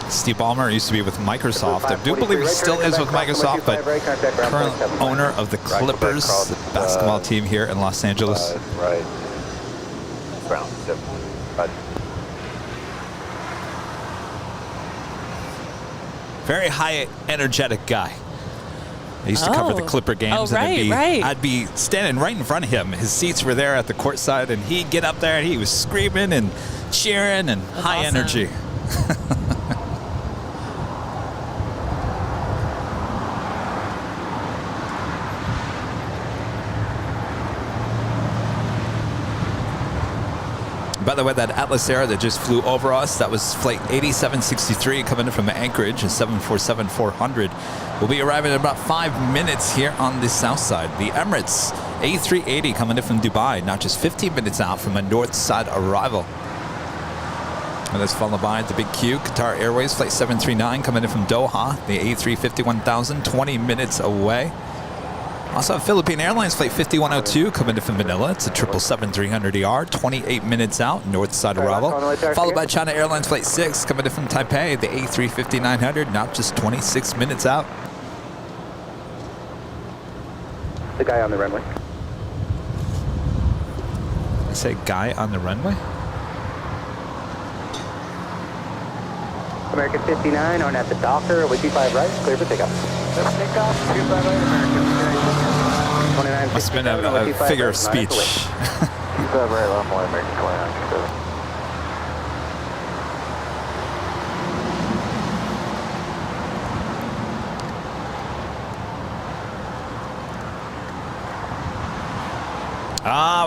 Steve Ballmer used to be with Microsoft. I do believe he still is with Microsoft, but current owner of the Clippers, the basketball team here in Los Angeles. Right. Ground 7. Very high energetic guy. I used to cover the Clipper games, and I'd be standing right in front of him. His seats were there at the courtside, and he'd get up there and he was screaming and cheering and high energy. By the way, that Atlas Air that just flew over us, that was flight 8763 coming in from Anchorage, a 747-400. We'll be arriving in about 5 minutes here on the south side. The Emirates A380 coming in from Dubai, not just 15 minutes out from a north side arrival. And that's followed by the big Q, Qatar Airways, flight 739 coming in from Doha, the A350 1000, 20 minutes away. Also, Philippine Airlines flight 5102 coming in from Manila. It's a 777-300ER, 28 minutes out, north side arrival. Followed by China Airlines flight 6 coming in from Taipei, the A350-900, not just 26 minutes out. The guy on the runway. I say guy on the runway? American 59 on at the Docker, with 25 right, clear for takeoff. Let's take off, 25 right, American. Must have been a figure of speech. 25 right, left, one American 29.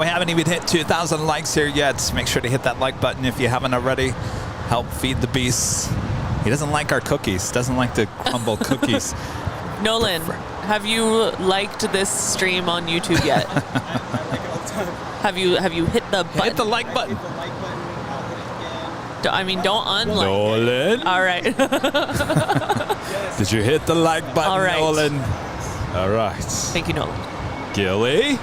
We haven't even hit 2,000 likes here yet. Make sure to hit that like button if you haven't already. Help feed the beast. He doesn't like our cookies. Doesn't like to crumble cookies. Nolan, have you liked this stream on YouTube yet? I like it all the time. Have you hit the button? Hit the like button. Hit the like button. I'll hit it again. I mean, don't unlike. Nolan. All right. Yes. Did you hit the like button, All right. Nolan? All right. Thank you, Nolan. Gilly.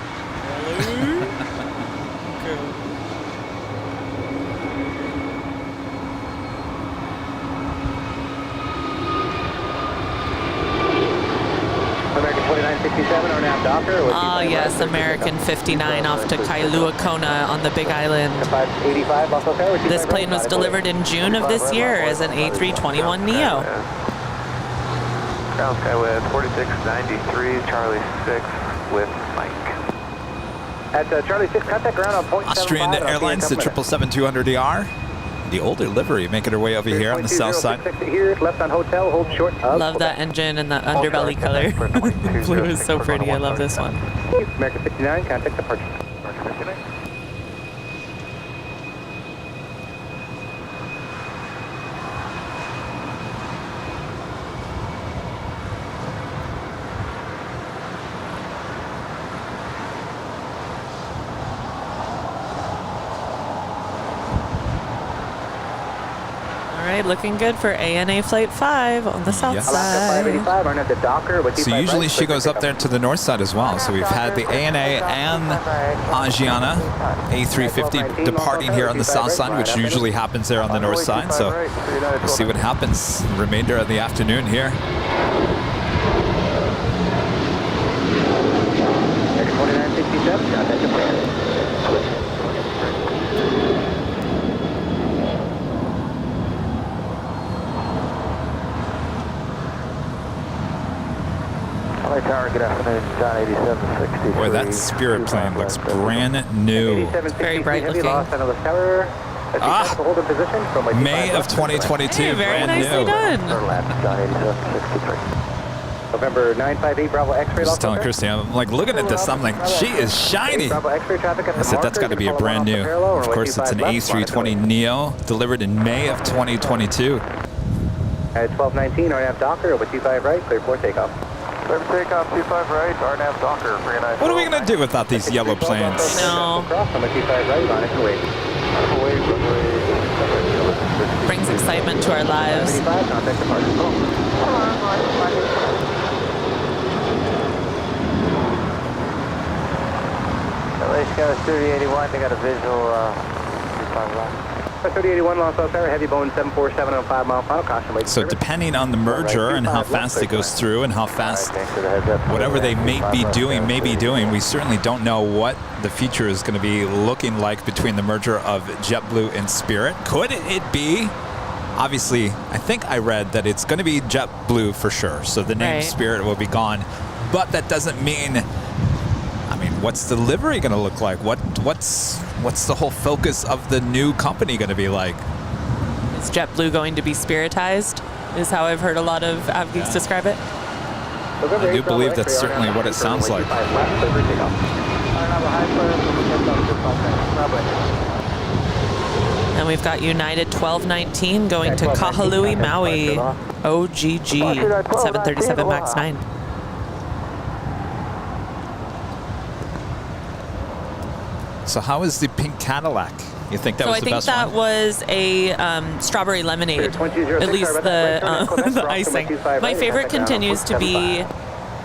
American 2967, or now Docker. Ah, yes, American 59 off to Kailua Kona on the Big Island. 585, Los Tower. This plane was delivered in June of this year as an A321neo. Ground sky with 4693, Charlie 6 with Mike. At Charlie 6, contact ground on point. Austrian Airlines, the 777-200ER. The older livery making her way over here on the south side. Here, left on hotel, hold short. Love that engine and that underbelly color. Blue is so pretty. I love this one. American 59, contact departure. American 59. All right, looking good for ANA Flight 5 on the south Yes. side. 585, aren't at the Docker. So usually she goes up there to the north side as well. So we've had the ANA and Asiana A350 departing here on the south side, which usually happens there on the north side. So we'll see what happens the remainder of the afternoon here. American 2967, contact departure. Tower, good afternoon, John 8763. Boy, that Spirit plane looks brand new. Very bright looking. May of 2022, Hey, very brand nicely new. done. John 8763. November 958, Bravo X-ray. I was telling Christy, I'm like looking at this, I'm like, she is shiny. I said, that's got to be a brand new. Of course, it's an A320neo delivered in May of 2022. At 1219, RNAV Docker, over 25 right, clear for takeoff. Clear for takeoff, 25 right, RNAV Docker, 39. What are we going to do without these yellow planes? No. Cross, number 25 right, on it, wait. Brings excitement to our lives. 85, contact departure. LA Sky 3081, they got a visual 25 right. 3081 Los Tower, heavy Boeing 747 on 5 mile final, caution wait. So depending on the merger and how fast it goes through and how fast whatever they may be doing, we certainly don't know what the future is going to be looking like between the merger of JetBlue and Spirit. Could it be? Obviously, I think I read that it's going to be JetBlue for sure. So the name Spirit will be gone. But that doesn't mean, I mean, what's the livery going to look like? What's the whole focus of the new company going to be like? Is JetBlue going to be spiritized? Is how I've heard a lot of advocates describe it. I do believe that's certainly what it sounds like. And we've got United 1219 going to Kahului, Maui, OGG 737 MAX 9. So how is the pink Cadillac? You think that was the best one? So I think that was a strawberry lemonade, at least the icing. My favorite continues to be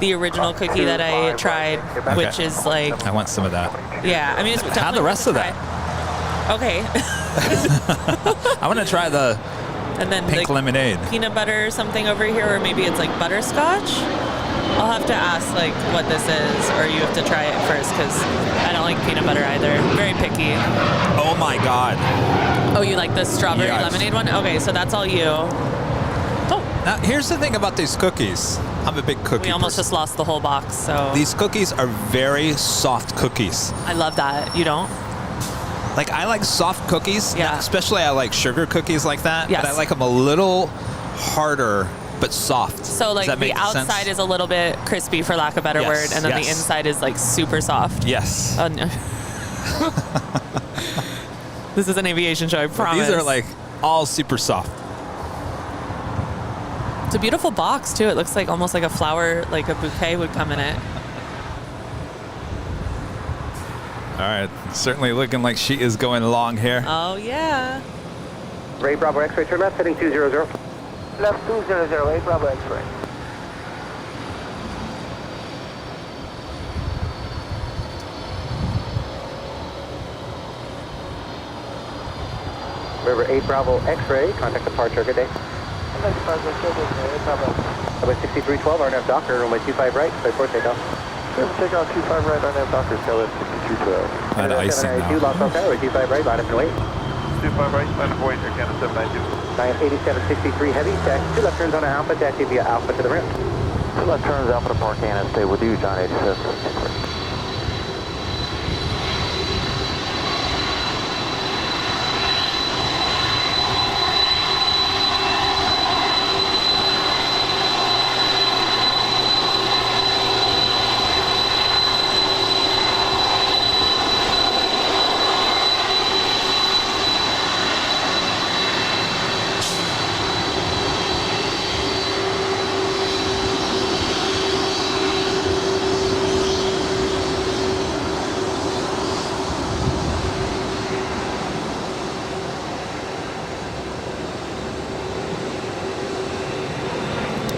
the original cookie that I tried, which is like... I want some of that. Yeah, I mean, it's definitely... Have the rest of that. Okay. I want to try the and then pink lemonade. Peanut butter or something over here, or maybe it's like butterscotch. I'll have to ask like what this is, or you have to try it first, because I don't like peanut butter either. Very picky. Oh my God. Oh, you like the strawberry lemonade one? Okay, so that's all you. Oh, Now, here's the thing about these cookies. I'm a big cookie We almost person. just lost the whole box, so. These cookies are very soft cookies. I love that. You don't? Like, I like soft cookies. Yeah. Especially I like sugar cookies like that. Yes. But I like them a little harder, but soft. So, like, Does that the make outside sense? is a little bit crispy, for lack of a better Yes, word, and then the yes. inside is, like, super soft. Yes. Oh, no. This is an aviation show, I promise. These are, like, all super soft. It's a beautiful box, too. It looks like almost like a flower, like a bouquet would come in it. All right. Certainly looking like she is going along here. Oh, yeah. Ray Bravo X-ray, turn left, heading 200. Left 200, 8 Bravo X-ray. River 8 Bravo X-ray, contact departure, good day. Contact departure, good day, 8 Bravo. About 6312, RNAV Docker, runway 25 right, clear for takeoff. Take off 25 right on that Docker, Skylab 6312. And icing 792, now. lost on runway 25 right, line up and wait. 25 right, line of void, Air Canada 792. 98763 heavy, tax 2 left turns on an Alpha, taxi via Alpha to the rim. 2 left turns, Alpha to Park Canada, stay with you, John 87.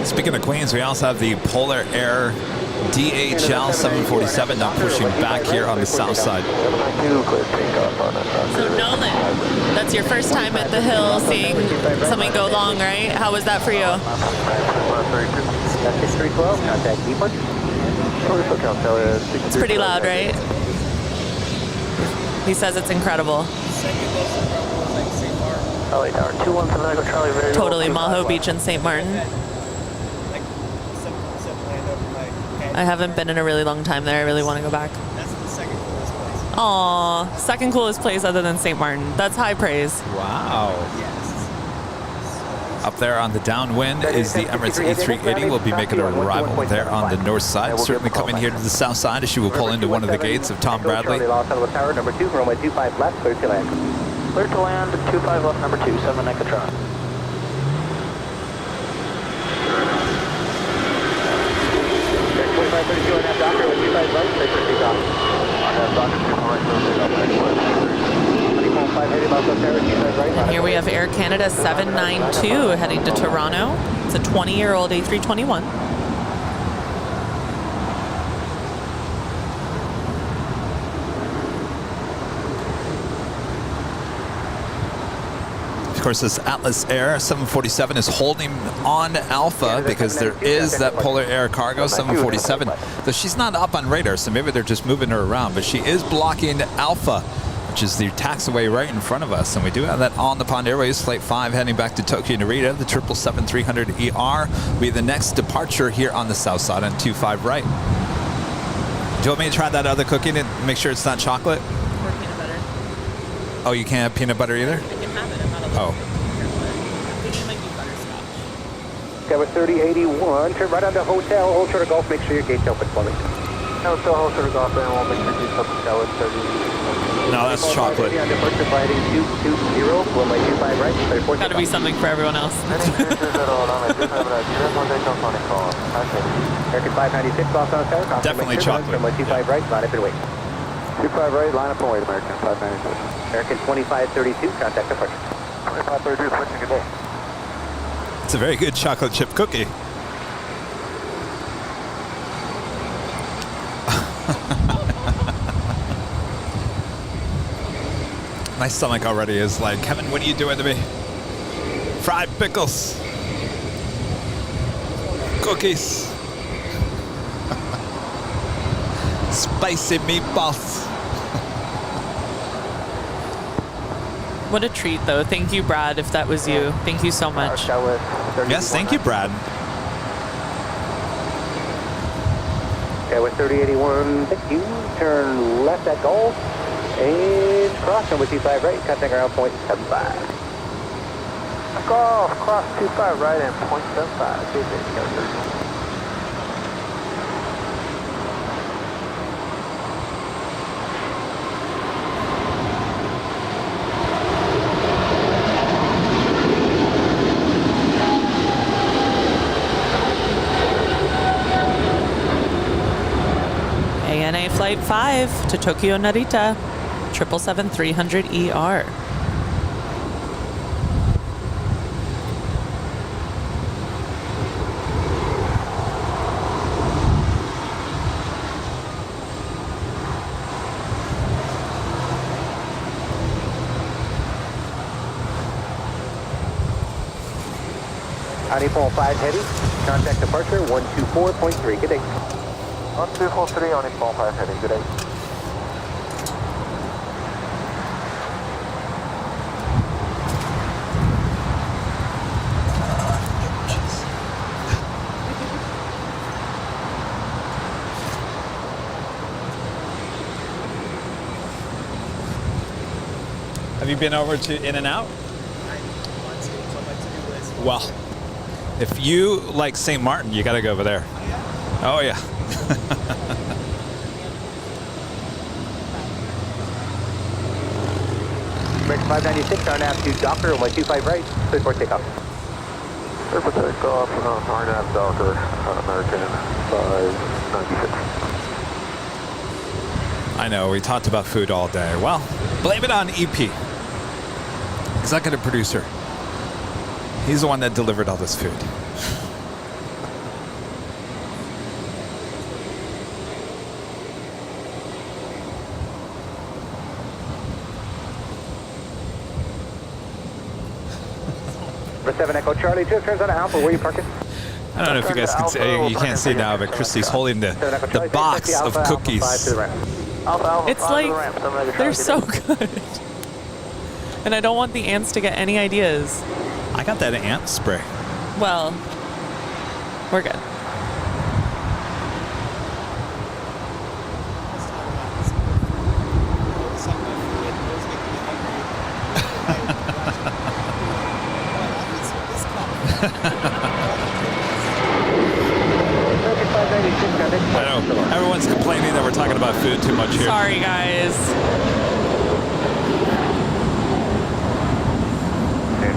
Speaking of Queens, we also have the Polar Air DHL 747 now pushing back here on the south side. 792, clear takeoff on that. So, Nolan, that's your first time at the Hill seeing something go long, right? How was that for you? 6312, contact departure. It's pretty loud, right? He says it's incredible. LA Tower 217 Echo Charlie, ready to Totally, roll, Maho 25 Beach and St. Martin. Like 747 land over my head. I haven't been in a really long time there. I really want to go back. That's the second coolest place. Aw, second coolest place other than St. Martin. That's high praise. Wow. Yes. Up there on the downwind is the Emirates A380. We'll be making a arrival there on the north side. Certainly coming here to the south side as she will pull into one of the gates of Tom Bradley. Los Angeles Tower, number 2, runway 25 left, clear to land. Clear to land, 25 left, number 2, 7 Echo Charlie. There's 2532 on that Docker, with 25 right, clear for takeoff. On that Docker, right, clear takeoff. 25 heading Los Angeles, 25 right. And here we have Air Canada 792 heading to Toronto. It's a 20-year-old A321. Of course, this Atlas Air 747 is holding on Alpha because there is that Polar Air Cargo 747. So she's not up on radar, so maybe they're just moving her around. But she is blocking Alpha, which is the taxiway right in front of us. And we do have that on the Pond Airways, Flight 5 heading back to Tokyo Narita. The 777-300ER will be the next departure here on the south side on 25 right. Do you want me to try that other cookie and make sure it's not chocolate? Or peanut butter. Oh, you can't have peanut butter either? I can have it. I'm not a Oh. I think it might be butterscotch. Tower 3081, turn right onto Hotel, hold short of Golf, make sure your gate's open for me. Hotel, hold short of Golf, and we'll make sure you up the Skylab 30. No, that's chocolate. On departure flight 220, runway 25 right, clear for Got to be something for everyone else. American 596, Los Angeles Tower, confirmation, Definitely chocolate. runway 25 right, line up and wait. 25 right, line up and wait, American 596. American 2532, contact departure. 2532, switching, good day. It's a very good chocolate chip cookie. My stomach already is like, Kevin, what are you doing to me? Fried pickles. Cookies. Spicy meatballs. What a treat, though. Thank you, Brad, if that was you. Thank you so much. Skylab Yes, thank you, Brad. Yeah, with 3081, thank you. Turn left at Golf. It's cross number 25 right, contact around 0.75. Golf, cross 25 right and 0.75. Good day, Kevin. ANA Flight 5 to Tokyo Narita, 777-300ER. Honeypole 5 heavy, contact departure 124.3. Good day. 1243 on Impulse 5 heading, good day. Have you been over to In-N-Out? Well, if you like St. Martin, you got to go over there. Oh, yeah. American 596 on nav to Docker, 125 right, clear for takeoff. Clear for takeoff, RNAV Docker, American 596. I know, we talked about food all day. Well, blame it on EP, executive producer. He's the one that delivered all this food. For 7 Echo Charlie, 2 turns on Alpha, where are you parking? I don't know if you guys can see, you can't see now, but Christie's holding the box of cookies. It's like, they're so good. And I don't want the ants to get any ideas. I got that ant spray. Well, we're good. I know. Everyone's complaining that we're talking about food too much here. Sorry, guys.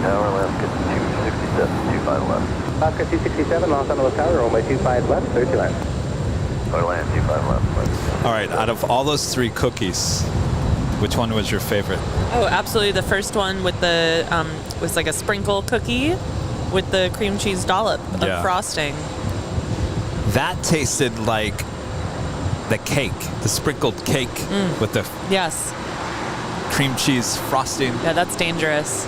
Tower left, get 267, 25 left. Oscar 267, Los Angeles Tower, runway 25 left, 30 left. Or land 25 left. All right, out of all those 3 cookies, which one was your favorite? Oh, absolutely. The first one with the, was like a sprinkle cookie with the cream cheese dollop of frosting. That tasted like the cake, the sprinkled cake with the cream cheese frosting. Yeah, that's dangerous.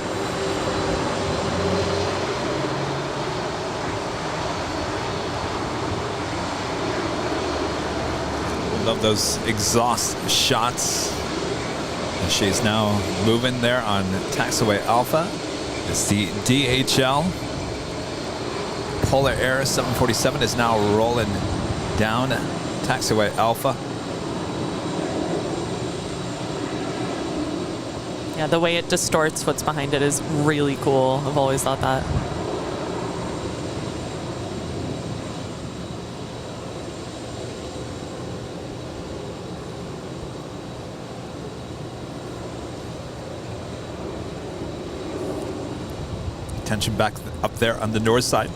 Love those exhaust shots. And she's now moving there on taxiway Alpha. It's the DHL. Polar Air 747 is now rolling down taxiway Alpha. Yeah, the way it distorts what's behind it is really cool. I've always thought that. Attention back up there on the north side.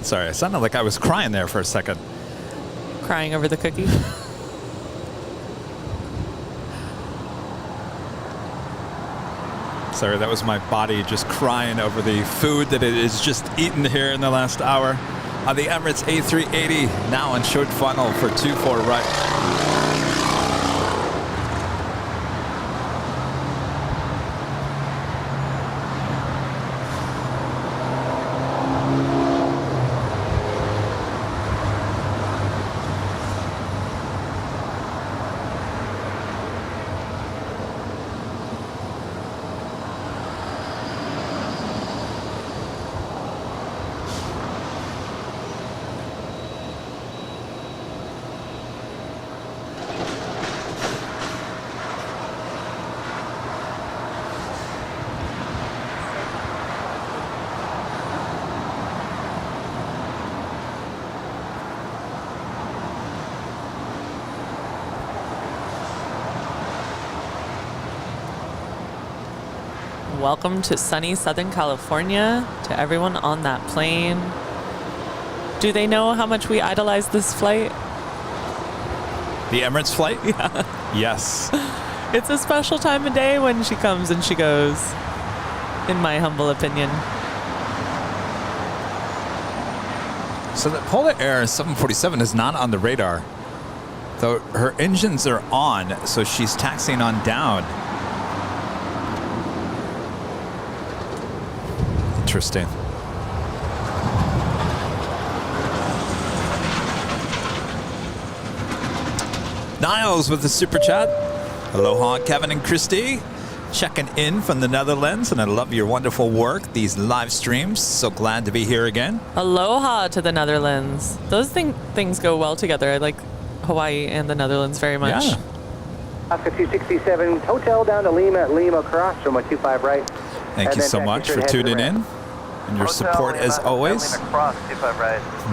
Sorry, it sounded like I was crying there for a second. Crying over the cookie? Sorry, that was my body just crying over the food that it has just eaten here in the last hour. On the Emirates A380, now on short funnel for 24 right. welcome to sunny Southern California to everyone on that plane. Do they know how much we idolize this flight? The Emirates flight? Yeah. Yes. It's a special time of day when she comes and she goes, in my humble opinion. So the Polar Air 747 is not on the radar, though her engines are on, so she's taxiing on down. Interesting. Niles with the super chat. Aloha, Kevin and Christie. Checking in from the Netherlands, and I love your wonderful work, these live streams. So glad to be here again. Aloha to the Netherlands. Those things go well together. I like Hawaii and the Netherlands very much. Yeah. Oscar 267, hotel down to Lima cross from a 25 right. Thank you so much for tuning in and your support as always.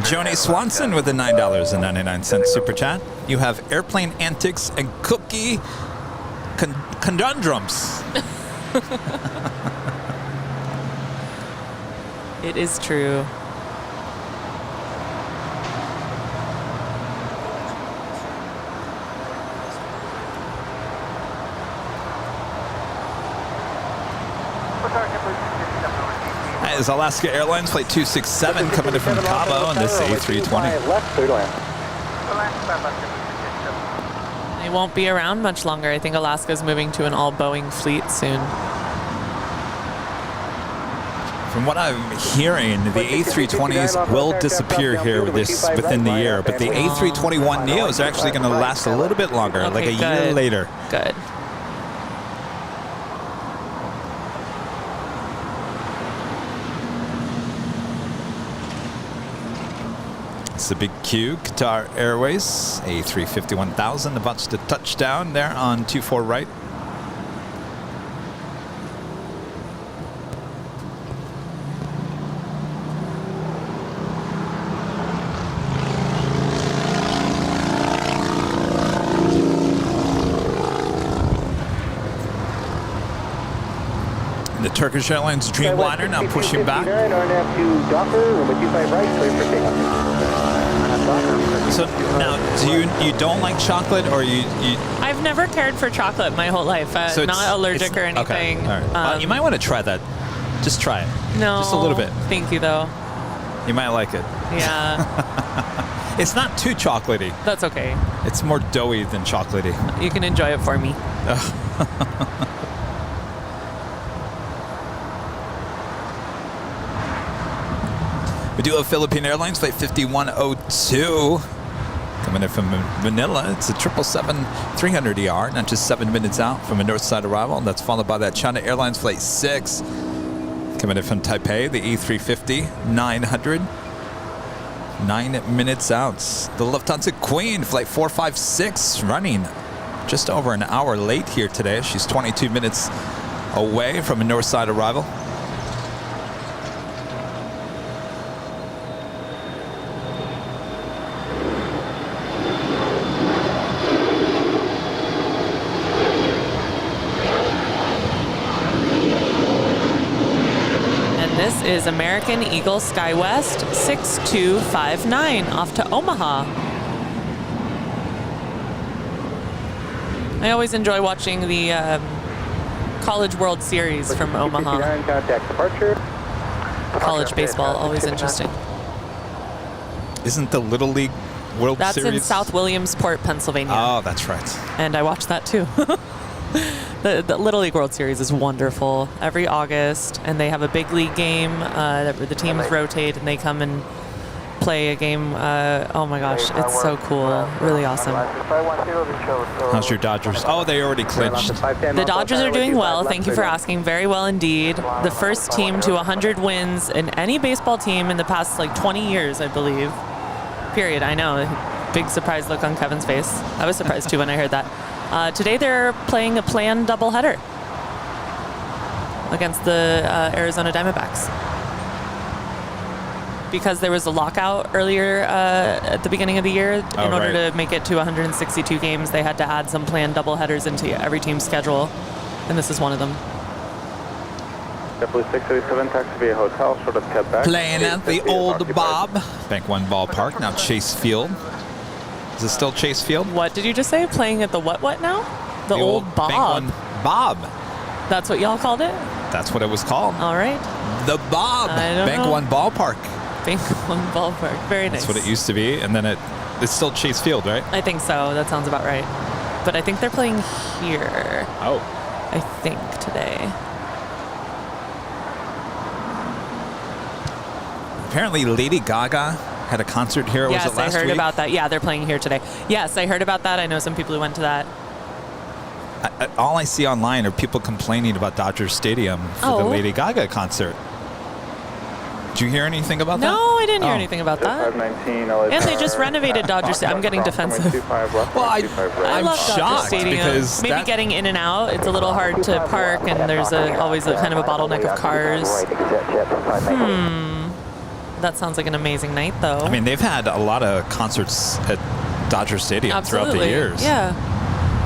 Joni Swanson with the $9.99 super chat. You have airplane antics and cookie conundrums. It is true. That is Alaska Airlines Flight 267 coming in from Cabo on this A320. They won't be around much longer. I think Alaska's moving to an all-Boeing fleet soon. From what I'm hearing, the A320s will disappear here within the year, but the A321neos are actually going to last a little bit longer, Okay, like a year later. Good. It's the big Q, Qatar Airways, A350-1000, about to touch down there on 24 right. The Turkish Airlines Dreamliner now pushing back. So now, do you don't like chocolate, or you? I've never cared for chocolate my whole life. So not allergic or anything. Okay. All right. You might want to try that. Just try it. No. Just a little bit. Thank you, though. You might like it. Yeah. It's not too chocolatey. That's okay. It's more doughy than chocolatey. You can enjoy it for me. We do have Philippine Airlines Flight 5102 coming in from Manila. It's a 777-300ER, not just 7 minutes out from a north side arrival. That's followed by that China Airlines Flight 6 coming in from Taipei, the A350-900. 9 minutes out. The Lufthansa Queen Flight 456 running just over an hour late here today. She's 22 minutes away from a north side arrival. This is American Eagle SkyWest 6259 off to Omaha. I always enjoy watching the College World Series from Omaha. College baseball, always interesting. Isn't the Little League World Series? That's in South Williamsport, Pennsylvania. Oh, that's right. And I watched that too. The Little League World Series is wonderful every August, and they have a big league game where the teams rotate and they come and play a game. Oh my gosh, it's so cool. Really awesome. How's your Dodgers? Oh, they already clinched. The Dodgers are doing well. Thank you for asking. Very well indeed. The first team to 100 wins in any baseball team in the past 20 years, I believe. Period. I know. Big surprise look on Kevin's face. I was surprised too when I heard that. Today they're playing a planned doubleheader against the Arizona Diamondbacks. Because there was a lockout earlier at the beginning of the year, in order to make it to 162 games, they had to add some planned doubleheaders into every team's schedule, and this is one of them. JetBlue 637, taxi via hotel, short of Quebec. Playing at the old Bob. Bank One Ballpark, now Chase Field. Is it still Chase Field? What did you just say? Playing at the what now? The old Bob. Bank One Bob. That's what y'all called it? That's what it was called. All right. The Bob. Bank know. One Ballpark. Bank One Ballpark. Very nice. That's what it used to be, and then it's still Chase Field, right? I think so. That sounds about right. But I think they're playing here. Oh. I think today. Apparently Lady Gaga had a concert here. Yes, was it last I heard week? about that. Yeah, they're playing here today. Yes, I heard about that. I know some people who went to that. All I see online are people complaining about Dodger Stadium for the Lady Gaga concert. Did you hear anything about that? No, I didn't hear anything about that. And they just renovated Dodger Stadium. I'm getting defensive. Well, I love Dodger shocked Stadium. because maybe getting in and out, it's a little hard to park, and there's always a kind of a bottleneck of cars. That sounds like an amazing night, though. I mean, they've had a lot of concerts at Dodger Stadium throughout the years. Yeah.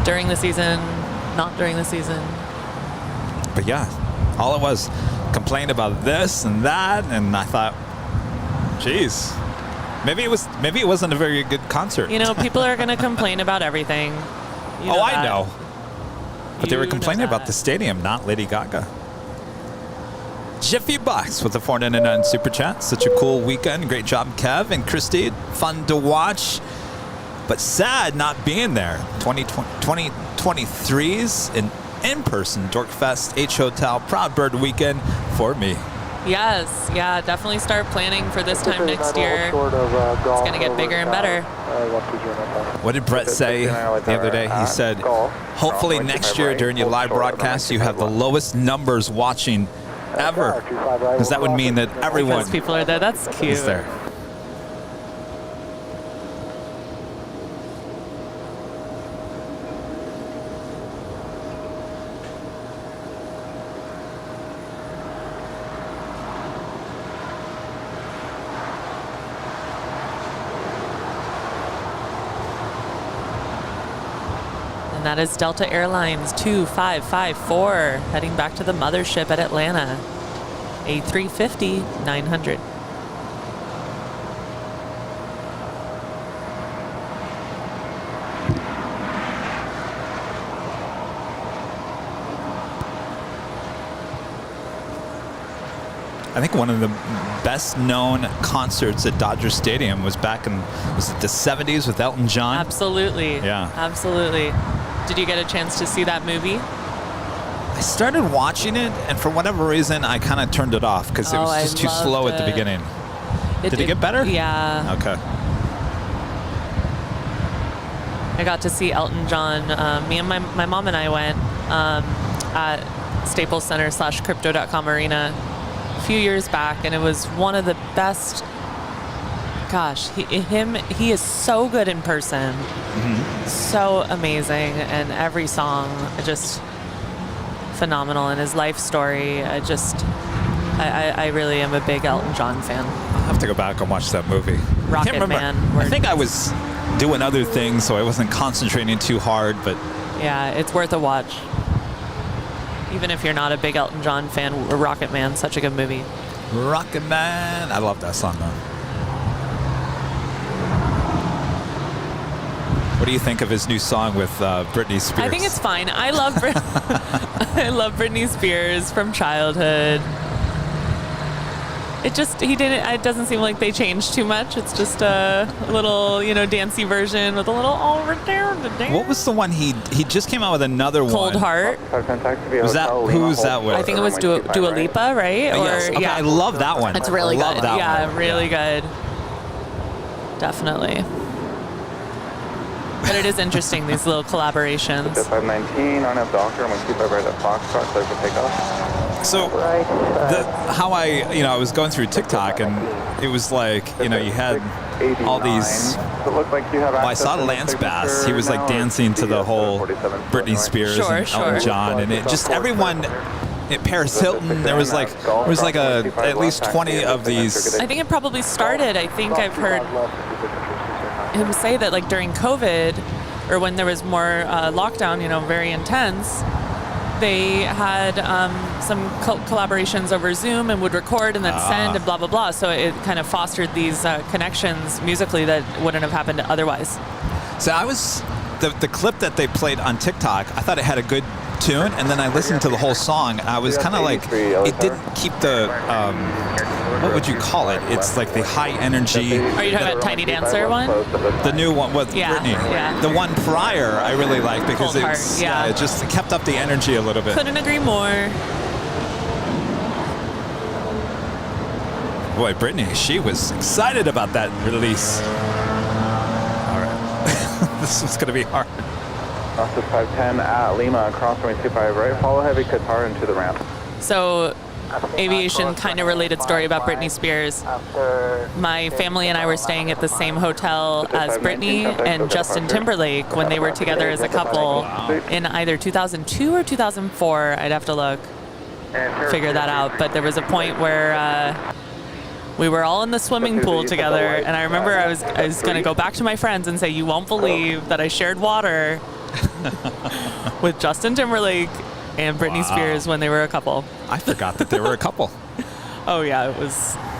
During the season, not during the season. But yeah, all it was, complained about this and that, and I thought, geez, maybe it wasn't a very good concert. You know, people are going to complain about everything. I know. But they were complaining about the stadium, not Lady Gaga. Jiffy Bucks with the 499 Super Chat. Such a cool weekend. Great job, Kev and Christie. Fun to watch, but sad not being there. 2023's an in-person Dorkfest H Hotel Proud Bird weekend for me. Yes, yeah, definitely start planning for this time next year. It's going to get bigger and better. What did Brett say the other day? He said, hopefully next year during your live broadcast you have the lowest numbers watching ever, because that would mean that everyone because people are there. That's cute. is there. And that is Delta Airlines 2554 heading back to the mothership at Atlanta. A350-900. I think one of the best known concerts at Dodger Stadium was back in, was it the 70s with Elton John? Absolutely. Yeah. Absolutely. Did you get a chance to see that movie? I started watching it, and for whatever reason, I kind of turned it off because it was just too slow at the beginning. Did it get better? Yeah. Okay. I got to see Elton John. Me and my mom and I went at Staples Center / Crypto.com Arena a few years back, and it was one of the best. Gosh, he is so good in person. Mm-hmm. So amazing, and every song just phenomenal, and his life story. I really am a big Elton John fan. I'll have to go back and watch that movie. Rocket Man. I think I was doing other things, so I wasn't concentrating too hard, but yeah, it's worth a watch. Even if you're not a big Elton John fan, Rocket Man, such a good movie. Rocket Man. I love that song, though. What do you think of his new song with Britney Spears? I think it's fine. I love I love Britney Spears from childhood. It doesn't seem like they changed too much. It's just a little, dancey version with a little What was the one he just came out with another one? Cold Heart. Was that who's that with? I think it was Dua Lipa, right? Yes. Okay, yeah. I love that one. It's really good. Yeah, really good. Definitely. But it is interesting, these little collaborations. 519 on a Docker, I'm going to keep over at Foxtrot, clear for takeoff. So, how I was going through TikTok, and it was like, you had all these. I saw Lance Bass. He was like dancing to the whole Britney Spears and Elton John, and it just everyone. Paris Hilton. There was like at least 20 of these. I think it probably started. I think I've heard him say that during COVID, or when there was more lockdown, very intense, they had some collaborations over Zoom and would record and then send and blah, blah, blah. So it kind of fostered these connections musically that wouldn't have happened otherwise. So I was, the clip that they played on TikTok, I thought it had a good tune, and then I listened to the whole song. I was kind of like, it didn't keep the, what would you call it? It's like the high energy. Are you talking about Tiny Dancer one? The new one with Britney. Yeah. The one prior I really liked because Cold it's, Heart, it just kept up the energy a little bit. Couldn't agree more. Boy, Britney, she was excited about that release. All right. This is going to be hard. Officer 510 at Lima, cross runway 25 right, follow heavy Qatar into the ramp. So, aviation kind of related story about Britney Spears. My family and I were staying at the same hotel as Britney and Justin Timberlake when they were together as a couple in either 2002 or 2004. I'd have to look, figure that out. But there was a point where we were all in the swimming pool together, and I remember I was going to go back to my friends and say, you won't believe that I shared water with Justin Timberlake and Britney Spears when they were a couple. I forgot that they were a couple. Oh yeah,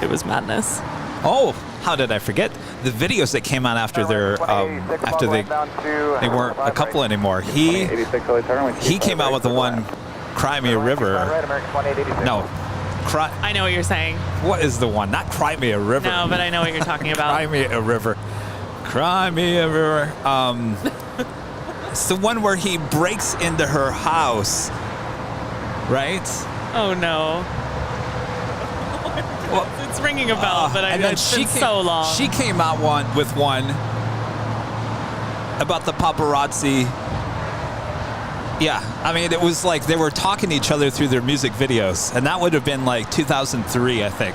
it was madness. Oh, how did I forget the videos that came out after their after they weren't a couple anymore. He came out with the one Cry Me a River. No. I know what you're saying. What is the one? Not Cry Me a River. No, but I know what you're talking about. Cry Me a River. Cry Me a River. It's the one where he breaks into her house, right? Oh no. Well, it's ringing a bell, but it's been so long. She came out with one about the paparazzi. Yeah, I mean, it was like they were talking to each other through their music videos, and that would have been like 2003, I think.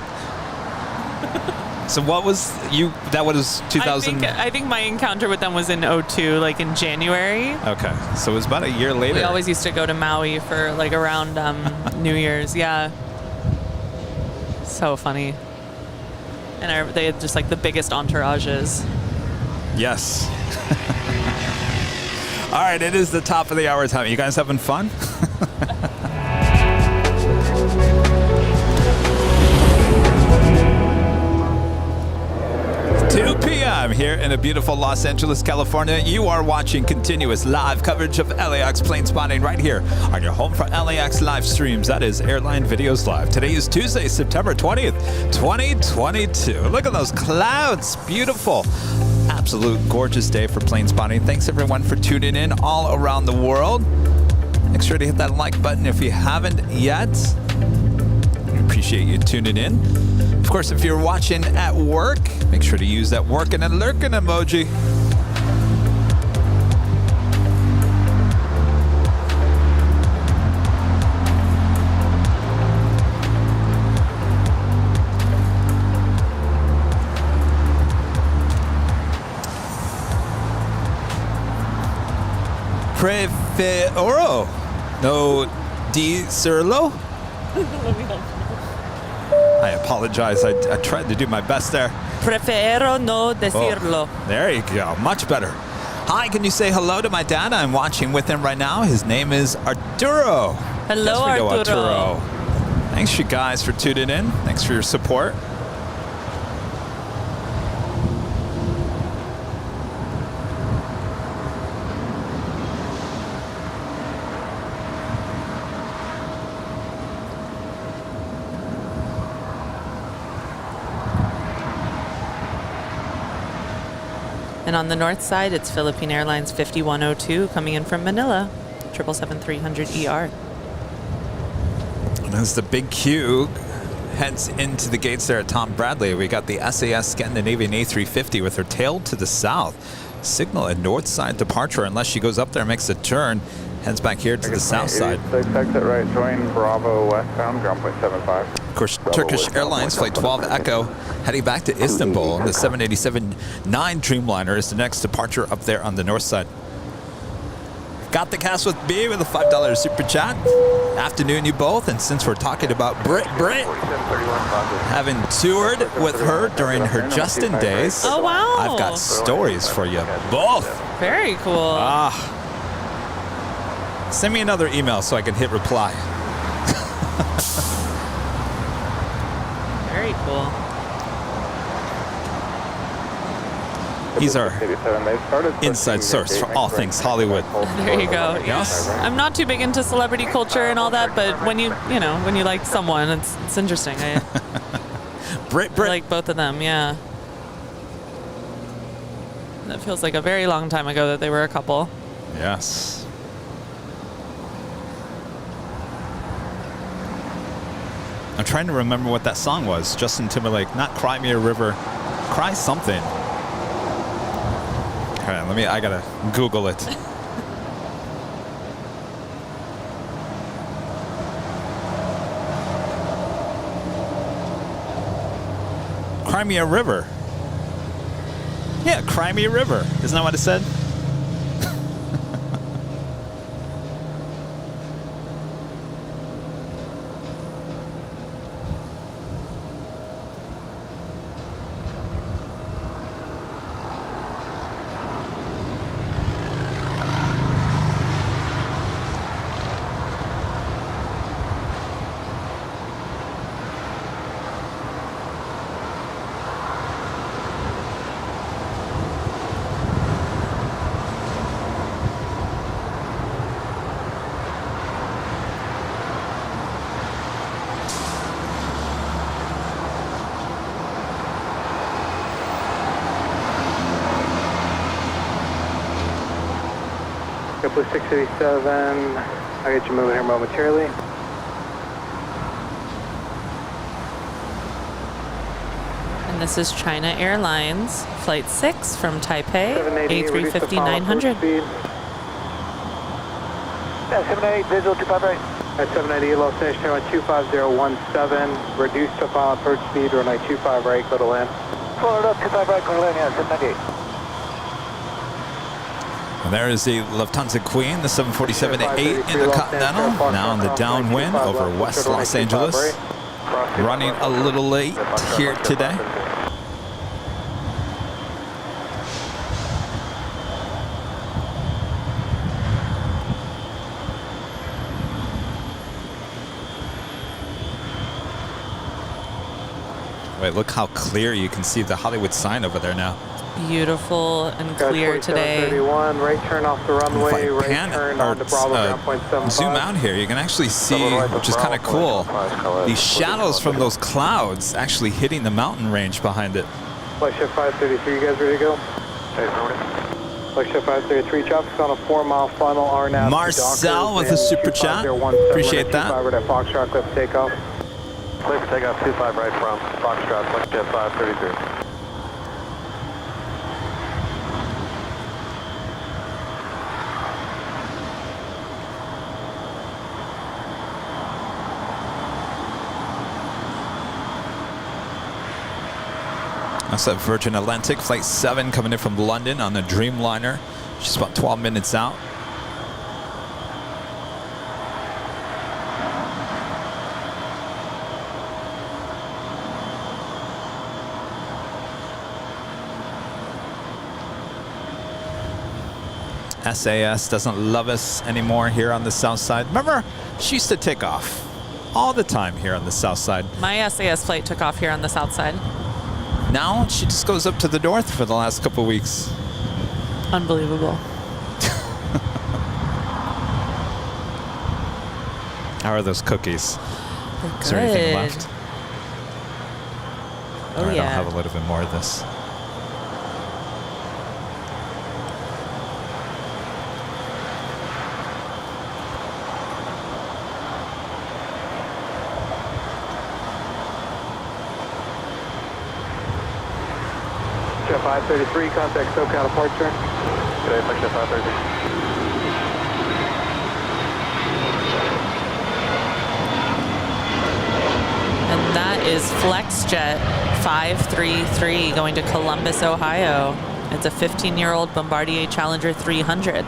So what was that was 2000? I think my encounter with them was in 2002, like in January. Okay, so it was about a year later. We always used to go to Maui for like around New Year's, yeah. So funny. And they had just like the biggest entourages. Yes. All right, it is the top of the hour time. You guys having fun? 2 p.m. here in a beautiful Los Angeles, California. You are watching continuous live coverage of LAX plane spotting right here on your home for LAX live streams. That is Airline Videos Live. Today is Tuesday, September 20th, 2022. Look at those clouds. Beautiful. Absolute gorgeous day for plane spotting. Thanks everyone for tuning in all around the world. Make sure to hit that like button if you haven't yet. We appreciate you tuning in. Of course, if you're watching at work, make sure to use that working and lurking emoji. Prefero no decirlo. I apologize. I tried to do my best there. Prefiero no decirlo. Oh, there you go. Much better. Hi, can you say hello to my dad? I'm watching with him right now. His name is Arturo. Hello, Arturo. Thanks, you guys, for tuning in. Thanks for your support. And on the north side, it's Philippine Airlines 5102 coming in from Manila, 777-300ER. And as the big Q heads into the gates there at Tom Bradley, we got the SAS Scandinavian A350 with her tail to the south. Signal a north side departure unless she goes up there and makes a turn. Heads back here to the south side. Exit right, join Bravo westbound, ground point 75. Of course, Turkish Airlines Flight 12 Echo heading back to Istanbul. The 787-9 Dreamliner is the next departure up there on the north side. Got the cast with me with a $5 super chat. Afternoon, you both. And since we're talking about Brit, having toured with her during her Justin days. Oh, wow. I've got stories for you both. Very cool. Send me another email so I can hit reply. Very cool. He's our inside source for all things Hollywood. There you go. Yes. I'm not too big into celebrity culture and all that, but when you like someone, it's interesting. I like both of them, yeah. That feels like a very long time ago that they were a couple. Yes. I'm trying to remember what that song was. Justin Timberlake, not Cry Me a River, Cry Something. All right, I gotta Google it. Cry Me a River. Yeah, Cry Me a River. Isn't that what it said? JetBlue 687, I'll get you moving here momentarily. And this is China Airlines, Flight 6 from Taipei, A350-900. Yeah, 798, visual 25 right. At 798, Los Angeles, turn 25017, reduce to final approach speed, runway 25 right, go to land. Forward up, 25 right, go to land, yeah, 798. And there is the Lufthansa Queen, the 747-8 in the Continental, now in the downwind over West Los Angeles. Running a little late here today. Wait, look how clear you can see the Hollywood sign over there now. Beautiful and clear today. 31, right turn off the runway, right turn on to Bravo ground point 75. Zoom out here, you can actually see, which is kind of cool, the shadows from those clouds actually hitting the mountain range behind it. Flight shift 533, you guys ready to go? Flight shift 533, traffic's on a 4-mile final RNAV. Marcel with a super chat. Appreciate that. Foxtrot, cliff takeoff. Clear for takeoff 25 right from Foxtrot, flight jet 533. That's that Virgin Atlantic, Flight 7 coming in from London on the Dreamliner. She's about 12 minutes out. SAS doesn't love us anymore here on the south side. Remember, she used to take off all the time here on the south side. My SAS flight took off here on the south side. Now she just goes up to the north for the last couple of weeks. Unbelievable. How are those cookies? They're Is there anything good. left? Oh, All right, yeah. I'll have a little bit more of this. Jet 533, contact SoCal departure. Today, flight jet 533. And that is FlexJet 533 going to Columbus, Ohio. It's a 15-year-old Bombardier Challenger 300.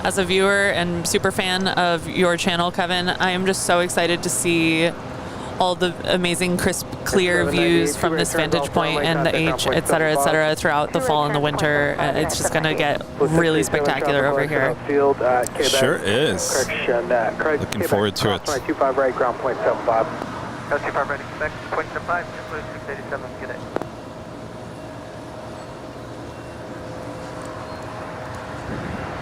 as a viewer and super fan of your channel, Kevin. I am just so excited to see all the amazing, crisp, clear views from this vantage point and the H, et cetera, throughout the fall and the winter. It's just going to get really spectacular over here. Sure is. Looking forward to it. 25 right, ground point 75. 25 ready, next point 75, JetBlue 687, good day.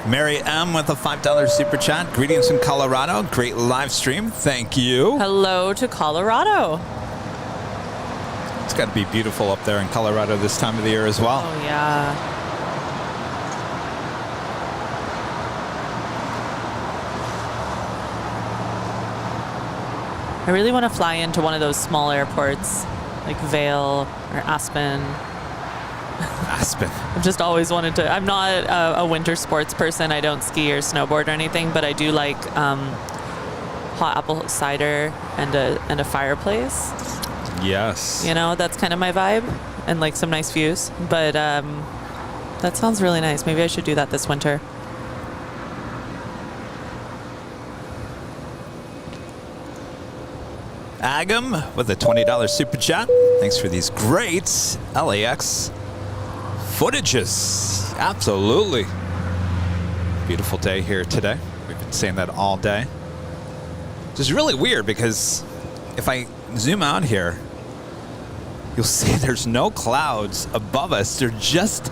Mary M with a $5 super chat. Greetings from Colorado. Great live stream. Thank you. Hello to Colorado. It's got to be beautiful up there in Colorado this time of the year as well. Oh, yeah. I really want to fly into one of those small airports, like Vail or Aspen. Aspen. I've just always wanted to. I'm not a winter sports person. I don't ski or snowboard or anything, but I do like hot apple cider and a fireplace. Yes. You know, that's kind of my vibe, and like some nice views. But that sounds really nice. Maybe I should do that this winter. Agam with a $20 super chat. Thanks for these great LAX footages. Absolutely. Beautiful day here today. We've been saying that all day. Which is really weird because if I zoom out here, you'll see there's no clouds above us. They're just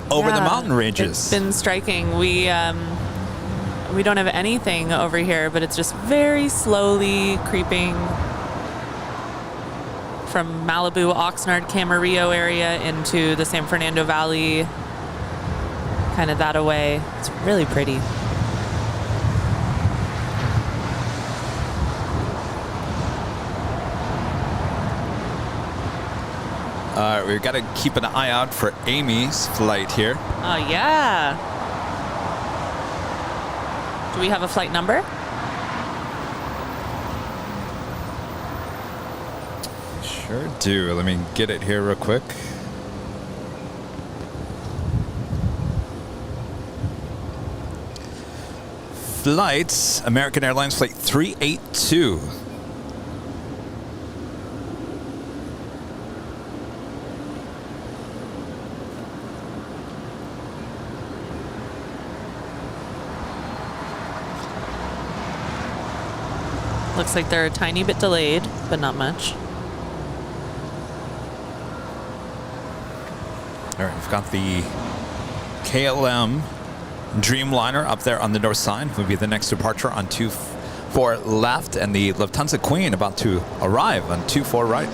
over the mountain ranges. It's been striking. We don't have anything over here, but it's just very slowly creeping from Malibu, Oxnard, Camarillo area into the San Fernando Valley, kind of that away. It's really pretty. We've got to keep an eye out for Amy's flight here. Oh, yeah. Do we have a flight number? Sure do. Let me get it here real quick. Flights, American Airlines Flight 382. Looks like they're a tiny bit delayed, but not much. All right, we've got the KLM Dreamliner up there on the north side. Will be the next departure on 24 left, and the Lufthansa Queen about to arrive on 24 right.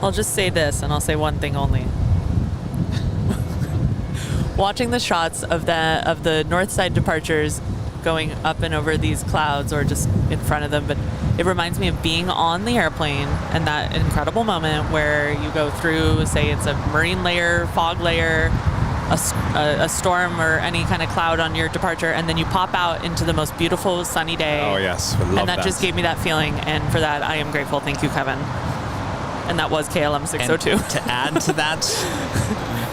I'll just say this, and I'll say one thing only. Watching the shots of the north side departures going up and over these clouds, or just in front of them, but it reminds me of being on the airplane and that incredible moment where you go through, say it's a marine layer, fog layer, a storm or any kind of cloud on your departure, and then you pop out into the most beautiful sunny day. Oh yes, we love and that just gave me that feeling, and for that I am grateful. Thank you, Kevin. And that was KLM 602. And to add to that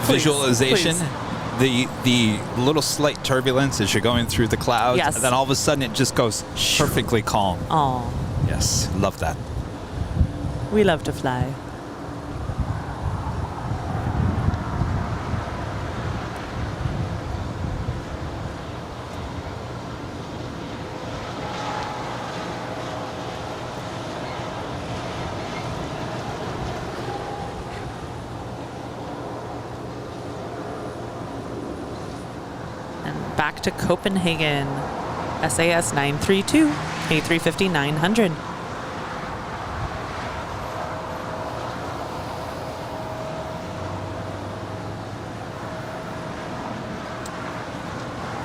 visualization, please. the little slight turbulence as you're going through the clouds, Yes. and then all of a sudden it just goes perfectly calm. Oh, Yes, love that. we love to fly. Back to Copenhagen, SAS 932, A350 900.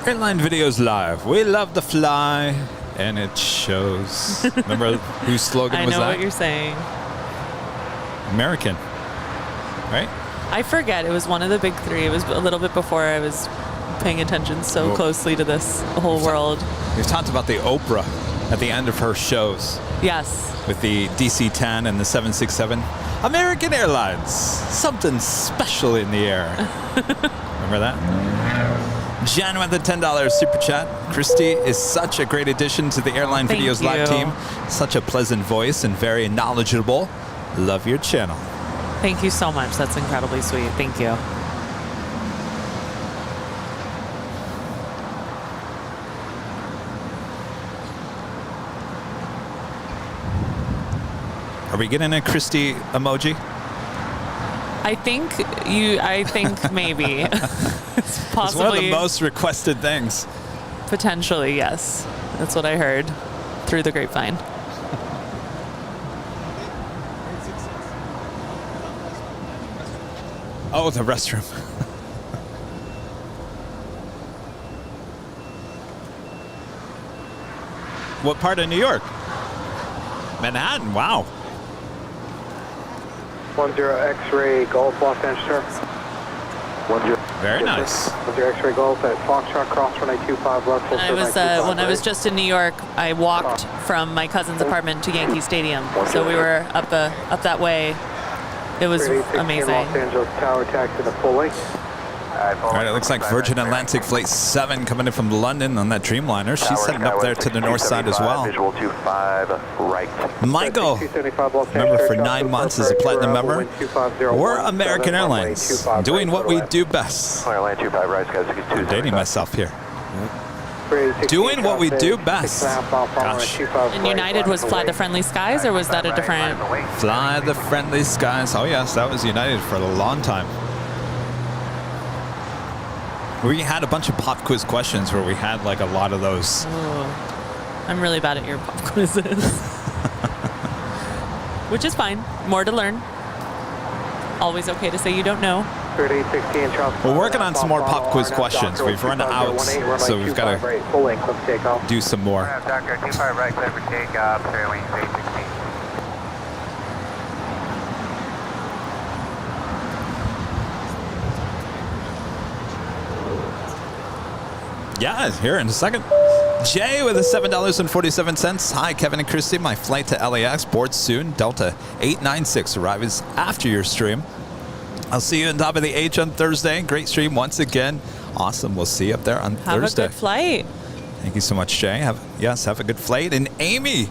Airline videos live. We love to fly, and it shows. Remember whose slogan was that? I know what you're saying. American, right? I forget. It was one of the big three. It was a little bit before I was paying attention so closely to this whole world. We've talked about the Oprah at the end of her shows. Yes. With the DC-10 and the 767. American Airlines, something special in the air. Remember that? Jen with the $10 super chat. Christie is such a great addition to the Airline Thank Videos Live you. team. Such a pleasant voice and very knowledgeable. Love your channel. Thank you so much. That's incredibly sweet. Thank you. Are we getting a Christie emoji? I think maybe. It's possibly. It's one of the most requested things. Potentially, yes. That's what I heard through the grapevine. Oh, the restroom. What part of New York? Manhattan, wow. 10 X-ray Golf, Los Angeles. 10. Very nice. 10 X-ray Golf at Foxtrot, cross runway 25 left. When I was just in New York, I walked from my cousin's apartment to Yankee Stadium. So we were up that way. It was amazing. Los Angeles Tower taxi to full length. All right, it looks like Virgin Atlantic Flight 7 coming in from London on that Dreamliner. She's heading up there to the north side as well. Visual 25 right. Michael, remember for 9 months as a platinum member, we're American Airlines, doing what we do best. Land 25 right, guys. I'm dating myself here. Doing what we do best. Gosh. And United was Fly the Friendly Skies, or was that a different? Fly the Friendly Skies. Oh yes, that was United for a long time. We had a bunch of pop quiz questions where we had like a lot of those. Ooh. I'm really bad at your pop quizzes. Which is fine. More to learn. Always okay to say you don't know. We're working on some more pop quiz questions. We've run out, so we've got to do some more. Doctor, 25 right, clear for takeoff, fairway 16. Yeah, here in a second. Jay with the $7.47. Hi, Kevin and Christie. My flight to LAX boards soon. Delta 896 arrives after your stream. I'll see you on top of the H on Thursday. Great stream once again. Awesome. We'll see you up there on Thursday. Have a good flight. Thank you so much, Jay. Have a good flight. And Amy,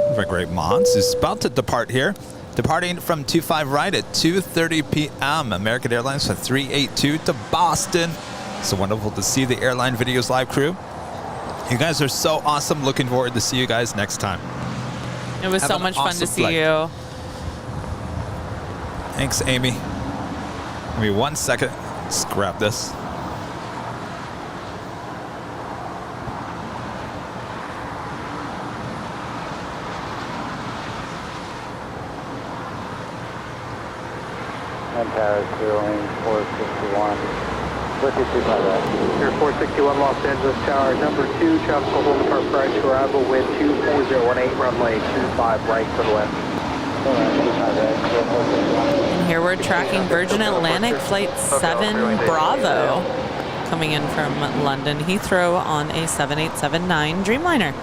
have a great Mons, is about to depart here. Departing from 25 right at 2:30 p.m. American Airlines for 382 to Boston. So wonderful to see the Airline Videos Live crew. You guys are so awesome. Looking forward to see you guys next time. It was so much fun to see you. Thanks, Amy. Give me 1 second. Let's grab this. Paris, Airline 461. With you, 25 right. Air 461 Los Angeles Tower, number 2, tropical hold apart prior to arrival, wind 24018, runway 25 right for the left. And here we're tracking Virgin Atlantic Flight 7 Bravo coming in from London Heathrow on a 7879 Dreamliner.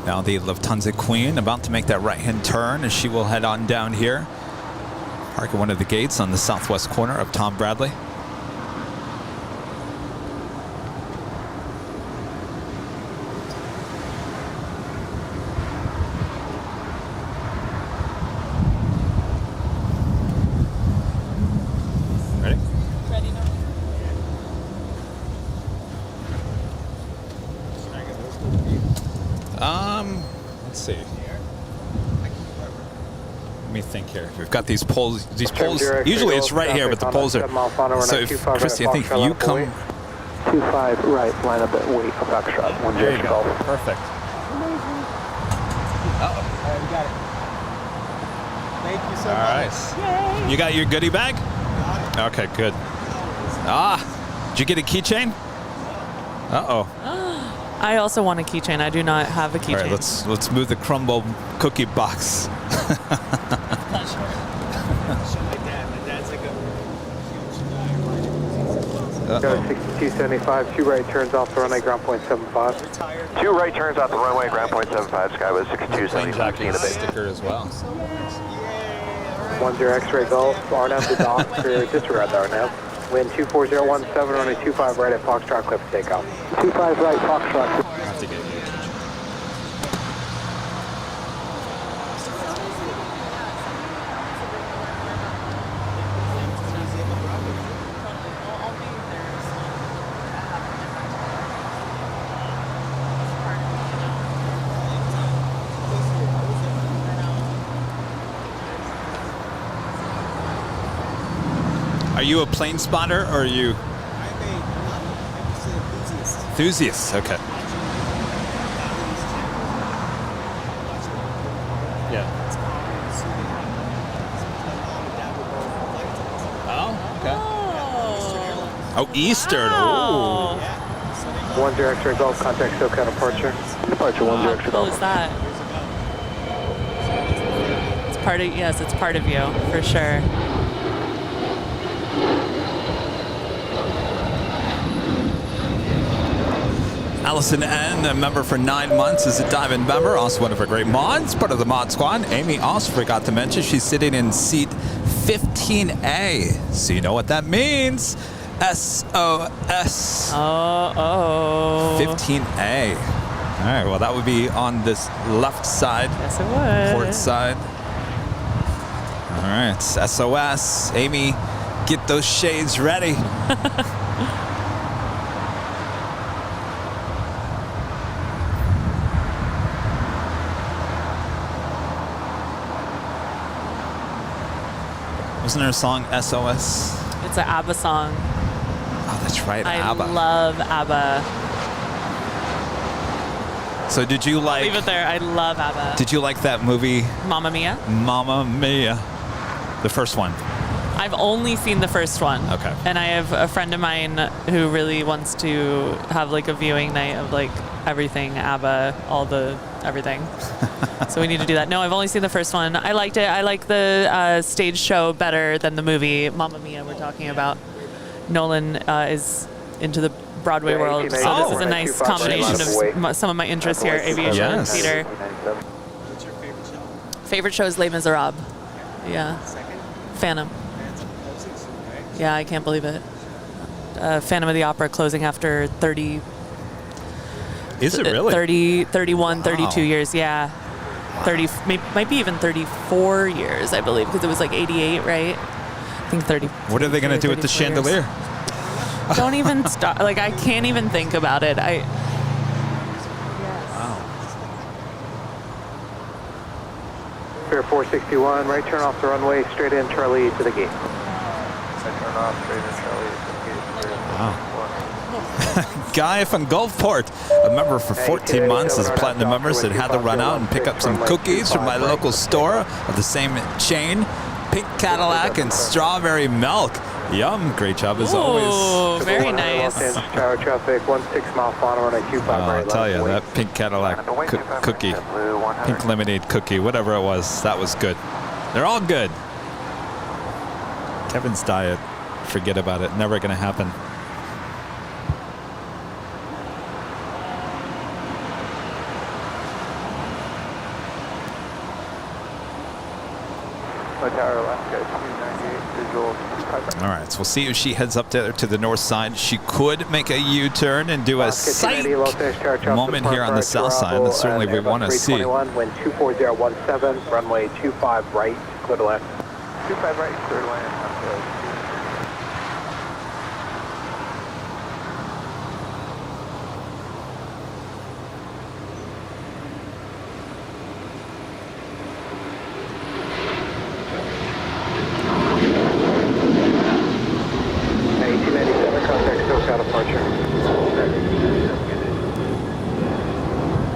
Now the Lufthansa Queen about to make that right-hand turn as she will head on down here. Park at one of the gates on the southwest corner of Tom Bradley. Ready? Ready now. Let's see. Let me think here. We've got these poles. These poles. Usually it's right here, but the poles are. So if Christie, I think you come. 25 right, line up at wait for Foxtrot. There you go. Perfect. Alright, we got it. Thank you so All much. right. You got your goodie bag? Okay, good. Did you get a keychain? Uh-oh. I also want a keychain. I do not have a keychain. All right, let's move the crumble cookie box. Show my dad. My dad's like a Go 6275, 2 right turns off the runway, ground point 75. 2 right turns out the runway, ground point 75, Skyway Plane 6275. jockey sticker as well. 10 X-ray Golf, RNAV to dock, for disregard the RNAV. Wind 24017, runway 25 right at Foxtrot, clear for takeoff. 25 right, Foxtrot. I have to get you. Are you a plane spotter or are you? I'm an Enthusiast, okay. Yeah. Oh, okay. Oh, Eastern. Oh. 10 X-ray Golf, contact SoCal departure. Departure 10 How X-ray cool Golf. is that? It's part of, yes, it's part of you, for sure. Allison N., a member for 9 months, is a Diamond member, also one of our great mods, part of the mod squad. Amy also forgot to mention she's sitting in seat 15A, so you know what that means. SOS. Oh. 15A. All right, well, that would be on this left side. Yes, it would. Port side. All right, SOS. Amy, get those shades ready. Wasn't there a song, SOS? It's an ABBA song. Oh, that's right, ABBA. I love ABBA. So did you like... Leave it there. I love ABBA. Did you like that movie? Mamma Mia? Mamma Mia. The first one. I've only seen the first one. Okay. And I have a friend of mine who really wants to have like a viewing night of like everything, ABBA, all the everything. So we need to do that. No, I've only seen the first one. I liked it. I like the stage show better than the movie. Mamma Mia we're talking about. Nolan is into the Broadway world, so this is a nice combination of some of my interests here, aviation and theater. What's your favorite show? Favorite show is Les Miserables. Yeah. Second? Phantom. Phantom. Closing soon, right? Yeah, I can't believe it. Phantom of the Opera closing after 30... Is it really? 30, 31, 32 Wow. years, yeah. 30, might be even 34 years, I believe, because it was like 88, right? I think 30. What are they going to do with the 34 years. chandelier? Don't even stop. Like, I can't even think about it. Wow. Fair 461, right turn off the runway, straight in Charlie to the gate. Right turn off, straight in Charlie. Wow. Guy from Gulfport, a member for 14 months, is a platinum member, said had to run out and pick up some cookies from my local store of the same chain. Pink Cadillac and strawberry milk. Yum. Great job as always. Oh, very nice. Tower traffic, 16 mile final runway 25 Oh, right. I'll tell you, that pink Cadillac cookie, pink lemonade cookie, whatever it was, that was good. They're all good. Kevin's diet, forget about it. Never going to happen. Tower, Alaska 298, visual 25 right. All right, so we'll see if she heads up there to the north side. She could make a U-turn and do a psych moment here on the south side. That's certainly we want to see. Wind 24017, runway 25 right, clear to land. 25 right, clear to land.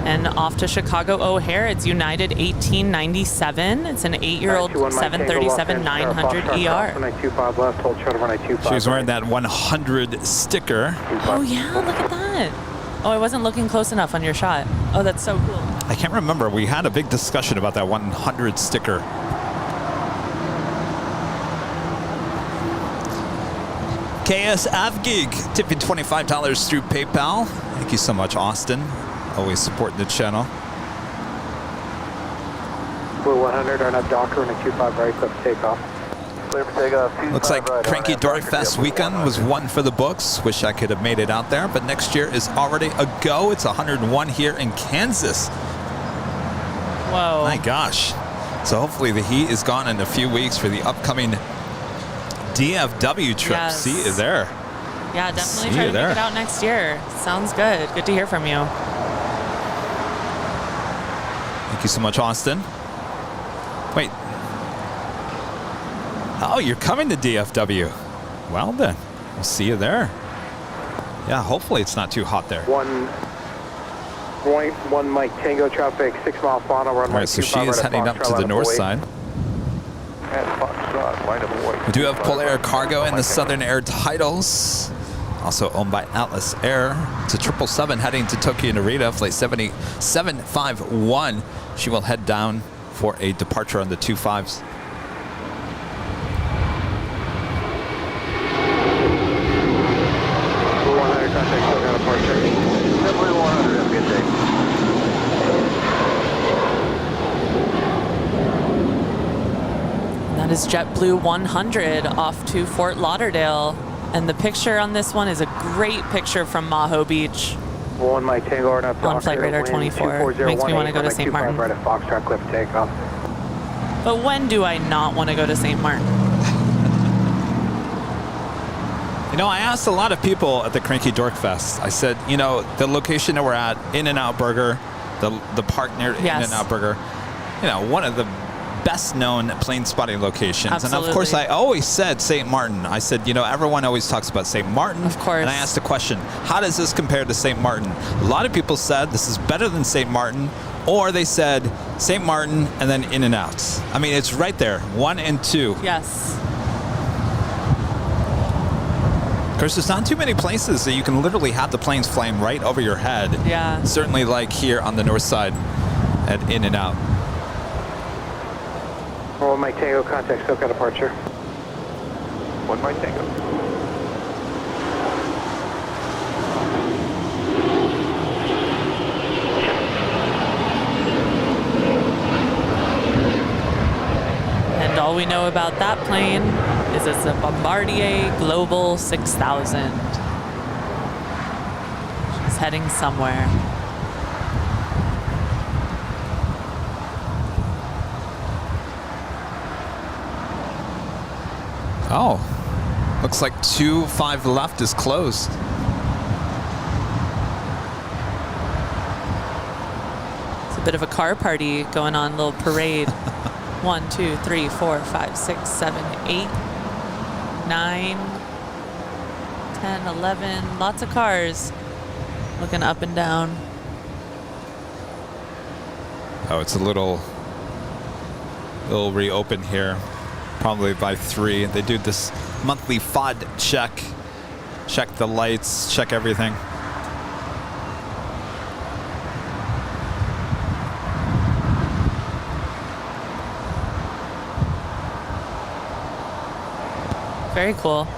And off to Chicago O'Hare, it's United 1897. It's an 8-year-old 737-900 ER. She was wearing that 100 sticker. Oh yeah, look at that. Oh, I wasn't looking close enough on your shot. Oh, that's so cool. I can't remember. We had a big discussion about that 100 sticker. KS Avgig tipping $25 through PayPal. Thank you so much, Austin. Always supporting the channel. Blue 100, Arnab Docker and a 25 right, clear for takeoff. Clear for takeoff. Looks like Cranky Dorkfest weekend was one for the books. Wish I could have made it out there, but next year is already a go. It's 101 here in Kansas. Whoa. My gosh. So hopefully the heat is gone in a few weeks for the upcoming DFW trip. Yes. See you there. Yeah, definitely See try you to there. make it out next year. Sounds good. Good to hear from you. Thank you so much, Austin. Wait. Oh, you're coming to DFW. Well then, we'll see you there. Yeah, hopefully it's not too hot there. 1 Mike Tango traffic, 6 mile final runway. All right, so she is heading up to the north side. And Foxtrot, line of void. We do have Polair Cargo in the Southern Air titles. Also owned by Atlas Air. It's a 777 heading to Tokyo Narita, flight 751. She will head down for a departure on the 25s. Blue 100, contact still got departure. Blue 100, have a good day. That is JetBlue 100 off to Fort Lauderdale. And the picture on this one is a great picture from Maho Beach. 1 Mike Tango Arnab Docker. On flight radar 24. Makes me want to go to St. Martin. Right at Foxtrot, clear for takeoff. But when do I not want to go to St. Martin? You know, I asked a lot of people at the Cranky Dork Fest. I said, you know, the location that we're at, In-N-Out Burger, the park near Yes. In-N-Out Burger, you know, one of the best known plane spotting locations. Absolutely. And of course, I always said St. Martin. I said, you know, everyone always talks about St. Martin. Of course. And I asked the question, how does this compare to St. Martin? A lot of people said this is better than St. Martin, or they said St. Martin and then In-N-Out. I mean, it's right there, 1 and 2. Yes. Of course, there's not too many places that you can literally have the planes flying right over your head. Yeah. Certainly like here on the north side at In-N-Out. 1 Mike Tango, contact still got departure. 1 Mike Tango. And all we know about that plane is it's a Bombardier Global 6000. She's heading somewhere. Oh, looks like 25 left is closed. It's a bit of a car party going on, a little parade. 1, 2, 3, 4, 5, 6, 7, 8, 9, 10, 11. Lots of cars looking up and down. Oh, it's a little reopen here. Probably by 3. They do this monthly FOD check. Check the lights, check everything. Very cool.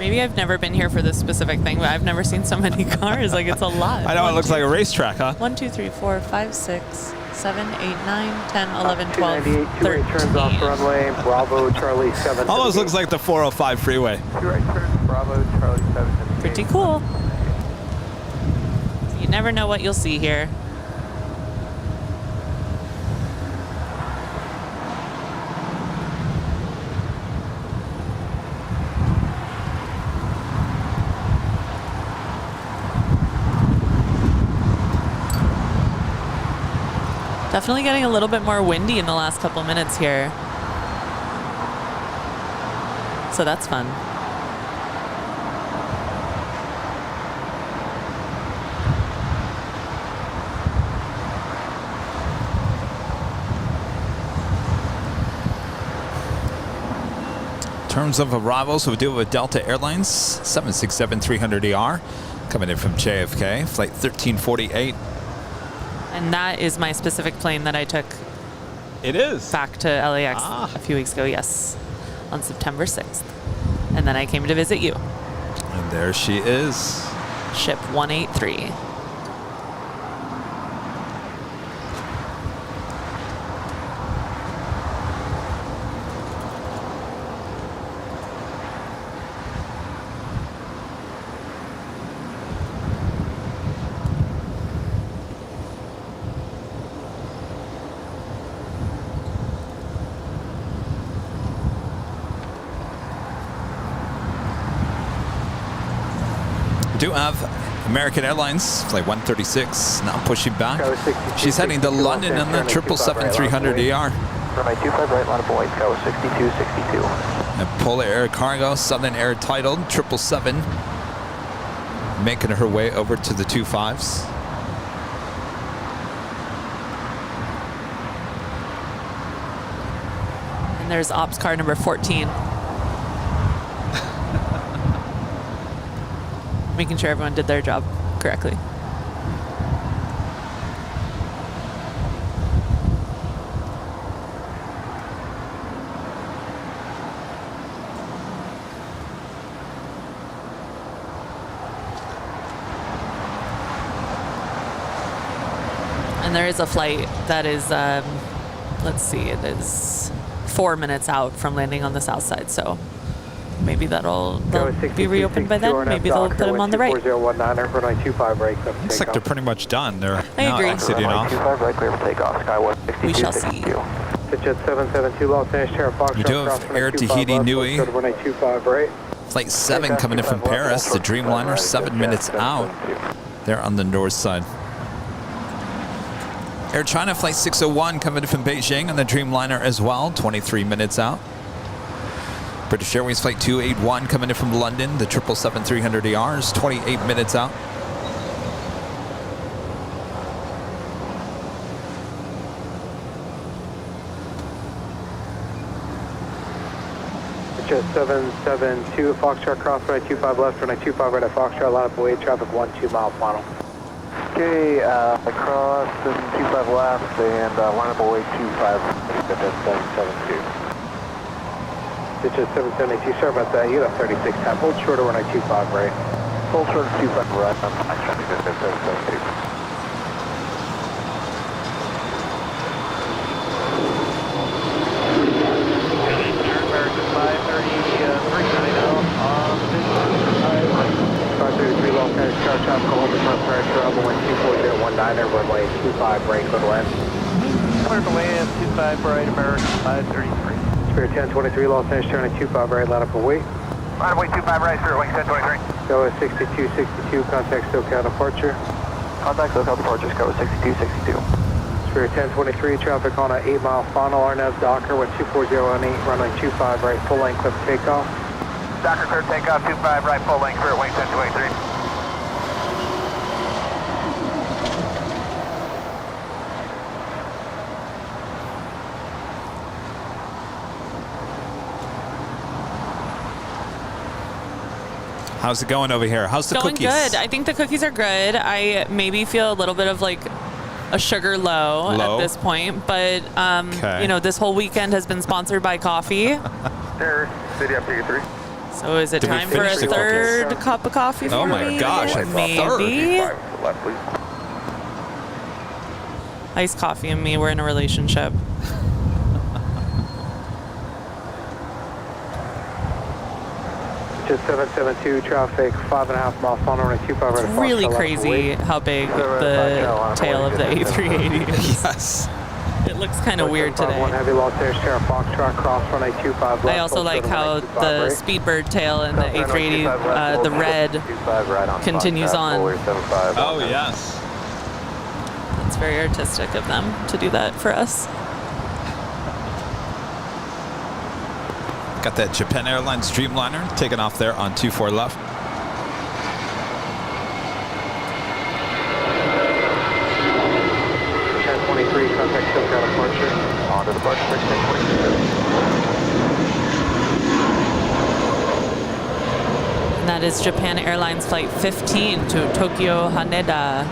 Maybe I've never been here for this specific thing, but I've never seen so many cars. Like, it's a lot. I know, it looks like a racetrack, huh? 1, 2, 3, 4, 5, 6, 7, 8, 9, 10, 11, 12, 298, 2 right turns off runway, Bravo, Charlie 7. Almost looks like the 405 freeway. 2 right turns, Bravo, Charlie 7. Pretty cool. You never know what you'll see here. Definitely getting a little bit more windy in the last couple minutes here. So that's fun. In terms of arrivals, we do with Delta Airlines, 767-300ER, coming in from JFK, flight 1348. And that is my specific plane that I took. It is back to LAX a few weeks ago, yes, on September 6th. And then I came to visit you. And there she is. Ship 183. Do have American Airlines, flight 136, now pushing back. She's heading to London on the 777-300ER. Runway 25 right, line of boys, go 6262. And Polar Air Cargo, Southern Air Titled, 777, making her way over to the 25s. And there's ops car number 14. Making sure everyone did their job correctly. And there is a flight that is, let's see, it is 4 minutes out from landing on the south side, so maybe they'll be reopened by then. Maybe they'll put them on the right. 4019, right. Looks like they're pretty much done. They're I now agree. exiting off. 25 right, clear for takeoff. Skyway 6262. We shall see. Jet 772, Los Angeles, Terra Fox. We do have Air Tahiti Nui. 125 right. Flight 7 coming in from Paris, the Dreamliner, 7 minutes out. They're on the north side. Air China Flight 601 coming in from Beijing on the Dreamliner as well, 23 minutes out. British Airways Flight 281 coming in from London, the 777-300ER is 28 minutes out. Jet 772, Foxtrot cross, runway 25 left, runway 25 right at Foxtrot, line up away, traffic 12 mile final. Okay, cross and 25 left, and line up away 25, Jet 772. Jet 772, sorry about that, you have 36 time, hold short of runway 25 right. Hold short of 25 right, I'm trying to get 772. American 533 on the 533 Los Angeles, Tower traffic, Columbus, North Paris, Travel 124.019, runway 25 right, clear to land. Clear to land, 25 right, American 533. Spirit 1023 Los Angeles, turn at 25 right, line up away. Line away 25 right, Spirit wing 1023. Go 6262, contact SoCal departure. Contact SoCal departure, go 6262. Spirit 1023, traffic on an 8 mile final, RNAV Docker with 24018, runway 25 right, full length, clear for takeoff. Docker clear takeoff, 25 right, full length, Spirit wing 1023. How's it going over here? How's the Going cookies? good. I think the cookies are good. I maybe feel a little bit of like a sugar low at this point, but Okay. you know, this whole weekend has been sponsored by coffee. There, city up to 3. So is it Did we time for a finish the third cup of coffee for Oh my me? gosh, a Maybe. Left, please. Iced coffee and me, we're in a relationship. Just 772 traffic, 5.5 miles on runway 25 right. It's really crazy how big the tail of the A380 is. Yes. It looks kind of weird today. One heavy Los Angeles Sierra Foxtrot, cross runway 25 left. I also like how the Speedbird tail and the A380, the red, continues on. Oh, yes. It's very artistic of them to do that for us. Got that Japan Airlines Dreamliner taking off there on 24 left. Contact SoCal departure. On to departure, 1622. And that is Japan Airlines Flight 15 to Tokyo Haneda.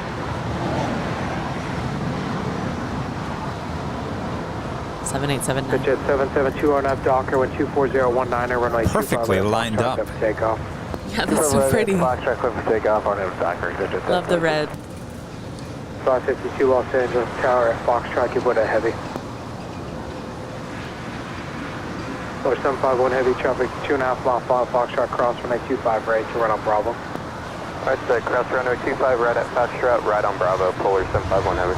Jet 772 RNAV Docker, wind 24019, runway 25. Perfectly lined up. Takeoff. Yeah, that's so pretty. Foxtrot, clear for takeoff, RNAV Docker. Love the red. 552 Los Angeles Tower at Foxtrot, give way to heavy. Or 751 heavy traffic, 2.5 mile follow Foxtrot cross runway 25 right to run on Bravo. Alright, cross runway 25 right at Foxtrot, right on Bravo, polar 751 heavy.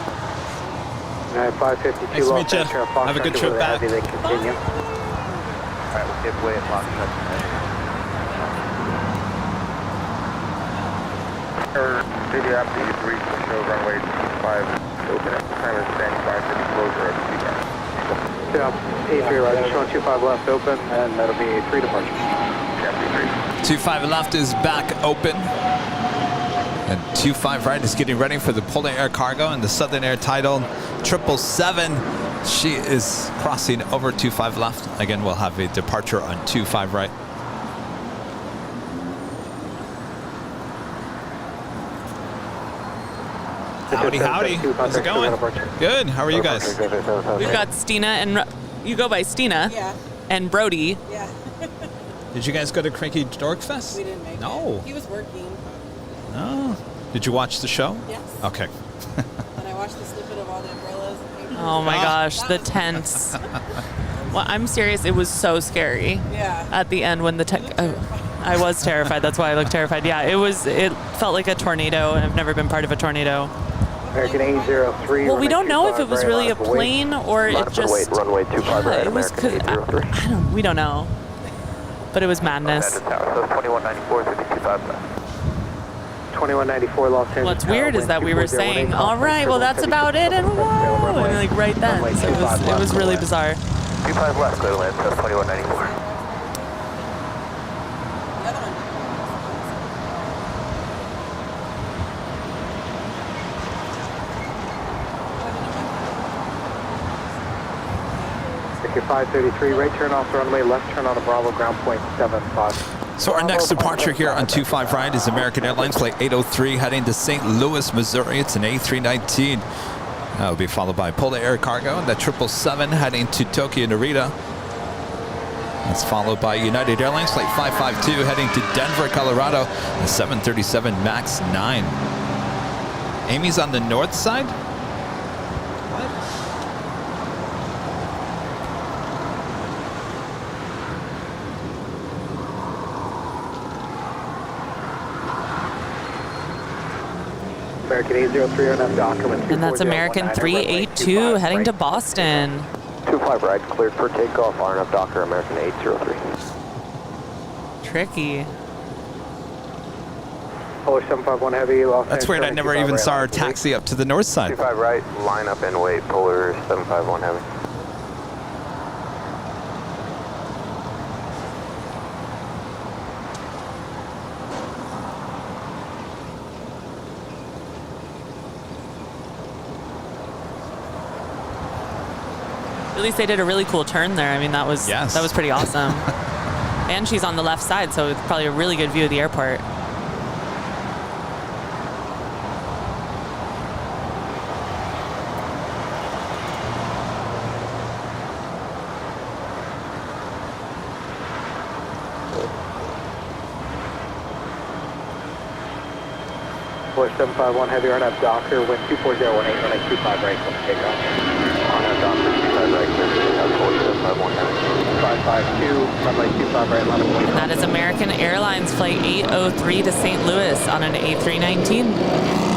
Alright, 552 Nice to Los meet you. Angeles Foxtrot, Have a good give trip way to back. heavy, they continue. Alright, we'll give way at Foxtrot. City after you reach the show runway 25 open at the time of standing by for the closure of the seatbelt. Yeah, A3 right, just run 25 left open, and that'll be A3 departure. Yeah, 25 left is back open. And 25 right is getting ready for the Polar Air Cargo and the Southern Air Title 777. She is crossing over 25 left. Again, we'll have a departure on 25 right. Howdy, howdy. How's it going? Good. How are you guys? We've got Stina and you go by Stina. Yeah. And Brody. Yeah. Did you guys go to Cranky Dork Fest? We didn't make No. it. He was working. No. Did you watch the show? Yes. Okay. And I watched the snippet of all the umbrellas and papers. Oh my gosh, That the was- tents. Well, I'm serious. It was so scary. Yeah. At the end when the I was terrified. That's why I looked terrified. Yeah, it felt like a tornado. I've never been part of a tornado. American 803. Well, we don't know if it was really a plane or it just. runway 25 right, it was American 803. we don't know. But it was madness. So 2194, 55 left. 2194 Los Angeles. What's weird is that we were saying, all right, well, that's about it, and whoa, and like right then. So it was really bizarre. 25 left, clear to land, so 2194. The other one. Okay, 533, right turn off the runway, left turn on a Bravo, ground point 75. So our next departure here on 25 right is American Airlines Flight 803 heading to St. Louis, Missouri. It's an A319. That will be followed by Polar Air Cargo and the 777 heading to Tokyo Narita. That's followed by United Airlines Flight 552 heading to Denver, Colorado, the 737 MAX 9. Amy's on the north side? American 803 RNAV document. And that's American 382 heading to Boston. 25 right, cleared for takeoff, RNF Docker, American 803. Tricky. Polar 751 heavy, Los That's weird. I never even saw our taxi up to the north side. 25 right, line up and wait, Polar 751 heavy. At least they did a really cool turn there. I mean, that was pretty awesome. And she's on the left side, so it's probably a really good view of the airport. Bush 751 Heavy RNAV Docker, wind 24018, runway 25 right, come take off. RNAV Docker, 25 right, clear to take off, Bush 751 Heavy. 552, runway 25 right, line of way. And that is American Airlines Flight 803 to St. Louis on an A319.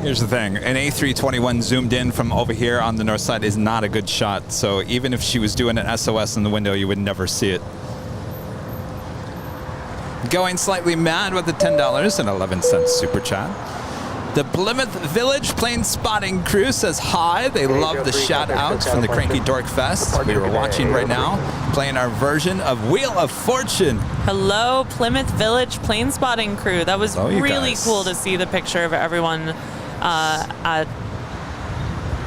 Here's the thing, an A321 zoomed in from over here on the north side is not a good shot. So even if she was doing an SOS in the window, you would never see it. Going slightly mad with the $10.11 super chat. The Plymouth Village plane spotting crew says hi. They love the shout outs from the Cranky Dork Fest. We were watching right now, playing our version of Wheel of Fortune. Hello, Plymouth Village plane spotting crew. That was really guys. cool to see the picture of everyone at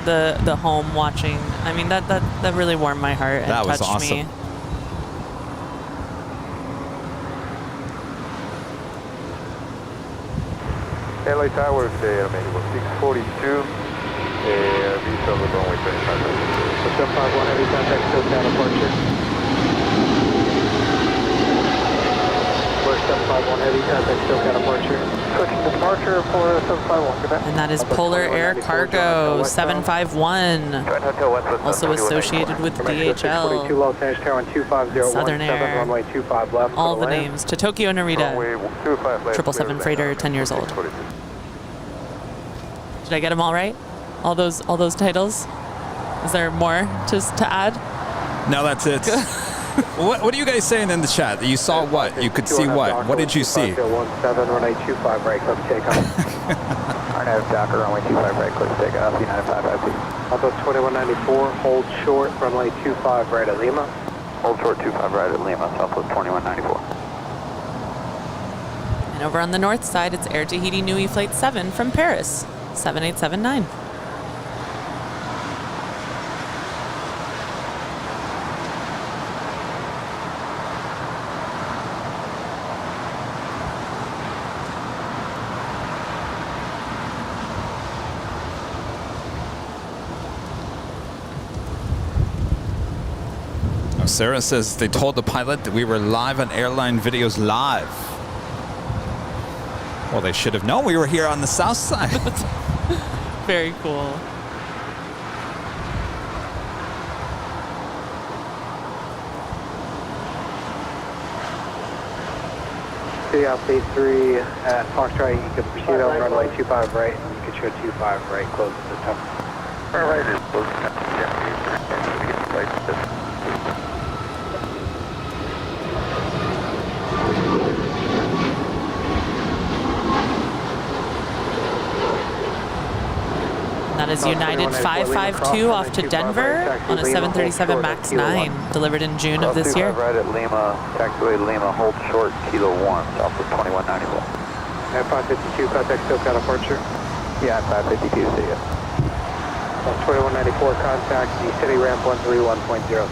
the home watching. I mean, that really warmed my heart and That was touched awesome. me. LA Tower, maybe 642, visa of the runway 25 right. 751 Heavy, contact still down departure. Bush 751 Heavy, contact still down departure. Switching departure for 751, good night. And that is Polar Air Cargo 751, also associated with DHL, Southern Air, runway 25 left. all the names, to Tokyo Narita, 777 freighter, 10 years old. Did I get them all right? All those titles? Is there more to add? No, that's it. What are you guys saying in the chat? You saw what? You could see what? What did you see? 17, runway 25 right, click take off. RNAV Docker, runway 25 right, click take off, United 552. Alto 2194, hold short, runway 25 right at Lima. Hold short 25 right at Lima, Southwest 2194. And over on the north side, it's Air Tahiti Nui Flight 7 from Paris, 7879. Sarah says they told the pilot that we were live on Airline Videos Live. Well, they should have known we were here on the south side. Very cool. City off phase 3 at Foxtrot, you can proceed on runway 25 right, and you can show 25 right, close to the top. All right, it's close to That is United 552 off to Denver on a 737 MAX 9, delivered in June of this year. right at Lima, taxiway to Lima, hold short, Kilo 1, Southwest 2194. At 552, contact still got departure. Yeah, 552, see ya. 2194, contact the city ramp 131.07.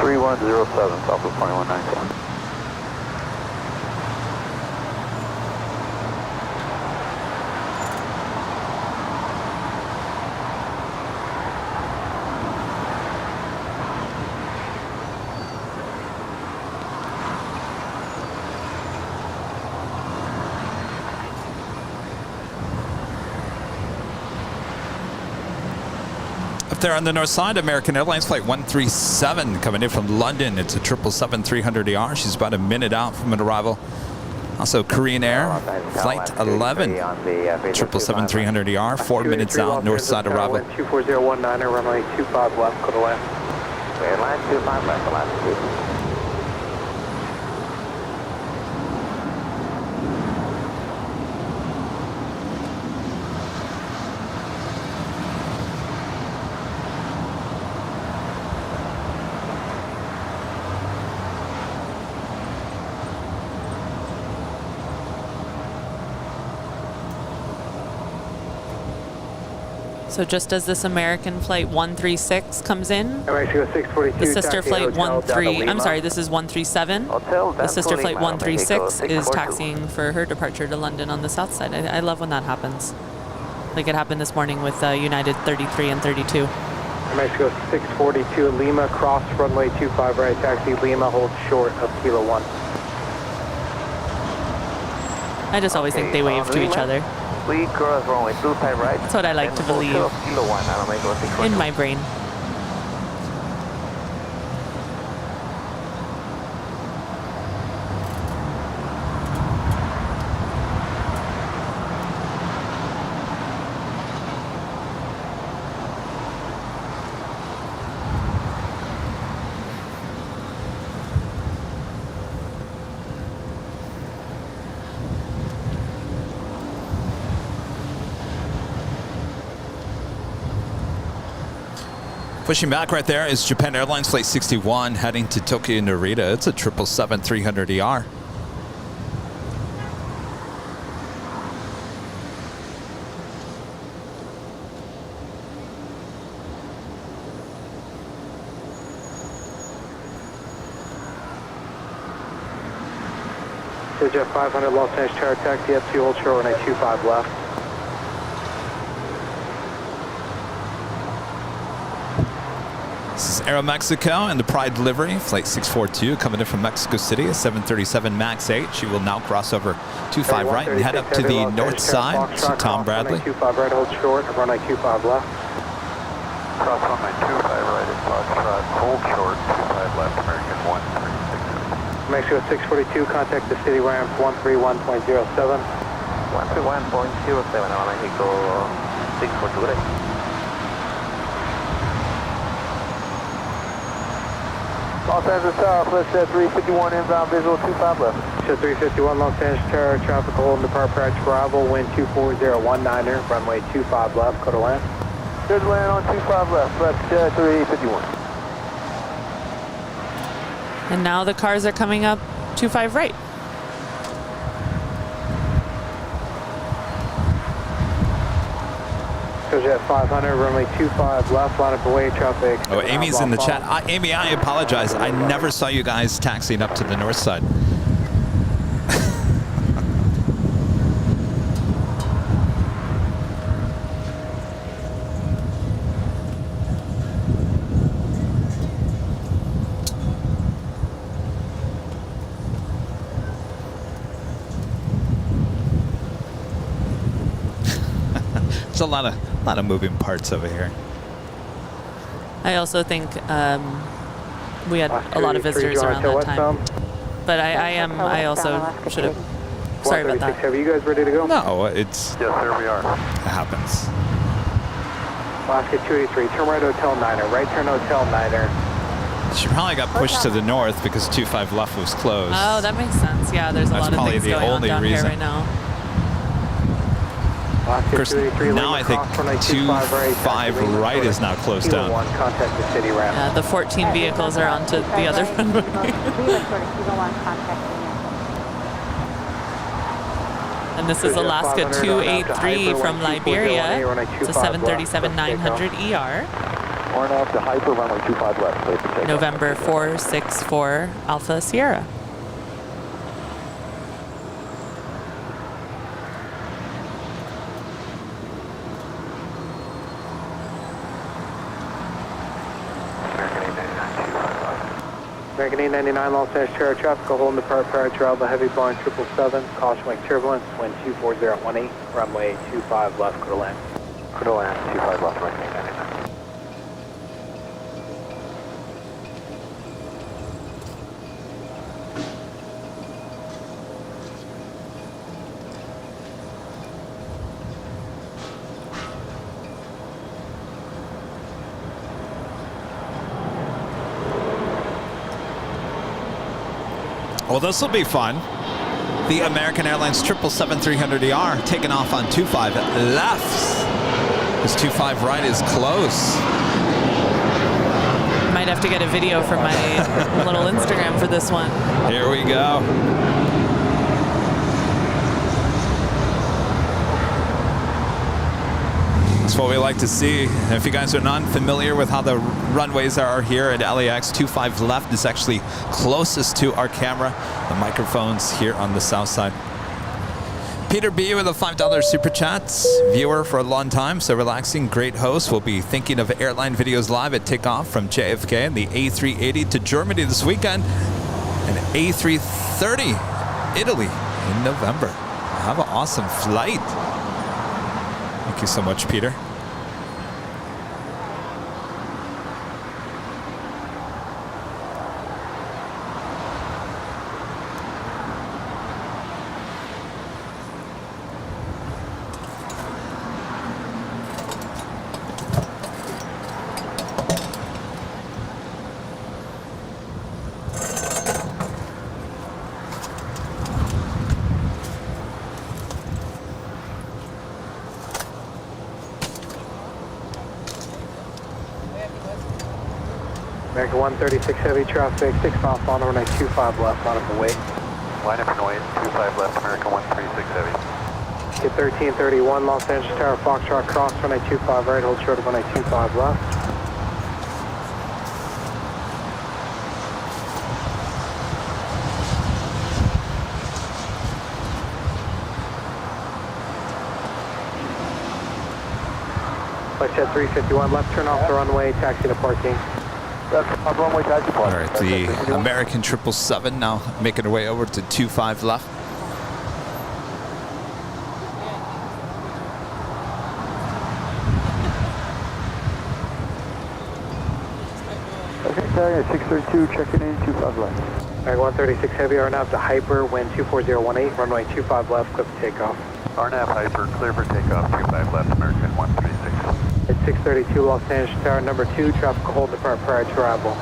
3107, Southwest 2194. There on the north side, American Airlines Flight 137 coming in from London. It's a 777-300ER. She's about a minute out from an arrival. Also Korean Air Flight 11, 777-300ER, 4 minutes out, north side arrival. 24019, runway 25 left, go to land. Airline 25 left, altitude. So just as this American Flight 136 comes in, the sister Flight 13, I'm sorry, this is 137. The sister Flight 136 is taxiing for her departure to London on the south side. I love when that happens. like it happened this morning with United 33 and 32. Mexico 642 Lima, cross runway 25 right, taxi Lima, hold short of Kilo 1. I just always think they wave to each other. We cross runway 25 right. That's what I like to believe Kilo 1, in my brain. Pushing back right there is Japan Airlines Flight 61 heading to Tokyo Narita. It's a 777-300ER. Jet 500 Los Angeles Tower, taxi up to hold short runway 25 left. This is Aeromexico and the Pride delivery, Flight 642, coming in from Mexico City, a 737 MAX 8. She will now cross over 25 right and head up to the north side to Tom Bradley. 25 right, hold short, runway 25 left. Cross runway 25 right at Foxtrot, hold short, 25 left, American 1360. Mexico 642, contact the city ramp 131.07. 131.07, Mexico 642 right. Los Angeles Tower, flight Jet 351, inbound visual 25 left. Jet 351, Los Angeles Tower, traffic hold and depart approach Bravo, wind 24019er, runway 25 left, clear to land. Clear to land on 25 left, flight Jet 351. And now the cars are coming up 25 right. Jet 500, runway 25 left, line up away, traffic. Oh, Amy's in the chat. Amy, I apologize. I never saw you guys taxiing up to the north side. There's a lot of moving parts over here. I also think we had a lot of visitors around that time. But I also should have. Sorry about that. Are you guys ready to go? No, it's. Yes, sir, we are. It happens. Alaska 283, turn right Hotel Niner, right turn Hotel Niner. She probably got pushed to the north because 25 left was closed. Oh, that makes sense. Yeah, there's a lot of things going on down here right now. Of course, now I think 25 right is now closed down. Contact the city ramp. Yeah, the 14 vehicles are onto the other runway. And this is Alaska 283 from Liberia. It's a 737-900ER. Horn off to hyper, runway 25 left, clear for takeoff. November 464 Alpha Sierra. American 899 Los Angeles Tower, traffic hold and depart approach Alpha Heavy Boeing 777, caution wake turbulence, wind 24018, runway 25 left, clear to land. Clear to land, 25 left, American 899. Well, this will be fun. The American Airlines 777-300ER taking off on 25 left. This 25 right is close. Might have to get a video for my little Instagram for this one. Here we go. That's what we like to see. And if you guys are not familiar with how the runways are here at LAX, 25 left is actually closest to our camera. The microphones here on the south side. Peter B with a $5 super chat. Viewer for a long time, so relaxing. Great host. We'll be thinking of airline videos live at takeoff from JFK and the A380 to Germany this weekend, and A330 Italy in November. Have an awesome flight. Thank you so much, Peter. American 136 heavy traffic, 6 miles on runway 25 left, line up away. Line up and away, 25 left, American 136 heavy. Get 1331, Los Angeles Tower, Foxtrot, cross, runway 25 right, hold short of runway 25 left. Flight Jet 351, left turn off the runway, taxi to parking. That's off runway, taxi parking. All right, the American 777 now making her way over to 25 left. Okay, sorry, 632, checking in, 25 left. All right, 136 heavy, RNAV to Hyper, wind 24018, runway 25 left, clip to takeoff. RNAV Hyper, clear for takeoff, 25 left, American 136. At 632 Los Angeles Tower, number 2, traffic hold depart prior to arrival.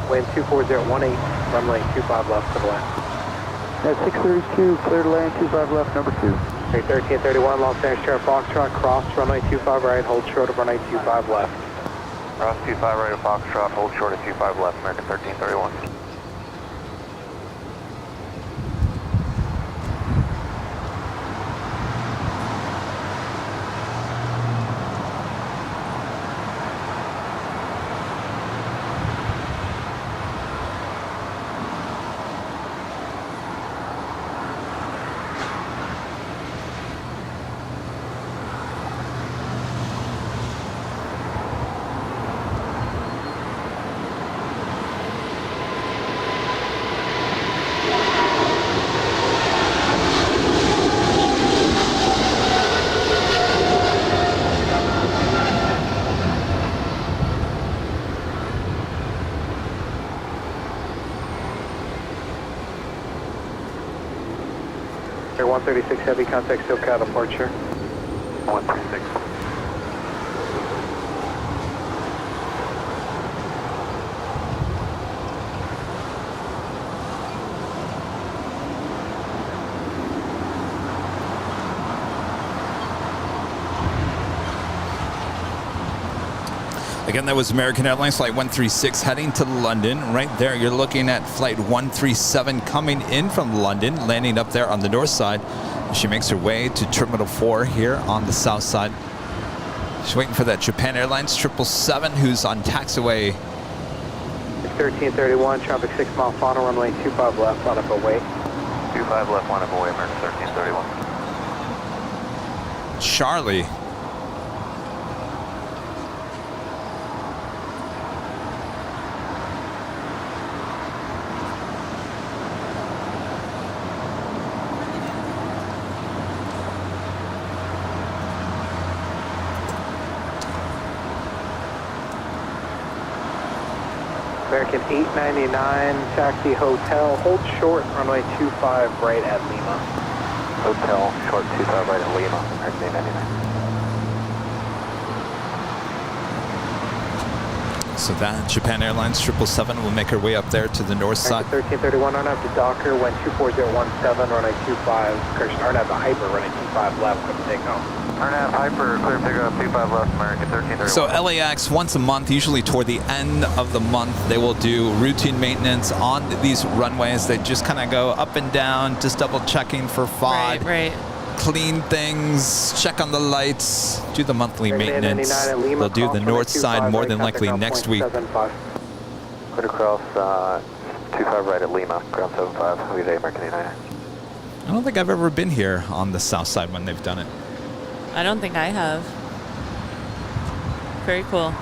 Wind 24018, runway 25 left to the left. At 632, clear to land, 25 left, number 2. Okay, 1331 Los Angeles Tower, Foxtrot, cross, runway 25 right, hold short of runway 25 left. Cross 25 right of Foxtrot, hold short of 25 left, American 1331. Air 136 heavy, contact SoCal departure. 136. Again, that was American Airlines Flight 136 heading to London. Right there, you're looking at Flight 137 coming in from London, landing up there on the north side. She makes her way to Terminal 4 here on the south side. She's waiting for that Japan Airlines 777 who's on taxiway. It's 1331, traffic 6 mile final, runway 25 left, line up away. 25 left, line up away, American 1331. Charlie. American 899, taxi hotel, hold short, runway 25 right at Lima. Hotel, short 25 right at Lima, American 899. So that Japan Airlines 777 will make her way up there to the north side. 1331, RNAV to Docker, wind 24017, runway 25, correction, RNAV to Hyper, runway 25 left, clip to takeoff. RNAV Hyper, clear takeoff, 25 left, American 1331. So LAX, once a month, usually toward the end of the month, they will do routine maintenance on these runways. They just kind of go up and down, just double checking for fog. Right. Clean things, check on the lights, do the monthly maintenance. They'll do the north side more than likely next week. Clear across 25 right at Lima, ground 75, Jose American 899. I don't think I've ever been here on the south side when they've done it. I don't think I have. Very cool.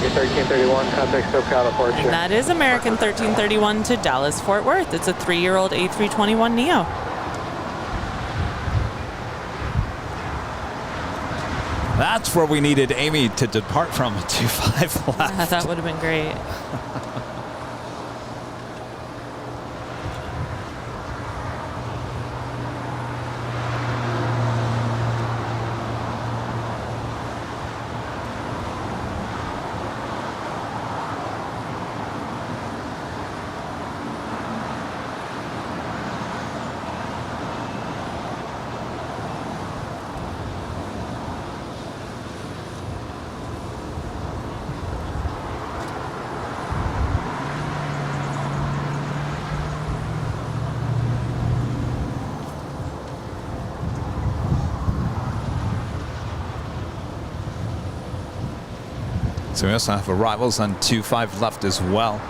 Your 1331, contact SoCal departure. And that is American 1331 to Dallas Fort Worth. It's a 3-year-old A321neo. That's where we needed Amy to depart from at 25 left. Yeah, that would have been great. So we also have arrivals on 25 left as well.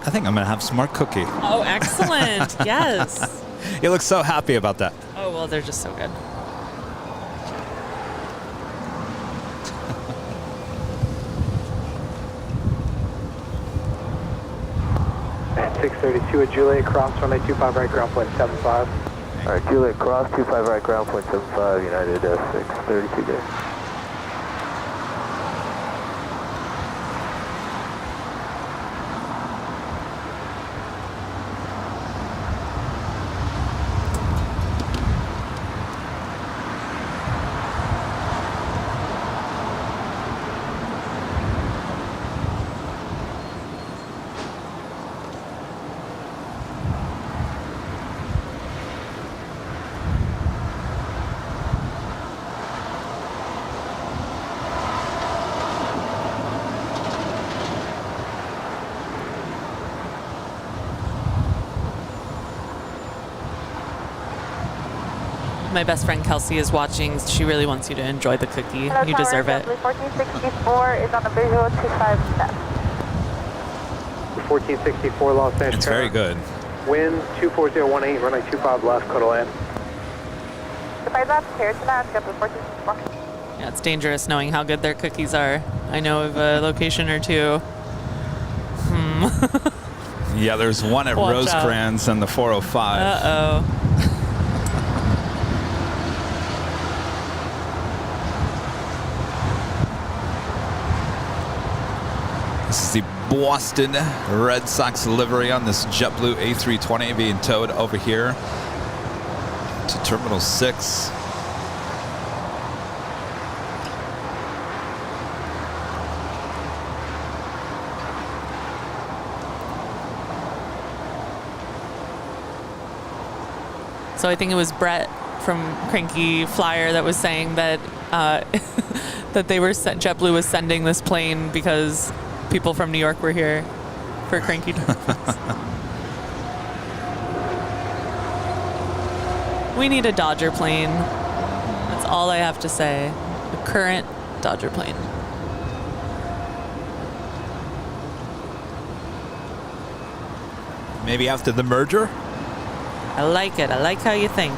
I think I'm going to have some more cookie. Oh, excellent. Yes. You look so happy about that. Oh, well, they're just so good. And 632 at Juliet, cross runway 25 right, ground point 75. All right, Juliet, cross 25 right, ground point 75, United 632 day. My best friend Kelsey is watching. She really wants you to enjoy the cookie. Hello, You deserve it. JetBlue 1464 is on the visual 25 left. 1464 Los Angeles. It's very good. Wind 24018, runway 25 left, code to land. 25 left, clear to land, JetBlue 1464. Yeah, it's dangerous knowing how good their cookies are. I know of a location or two. Yeah, there's one at Watch Rosecrans and the 405. Uh-oh. This is the Boston Red Sox livery on this JetBlue A320 being towed over here to Terminal 6. So I think it was Brett from Cranky Flyer that was saying that that they were JetBlue was sending this plane because people from New York were here for Cranky Dolphins. We need a Dodger plane. That's all I have to say. A current Dodger plane. Maybe after the merger? I like it. I like how you think.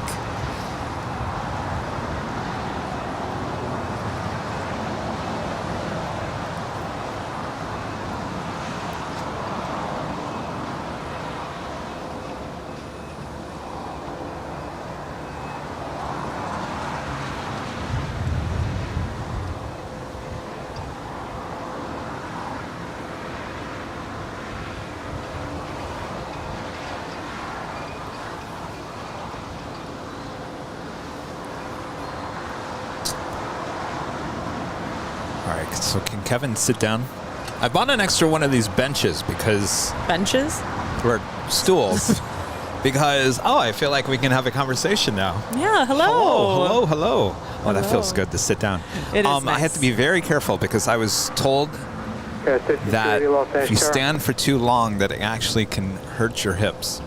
All right, so can Kevin sit down? I bought an extra one of these benches because... Benches? Or stools. Because, I feel like we can have a conversation now. Yeah, hello. Hello. Oh, that feels good to sit down. It is nice. I have to be very careful because I was told that if you stand for too long that it actually can hurt your hips.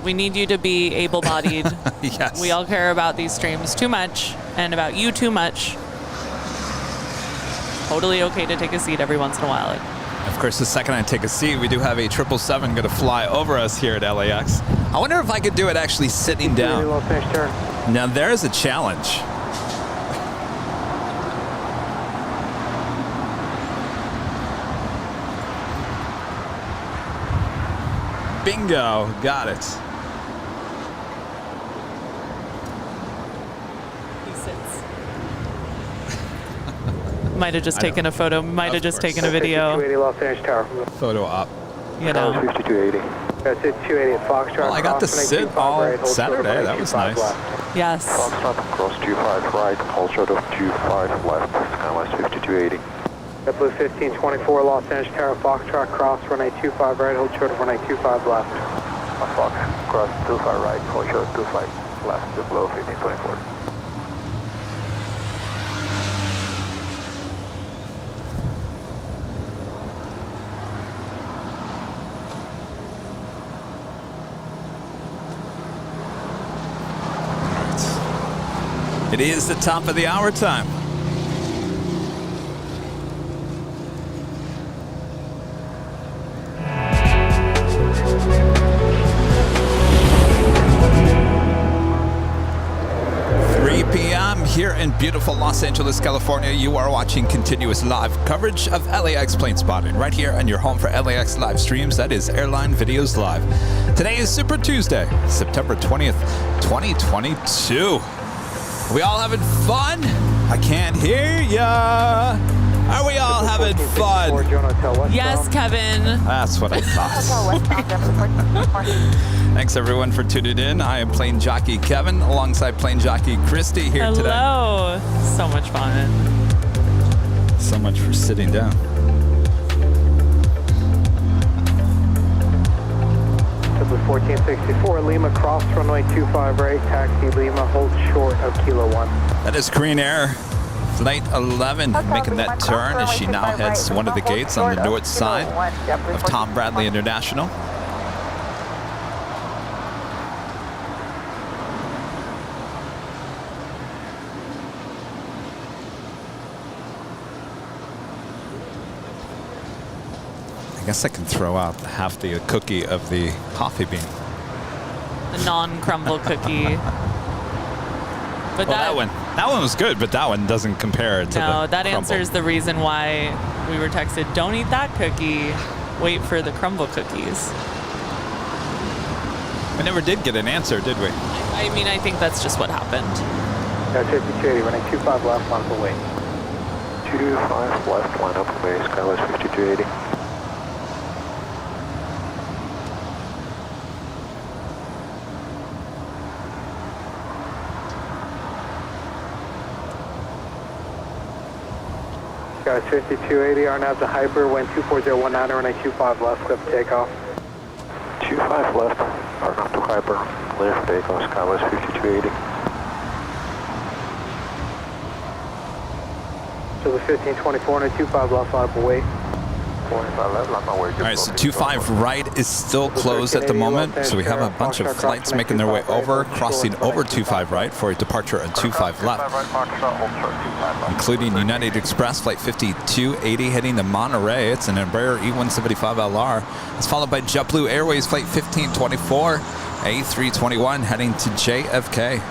We need you to be able-bodied. Yes. We all care about these streams too much and about you too much. Totally okay to take a seat every once in a while. Of course, the second I take a seat, we do have a 777 going to fly over us here at LAX. I wonder if I could do it actually sitting down. Now, there's a challenge. Bingo. Got it. He sits. Might have just taken a photo. Might have just taken a video. 5280 Los Angeles Tower. Photo op. You know. 5280. That's it, 280 at Foxtrot. Well, I got to sit all Saturday. That was nice. Yes. Foxtrot cross 25 right, hold short of 25 left, Skywest 5280. JetBlue 1524 Los Angeles Tower, Foxtrot cross, runway 25 right, hold short of runway 25 left. Fox cross 25 right, hold short 25 left, JetBlue 1524. It is the top of the hour time. Here in beautiful Los Angeles, California, you are watching continuous live coverage of LAX plane spotting right here on your home for LAX live streams. That is Airline Videos Live. Today is Super Tuesday, September 20th, 2022. We all having fun? I can't hear ya. Are we all having fun? Yes, Kevin. That's what I thought. Thanks, everyone, for tuning in. I am plane jockey Kevin alongside plane jockey Christie here today. Hello. So much fun. So much for sitting down. JetBlue 1464 Lima, cross runway 25 right, taxi Lima, hold short of Kilo 1. That is Korean Air. Flight 11 making that turn as she now heads to one of the gates on the north side of Tom Bradley International. I guess I can throw out half the cookie of the coffee bean. The non-crumble cookie. But that one was good, but that one doesn't compare to the No, that crumble. answers the reason why we were texted, don't eat that cookie, wait for the crumble cookies. We never did get an answer, did we? I mean, I think that's just what happened. That's 5280, running 25 left, line up away. 25 left, line up away, Skywest 5280. Guys, 5280, RNAV to Hyper, wind 24019, runway 25 left, clear for takeoff. 25 left, RNAV to Hyper, clear for takeoff, Skywest 5280. So the 1524, runway 25 left, line up away. 25 left, line up away. All right, so 25 right is still closed at the moment, so we have a bunch of flights making their way over, crossing over 25 right for a departure on 25 left, including United Express Flight 5280 heading to Monterey. It's an Embraer E175LR. It's followed by JetBlue Airways Flight 1524, A321 heading to JFK.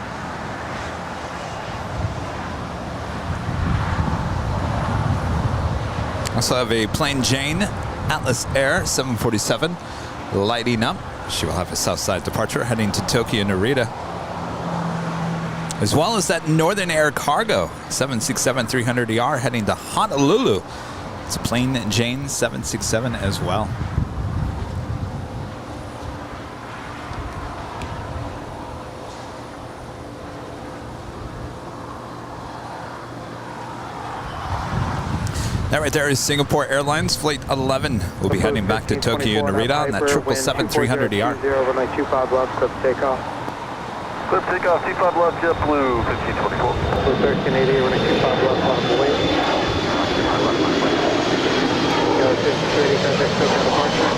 Also have a plain Jane Atlas Air 747 lighting up. She will have a southside departure heading to Tokyo Narita. As well as that Northern Air Cargo 767-300ER heading to Honolulu. It's a plain Jane 767 as well. That right there is Singapore Airlines Flight 11. We'll be heading back to Tokyo Narita on that 777-300ER. Runway 25 left, clip takeoff. Clip takeoff, T5 left, JetBlue, 1524. 1380, runway 25 left, on the way. Go 5280, contact Tokyo departure.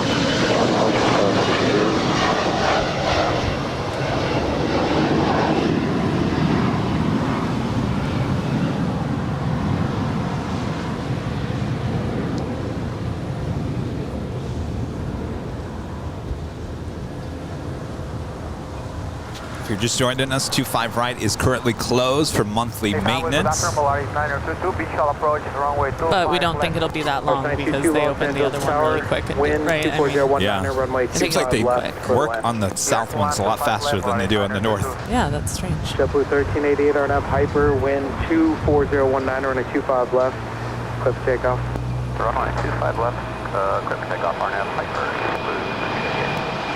If you're just joining us, 25 right is currently closed for monthly maintenance. But we don't think it'll be that long because they opened the other one really quick. Right? Yeah. Seems like they work on the south ones a lot faster than they do on the north. Yeah, that's strange. JetBlue 1388 RNAV Hyper, wind 24019, runway 25 left, clip takeoff. Runway 25 left, clip takeoff, RNAV Hyper,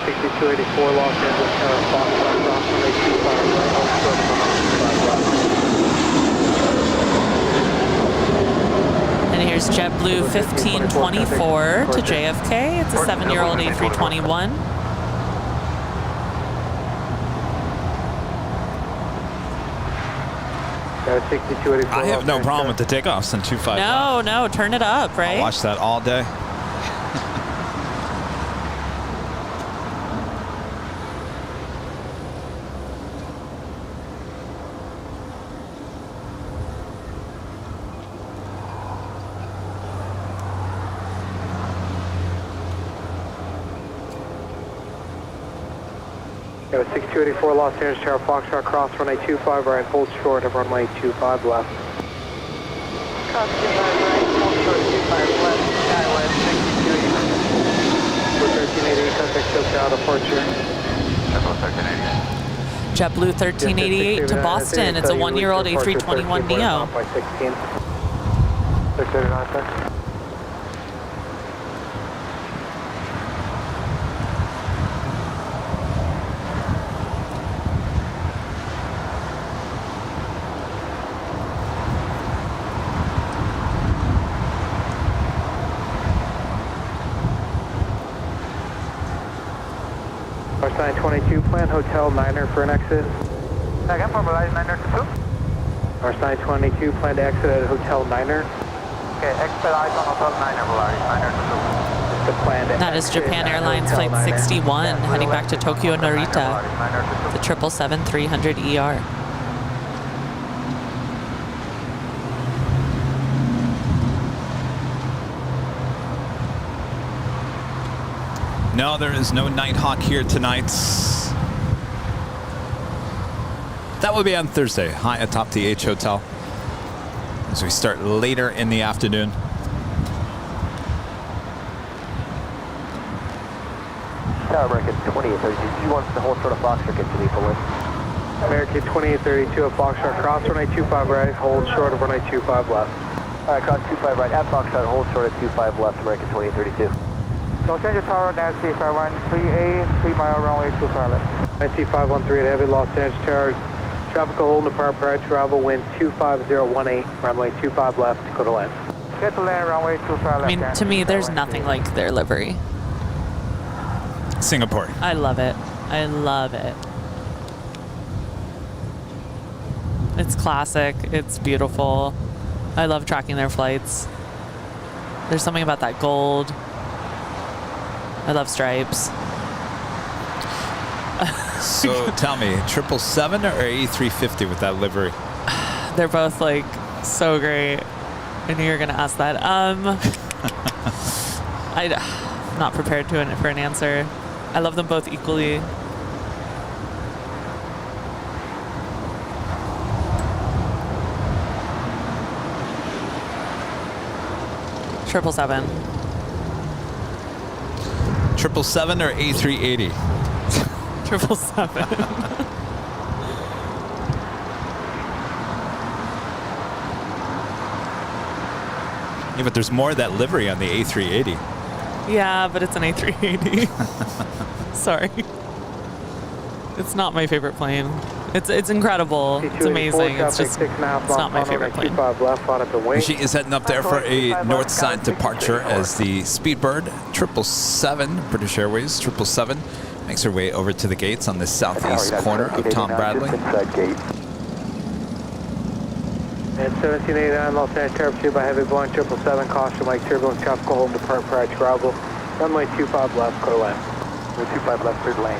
6284 Los Angeles, Fox, runway 25 right, hold short of runway 25 left. And here's JetBlue 1524 to JFK. It's a 7-year-old A321. I have no problem with the takeoffs in 25. No, turn it up, right? I'll watch that all day. Go 6284 Los Angeles, Tower Foxtrot, cross runway 25 right, hold short of runway 25 left. Cross 25 right, hold short 25 left, skywest 6280. 1388, contact SoCal departure. JetBlue 1388 to Boston. It's a 1-year-old A321 Neo. By 16. 639, sir. Sign 22, plan Hotel Niner for an exit. Again, formalize Niner to 2. Our sign 22, plan to exit at Hotel Niner. Okay, expedite on Hotel Niner, Volaris, Niner to 2. The plan to That is Japan Airlines Flight 61, heading back to Tokyo Narita, the 777-300ER. No, there is no Nighthawk here tonight. That will be on Thursday, high atop the H Hotel, as we start later in the afternoon. Tower American 2832, you want the whole short of Foxtrot continue for list. American 2832 at Foxtrot, cross runway 25 right, hold short of runway 25 left. Alright, cross 25 right at Foxtrot, hold short at 25 left, American 2832. Los Angeles Tower, Nancy 513A, 3 mile runway 25 left. 9513 at Heavy Los Angeles Tower, traffic hold in the prior travel, wind 25018, runway 25 left, go to land. Get to land, runway 25 left. I mean, to me, there's nothing like their livery. Singapore. I love it. I love it. It's classic. It's beautiful. I love tracking their flights. There's something about that gold. I love stripes. So tell me, 777 or A350 with that livery? They're both like so great. I knew you were gonna ask that. I'm not prepared for an answer. I love them both equally. Triple seven. 777 or A380? 777. Yeah, but there's more of that livery on the A380. Yeah, but it's an A380. Sorry. It's not my favorite plane. It's incredible. It's amazing. It's just it's not my favorite plane. She is heading up there for a north side departure as the Speedbird 777, British Airways 777, makes her way over to the gates on the southeast corner of Tom Bradley. And 1789 Los Angeles Curve 2 by heavy Boeing 777, caution like turbulence, tropical hold, depart prior to gravel. Runway 25 left, clear land. Runway 25 left, clear lane.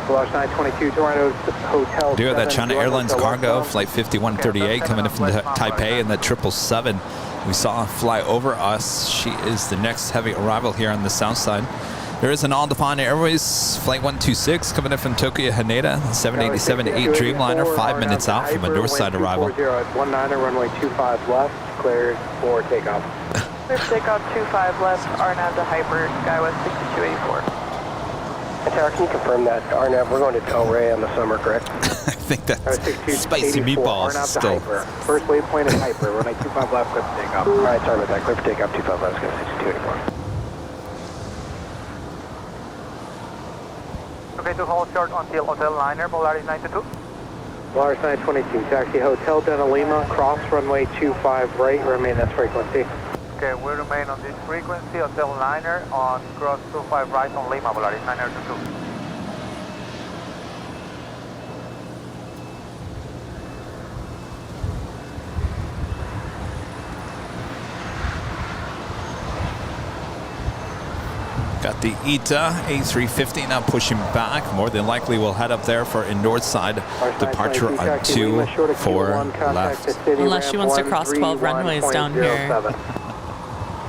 Lounge 922, Toronto Hotel. Do that China Airlines cargo, flight 5138 coming in from Taipei, and that 777 we saw fly over us. She is the next heavy arrival here on the south side. There is an All Japan Airways flight 126 coming in from Tokyo Haneda, 787-8 Dreamliner, 5 minutes out from a north side arrival. 19, runway 25 left, cleared for takeoff. Clear for takeoff 25 left, RNAV to Hyper, Skywest 6284. Tower, can you confirm that RNAV, we're going to Delray on the summer, correct? I think that's spicy meatballs still. First waypoint is Hyper, runway 25 left, clear for takeoff. All right, sorry about that, clear for takeoff 25 left, go 6284. Okay, to hold short until Hotel Liner, Polaris 922. Polaris 922, taxi Hotel Delta Lima, cross runway 25 right, remain this frequency. Okay, we remain on this frequency, Hotel Liner on cross 25 right on Lima, Polaris 922. Got the ITA A350 now pushing back. More than likely we'll head up there for a north side departure on 24 left. Unless she wants to cross 12 runways down here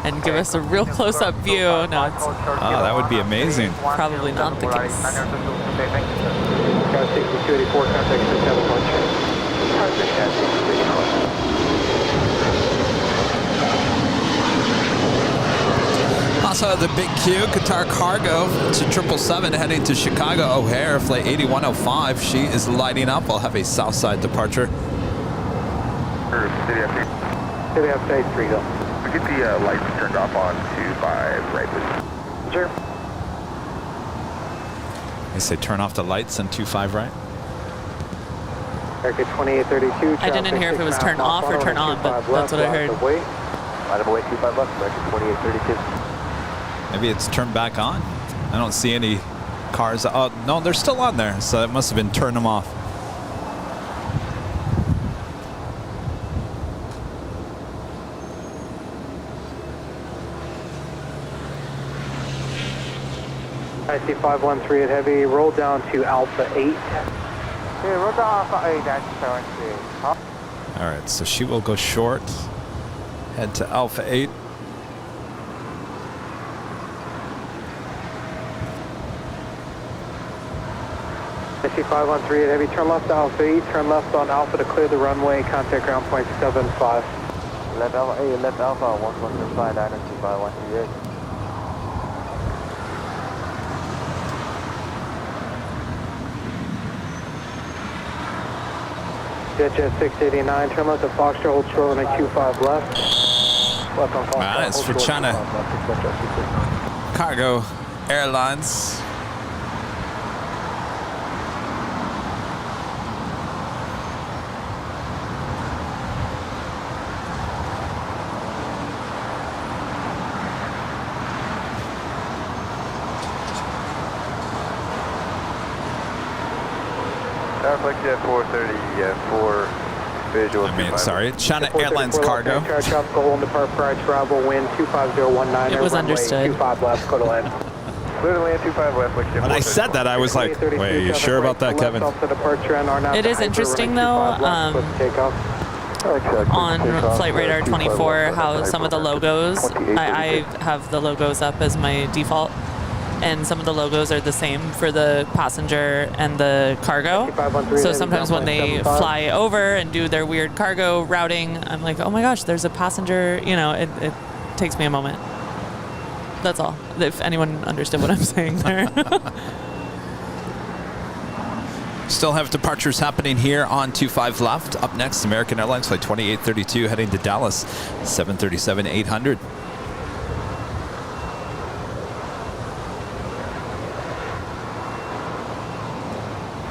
and give us a real close-up view. No, it's that would be amazing. Probably not the case. Also the big Q, Qatar Cargo, it's a 777 heading to Chicago O'Hare, flight 8105. She is lighting up. We'll have a south side departure. City update 3 Hill. We get the lights turned off on 25 right, please. Sure. They say turn off the lights on 25 right. American 2832. I didn't hear if it was turn off or turn on, but that's what I heard. Right of way 25 left, American 2832. Maybe it's turned back on. I don't see any cars. Oh, no, they're still on there. So it must have been turn them off. IC 513 at heavy, roll down to Alpha 8. Okay, roll down Alpha 8, that's 78. All right, so she will go short, head to Alpha 8. IC 513 at heavy, turn left to Alpha 8, turn left on Alpha to clear the runway, contact ground point 75. Left Alpha 8, left Alpha 115, Diner 25138. JetJet 689, turn left to Foxtrot, hold short runway 25 left. Left on Foxtrot. Wow, that's for China Cargo Airlines. Jet 434 visual. Sorry, China Airlines Cargo. It was understood. 25 left, go to land. Clear to land 25 left. When I said that, I was like, wait, are you sure about that, Kevin? It is interesting, though, on Flight Radar 24, how some of the logos, I have the logos up as my default, and some of the logos are the same for the passenger and the cargo. So sometimes when they fly over and do their weird cargo routing, I'm like, oh my gosh, there's a passenger, you know, it takes me a moment. That's all. If anyone understood what I'm saying there. Still have departures happening here on 25 left. Up next, American Airlines flight 2832 heading to Dallas, 737-800.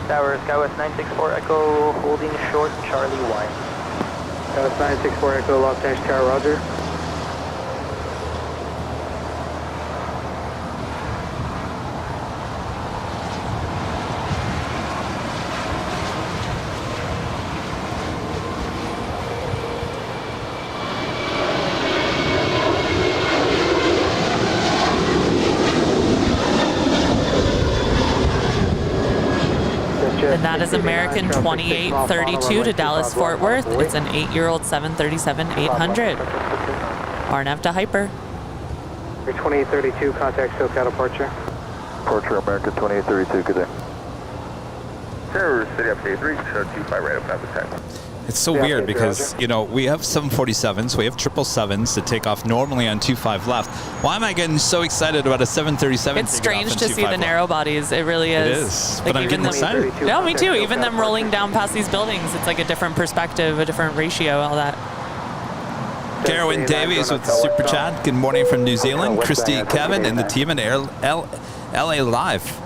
Tower, Skywest 964 Echo, holding short, Charlie Y. Skywest 964 Echo, Los Angeles Tower, roger. And that is American 2832 to Dallas Fort Worth. It's an 8-year-old 737-800. RNAV to hyper. Your 2832, contact SoCal departure. Departure American 2832, good day. Terror City update 3, show 25 right up at the time. It's so weird because, you know, we have 747s, we have 777s that take off normally on 25 left. Why am I getting so excited about a 737? It's strange to see the narrow bodies. It really is. It is, like but I'm getting excited. No, me too. Even them rolling down past these buildings, it's like a different perspective, a different ratio, all that. Carwyn Davies with the super chat. Good morning from New Zealand. Christy, Kevin, and the team at LA Live.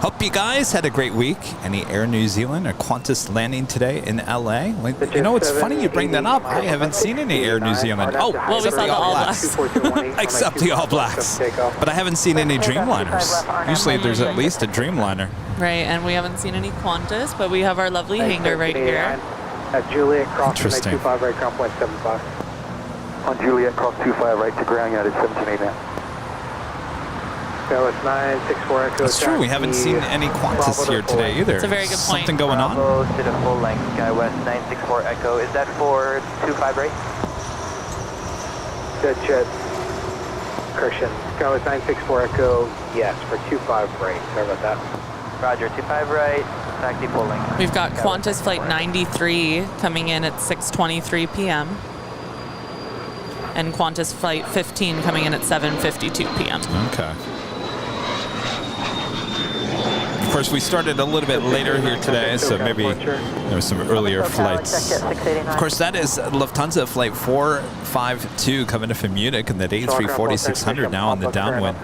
Hope you guys had a great week. Any Air New Zealand or Qantas landing today in LA? Like, you know, it's funny you bring that up. I haven't seen any Air New Zealand. Oh, well, we saw the All Blacks. Except the All Blacks. But I haven't seen any Dreamliners. Usually there's at least a Dreamliner. Right, and we haven't seen any Qantas, but we have our lovely hangar right here. At Juliet, cross Interesting. 25 right, ground point 75. On Juliet, cross 25 right to ground, United 1789. Skywest 964 Echo. That's true. We haven't seen any Qantas here today either. It's a very good point. Something going on? Bravo to the full length, Skywest 964 Echo. Is that for 25 right? Jet Christian. Skywest 964 Echo, yes, for 25 right. Sorry about that. Roger, 25 right, taxi full length. We've got Qantas flight 93 coming in at 6:23 p.m. and Qantas flight 15 coming in at 7:52 p.m. Okay. Of course, we started a little bit later here today, so maybe there were some earlier flights. Of course, that is Lufthansa flight 452 coming in from Munich, and that A340-600 now on the downwind.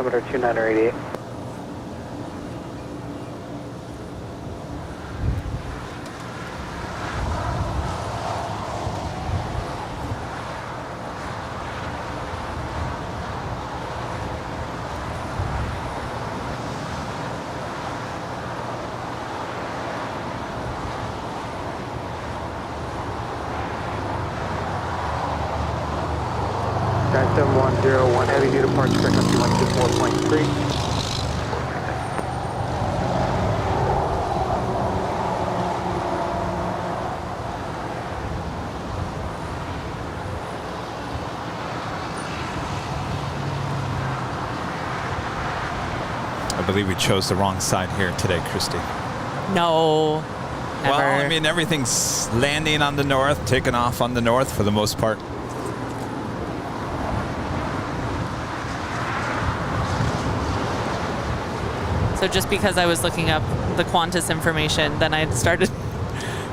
Sky 7101, heavy new departure frequency 124.3. I believe we chose the wrong side here today, Christy. No, never. Well, I mean, everything's landing on the north, taking off on the north for the most part. So just because I was looking up the Qantas information, then I started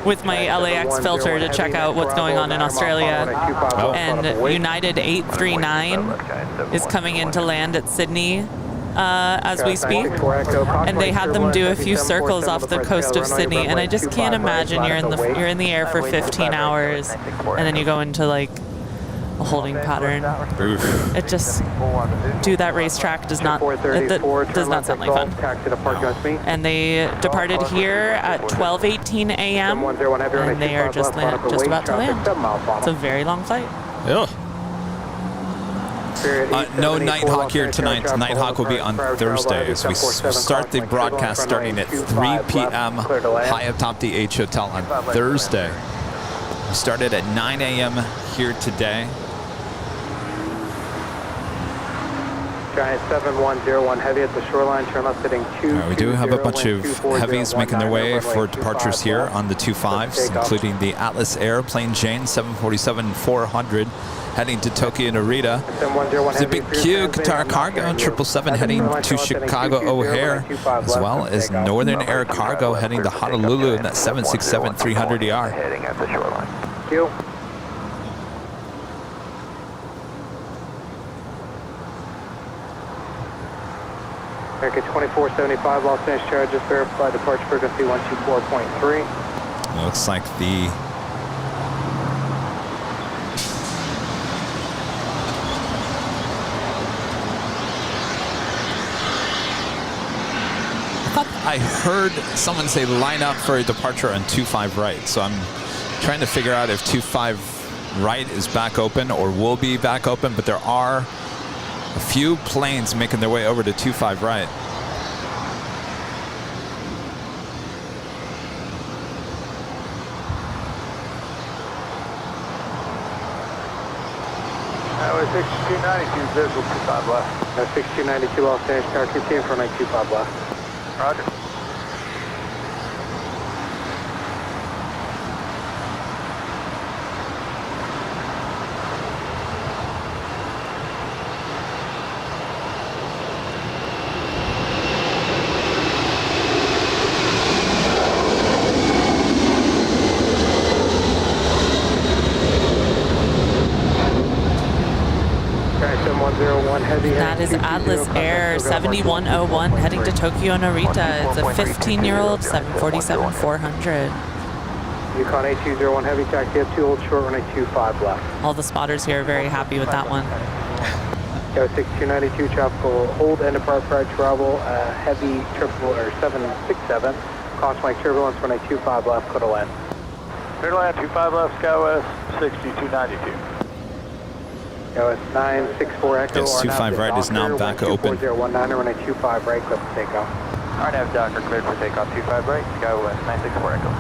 with my LAX filter to check out what's going on in Australia. And United 839 is coming in to land at Sydney as we speak. And they had them do a few circles off the coast of Sydney. And I just can't imagine you're in the air for 15 hours and then you go into like a holding pattern. Oof. It just, that racetrack does not sound like fun. And they departed here at 12:18 a.m. and they are just about to land. It's a very long flight. Ugh. No Nighthawk here tonight. Nighthawk will be on Thursday as we start the broadcast starting at 3 p.m. high atop the H Hotel on Thursday. We started at 9 a.m. here today. Giant 7101 heavy at the shoreline, turn left heading 2. We do have a bunch of heavies making their way for departures here on the 25s, including the Atlas Air, Plain Jane 747-400 heading to Tokyo Narita. There's a big queue, Qatar Cargo 777 heading to Chicago O'Hare, as well as Northern Air Cargo heading to Honolulu in that 767-300ER. Heading at the shoreline. Q. American 2475, Los Angeles charges, verified departure frequency 124.3. Looks like the I heard someone say line up for a departure on 25 right, so I'm trying to figure out if 25 right is back open or will be back open, but there are a few planes making their way over to 25 right. That was 6292, visual 25 left. 6292 Los Angeles Tower, continue for 925 left. Roger. That is Atlas Air 7101 heading to Tokyo Narita. It's a 15-year-old 747-400. Yukon 8201 heavy, taxi up 2, hold short, runway 25 left. All the spotters here are very happy with that one. Go 6292, tropical hold and depart prior travel, heavy 767. Cross Mike turbulence, runway 25 left, clear to land. Clear to land, 25 left, SkyWest 6292. Go 964 Echo. Yes, 25 right is now back open. 4019, runway 25 right, clear for takeoff. RNAV Docker cleared for takeoff 25 right, SkyWest 964 Echo.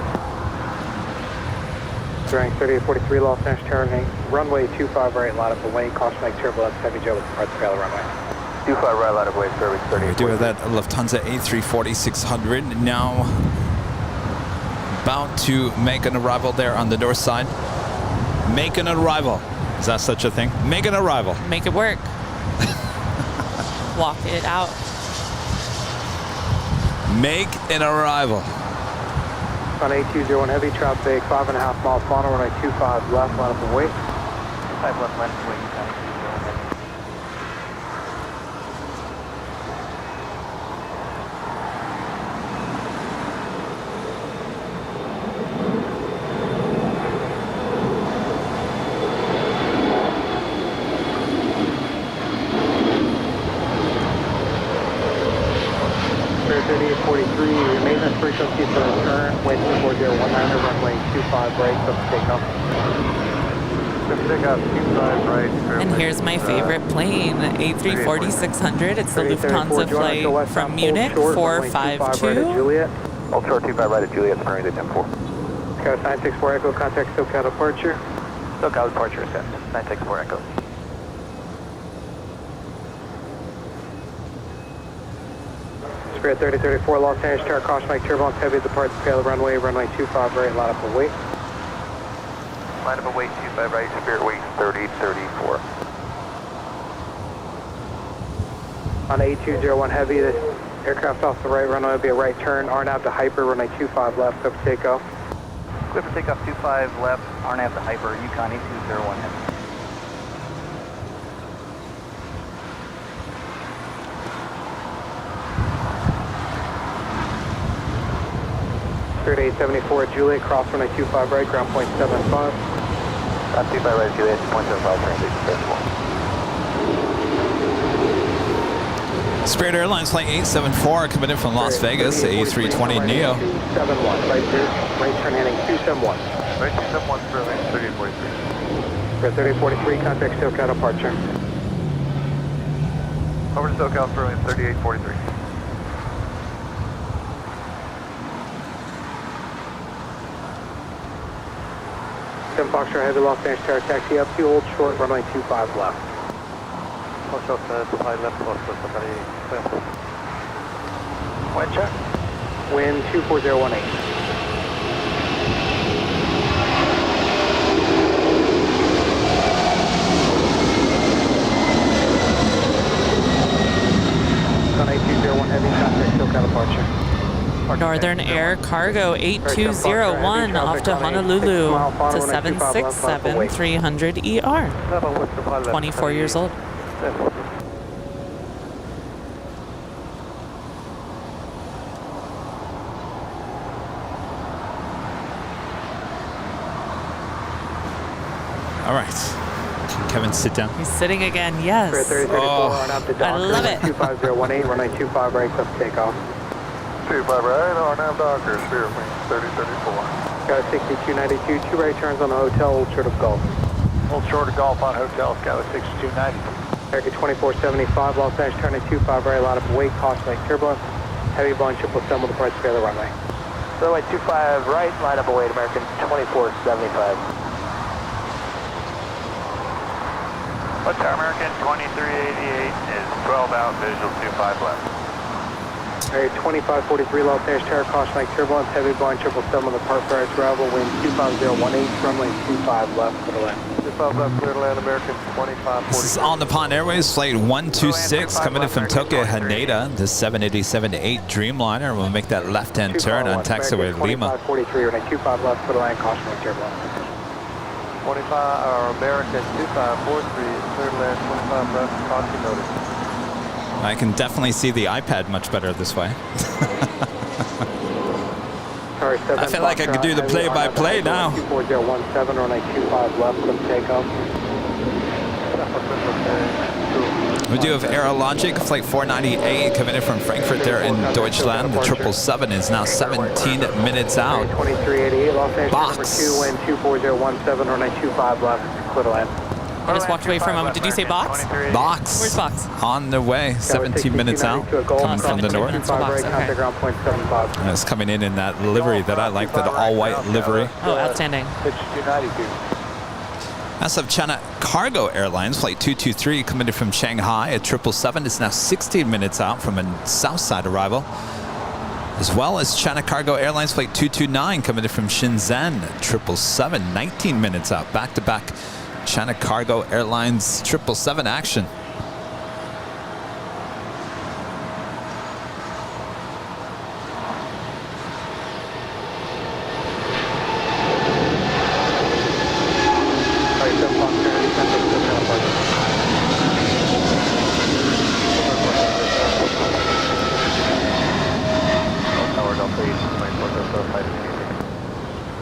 Bearing 3843 Los Angeles turning, runway 25 right, line up away, caution Mike turbulence, heavy Joe with depart the runway. 25 right, line up away, service 38. We do have that Lufthansa A340-600 now about to make an arrival there on the north side. Make an arrival. Is that such a thing? Make an arrival. Make it work. Walk it out. Make an arrival. On 8201 heavy, traffic 5.5 miles final, runway 25 left, line up and wait. 5 left, line up and wait. Frequency for return, wind 4019, runway 25 right, up to takeoff. Takeoff 25 right. And here's my favorite plane, A340-600. It's the Lufthansa flight from Munich, 452. Hold short 25 right at Juliet, Spring to 10-4. Sky 964 Echo, contact SoCal departure. SoCal departure, set. 964 Echo. Spirit 3034 Los Angeles Tower, caution Mike turbulence heavy at the part scale runway 25 right, line up and wait. Line up and wait, 25 right, Spirit wait 3034. On 8201 heavy, this aircraft off the right runway will be a right turn, RNAV to hyper, runway 25 left, up to takeoff. Clear for takeoff 25 left, RNAV to hyper, Yukon 8201 heavy. Spirit 874 Juliet, cross runway 25 right, ground point 75. 25 right, Juliet, 2.75, transition 34. Spirit Airlines flight 874 coming in from Las Vegas, A320 Neo. 271, right turn heading 271. Right, 271, Spirit 3843. Spirit 3843, contact SoCal departure. Over to SoCal, Spirit 3843. Foxtrot heavy Los Angeles Tower, taxi up 2, hold short, runway 25 left. Foxtrot 25 left, Foxtrot somebody left. Wind check. Wind 24018. On 8201 heavy traffic, SoCal departure. Northern Air Cargo 8201 off to Honolulu to 767 300 ER. 24 years old. All right. Can Kevin sit down? He's sitting again, yes. I love it. 25018, runway 25 right, clip takeoff. 25 right, RNAV Docker, Spirit Wing 3034. Got a 6292, 2 right turns on the hotel, Old Short of Golf. Old Short of Golf on hotel, Skyline 6290. American 2475, Los Angeles turning 25 right, line up weight, caution like turbulence. Heavy blind, triple stem with the parts together runway. Runway 25 right, line up await, American 2475. Hotel American 2388 is 12 out, visual 25 left. Area 2543, Los Angeles Tower, caution like turbulence, heavy blind, triple stem on the part for travel, wind 25018, runway 25 left for the land. 25 left, clear to land, American 2543. This is On the Pond Airways, flight 126, coming in from Tokyo Haneda, the 787-8 Dreamliner. We'll make that left-hand turn on taxiway Lima. 2543, runway 25 left for the land, caution like turbulence. 25, or American 2543, clear to land, 25 left, caution noted. I can definitely see the iPad much better this way. I feel like I could do the play-by-play now. 24017, runway 25 left, clip takeoff. We do have Aerologic, flight 498, coming in from Frankfurt there in Deutschland. The 777 is now 17 minutes out. 2388, Los Angeles Box. number 2, wind 24017, runway 25 left, clear to land. I just walked away from him. Did you say Box? Box. Where's Box? On the way, 17 minutes out from the north. Box, okay. And it's coming in that livery that I like, that all-white livery. Oh, outstanding. SF China Cargo Airlines, flight 223, coming in from Shanghai. A 777 is now 16 minutes out from a south side arrival. As well as China Cargo Airlines, flight 229, coming in from Shenzhen. 777, 19 minutes out. Back-to-back China Cargo Airlines 777 action.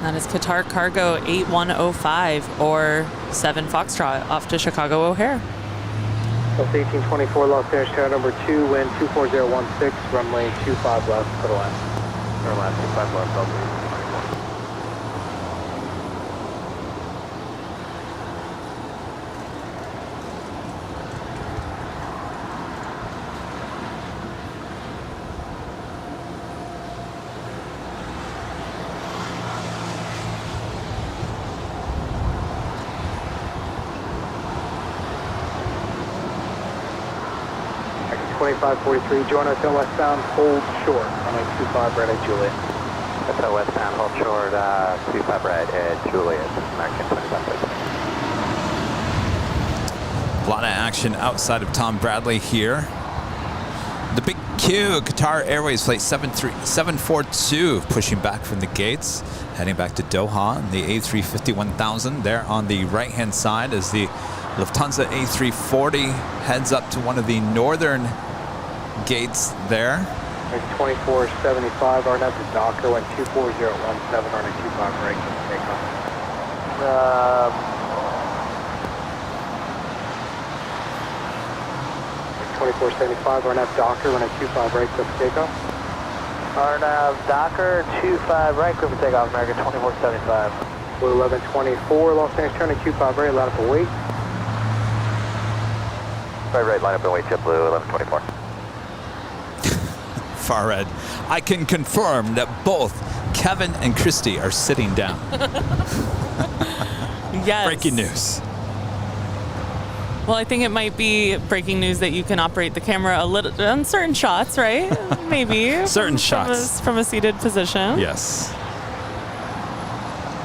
That is Qatar Cargo 8105 or 7 Foxtrot off to Chicago O'Hare. Plus 1824, Los Angeles Tower number 2, wind 24016, runway 25 left for the land. Or last 25 left, LZ. X 2543, join hotel westbound, hold short, runway 25 right at Juliet. Hotel westbound, hold short, 25 right at Juliet, American 25. A lot of action outside of Tom Bradley here. The big Q, Qatar Airways flight 742, pushing back from the gates, heading back to Doha. The A350-1000 there on the right-hand side as the Lufthansa A340 heads up to one of the northern gates there. 2475, RNAV to Docker, went 24017, runway 25 right, takeoff. 2475, RNAV Docker, runway 25 right, clip takeoff. RNAV Docker, 25 right, clip takeoff, American 2475. Blue 1124, Los Angeles turning 25 right, line up and wait. Right, line up and wait, JetBlue 1124. Far red. I can confirm that both Kevin and Christie are sitting down. Yes. Breaking news. Well, I think it might be breaking news that you can operate the camera a little on certain shots, right? Maybe. Certain shots. From a seated position. Yes.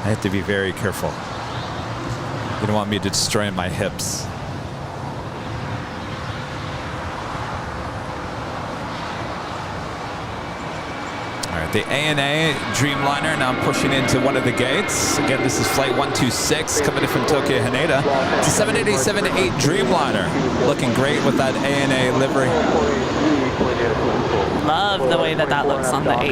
I have to be very careful. You don't want me to destroy my hips. All right, the ANA Dreamliner now pushing into one of the gates. Again, this is flight 126 coming in from Tokyo Haneda. It's a 787-8 Dreamliner. Looking great with that ANA livery. Love the way that that looks on the 8.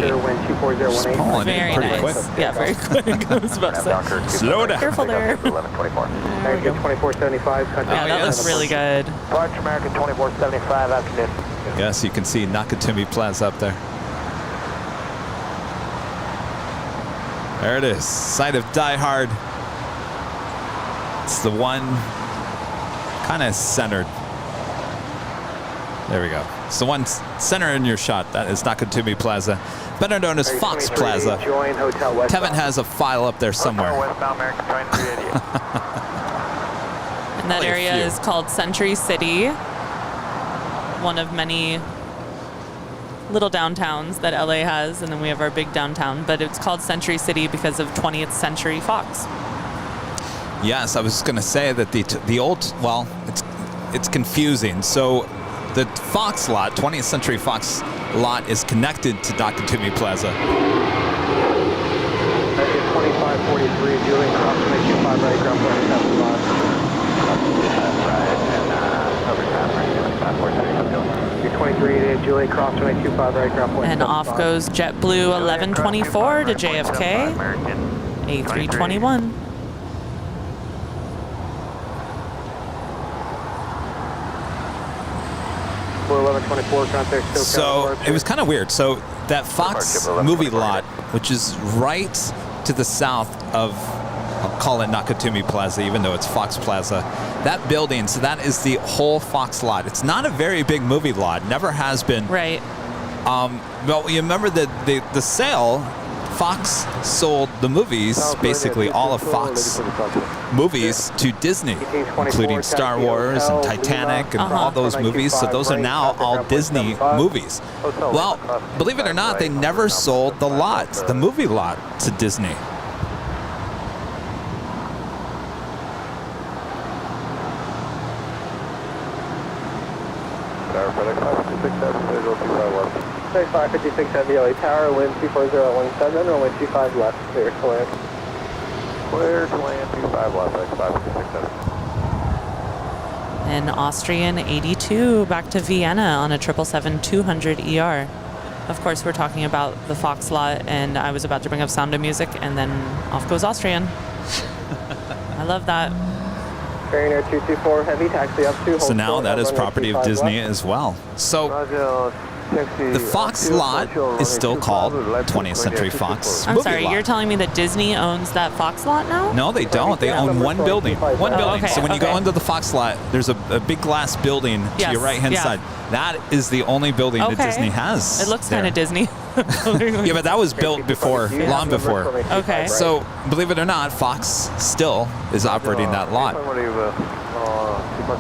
Just pulling Very in pretty nice. quick. Yeah, very quick. I was about to say. Slow down. Careful there. 2475. Yeah, that looks really good. Departure American 2475 afternoon. Yes, you can see Nakatomi Plaza up there. There it is, site of Die Hard. It's the one kind of centered. There we go. It's the one center in your shot. That is Nakatomi Plaza, better known as Fox Plaza. Kevin has a file up there somewhere. Westbound American train 388. And that area is called Century City. One of many little downtowns that LA has, and then we have our big downtown, but it's called Century City because of 20th Century Fox. Yes, I was going to say that the old, well, it's confusing. So the Fox lot, 20th Century Fox lot, is connected to Nakatomi Plaza. 2543, Julian Cross, 25 right, ground point 23, Julian Cross, 25 right, ground point. And off goes JetBlue 1124 to JFK, A321. So it was kind of weird. So that Fox movie lot, which is right to the south of, I'll call it Nakatomi Plaza, even though it's Fox Plaza, that building, so that is the whole Fox lot. It's not a very big movie lot, never has been. Right. Well, you remember the sale, Fox sold the movies, basically all of Fox movies, to Disney, including Star Wars and Titanic and all those movies. So those are now all Disney movies. Well, believe it or not, they never sold the lot, the movie lot, to Disney. Say 556 Heavy LA Tower, wind 24017, runway 25 left, clear to land. Clear to land 25 left, 556 And Austrian 82 back to Vienna on a 777-200 ER. Of course, we're talking about the Fox lot, and I was about to bring up Sound of Music, and then off goes Austrian. I love that. Air 224 Heavy, taxi up to. So now that is property of Disney as well. So the Fox lot is still called 20th Century Fox. I'm sorry, lot. you're telling me that Disney owns that Fox lot now? No, they don't. They own one building. One building. Okay, So when you go into the Fox lot, there's a big glass building to your right-hand side. That is the only building that Disney has. It looks there. kind of Disney. Yeah, but that was built before, long before. Okay. So believe it or not, Fox still is operating that lot.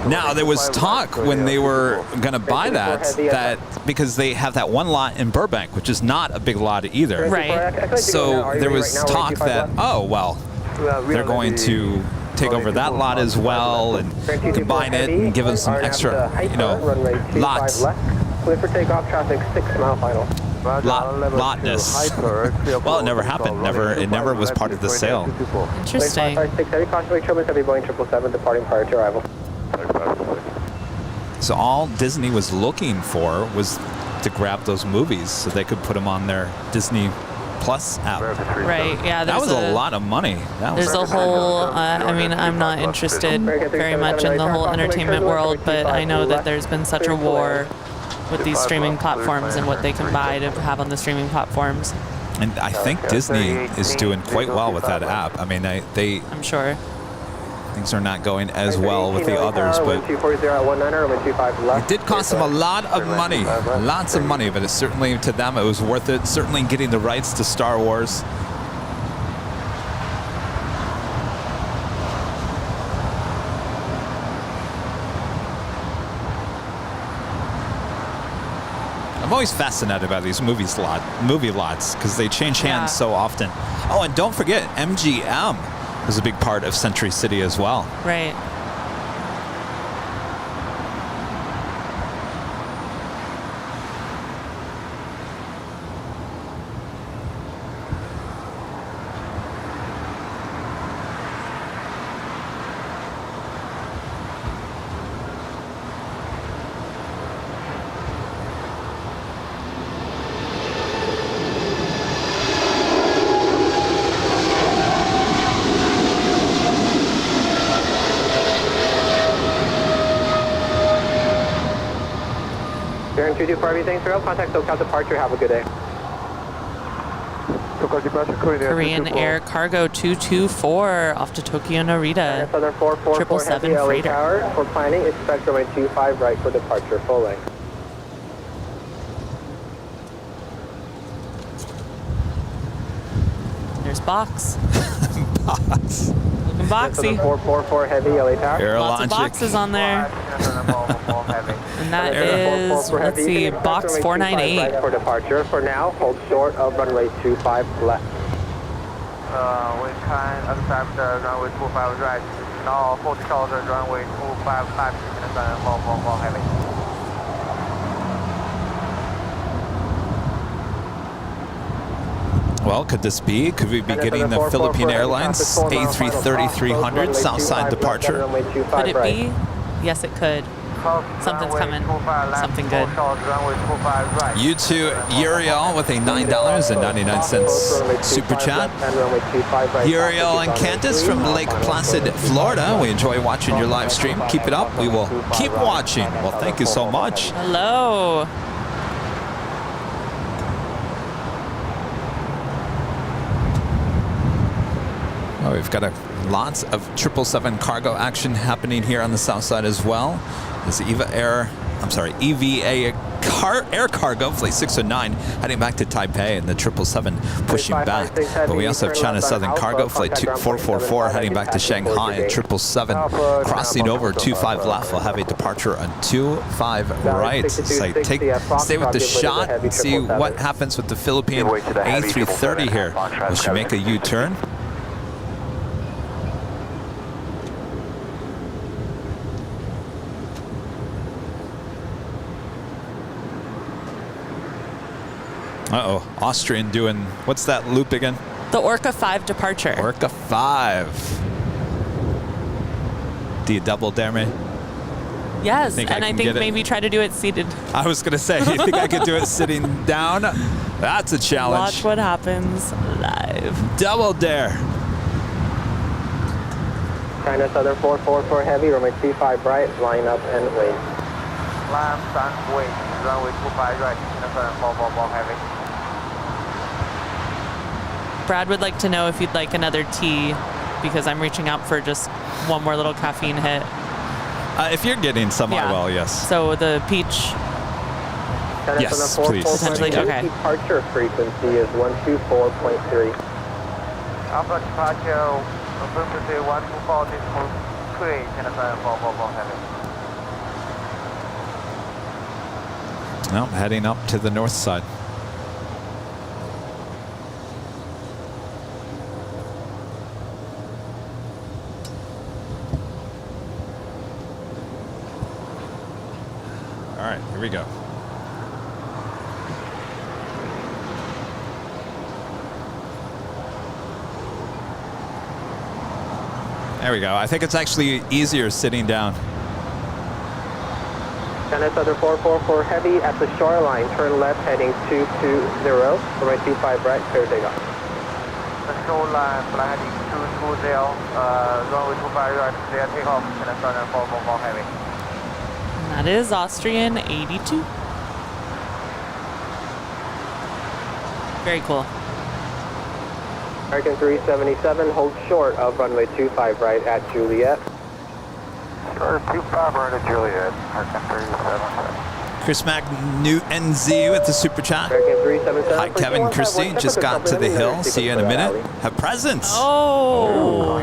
Now, there was talk when they were going to buy that because they have that one lot in Burbank, which is not a big lot either. Right. So there was talk that, oh, well, they're going to take over that lot as well and combine it and give them some extra, lots. Clear for takeoff, traffic 6 mile final. Lotness. Well, it never happened. It never was part of the sale. Interesting. Heavy caution, Heavy Boeing 777 departing prior to arrival. So all Disney was looking for was to grab those movies so they could put them on their Disney Plus app. Right, yeah. That was a lot of money. There's a whole, I mean, I'm not interested very much in the whole entertainment world, but I know that there's been such a war with these streaming platforms and what they can buy to have on the streaming platforms. And I think Disney is doing quite well with that app. I mean, I'm sure. Things are not going as well with the others, but it did cost them a lot of money, lots of money, but it's certainly, to them, it was worth it. Certainly getting the rights to Star Wars. I'm always fascinated by these movie lots because they change hands so often. Oh, and don't forget, MGM was a big part of Century City as well. Right. Bearing 224, everything through. Contact SoCal departure. Have a good day. SoCal departure, Korean Air Cargo 224 off to Tokyo Narita. Southern 444 777 LA freighter. Tower. For planning, expect runway 25 right for departure, full length. There's box. Box. Looking boxy. 444 heavy LA Tower. Lots of boxes on there. And that is, let's see, box 498. Right for departure. For now, hold short of runway 25 left. We can accept the runway 25 right. Now 40 shoulder runway 25 left. More heavy. Well, could this be? Could we be getting the Philippine Airlines A330-300 Southside departure? Could it be? Yes, it could. Something's coming. Something good. You too, Uriel with a $9.99 super chat. Uriel and Candace from Lake Placid, Florida. We enjoy watching your live stream. Keep it up. We will keep watching. Well, thank you so much. Hello. Oh, we've got lots of 777 cargo action happening here on the south side as well. This EVA Air Cargo Flight 609 heading back to Taipei, and the 777 pushing back. But we also have China Southern Cargo Flight 444 heading back to Shanghai, and 777 crossing over 25 left. We'll have a departure on 25 right. So stay with the shot and see what happens with the Philippine A330 here. Will she make a U-turn? Uh-oh, Austrian doing, what's that loop again? The Orca 5 departure. Orca 5. Do you double dare me? Yes, and I think maybe try to do it seated. I was going to say, you think I could do it sitting down? That's a challenge. Watch what happens live. Double dare. China Southern 444 heavy, runway 25 right, line up and wait. Line, stand, wait. Runway 25 right, China Southern 444 heavy. Brad would like to know if you'd like another tea, because I'm reaching out for just one more little caffeine hit. If you're getting some, I will, yes. So the peach. Yes, please. Potentially, okay. Departure frequency is 124.3. Alpha departure, frequency 124.3, China Southern 444 heavy. No, heading up to the north side. All right, here we go. There we go. I think it's actually easier sitting down. China Southern 444 heavy at the shoreline. Turn left heading 220. Runway 25 right, clear takeoff. The shoreline, flight heading 220. Runway 25 right, clear takeoff. China Southern 444 heavy. That is Austrian 82. Very cool. American 377, hold short of runway 25 right at Juliet. 25 right at Juliet, American 377. Chris NZ with the super chat. American 377. Hi, Kevin Christie. Just got to the hill. See you in a minute. Have presents. Oh.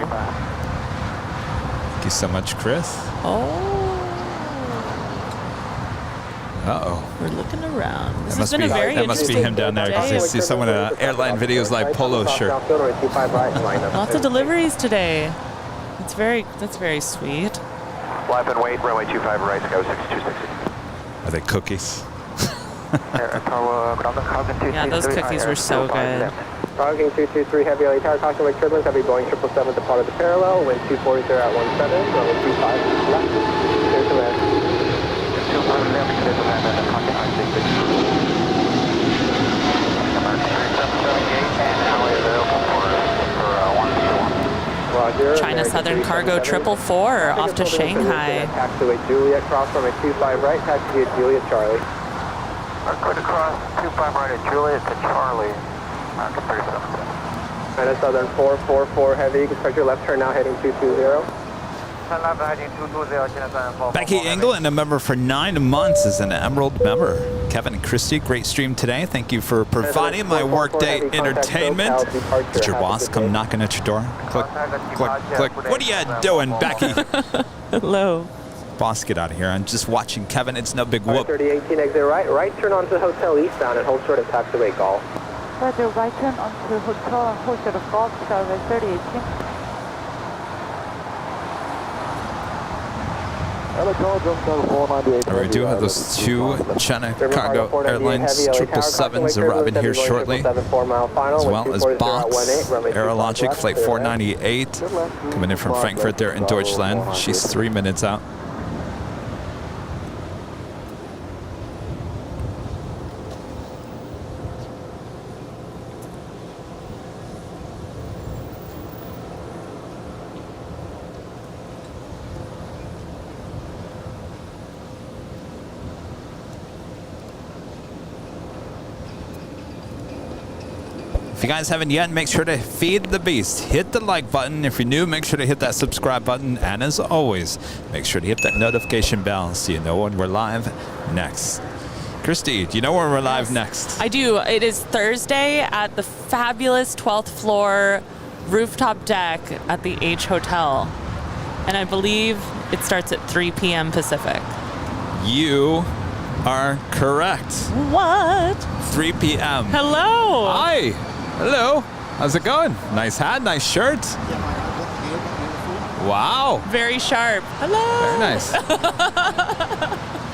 Thank you so much, Chris. Oh. Uh-oh. We're looking around. This That has been a very that must be him down there because I see some of the airline videos like polo shirt. Lots of deliveries today. That's very sweet. Flap and wait, runway 25 right, go 6260. Are they cookies? Yeah, those cookies were so good. King 223 Heavy LA Tower, caution with turbulence, heavy Boeing 777 departed the parallel, wind 240 at 17, runway 25 left, clear to land. 25 left, clear to land, and caution high 778, and alley available for 121. Roger. China Southern Cargo 444 off to Shanghai. Taxiway Juliet, cross runway 25 right, taxiway Juliet Charlie. Going across 25 right at Juliet to Charlie. China Southern 444 Heavy, expect your left turn now heading 220. Becky England, a member for 9 months, is an Emerald member. Kevin Christie, great stream today. Thank you for providing my workday entertainment. Did your boss come knocking at your door? Click, click, click. What are you doing, Becky? Hello. Boss, get out of here. I'm just watching Kevin. It's no big whoop. 3018 exit right turn onto the hotel eastbound and hold short of taxiway golf. Roger, right turn onto hotel and hold short of golf, Charlie 3018. We do have those 2 China Cargo Airlines 777s arriving here shortly, as well as Box, Aerologic Flight 498, coming in from Frankfurt there in Deutschland. She's 3 minutes out. If you guys haven't yet, make sure to feed the beast. Hit the like button. If you're new, make sure to hit that subscribe button. And as always, make sure to hit that notification bell so you know when we're live next. Christy, do you know where we're live next? I do. It is Thursday at the fabulous 12th floor rooftop deck at the H Hotel. And I believe it starts at 3 p.m. Pacific. You are correct. What? 3 p.m. Hello. Hi. Hello. How's it going? Nice hat, nice shirt. Wow. Very sharp. Hello. Very nice.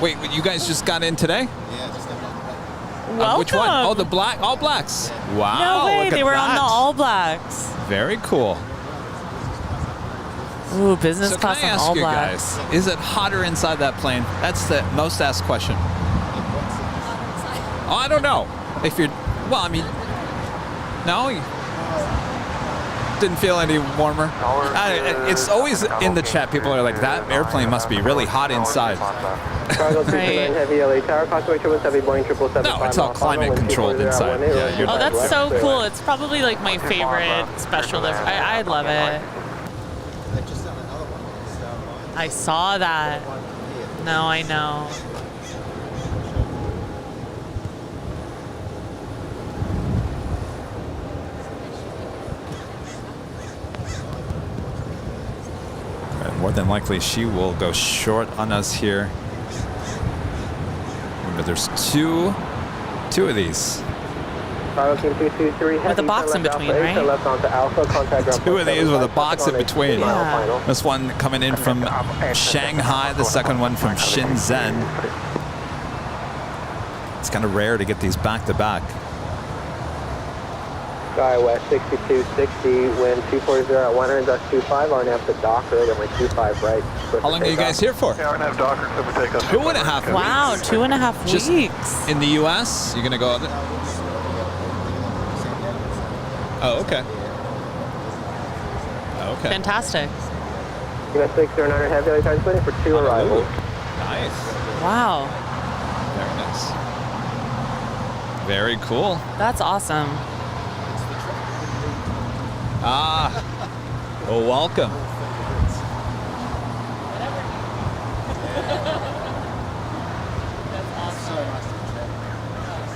Wait, you guys just got in today? Yeah, just got in. Welcome. Which one? Oh, the black, all blacks. Wow. No way. Look They at were that. on the All Blacks. Very cool. Ooh, business So class can I on ask All you Blacks. guys, is it hotter inside that plane? That's the most asked question. Oh, I don't know. If you're, well, I mean, no, you didn't feel any warmer. It's always in the chat. People are like, that airplane must be really hot inside. Right. No, it's all climate controlled inside. Yeah, you're Oh, that's so cool. It's probably like my favorite special lift. I love it. They just done another one. So, I saw that. No, I know. More than likely, she will go short on us here. Remember, there's two of these. With a box in between, right? 2 of these with a box in between. Yeah. This one coming in from Shanghai, the second one from Shenzhen. It's kind of rare to get these back to back. Sky West 6260, wind 240 at 100, dust 25, RNF to Docker, runway 25 right. How long are you guys here for? Yeah, RNF Docker, so we take us 2.5 Wow, weeks. 2.5 Just weeks. in the U.S., you're going to go out there? Oh, okay. Okay. Fantastic. US 609 heavy LA time splitting for 2 arrivals. Nice. Wow. Very nice. Very cool. That's awesome. Ah. Well, welcome.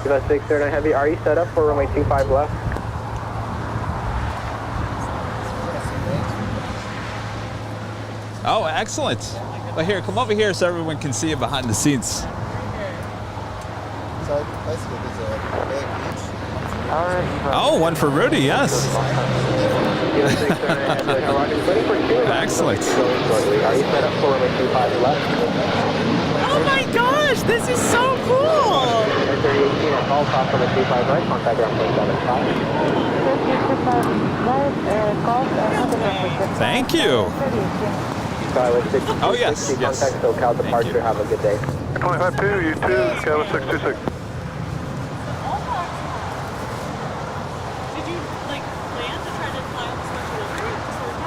US 609 heavy, are you set up for runway 25 left? Oh, excellent. Well, here, come over here so everyone can see you behind the scenes. So basically there's a bag each. Oh, one for Rudy, yes. Excellent. Are you set up for runway 25 left? Oh my gosh, this is so cool. 3018 at call top from the 25 right, contact ground point 75. Thank you. Oh, yes, yes. Contact SoCal departure, have a good day. 25-2, you 2, Kevin 626.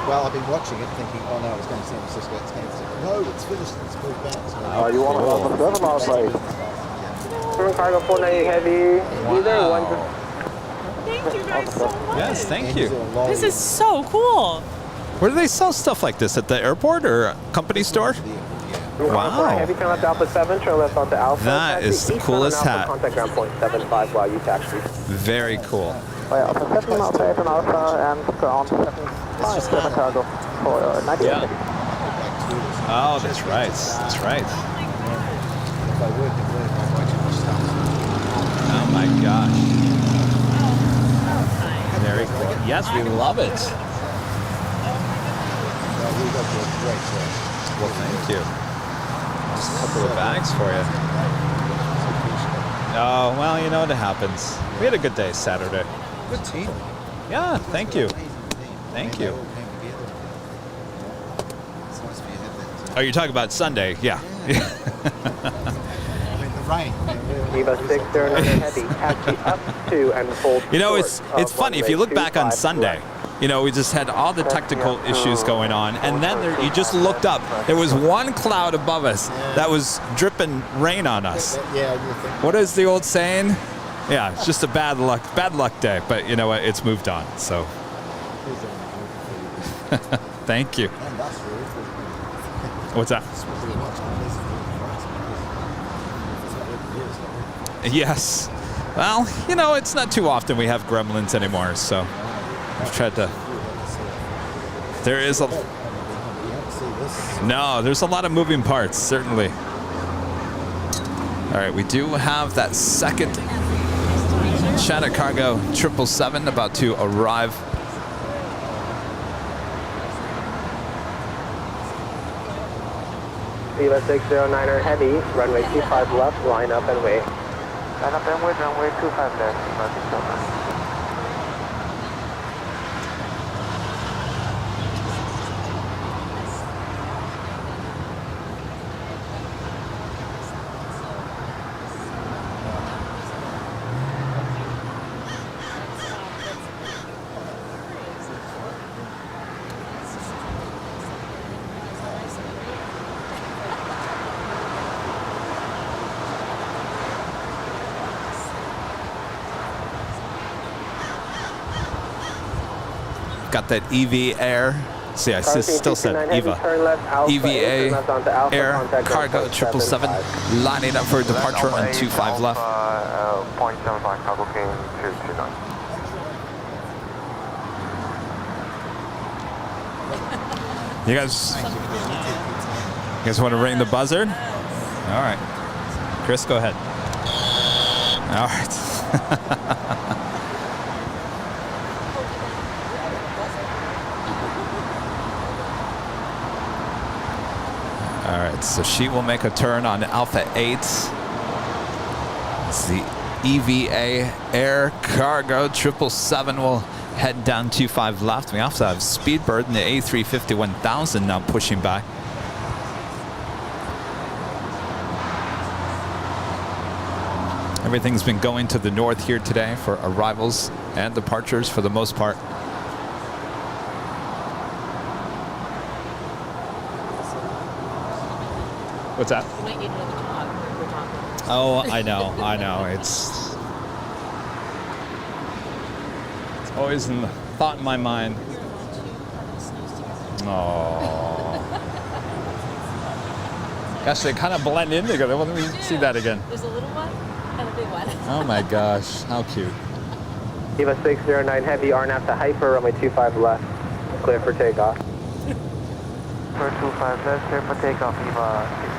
Well, I've been watching it thinking, oh no, it's going to San Francisco, it's cancelled. No, it's finished, it's moved back. So you want to welcome 7 miles away. Cargo 498 heavy. Either one. Thank you guys so much. Yes, thank you. This is so cool. Where do they sell stuff like this? At the airport or a company store? Wow. Heavy turn left Alpha 7, turn left onto Alpha. That is the coolest hat. Contact ground point 75 while you taxi. Very cool. Alpha 7 miles away from Alpha and ground 757 cargo for 98. Yeah. Oh, that's right. That's right. Oh my gosh. Very cool. Yes, we love it. Well, thank you. Just a couple of bags for you. Oh, well, you know what happens. We had a good day Saturday. good team. Yeah, thank you. Thank you. Oh, you're talking about Sunday? Yeah. Rain. Eva 609 heavy, taxi up to and full. You know, it's funny if you look back on Sunday. You know, we just had all the technical issues going on, and then you just looked up. There was one cloud above us that was dripping rain on us. What is the old saying? Yeah, it's just a bad luck day. But you know what? It's moved on. So, thank you. What's that? Yes. Well, you know, it's not too often we have gremlins anymore, so I've tried to. There is a. No, there's a lot of moving parts, certainly. All right, we do have that second China Cargo 777 about to arrive. Eva 609er heavy, runway 25 left, line up and wait. Line up and wait, runway 25 left, Got that EV Air. See, I still said EVA. EVA Air Cargo 777 lining up for departure on 25 left. 0.75 cargo came 229. You guys want to ring the buzzer? All right. Chris, go ahead. All right. All right, so she will make a turn on Alpha 8. It's the EVA Air Cargo 777 will head down 25 left. We also have Speedbird in the A350 1000 now pushing back. Everything's been going to the north here today for arrivals and departures for the most part. What's that? You might need another talk. Oh, I know. It's always in the thought in my mind. Oh. Gosh, they kind of blend in together. Well, let me see that again. There's a little one and a big one. Oh my gosh, how cute. Eva 609 heavy, RNAV to hyper, runway 25 left, clear for takeoff. For 25 left, clear for takeoff, Eva 609.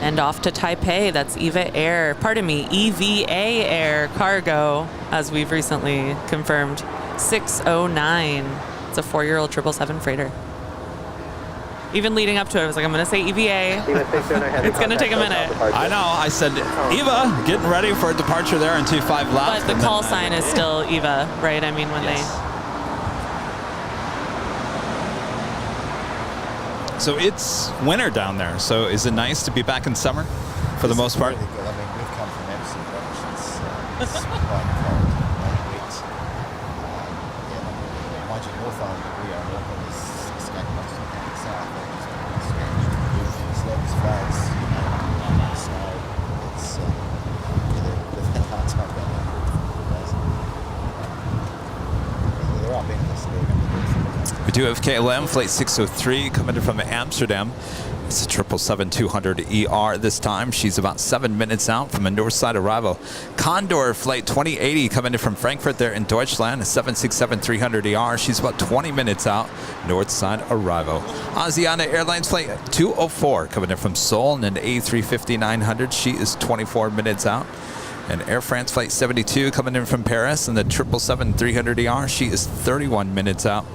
And off to Taipei, that's EVA Air, pardon me, EVA Air Cargo, as we've recently confirmed, 609. It's a 4-year-old 777 freighter. Even leading up to it, I was like, I'm going to say EVA. It's going to take a minute. I know. I said, EVA, getting ready for a departure there in 25 left. But the call sign is still EVA, right? I mean, when So it's winter down there. So is it nice to be back in summer for the most part? Really good. I mean, we've come from Epsom, it's quite cold, quite wet. Mind you, North Island that we are walking is escape much as we can south. It's slopes, floods, snow. It's they've had a hard time down there. There are benefits there. We do have KLM Flight 603 coming in from Amsterdam. It's a 777-200ER this time. She's about 7 minutes out from a north side arrival. Condor Flight 2080 coming in from Frankfurt there in Deutschland. A 767-300ER. She's about 20 minutes out, north side arrival. Asiana Airlines Flight 204 coming in from Seoul and an A350-900. She is 24 minutes out. And Air France Flight 72 coming in from Paris and the 777-300ER. She is 31 minutes out.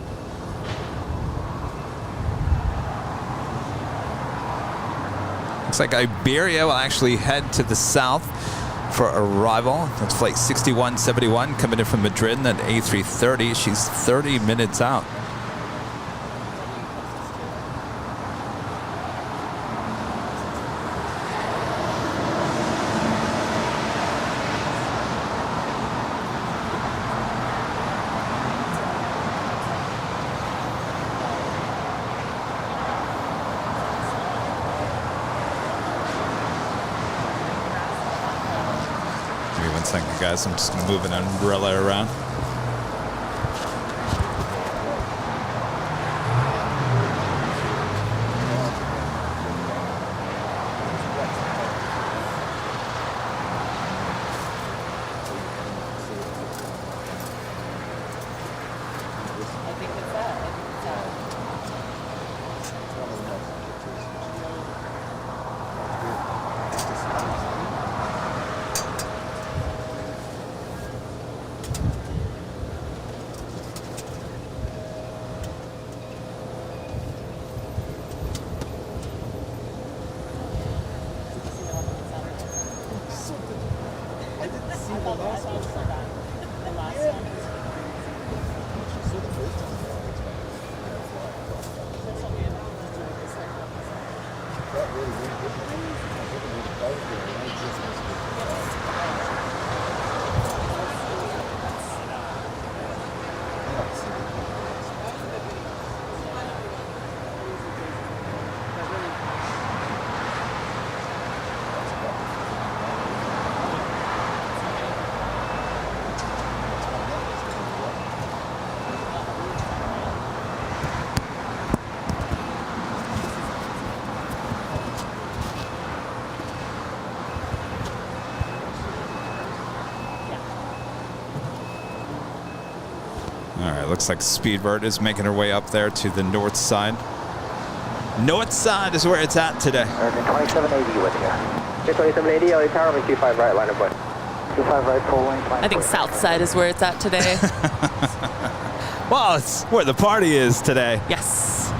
Looks like Iberia will actually head to the south for arrival. That's Flight 6171 coming in from Madrid, and then A330. She's 30 minutes out. Guys, I'm just going to move an umbrella around. Looks like Speedbird is making her way up there to the north side. North side is where it's at today. 2780 with you. 2780, LA Tower, 25 right, line of way. 25 right, full length, line. I think south side is where it's at today. Well, it's where the party is today. Yes.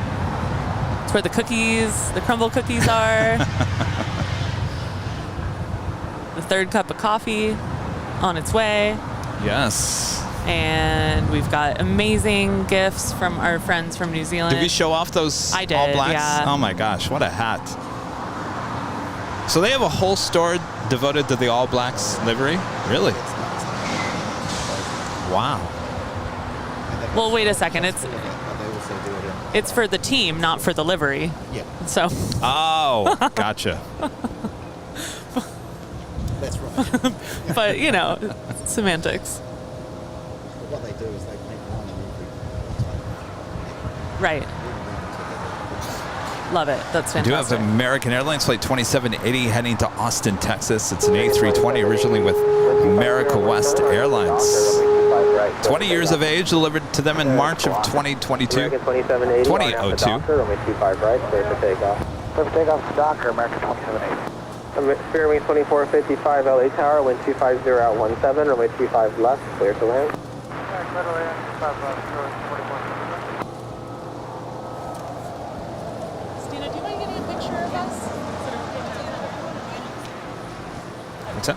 It's where the cookies, the crumble cookies are. The third cup of coffee on its way. Yes. And we've got amazing gifts from our friends from New Zealand. Did we show off those I did, All Blacks? Yeah. Oh my gosh, what a hat. So they have a whole store devoted to the All Blacks livery? Really? Wow. Well, wait a second. It's for the team, not for the livery. Yeah. So. Oh, gotcha. That's right. But, you know, semantics. What they do is they make one in every. Right. Love it. That's fantastic. We do have American Airlines Flight 2780 heading to Austin, Texas. It's an A320 originally with America West Airlines. 20 years of age, delivered to them in March of 2022. 2002. Clear for takeoff to Docker, American 2780. Spirit Wing 2455 LA Tower, wind 250 at 17, runway 25 left, clear to land. Stina, do you mind getting a picture of us? What's that?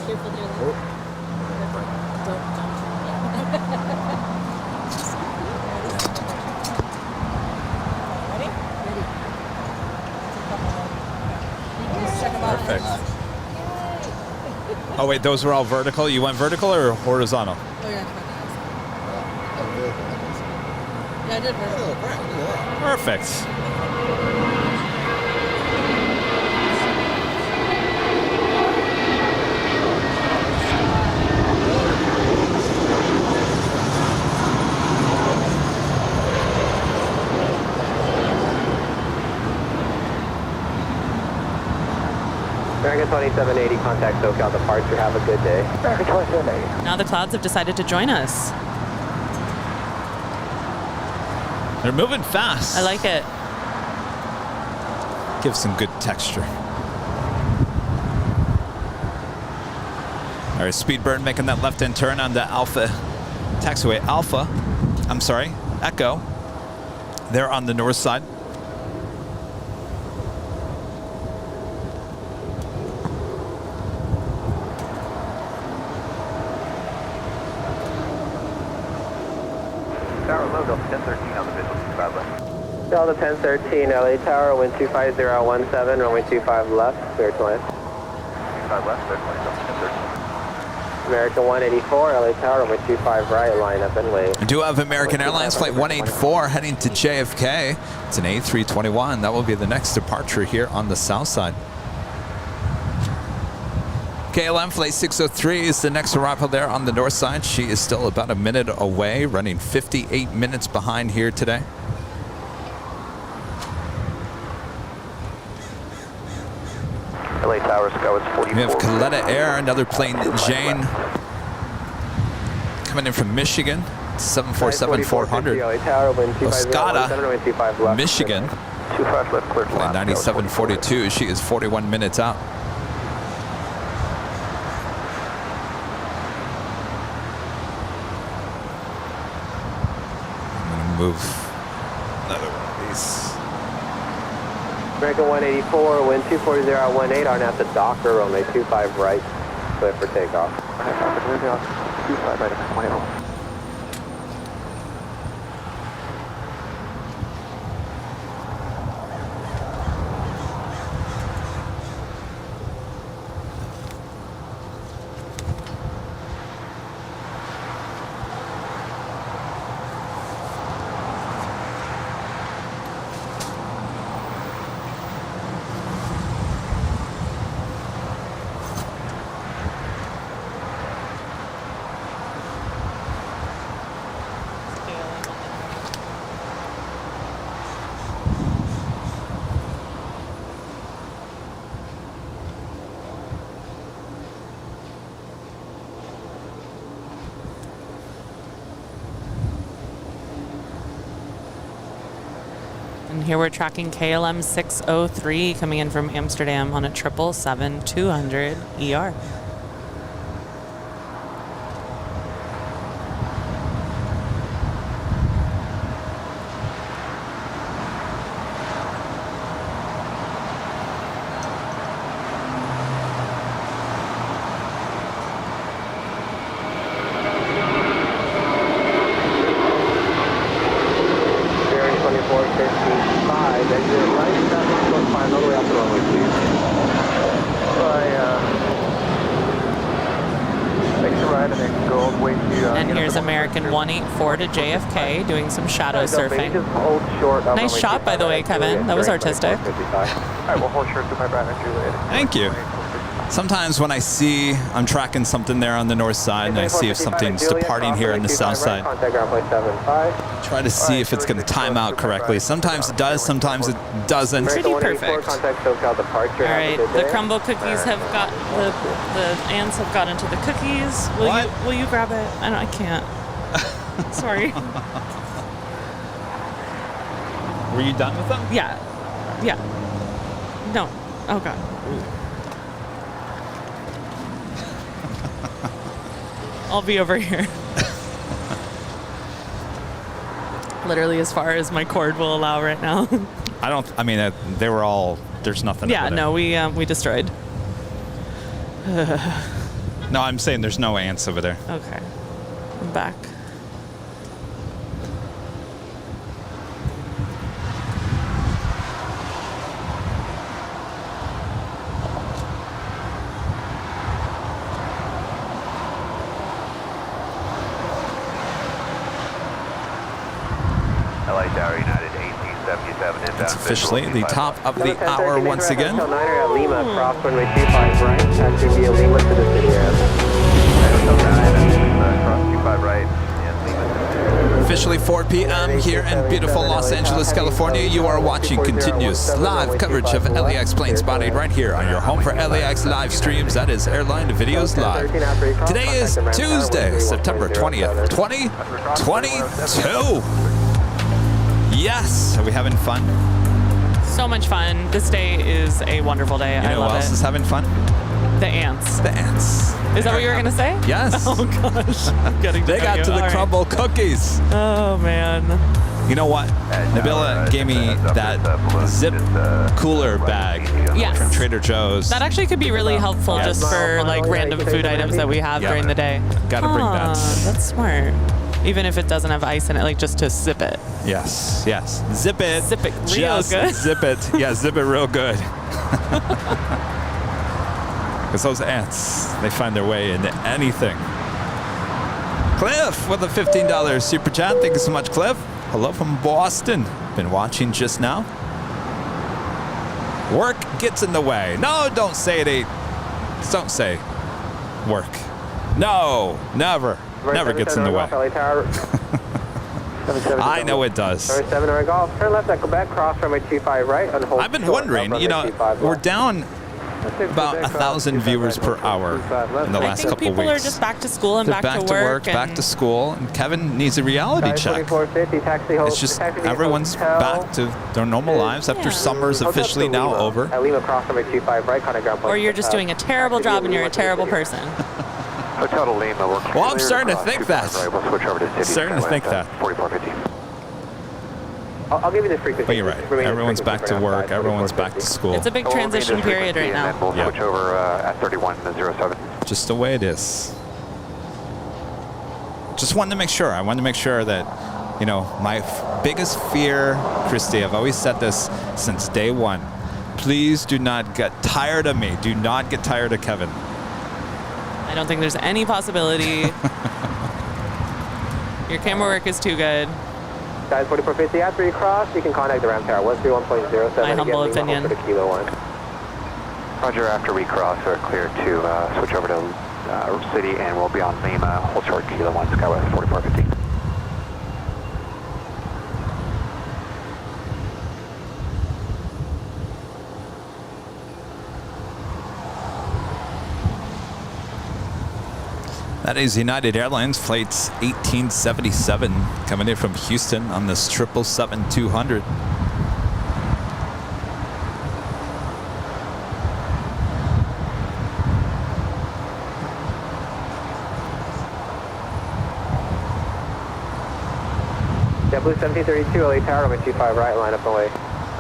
Careful there. Don't. Perfect. Oh wait, those were all vertical? You went vertical or horizontal? Oh yeah, yeah, I did vertical. Perfect. American 2780, contact SoCal departure. Have a good day. American 2780. Now the clouds have decided to join us. They're moving fast. I like it. Give some good texture. All right, Speedbird making that left-hand turn on the Alpha taxiway. Echo. They're on the north side. Tower low, Delta 1013 on the visual 25 left. Delta 1013, LA Tower, wind 250 at 17, runway 25 left, clear to land. 25 left, clear to land, Delta 1013. American 184, LA Tower, runway 25 right, line up and wait. We do have American Airlines Flight 184 heading to JFK. It's an A321. That will be the next departure here on the south side. KLM Flight 603 is the next arrival there on the north side. She is still about a minute away, running 58 minutes behind here today. LA Tower, Skywest 44. We have Coletta Air, another plane, Jane, coming in from Michigan, 747-400. Oscada, Michigan, 25 left, clear to land. 9742. She is 41 minutes out. Move another one of these. American 184, wind 240 at 18, on at the Docker, runway 25 right, clear for takeoff. 25 right, 180. And here we're tracking KLM 603 coming in from Amsterdam on a 777-200 ER. And here's American 184 to JFK doing some shadow surfing. Nice shot, by the way, Kevin. That was artistic. Alright, we'll hold short to my brother, Juliet. Thank you. Sometimes when I see I'm tracking something there on the north side and I see if something's departing here on the south side, try to see if it's going to time out correctly. Sometimes it does, sometimes it doesn't. Pretty perfect. All right, the crumble cookies have got, the ants have got into the cookies. Will you grab it? I can't. Sorry. Were you done with them? Yeah. No. Oh, God. I'll be over here. Literally as far as my cord will allow right now. I mean, they were all, there's nothing. Yeah, no, we destroyed. No, I'm saying there's no ants over there. Okay. I'm back. LA Tower United 1877 inbound. It's officially the top of the hour once again. Lima, cross runway 25 right, taxi via Lima to the city area. Cross 25 right. Officially 4 p.m. here in beautiful Los Angeles, California. You are watching continuous live coverage of LAX Plane Spotting right here on your home for LAX live streams. That is Airline Videos Live. Today is Tuesday, September 20th, 2022. Yes, are we having fun? So much fun. This day is a wonderful day. You know I love who else it. is having fun? The ants. The ants. Is that what you were going to say? Yes. Oh, gosh. I'm getting They got to the crumble cookies. Oh, man. You know what? Nabila gave me that zip cooler bag from Trader Joe's. That actually could be really helpful just for like random food items that we have during the day. Gotta bring that. That's smart. Even if it doesn't have ice in it, like just to sip it. Yes. Zip it. Zip it real just good. Zip it. Yeah, zip it real good. Because those ants, they find their way into anything. Cliff with a $15 super chat. Thank you so much, Cliff. Hello from Boston. Been watching just now. Work gets in the way. No, don't say it. Don't say work. No, never. Never gets in the way. I know it does. 7 right golf. Turn left at Quebec, cross runway 25 right, and hold. I've been wondering, we're down about 1,000 viewers per hour in the last couple weeks. People are just back to school and They're back to work. Back to school, and Kevin needs a reality check. It's just everyone's back to their normal lives after summer's officially now over. Or you're just doing a terrible job and you're a terrible person. Hotel to Lima. Well, I'm starting to think that. We'll switch over to City. Starting to think that. 4450. I'll give you the frequency. But you're right. Everyone's back to work. Everyone's back to school. It's a big transition period right now. We'll switch over at 3107. Just the way it is. Just wanted to make sure. I wanted to make sure that, my biggest fear, Christy, I've always said this since day one. Please do not get tired of me. Do not get tired of Kevin. I don't think there's any possibility. Your camera work is too good. Guys, 4450, after you cross, you can contact the ramp tower, 131.07. My humble opinion. For the Kilo 1. Roger, after we cross, we're clear to switch over to City, and we'll be on Lima, hold short Kilo 1, Skywest 4450. That is United Airlines Flights 1877 coming in from Houston on this 777-200. JetBlue 1732, LA Tower, runway 25 right, line up away.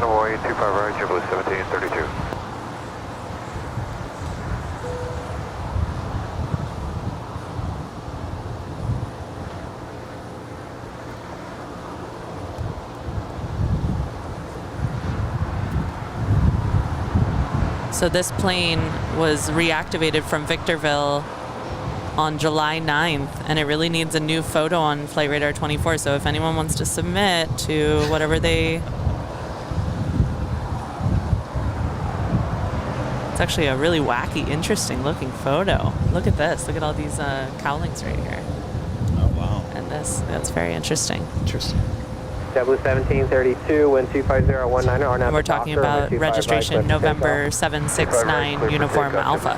Runway 25 right, JetBlue 1732. So this plane was reactivated from Victorville on July 9th, and it really needs a new photo on Flight Radar 24. So if anyone wants to submit to whatever they... It's actually a really wacky, interesting looking photo. Look at this. Look at all these cowlings right here. Oh, wow. And that's very interesting. Interesting. JetBlue 1732, wind 25019 are now And we're talking about registration November 769 Uniform Alpha.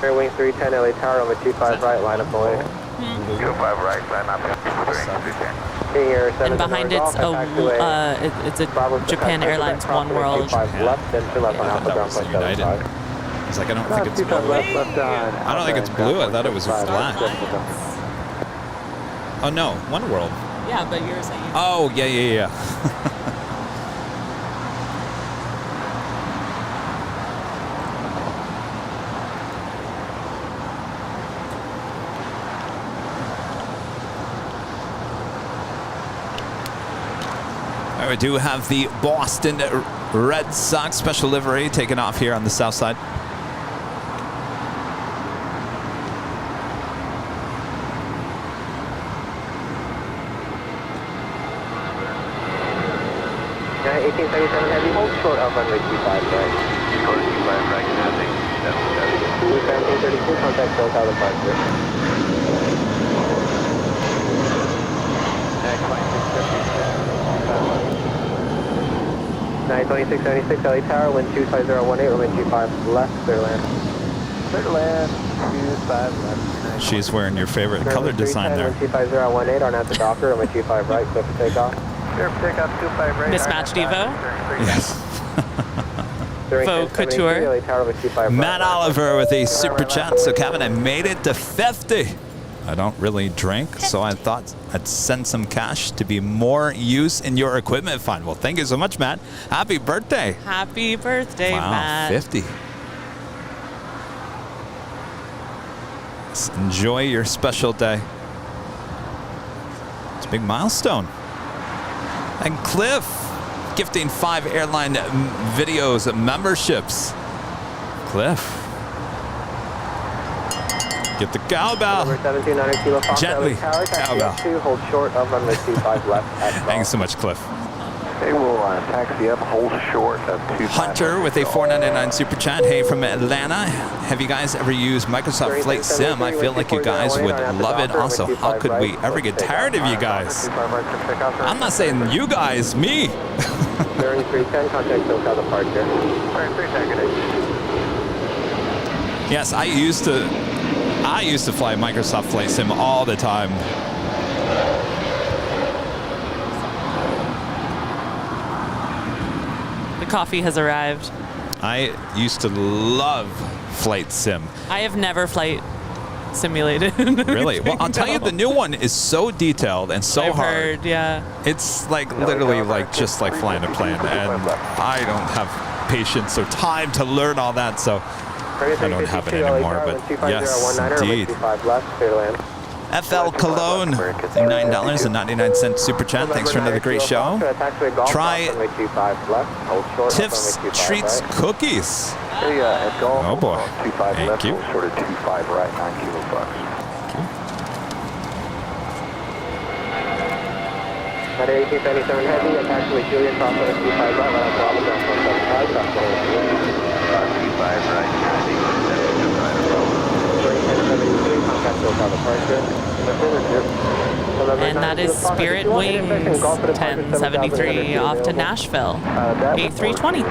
Air wing 310 LA Tower, number 25 right, line up away. 25 right, line up. And behind it's a Japan Airlines One World. United. It's like, I don't think it's blue. I don't think it's blue. I thought it was black. Oh, no. One World. Yeah, but you're saying. Oh, yeah. We do have the Boston Red Sox special livery taken off here on the south side. Yeah, 1877 heavy, hold short of runway 25 right. Short of 25 right, nothing. 1732, contact SoCal departure. Night 2676 LA Tower, wind 25018, runway 25 left, clear land. Clear land, 25 left. She's wearing your favorite color design there. Wind 25018, are now at the Docker, runway 25 right, clear for takeoff. Clear for takeoff, 25 right. Mismatched Evo. Yes. Faux couture. Matt Oliver with a super chat. So, Kevin, I made it to 50. I don't really drink, so I thought I'd send some cash to be more use in your equipment fund. Well, thank you so much, Matt. Happy birthday. Happy birthday, Matt. 50. Let's enjoy your special day. It's a big milestone. And Cliff gifting 5 airline videos memberships. Cliff. Get the cowbell. Gently. Cowbell. Hold short of runway 25 left. Thanks so much, Cliff. Okay, we'll taxi up, hold short of 25. Hunter with a $4.99 super chat. Hey, from Atlanta. Have you guys ever used Microsoft Flight Sim? I feel like you guys would love it. Also, how could we ever get tired of you guys? I'm not saying you guys, me. 310, contact SoCal departure. Yes, I used to fly Microsoft Flight Sim all the time. The coffee has arrived. I used to love Flight Sim. I have never flight simulated. Really? Well, I'll tell you, the new one is so detailed and so I've hard. Heard, yeah. It's like literally like just like flying a plane, and I don't have patience or time to learn all that, so I don't have it anymore. But yes, indeed. FL Cologne, $9.99 super chat. Thanks for another great show. Try Tiff's Treats Cookies. Oh boy. Thank you. Sort of 25 right, 9 kilo bucks. At 1877 heavy, taxiway Juliet, cross over 25 right, right on Bravo, ground 175, cross over 25 right, 1873, contact SoCal departure. And that is Spirit Wings 1073 off to Nashville, A320.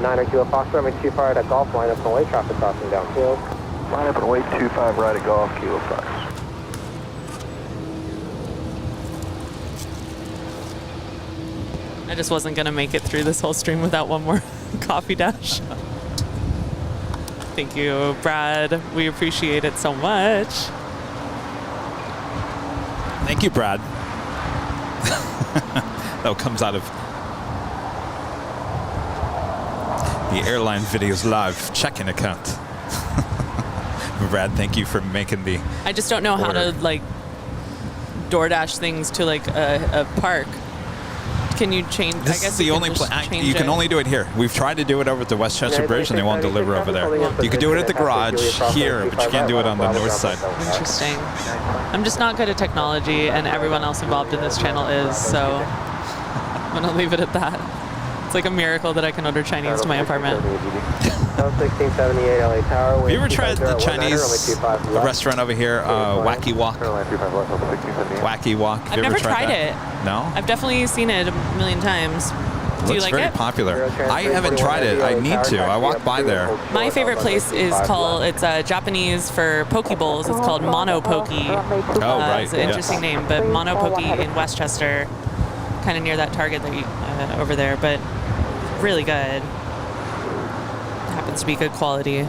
9 Kilo Fox, runway 25 right at Golf, line up and away, traffic crossing downfield. Line up and away, 25 right at Golf, Kilo Fox. I just wasn't going to make it through this whole stream without one more coffee dash. Thank you, Brad. We appreciate it so much. Thank you, Brad. That comes out of the Airline Videos Live checking account. Brad, thank you for making the I just don't know order. how to like DoorDash things to like a park. Can you change? This I guess is the only place. You can only do it here. We've tried to do it over at the Westchester Bridge, and they won't deliver over there. You can do it at the garage here, but you can't do it on the north side. Interesting. I'm just not good at technology, and everyone else involved in this channel is, so I'm going to leave it at that. It's like a miracle that I can order Chinese to my apartment. 1678 LA Tower. Have you ever tried the Chinese restaurant over here, Wacky Walk? Wacky Walk. I've never tried it. No? I've definitely seen it a million times. Do you It's like very it? popular. I haven't tried it. I need to. I walked by there. My favorite place is called, it's Japanese for poke bowls. It's called Monopoke. Oh, right. It's an interesting name, but Monopoke in Westchester, kind of near that Target that over there, but really good. Happens to be good quality.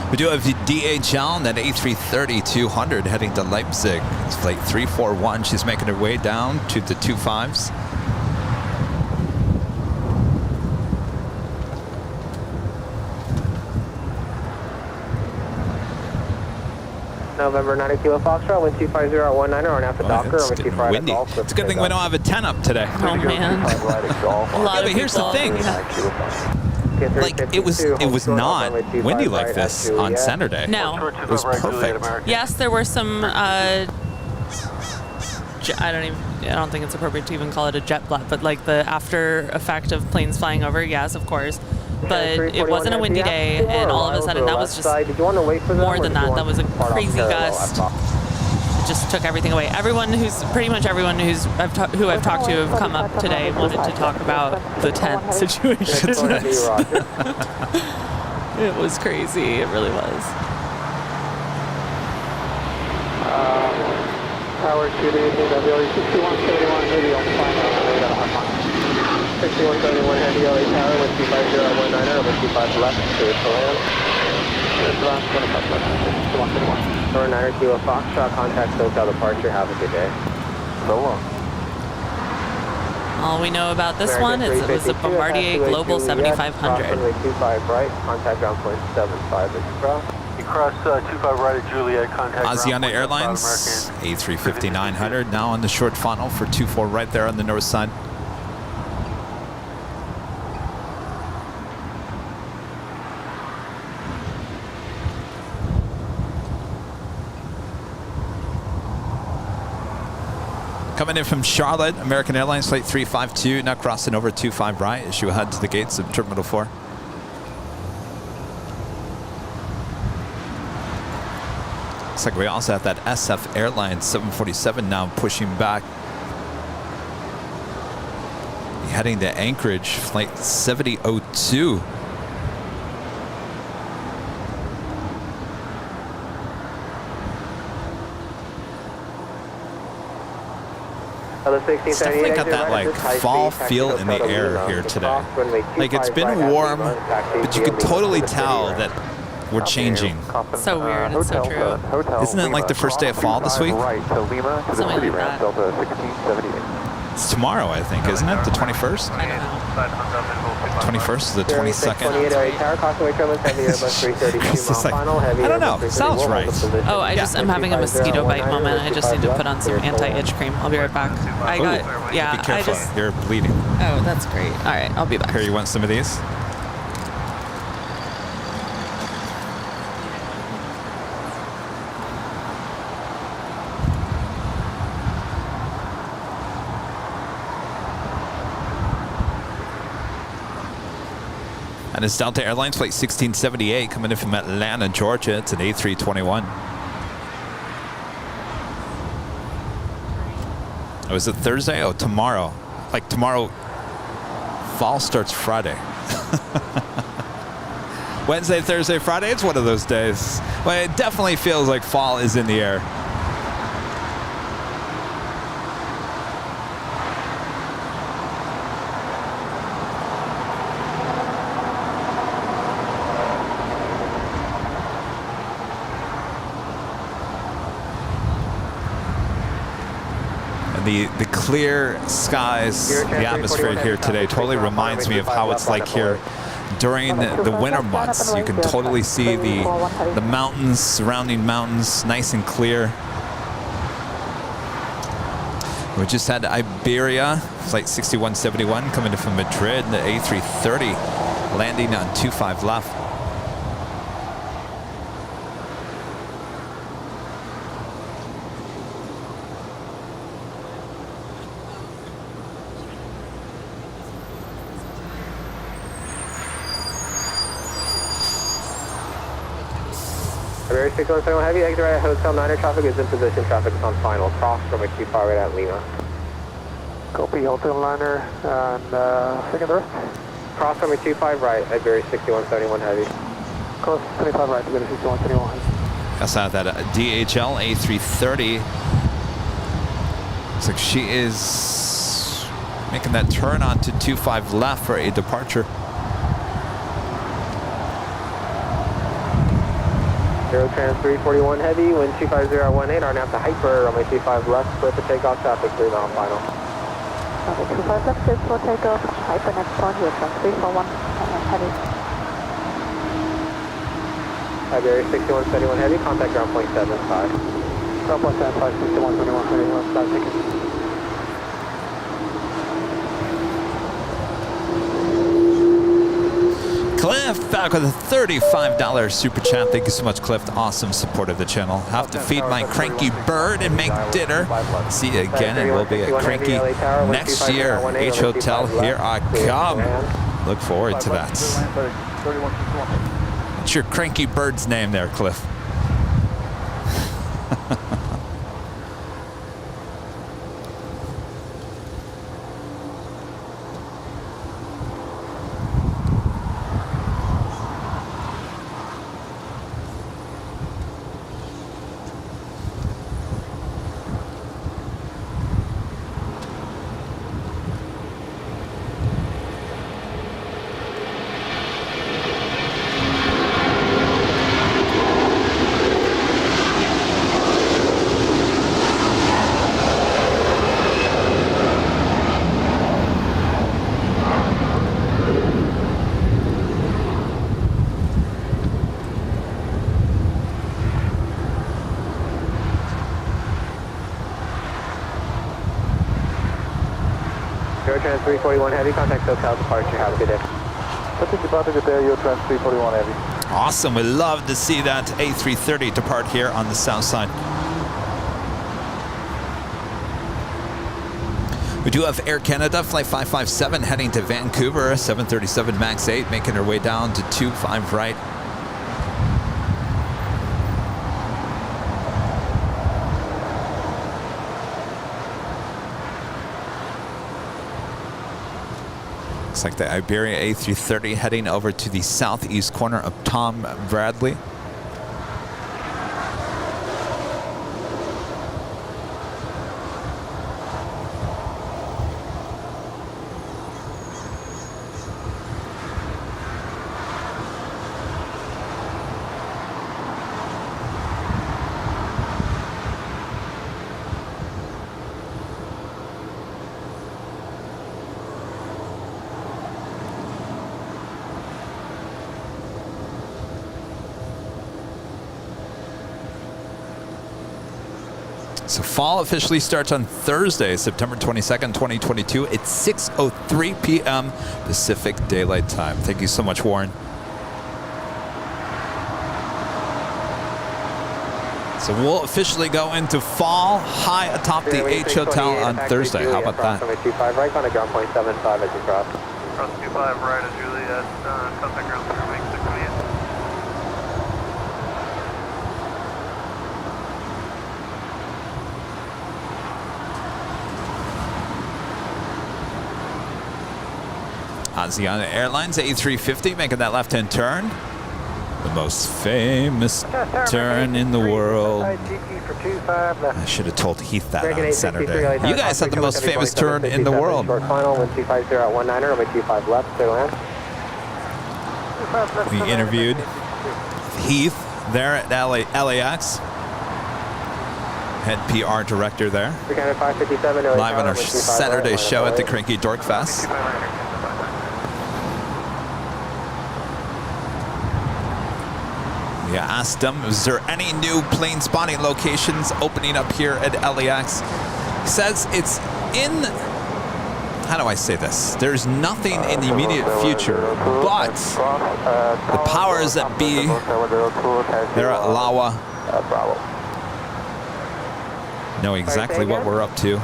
We do have DHL and that A330-200 heading to Leipzig. It's flight 341. She's making her way down to the 25s. November 90 Kilo Foxtrot, wind 250 at 19 or after Docker, It's over getting 25 windy. It's a good thing we don't have a 10 up today. Oh man. A lot But of here's the thing. Like, it was not windy like this on Saturday. No. It was perfect. Yes, there were some. I don't think it's appropriate to even call it a jet blast, but like the after effect of planes flying over. Yes, of course. But it wasn't a windy day, and all of a sudden that was just more than that. That was a crazy gust. It just took everything away. Pretty much everyone who I've talked to have come up today wanted to talk about the tent situation. It was crazy. It really was. Tower 2 to WLE 6171 heavy on final. 6171 heavy LA Tower with 250 at 19 over 25 left, clear to land. Door 9 Kilo Foxtrot, contact SoCal departure, have a good day. So long. All we know about this one is it was a Bombardier Global 7500. Runway 25 right, contact ground point 75 as well. You cross 25 right at Juliet, contact Asiana Airlines, A350-900, now on the short funnel for 24 right there on the north side. Coming in from Charlotte, American Airlines Flight 352, now crossing over 25 right as you head to the gates of Terminal 4. Looks like we also have that SF Airlines 747 now pushing back. Heading to Anchorage, Flight 7002. It's definitely got that like fall feel in the air here today. Like it's been warm, but you can totally tell that we're changing. So weird. It's so true. Isn't it like the first day of fall this week? Something like that. It's tomorrow, I think, isn't it? The 21st? I don't know. 21st to the 22nd. It's just like, I don't know. Sounds right. Oh, I'm having a mosquito bite moment. I just need to put on some anti-itch cream. I'll be right back. Be careful. You're bleeding. Oh, that's great. All right, I'll be back. Here, you want some of these? And it's Delta Airlines Flight 1678 coming in from Atlanta, Georgia. It's an A321. Oh, is it Thursday? Oh, tomorrow. Like tomorrow, fall starts Friday. Wednesday, Thursday, Friday, it's one of those days. Well, it definitely feels like fall is in the air. The clear skies, the atmosphere here today totally reminds me of how it's like here during the winter months. You can totally see the mountains, surrounding mountains, nice and clear. We just had Iberia, Flight 6171 coming in from Madrid, the A330. landing on 25 left. Very 6171 Heavy, exit right at Hotel 9er, traffic is in position, traffic is on final, cross from a 25 right at Lima. Copy, Hotel 9er, and second rest. Cross from a 25 right at Berry 6171 Heavy. Cross 25 right to Berry 6171 Heavy. That's out that DHL A330. Looks like she is making that turn onto 25 left for a departure. Aerotrans 341 Heavy, wind 25018, RNAV to hyper, runway 25 left, clear for takeoff, traffic 3 on final. Okay, 25 left, clear for takeoff, hyper next one here from 341 Heavy. Iberia 6171 Heavy, contact ground point 75. Ground point 75, 6121 Heavy, flight ticket. Cliff back with a $35 super chat. Thank you so much, Cliff. Awesome support of the channel. Have to feed my cranky bird and make dinner. See you again, and we'll be at Cranky next year. H Hotel, here I come. Look forward to that. What's your cranky bird's name there, Cliff? Aerotrans 341 Heavy, contact SoCal departure, have a good day. What's departure there, Aerotrans 341 Heavy. Awesome. We love to see that A330 depart here on the south side. We do have Air Canada, Flight 557 heading to Vancouver, 737 MAX 8, making her way down to 25 right. Looks like the Iberia A330 heading over to the southeast corner of Tom Bradley. So fall officially starts on Thursday, September 22nd, 2022 at 6:03 p.m. Pacific Daylight Time. Thank you so much, Warren. So we'll officially go into fall high atop the H Hotel on Thursday. How about that? 25 right, on a ground point 75 as you cross. Cross 25 right at Juliet, contact ground 328. Asiana Airlines A350 making that left-hand turn. The most famous turn in the world. I should have told Heath that on Saturday. You guys have the most famous turn in the world. We interviewed Heath there at LAX. Head PR director there. Live on our Saturday show at the Cranky Dork Fest. We asked him, is there any new plane spotting locations opening up here at LAX? He says it's in how do I say this? There's nothing in the immediate future, but the powers that be, they're at Lawa, know exactly what we're up to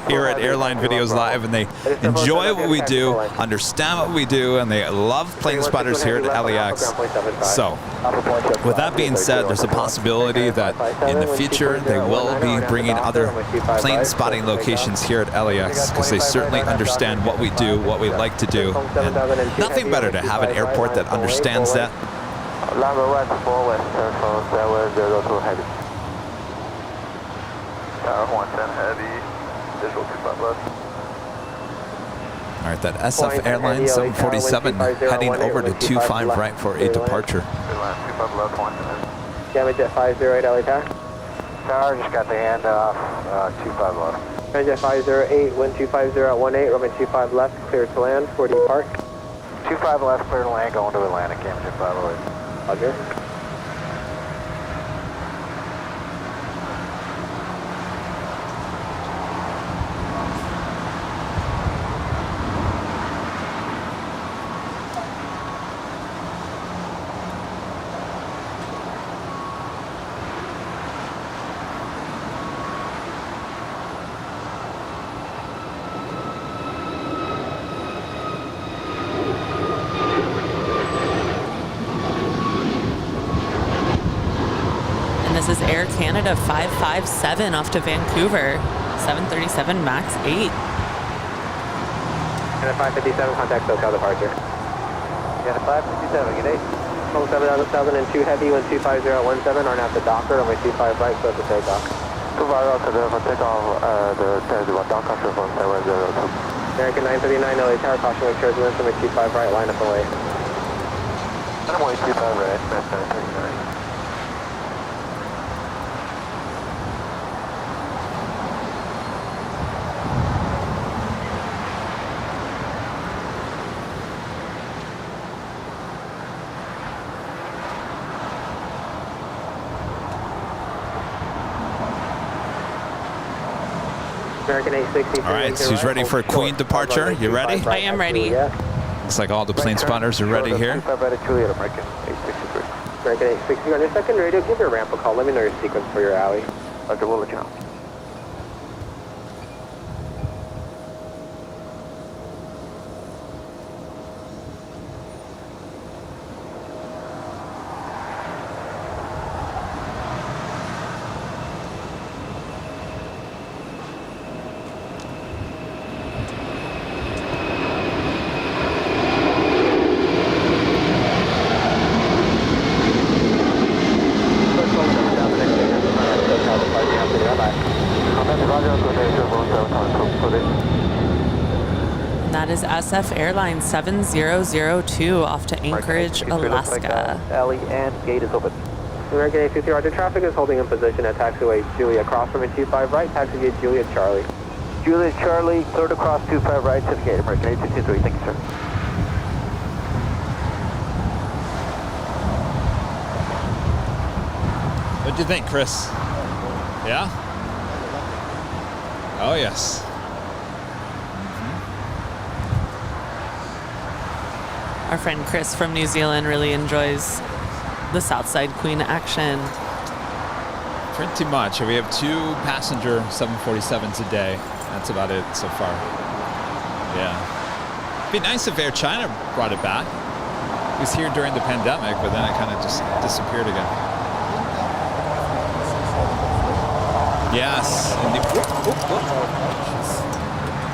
here at Airline Videos Live, and they enjoy what we do, understand what we do, and they love plane spotters here at LAX. So with that being said, there's a possibility that in the future they will be bringing other plane spotting locations here at LAX, because they certainly understand what we do, what we like to do, and nothing better to have an airport that understands that. Tower 110 heavy, visual 25 left. All right, that SF Airline 747 heading over to 25 right for a departure. Airline 25 left, 110. Damage at 508 LA Tower. Tower just got the hand off, 25 left. Damage at 508, wind 250 at 18, runway 25 left, clear to land, 4 depart. 25 left, clear to land, going to Atlantic, damage at 508. Roger. This is Air Canada 557 off to Vancouver, 737 MAX 8. And at 557, contact SoCal departure. Yeah, 557, good day. 7,002 heavy, wind 250 at 17, are now at the docker, runway 25 right, close to takeoff. 25 right, to the takeoff, the docker from 702. American 939, LA Tower, caution with turbulence, runway 25 right, line up away. Runway 25 right, 939. American 860. All right, who's ready for a Queen departure? You ready? I am ready. Looks like all the plane spotters are ready here. American 863. American 860, on your second radio, give your ramp a call. Let me know your sequence for your alley. Dr. Willichon. That is SF Airline 7002 off to Anchorage, Alaska. Alley and gate is open. American 860, Roger. Traffic is holding in position at taxiway Julia. Cross from 25 right, taxiway Julia Charlie. Julia Charlie, third across 25 right to the gate. American 863, thank you, sir. What'd you think, Chris? Yeah? Oh, yes. Our friend Chris from New Zealand really enjoys the Southside Queen action. Pretty much. We have 2 passenger 747s a day. That's about it so far. Yeah. It'd be nice if Air China brought it back. It was here during the pandemic, but then it kind of just disappeared again. Yes.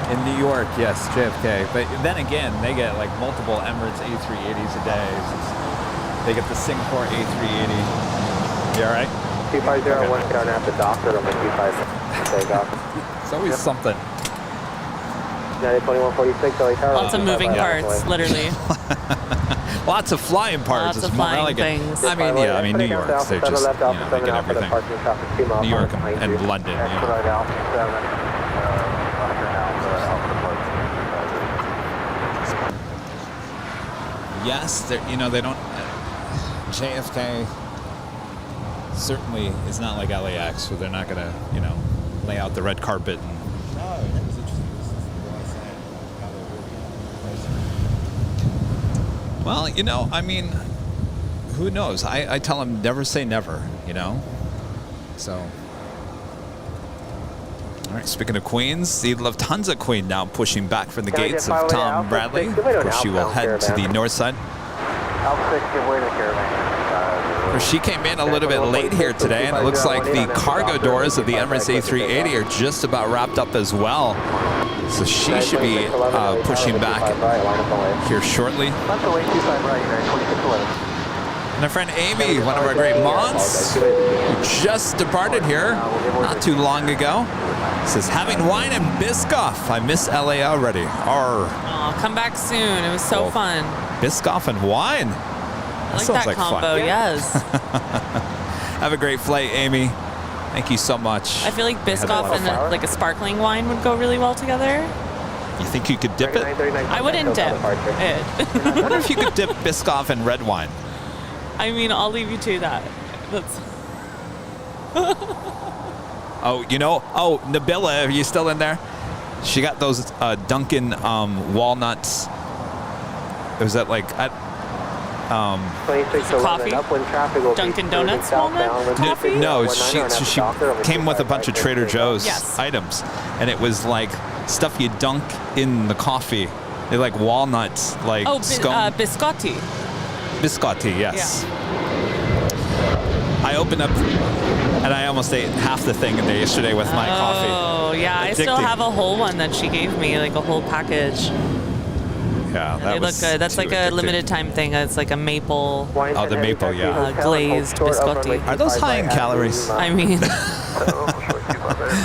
In New York, yes, JFK. But then again, they get like multiple Emirates A380s a day. They get the Singapore A380. You all right? 250, one down at the docker, runway 25 takeoff. It's always something. 2146, LA Tower. Lots of moving parts, literally. Lots of flying parts. Lots of flying things. I mean, yeah, I mean, New York, they're just, you know, they get everything. New York and London, yeah. Yes, you know, they don't, JFK certainly is not like LAX, so they're not going to, you know, lay out the red carpet. And, No, that was interesting. This is what I was saying. Well, you know, I mean, who knows? I tell him never say never, you know? So. All right, speaking of Queens, the Lufthansa Queen now pushing back from the gates of Tom Bradley. Of course, she will head to the north side. Alpha 6, give way to the caravan. Of course, she came in a little bit late here today, and it looks like the cargo doors of the Emirates A380 are just about wrapped up as well. So she should be pushing back here shortly. And our friend Amy, one of our great mods, who just departed here not too long ago, says, having wine and Biscoff. I miss LA already. Arr. Oh, come back soon. It was so fun. Biscoff and wine. I like that combo, fun. Yes. Have a great flight, Amy. Thank you so much. I feel like Biscoff and like a sparkling wine would go really well together. You think you could dip it? I wouldn't dip it. I wonder if you could dip Biscoff in red wine. I mean, I'll leave you to that. That's Oh, you know, Nabila, are you still in there? She got those Dunkin' walnuts. Was that like at coffee? Dunkin' Donuts walnut coffee? No, she came with a bunch of Trader Joe's items, and it was like stuff you dunk in the coffee. They're like walnuts, like scone. Biscotti. Biscotti, yes. Yeah. I opened up, and I almost ate half the thing in there yesterday with my coffee. Oh, yeah. Addicting. I still have a whole one that she gave me, like a whole package. Yeah, they look good. That's like a limited time thing. It's like a maple. Oh, the maple, yeah. Glazed biscotti. Are those high in calories? I mean,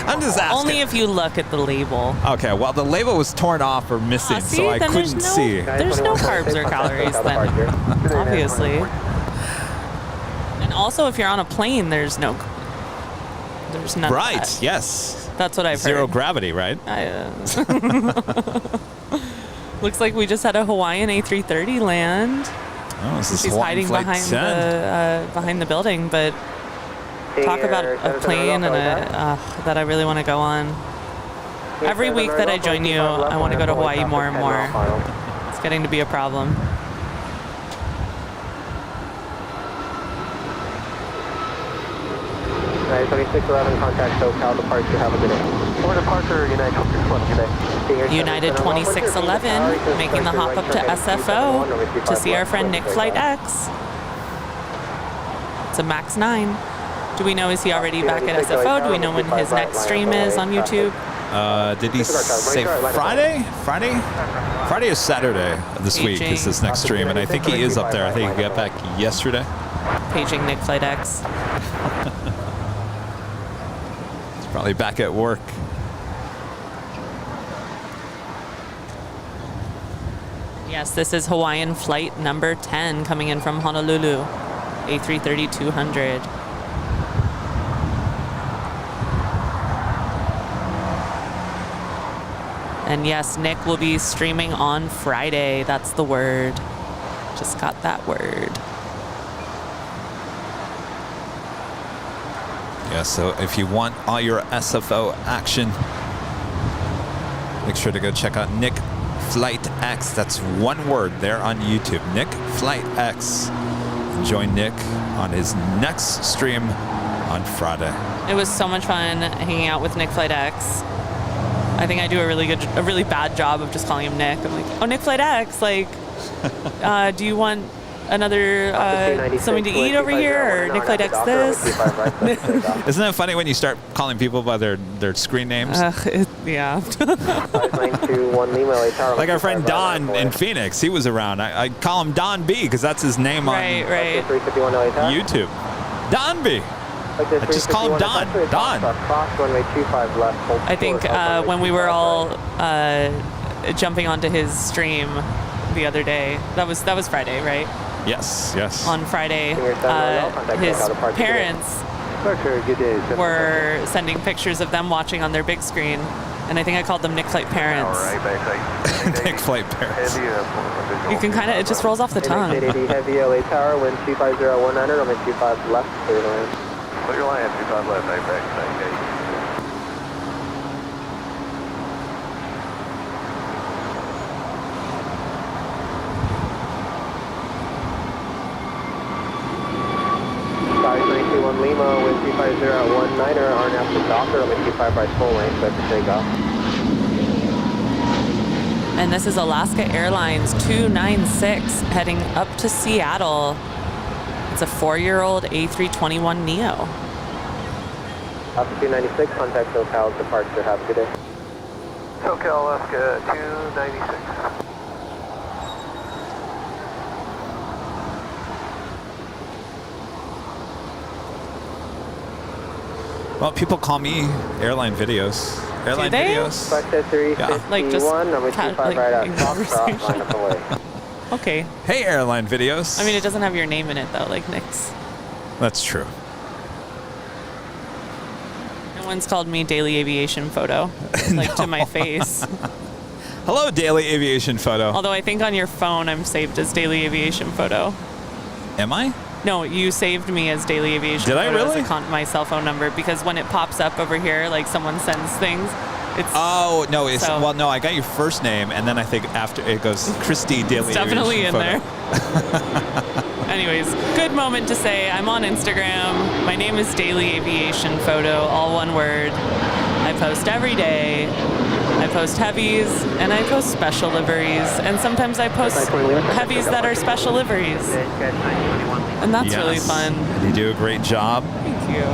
I'm just asking. Only if you look at the label. Okay, well, the label was torn off or missing, so I couldn't see. There's no carbs or calories then, obviously. And also, if you're on a plane, there's none. Right, of that. Yes. That's what I've heard. Zero gravity, right? Looks like we just had a Hawaiian A330 land. Oh, this is She's hiding behind the building, but talk about a plane and that I really want to go on. Every week that I join you, I want to go to Hawaii more and more. It's getting to be a problem. United 2611, contact SoCal departure. Have a good day. For departure, United 2611 today. United 2611 making the hop up to SFO to see our friend Nick Flight X. It's a MAX 9. Do we know, is he already back at SFO? Do we know when his next stream is on YouTube? Did he say Friday? Friday or Saturday of this week is his next stream, and I think he is up there. I think he got back yesterday. Paging Nick Flight X. Probably back at work. Yes, this is Hawaiian flight number 10 coming in from Honolulu, A330-200. And yes, Nick will be streaming on Friday. That's the word. Just got that word. Yeah, so if you want all your SFO action, make sure to go check out Nick Flight X. That's one word there on YouTube. Nick Flight X. Join Nick on his next stream on Friday. It was so much fun hanging out with Nick Flight X. I think I do a really bad job of just calling him Nick. I'm like, oh, Nick Flight X. Like, do you want another something to eat over here, or Nick Flight X this? Isn't it funny when you start calling people by their screen names? Yeah. Like our friend Don in Phoenix, he was around. I call him Don B because that's his name on YouTube. Don B. I just call him Don. Don. I think when we were all jumping onto his stream the other day, that was Friday, right? Yes. On Friday, his parents were sending pictures of them watching on their big screen, and I think I called them Nick Flight parents. Nick Flight parents. You can kind of, it just rolls off the tongue. Heavy LA Tower, wind 250-100, I'm at 25 left, clear to land. Put your line at 25 left, back. Docker, runway 25 right full length, set for takeoff. And this is Alaska Airlines 296 heading up to Seattle. It's a 4-year-old A321neo. Alaska 296, contact SoCal's departure. Have a good day. SoCal Alaska 296. Well, people call me Airline Videos. Airline Do they? Videos. Flight 351, Like just number 25 right out. conversation. Line up away. Okay. Hey, Airline Videos. I mean, it doesn't have your name in it though, like Nick's. That's true. No one's called me Daily Aviation Photo, like to my face. Hello, Daily Aviation Photo. Although I think on your phone I'm saved as Daily Aviation Photo. Am I? No, you saved me as Daily Aviation Did I Photo really? as my cell phone number, because when it pops up over here, like someone sends things, it's Oh, no. It's, So- well, no, I got your first name, and then I think after it goes Christie Daily it's definitely in Aviation there. Photo. Anyways, good moment to say I'm on Instagram. My name is Daily Aviation Photo, all one word. I post every day. I post heavies and I post special liveries, and sometimes I post heavies that are special liveries. And that's really Yes. fun. You do a great job. Thank you.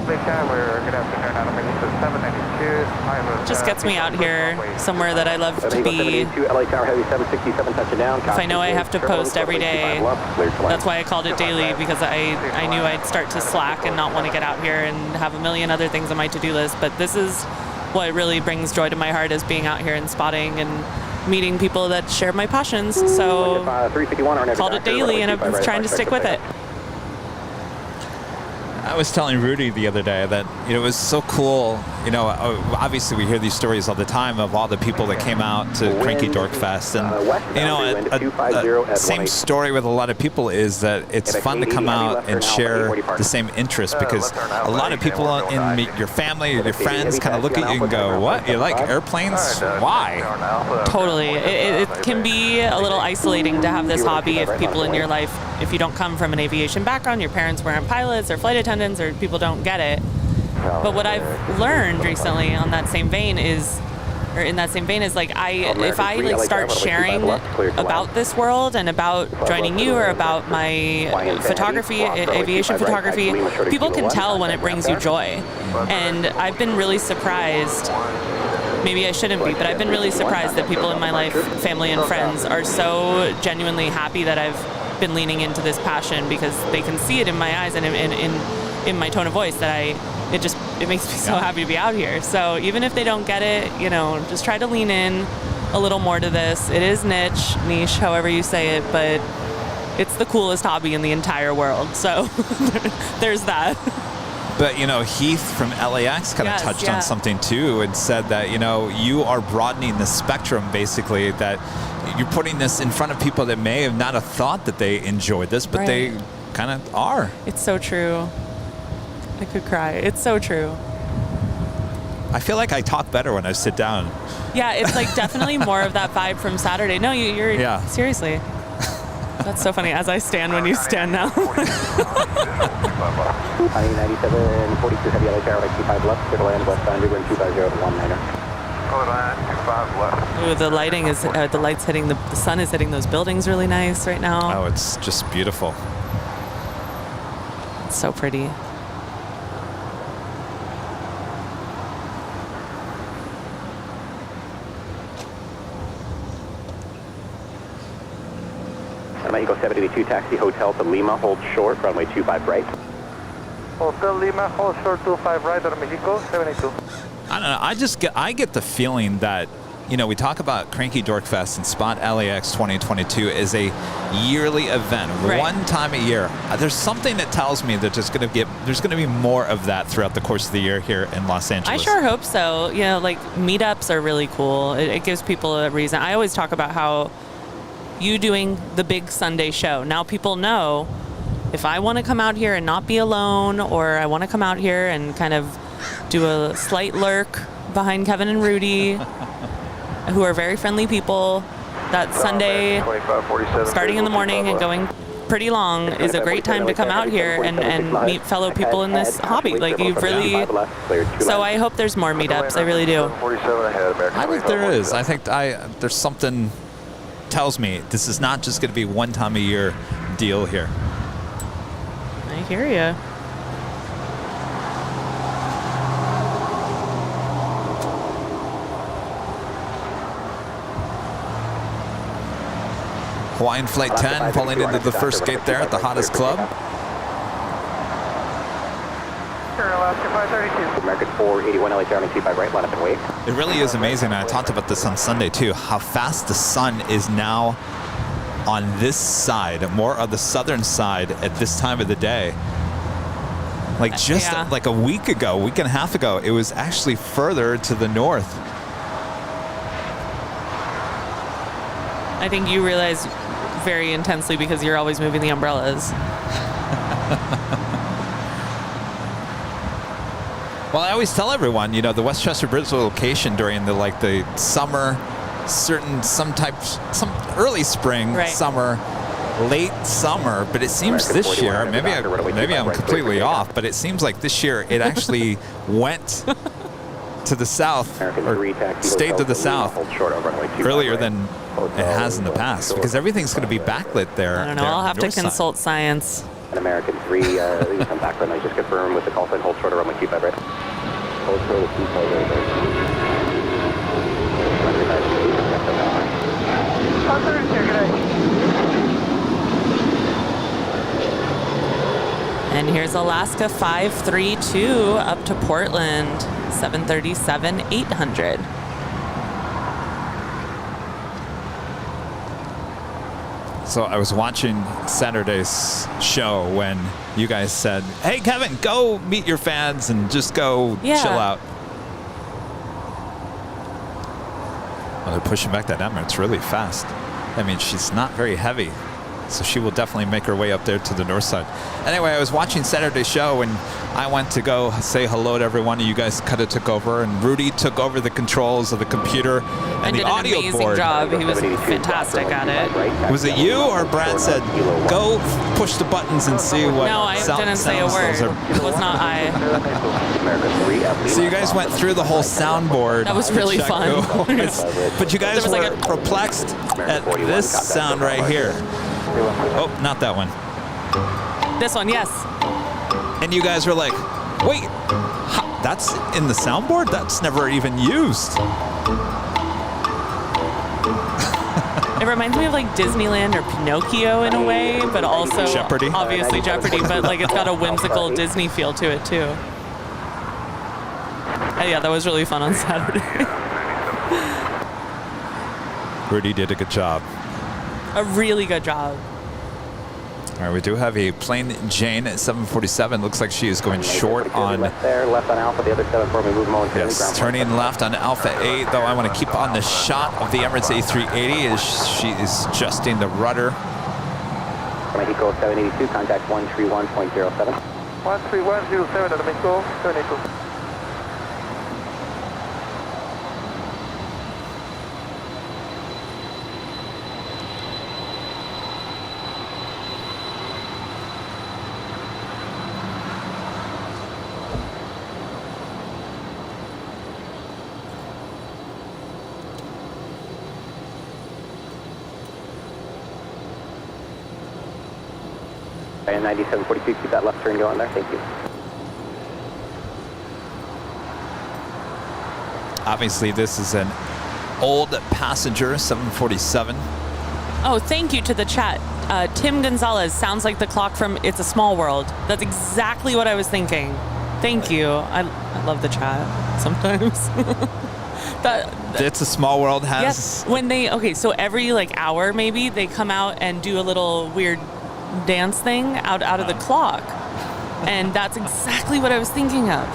Big Tower, good afternoon, Adam. 792. Just gets me out here somewhere that I love to be. LA Tower Heavy 767 touching down. If I know I have to post every day, that's why I called it daily, because I knew I'd start to slack and not want to get out here and have a million other things on my to-do list. But this is what really brings joy to my heart, is being out here and spotting and meeting people that share my passions. So called it daily, and I've been trying to stick with it. I was telling Rudy the other day that it was so cool. Obviously we hear these stories all the time of all the people that came out to Cranky Dork Fest, and a same story with a lot of people is that it's fun to come out and share the same interests, because a lot of people in your family or your friends kind of look at you and go, "What? You like airplanes? Why?" Totally. It can be a little isolating to have this hobby if people in your life, if you don't come from an aviation background, your parents weren't pilots or flight attendants, or people don't get it. But what I've learned recently in that same vein is like if I like start sharing about this world and about joining you or about my photography, aviation photography, people can tell when it brings you joy. And I've been really surprised. Maybe I shouldn't be, but I've been really surprised that people in my life, family and friends, are so genuinely happy that I've been leaning into this passion, because they can see it in my eyes and in my tone of voice that it makes me so happy to be out here. So even if they don't get it, just try to lean in a little more to this. It is niche, however you say it, but it's the coolest hobby in the entire world. So there's that. But Heath from LAX kind of touched on something too, and said that you are broadening the spectrum, basically, that you're putting this in front of people that may have not have thought that they enjoyed this, but they kind of are. It's so true. I could cry. It's so true. I feel like I talk better when I sit down. Yeah, it's like definitely more of that vibe from Saturday. No, you're seriously. That's so funny. As I stand when you stand now. 9742 heavy LA Tower, 25 left, clear to land westbound, Uber 250 to 19er. Ooh, the lighting is, the lights hitting, the sun is hitting those buildings really nice right now. Oh, it's just beautiful. It's so pretty. Mexico 782 taxi hotel to Lima, hold short, runway 25 right. Hotel Lima, hold short 25 right out of Mexico, 782. I don't know. I get the feeling that, we talk about Cranky Dork Fest and Spot LAX 2022 is a yearly event, one time a year. There's something that tells me that there's going to be more of that throughout the course of the year here in Los Angeles. I sure hope so. Like meetups are really cool. It gives people a reason. I always talk about how you doing the big Sunday show. Now people know if I want to come out here and not be alone, or I want to come out here and kind of do a slight lurk behind Kevin and Rudy, who are very friendly people, that Sunday, starting in the morning and going pretty long is a great time to come out here and meet fellow people in this hobby. Like, you've really, so I hope there's more meetups. I really do. I think there is. I think there's something tells me this is not just going to be one time a year deal here. I hear you. Hawaiian Flight 10 pulling into the first gate there at the hottest club. American 481 LA German 25 right, line up and wait. It really is amazing, and I talked about this on Sunday too, how fast the sun is now on this side, more of the southern side at this time of the day. Like just like a week and a half ago, it was actually further to the north. I think you realize very intensely because you're always moving the umbrellas. Well, I always tell everyone, you know, the Westchester Bridge location during the summer, some early spring, summer, late summer, but it seems this year, maybe I'm completely off, but it seems like this year it actually went to the south, or stayed to the south earlier than it has in the past, because everything's going to be backlit there. I don't know. I'll have to consult science. An American 3, you come back runway, just confirm with the call sign, hold short of runway 25 right. Hold short of 25 right. And here's Alaska 532 up to Portland, 737-800. So I was watching Saturday's show when you guys said, hey, Kevin, go meet your fans and just go chill out. Well, they're pushing back that Emirates really fast. I mean, she's not very heavy, so she will definitely make her way up there to the north side. Anyway, I was watching Saturday's show and I went to go say hello to everyone. You guys kind of took over, and Rudy took over the controls of the computer and the audio did an board. amazing job. He was fantastic at it. Was it you or Brad said, go push the buttons and see what No, I didn't say a word. It was not I. So you guys went through the whole soundboard. That was really fun. But you guys were perplexed at this sound right here. Oh, not that one. This one, yes. And you guys were like, wait, that's in the soundboard? That's never even used. It reminds me of like Disneyland or Pinocchio in a way, but also Jeopardy. Obviously Jeopardy, but like it's got a whimsical Disney feel to it too. Yeah, that was really fun on Saturday. Rudy did a good job. A really good job. All right, we do have a plain Jane at 747. Looks like she is going short on. Left there, left on Alpha, the other 74, we move momentarily. Yes, turning left on Alpha 8, though I want to keep on the shot of the Emirates A380 as she is adjusting the rudder. Mexico 782, contact 131.07. 13107 at Mexico 782. And 9742, keep that left turn going there. Thank you. Obviously, this is an old passenger 747. Oh, thank you to the chat. Tim Gonzalez, sounds like the clock from It's a Small World. That's exactly what I was thinking. Thank you. I love the chat sometimes. It's a Small World has. Yes, when they, so every like hour maybe they come out and do a little weird dance thing out of the clock. And that's exactly what I was thinking of.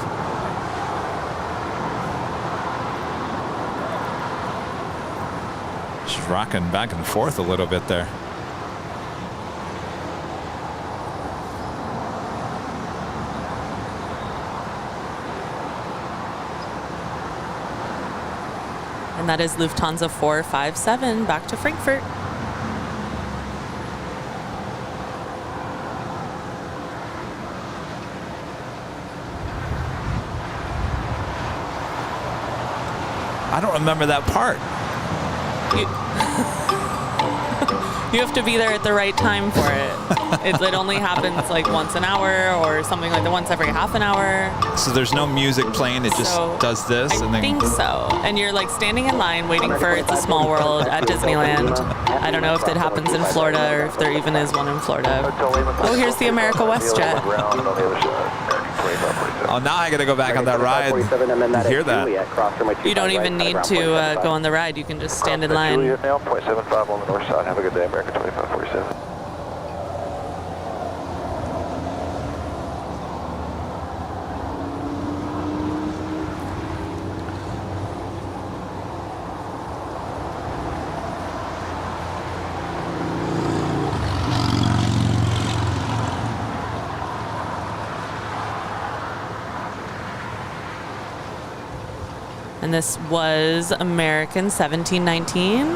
She's rocking back and forth a little bit there. And that is Lufthansa 457 back to Frankfurt. I don't remember that part. You have to be there at the right time for it. It only happens like once an hour or something like that, once every half an hour. So there's no music playing, it just does this? I and then think so. And you're like standing in line waiting for It's a Small World at Disneyland. I don't know if that happens in Florida or if there even is one in Florida. Oh, here's the America WestJet. Oh, now I gotta go back on that ride. You hear that? You don't even need to go on the ride. You can just stand in line. Juliet now, 0.75 on the north side. Have a good day, America 2547. And this was American 1719.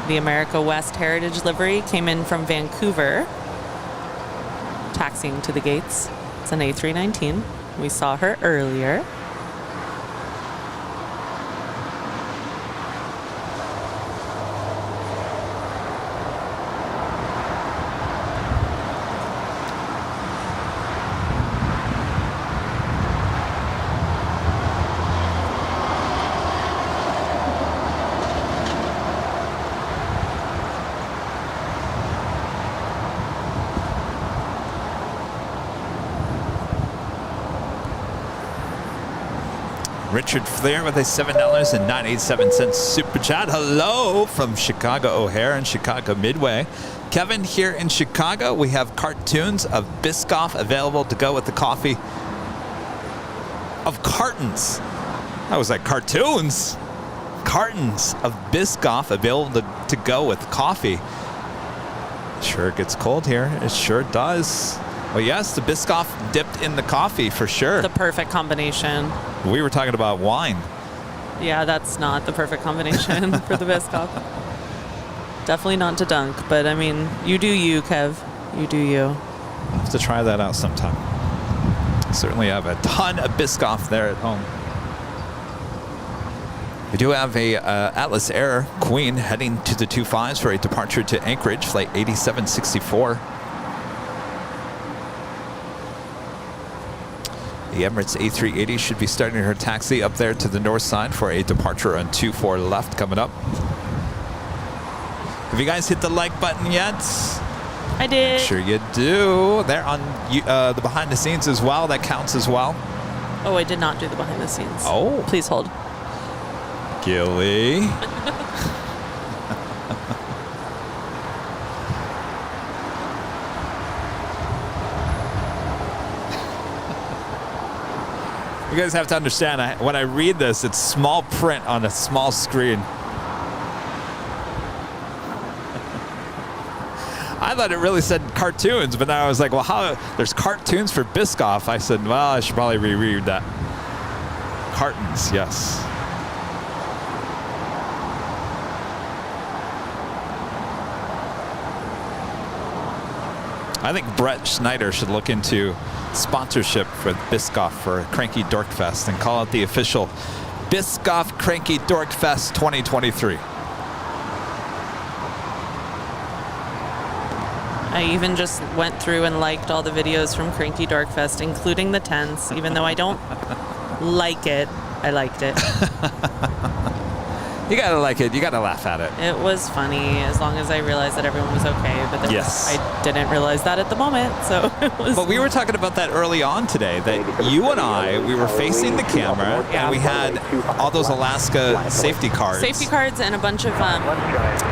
The America West Heritage livery came in from Vancouver, taxiing to the gates. It's an A319. We saw her earlier. Richard Flair with a $7.97 super chat. Hello from Chicago O'Hare and Chicago Midway. Kevin here in Chicago. We have cartoons of Biscoff available to go with the coffee. Of cartons. I was like, cartoons? Cartons of Biscoff available to go with coffee. Sure it gets cold here. It sure does. Well, yes, the Biscoff dipped in the coffee for sure. The perfect combination. We were talking about wine. Yeah, that's not the perfect combination for the Biscoff. Definitely not to dunk, but I mean, you do you, Kev. You do you. I'll have to try that out sometime. Certainly have a ton of Biscoff there at home. We do have a Atlas Air Queen heading to the 25s for a departure to Anchorage, flight 8764. The Emirates A380 should be starting her taxi up there to the north side for a departure on 24 left coming up. Have you guys hit the like button yet? I did. Sure you do. They're on the behind the scenes as well. That counts as well. Oh, I did not do the behind the scenes. Oh. Please hold. Gilly. You guys have to understand, when I read this, it's small print on a small screen. I thought it really said cartoons, but now I was like, well, how? There's cartoons for Biscoff. I said, well, I should probably reread that. Cartons, yes. I think Brett Schneider should look into sponsorship for Biscoff for Cranky Dork Fest and call it the official Biscoff Cranky Dork Fest 2023. I even just went through and liked all the videos from Cranky Dork Fest, including the tents. Even though I don't like it, I liked it. You gotta like it. You gotta laugh at it. It was funny as long as I realized that everyone was okay. But then yes. I didn't realize that at the moment, so it was. But we were talking about that early on today. That you and I, we were facing the camera, and we had all those Alaska safety cards. Safety cards and a bunch of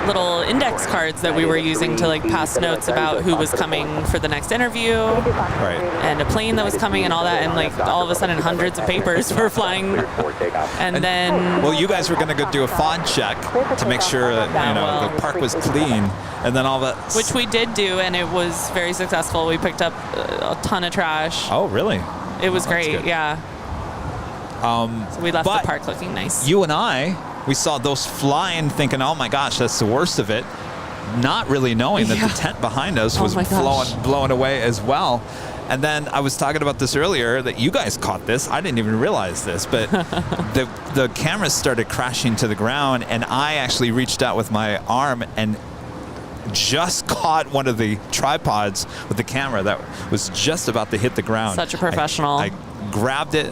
little index cards that we were using to like pass notes about who was coming for the next interview, right? And a plane that was coming and all that, and like all of a sudden hundreds of papers were flying, and then. Well, you guys were gonna go do a fog check to make sure that the park was clean, and then all that. Which we did do, and it was very successful. We picked up a ton of trash. Oh, really? It was great, yeah. So we left the park looking nice. You and I, we saw those flying, thinking, "Oh my gosh, that's the worst of it," not really knowing that the tent behind us was blowing away as well. And then I was talking about this earlier that you guys caught this. I didn't even realize this, but the cameras started crashing to the ground, and I actually reached out with my arm and just caught one of the tripods with the camera that was just about to hit the ground. Such a professional. I grabbed it,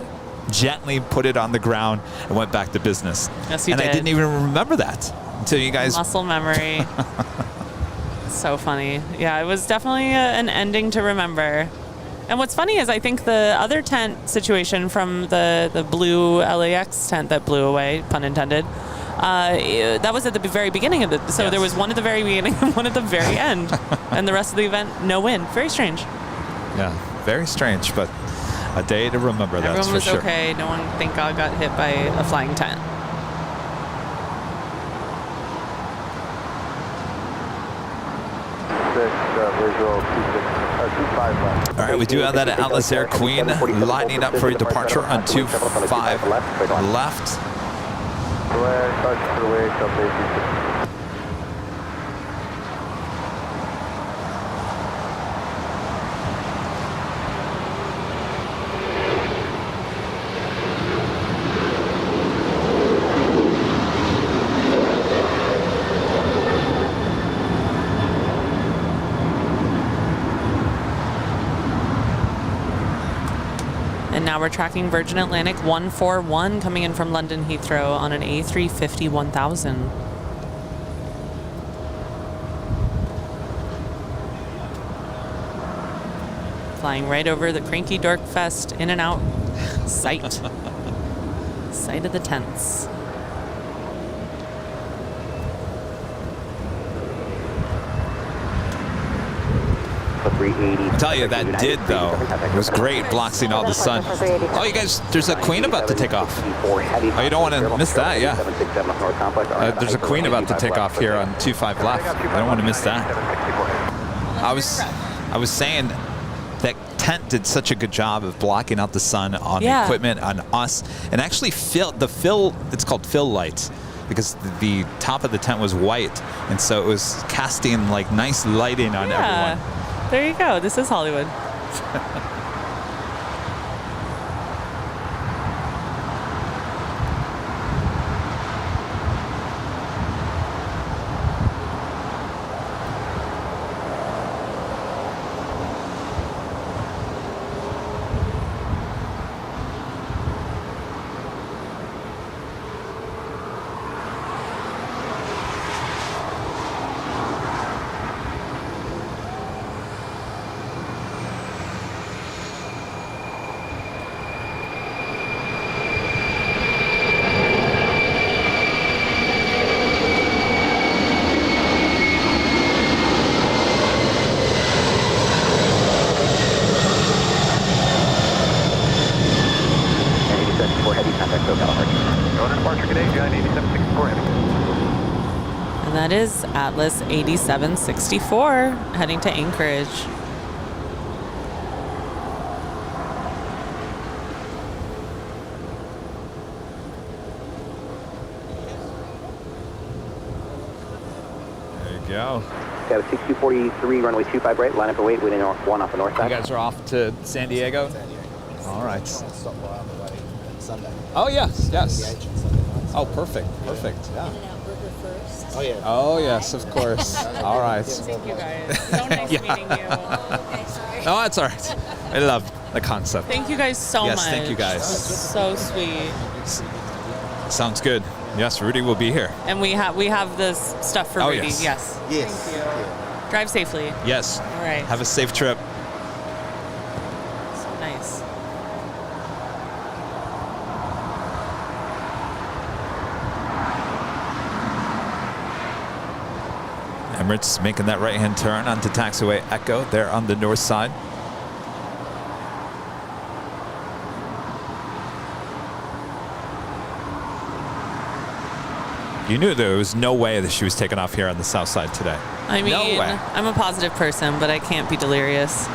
gently put it on the ground, and went back to business. Yes, you did. I didn't even remember that until you guys. Muscle memory. So funny. Yeah, it was definitely an ending to remember. And what's funny is I think the other tent situation from the blue LAX tent that blew away, pun intended, that was at the very beginning of it. So there was one at the very beginning and one at the very end. And the rest of the event, no wind. Very strange. Yeah, very strange, but a day to remember, that's Everyone for was sure. okay. No one, thank God, got hit by a flying tent. All right, we do have that Atlas Air Queen lining up for departure on 25 left. And now we're tracking Virgin Atlantic 141 coming in from London Heathrow on an A350 1000. Flying right over the Cranky Dork Fest in and out site. Site of the tents. I tell you, that did, though. It was great blocking all the sun. Oh, you guys, there's a Queen about to take off. Oh, you don't want to miss that, yeah. There's a Queen about to take off here on 25 left. I don't want to miss that. I was saying that tent did such a good job of blocking out the sun on the equipment, on us, and actually it's called fill lights, because the top of the tent was white, and so it was casting like nice lighting on everyone. There you go. This is Hollywood. And that is Atlas 8764 heading to Anchorage. There you go. Got a 6243, runway 25 right, line up and wait, within 1 off the north side. You guys are off to San Diego? All right. Stop by on the way Sunday. Oh, yes, yes. Oh, perfect, perfect. Yeah. Oh, yeah. Oh, yes, of course. All right. Thank you guys. So nice meeting you. Oh, that's all right. I love the concept. Thank you guys so much. Yes, thank you guys. So sweet. Sounds good. Yes, Rudy will be here. And we have this stuff for Oh, Rudy. yes. Yes. Yes. Thank you. Yeah. Drive safely. Yes. All right. Have a safe trip. So nice. Emirates making that right-hand turn onto taxiway Echo there on the north side. You knew there was no way that she was taking off here on the south side today. I mean, no way. I'm a positive person, but I can't be delirious.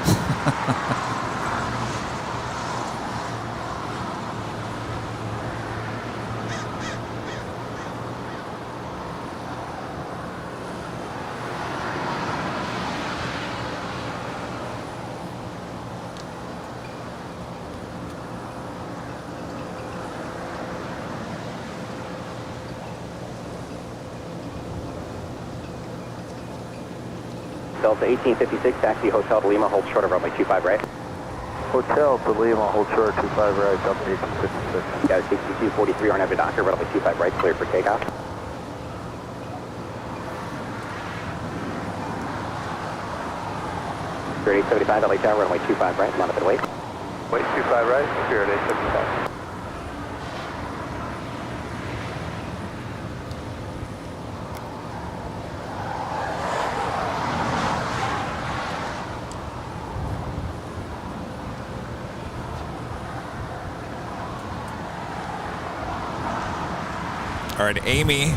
Delta 1856, taxi Hotel to Lima, hold short of runway 25 right. Hotel to Lima, hold short 25 right, Delta 1856. Got a 6243 on every doctor, runway 25 right, cleared for takeoff. Spirit 875, LA Tower, runway 25 right, line up and wait. Wait, 25 right, Spirit 875. All right, Amy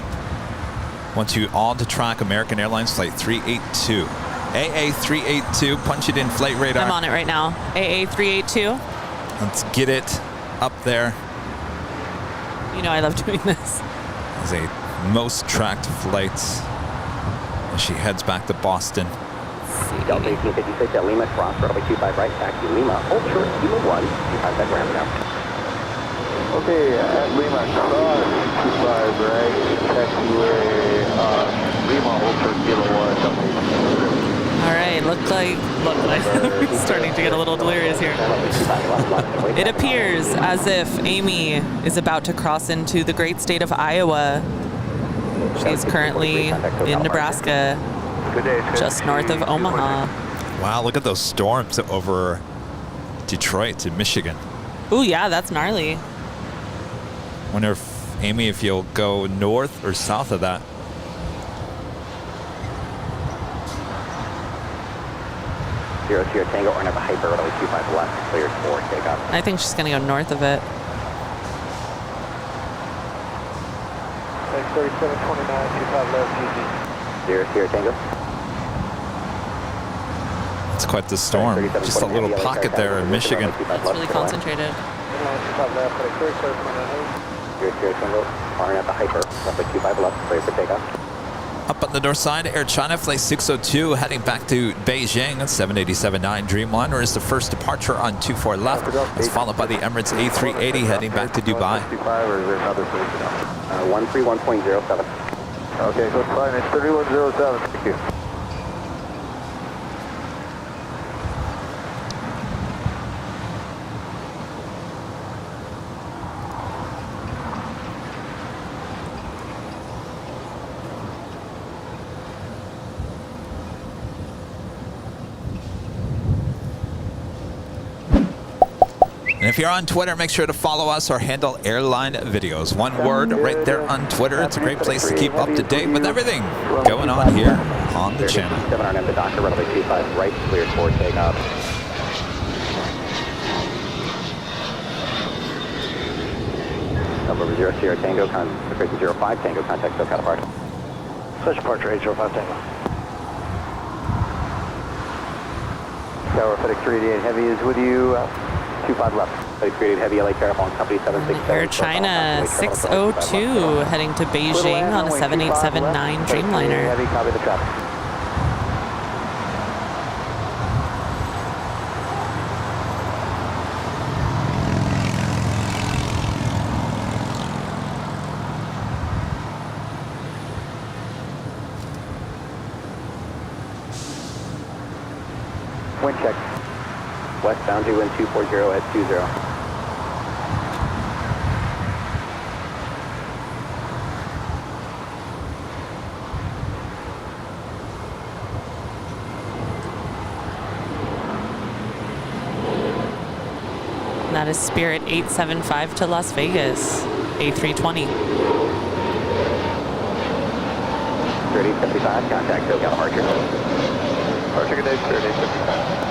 wants you all to track American Airlines Flight 382. AA382, punch it in flight radar. I'm on it right now. AA382. Let's get it up there. You know I love doing this. As a most tracked flight as she heads back to Boston. Delta 1856 at Lima, cross runway 25 right, taxi Lima, hold short, Lima 1, 25 that ramp now. Okay, at Lima, cross 25 right, taxiway, Lima, hold short, Kilo 1, Delta 1856. All right, look like we're starting to get a little delirious here. It appears as if Amy is about to cross into the great state of Iowa. She's currently in Nebraska, just north of Omaha. Wow, look at those storms over Detroit to Michigan. Ooh, yeah, that's gnarly. Wonder if, Amy, if you'll go north or south of that. Zero Tango, or never hyper, runway 25 left, cleared for takeoff. I think she's gonna go north of it. Thanks, 3729, 25 left, GG. Zero Tango. It's quite the storm. Just a little pocket there in Michigan. It's really concentrated. Zero Tango, firing at the hyper, runway 25 left, cleared for takeoff. Up on the north side, Air China Flight 602 heading back to Beijing. 787-9 Dreamliner is the first departure on 24 left. It's followed by the Emirates A380 heading back to Dubai. 131.07. Okay, so fine. It's 3107. Thank you. And if you're on Twitter, make sure to follow us or handle Airline Videos. One word right there on Twitter. It's a great place to keep up to date with everything going on here on the channel. 7 on the doctor, runway 25 right, cleared for takeoff. Number 00 Tango, frequency 05 Tango, contact SoCal departure. Such departure 805 Tango. Tower FedEx 388 Heavy is with you. 25 left. FedEx 388 Heavy, LA Caravan Company 767. Air China 602 heading to Beijing on a 787-9 Dreamliner. Heavy, copy the traffic. Wind check. Westbound to wind 240 at 20. That is Spirit 875 to Las Vegas, A320. Spirit 875, contact SoCal departure. Departure good day, Spirit 875.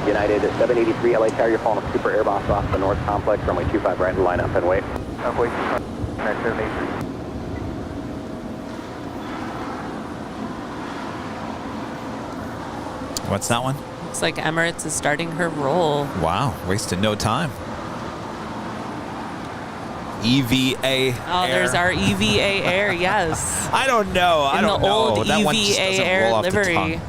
United 783 LA Tower, you're following a Super Airboss off the North Complex, runway 25 right, line up and wait. Wait, 783. What's that one? Looks like Emirates is starting her roll. Wow, wasted no time. EVA Oh, Air. there's our EVA Air, yes. I don't know. I In don't the know. old That one EVA just doesn't Air roll off the livery. tongue.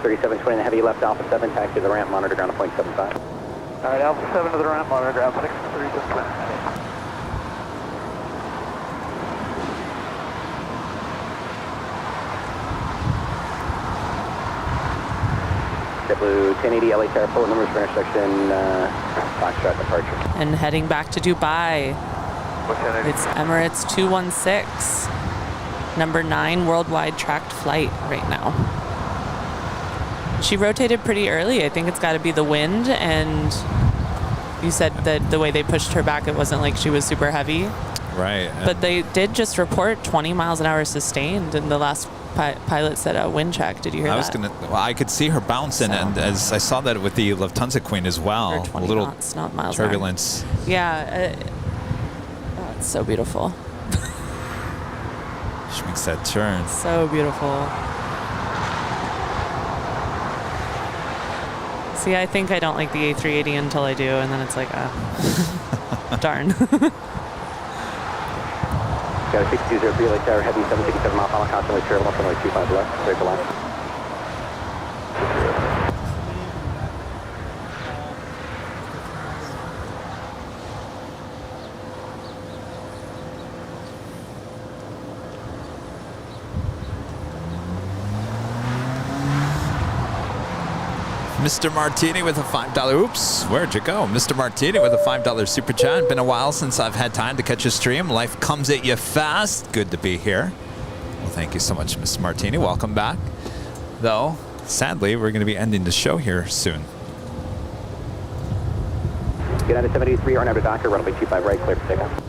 3720 heavy left Alpha 7, taxi to the ramp, monitor ground at point 75. All right, Alpha 7 to the ramp, monitor ground, 3720. JetBlue 1080 LA Tower, full numbers for intersection, Foxtrot departure. And heading back to Dubai. It's Emirates 216, number 9 worldwide tracked flight right now. She rotated pretty early. I think it's got to be the wind, and you said that the way they pushed her back, it wasn't like she was super heavy. Right. But they did just report 20 miles an hour sustained, and the last pilot said a wind check. Did you hear that? Well, I could see her bouncing, and as I saw that with the Lufthansa Queen as well. Or 20 a little knots, not miles turbulence. an hour. Yeah. Oh, it's so beautiful. She makes that turn. So beautiful. See, I think I don't like the A380 until I do, and then it's like, darn. Got a 6203 LA Tower, heavy 767 mile final, constantly turbulent, runway 25 left, clear for line. Mr. Martini with a $5. Oops, where'd you go? Mr. Martini with a $5 super chat. Been a while since I've had time to catch a stream. Life comes at you fast. Good to be here. Well, thank you so much, Mr. Martini. Welcome back. Though, sadly, we're going to be ending the show here soon. United 783, Arnhem to Docker, runway 25 right, clear for takeoff.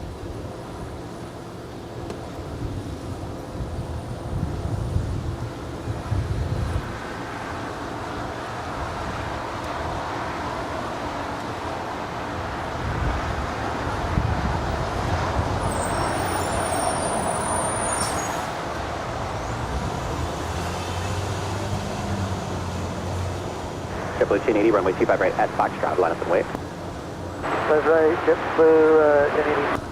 JetBlue 1080, runway 25 right at Foxtrot, line up and wait. That's right, JetBlue 1080.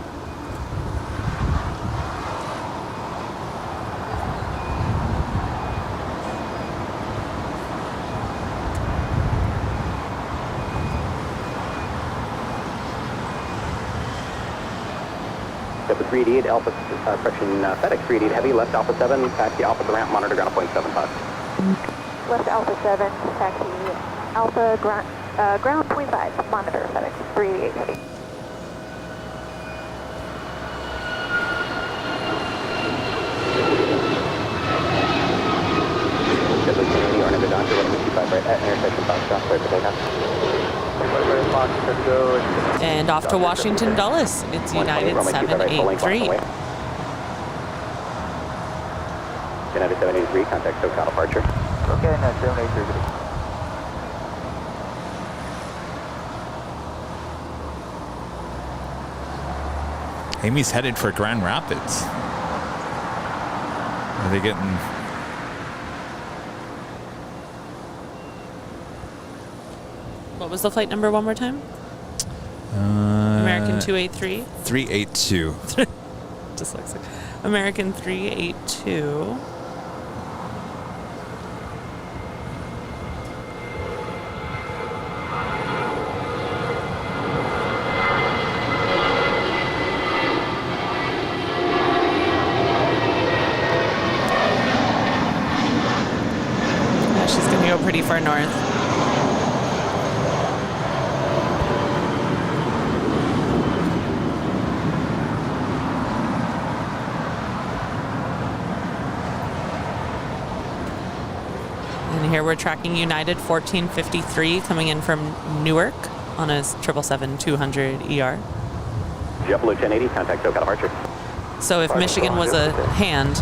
JetBlue 388, Alpha, correction, FedEx 388 heavy, left Alpha 7, taxi Alpha to the ramp, monitor ground at point 75. Left Alpha 7, taxi Alpha ground point 5, monitor FedEx 388 heavy. JetBlue 1080, Arnhem to Docker, runway 25 right at intersection Foxtrot, clear for takeoff. And off to Washington Dulles. It's United 783. United 783, contact SoCal departure. Okay, United 783. Amy's headed for Grand Rapids. Are they getting... What was the flight number one more time? American 283? 382. Dyslexic. American 382. Yeah, she's going to go pretty far north. Here we're tracking United 1453 coming in from Newark on a 777-200 ER. JetBlue 1080, contact SoCal departure. So if Michigan was a hand,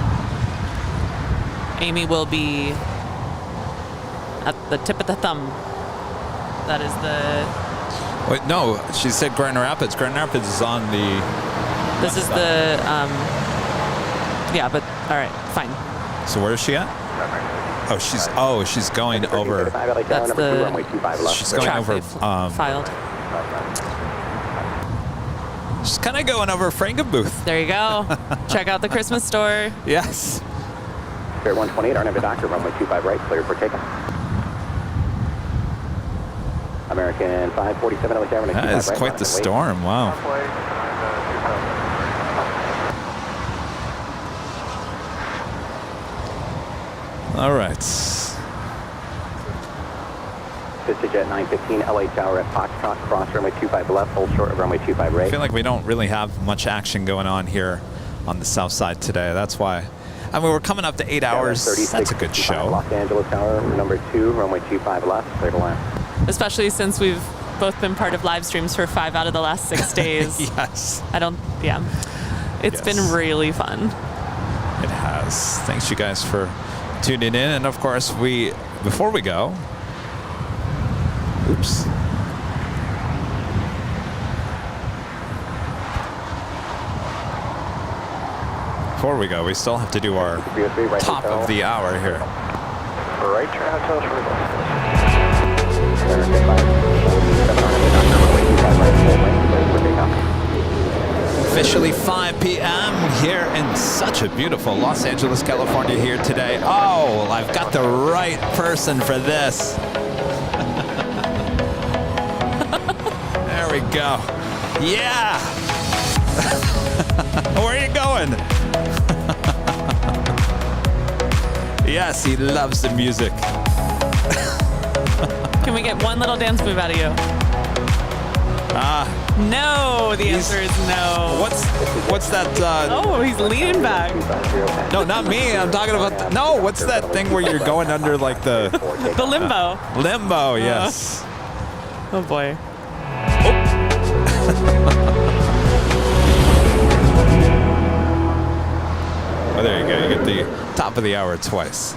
Amy will be at the tip of the thumb. That is the... Wait, no, she said Grand Rapids. Grand Rapids is on the... This is the... yeah, but all right, fine. So where is she at? Oh, she's going over. That's the she's going over. Filed. She's kind of going over Frankenbooth. There you go. Check out the Christmas store. Yes. Fair 128, Arnhem to Docker, runway 25 right, clear for takeoff. American 547 LA Tower. That is quite the storm. Wow. All right. Jet 915 LA Tower at Foxtrot, cross runway 25 left, hold short of runway 25 right. I feel like we don't really have much action going on here on the south side today. That's why. I mean, we're coming up to 8 hours. That's a good show. Los Angeles Tower, number 2, runway 25 left, clear to land. Especially since we've both been part of live streams for 5 out of the last 6 days. Yes. It's been really fun. It has. Thanks you guys for tuning in. And of course, before we go, oops. Before we go, we still have to do our top of the hour here. Right turn hotel Officially 5 p.m. here in such a beautiful Los Angeles, California here today. Oh, I've got the right person for this. There we go. Yeah. Where are you going? Yes, he loves the music. Can we get one little dance move out of you? No, the answer is no. What's that? Oh, he's leaning back. No, not me. I'm talking about. No, what's that thing where you're going under like the limbo? Limbo, yes. Oh boy. Oh, there you go. You get the top of the hour twice.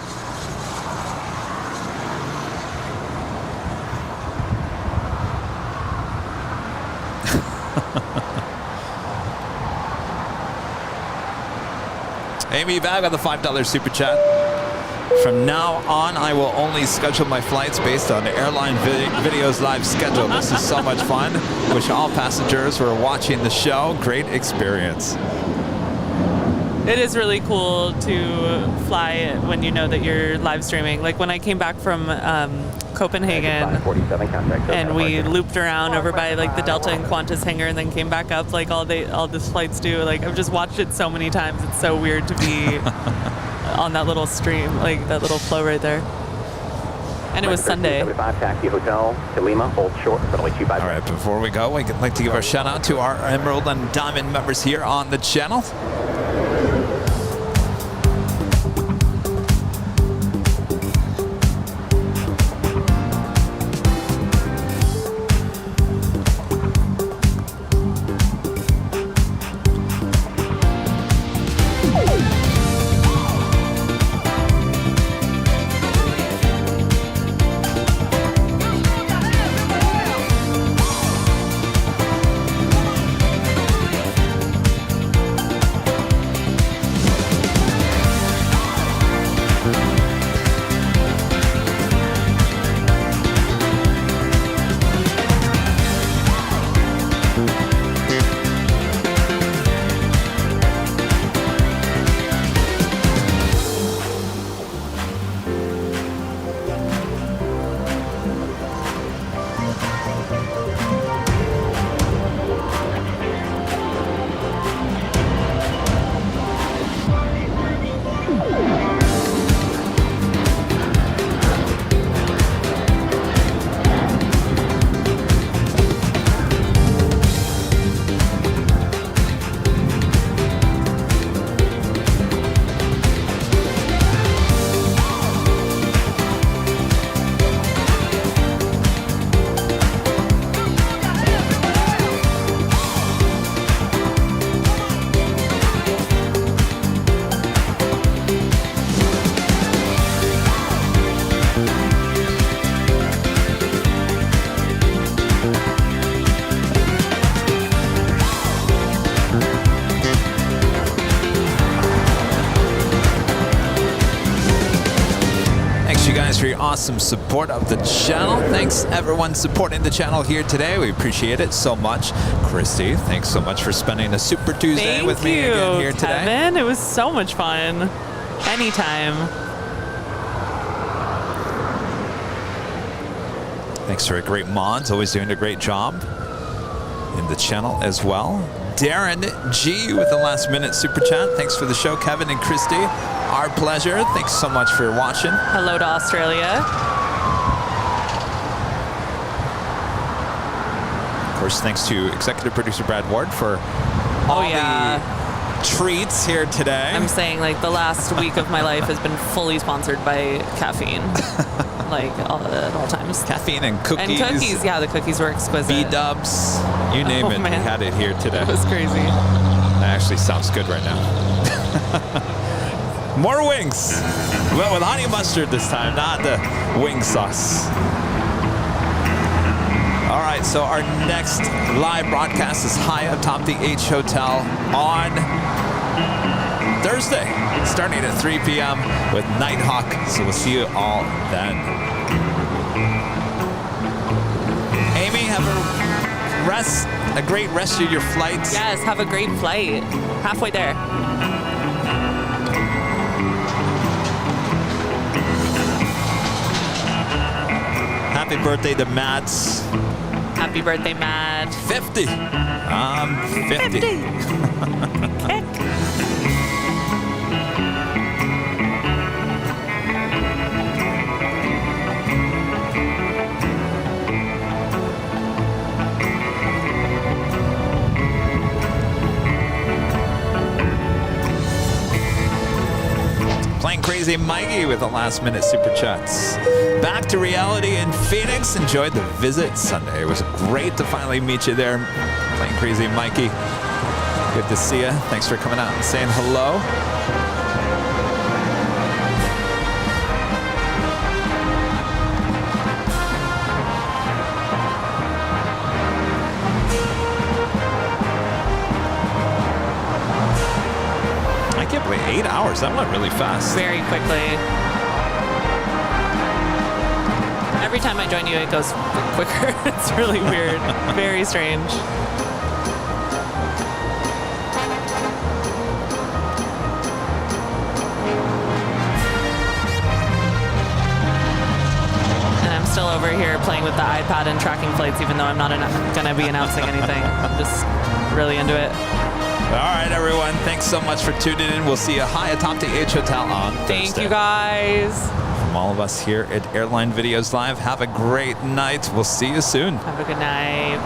Amy Bag on the $5 super chat. From now on, I will only schedule my flights based on Airline Video's live schedule. This is so much fun. Wish all passengers who are watching the show great experience. It is really cool to fly when you know that you're live streaming. Like when I came back from Copenhagen and we looped around over by like the Delta and Qantas hangar and then came back up like all these flights do. Like I've just watched it so many times. It's so weird to be on that little stream, like that little flow right there. And it was Sunday. Taxi Hotel to Lima, hold short, runway 25. All right, before we go, we'd like to give our shout out to our Emerald and Diamond members here on the channel. For your awesome support of the channel. Thanks everyone supporting the channel here today. We appreciate it so much. Christy, thanks so much for spending a Super Tuesday with me again here today. Kevin. It was so much fun. Anytime. Thanks for a great mods. Always doing a great job in the channel as well. Darren G with the last minute super chat. Thanks for the show, Kevin and Christie. Our pleasure. Thanks so much for watching. Hello to Australia. Of course, thanks to executive producer Brad Ward for all the treats here today. I'm saying like the last week of my life has been fully sponsored by caffeine. Like at all times. Caffeine and cookies. And cookies, yeah, the cookies were exquisite. B-dubs, you name it, man. we had it here today. It was crazy. That actually sounds good right now. More wings, but with honey mustard this time, not the wing sauce. All right, so our next live broadcast is high atop the H Hotel on Thursday, starting at 3 p.m. with Nighthawk. So we'll see you all then. Amy, have a great rest of your flight. Yes, have a great flight. Halfway there. Happy birthday to Mads. Happy birthday, Matt. 50. I'm 50. Kick. Playing Crazy Mikey with the last minute super chats. Back to reality in Phoenix. Enjoyed the visit Sunday. It was great to finally meet you there. Playing Crazy Mikey. Good to see you. Thanks for coming out and saying hello. I can't believe 8 hours. That went really fast. Very quickly. Every time I join you, it goes quicker. It's really weird. Very strange. And I'm still over here playing with the iPad and tracking flights, even though I'm not going to be announcing anything. I'm just really into it. All right, everyone. Thanks so much for tuning in. We'll see you high atop the H Hotel on Thursday. Thank you, guys. From all of us here at Airline Videos Live, have a great night. We'll see you soon. Have a good night.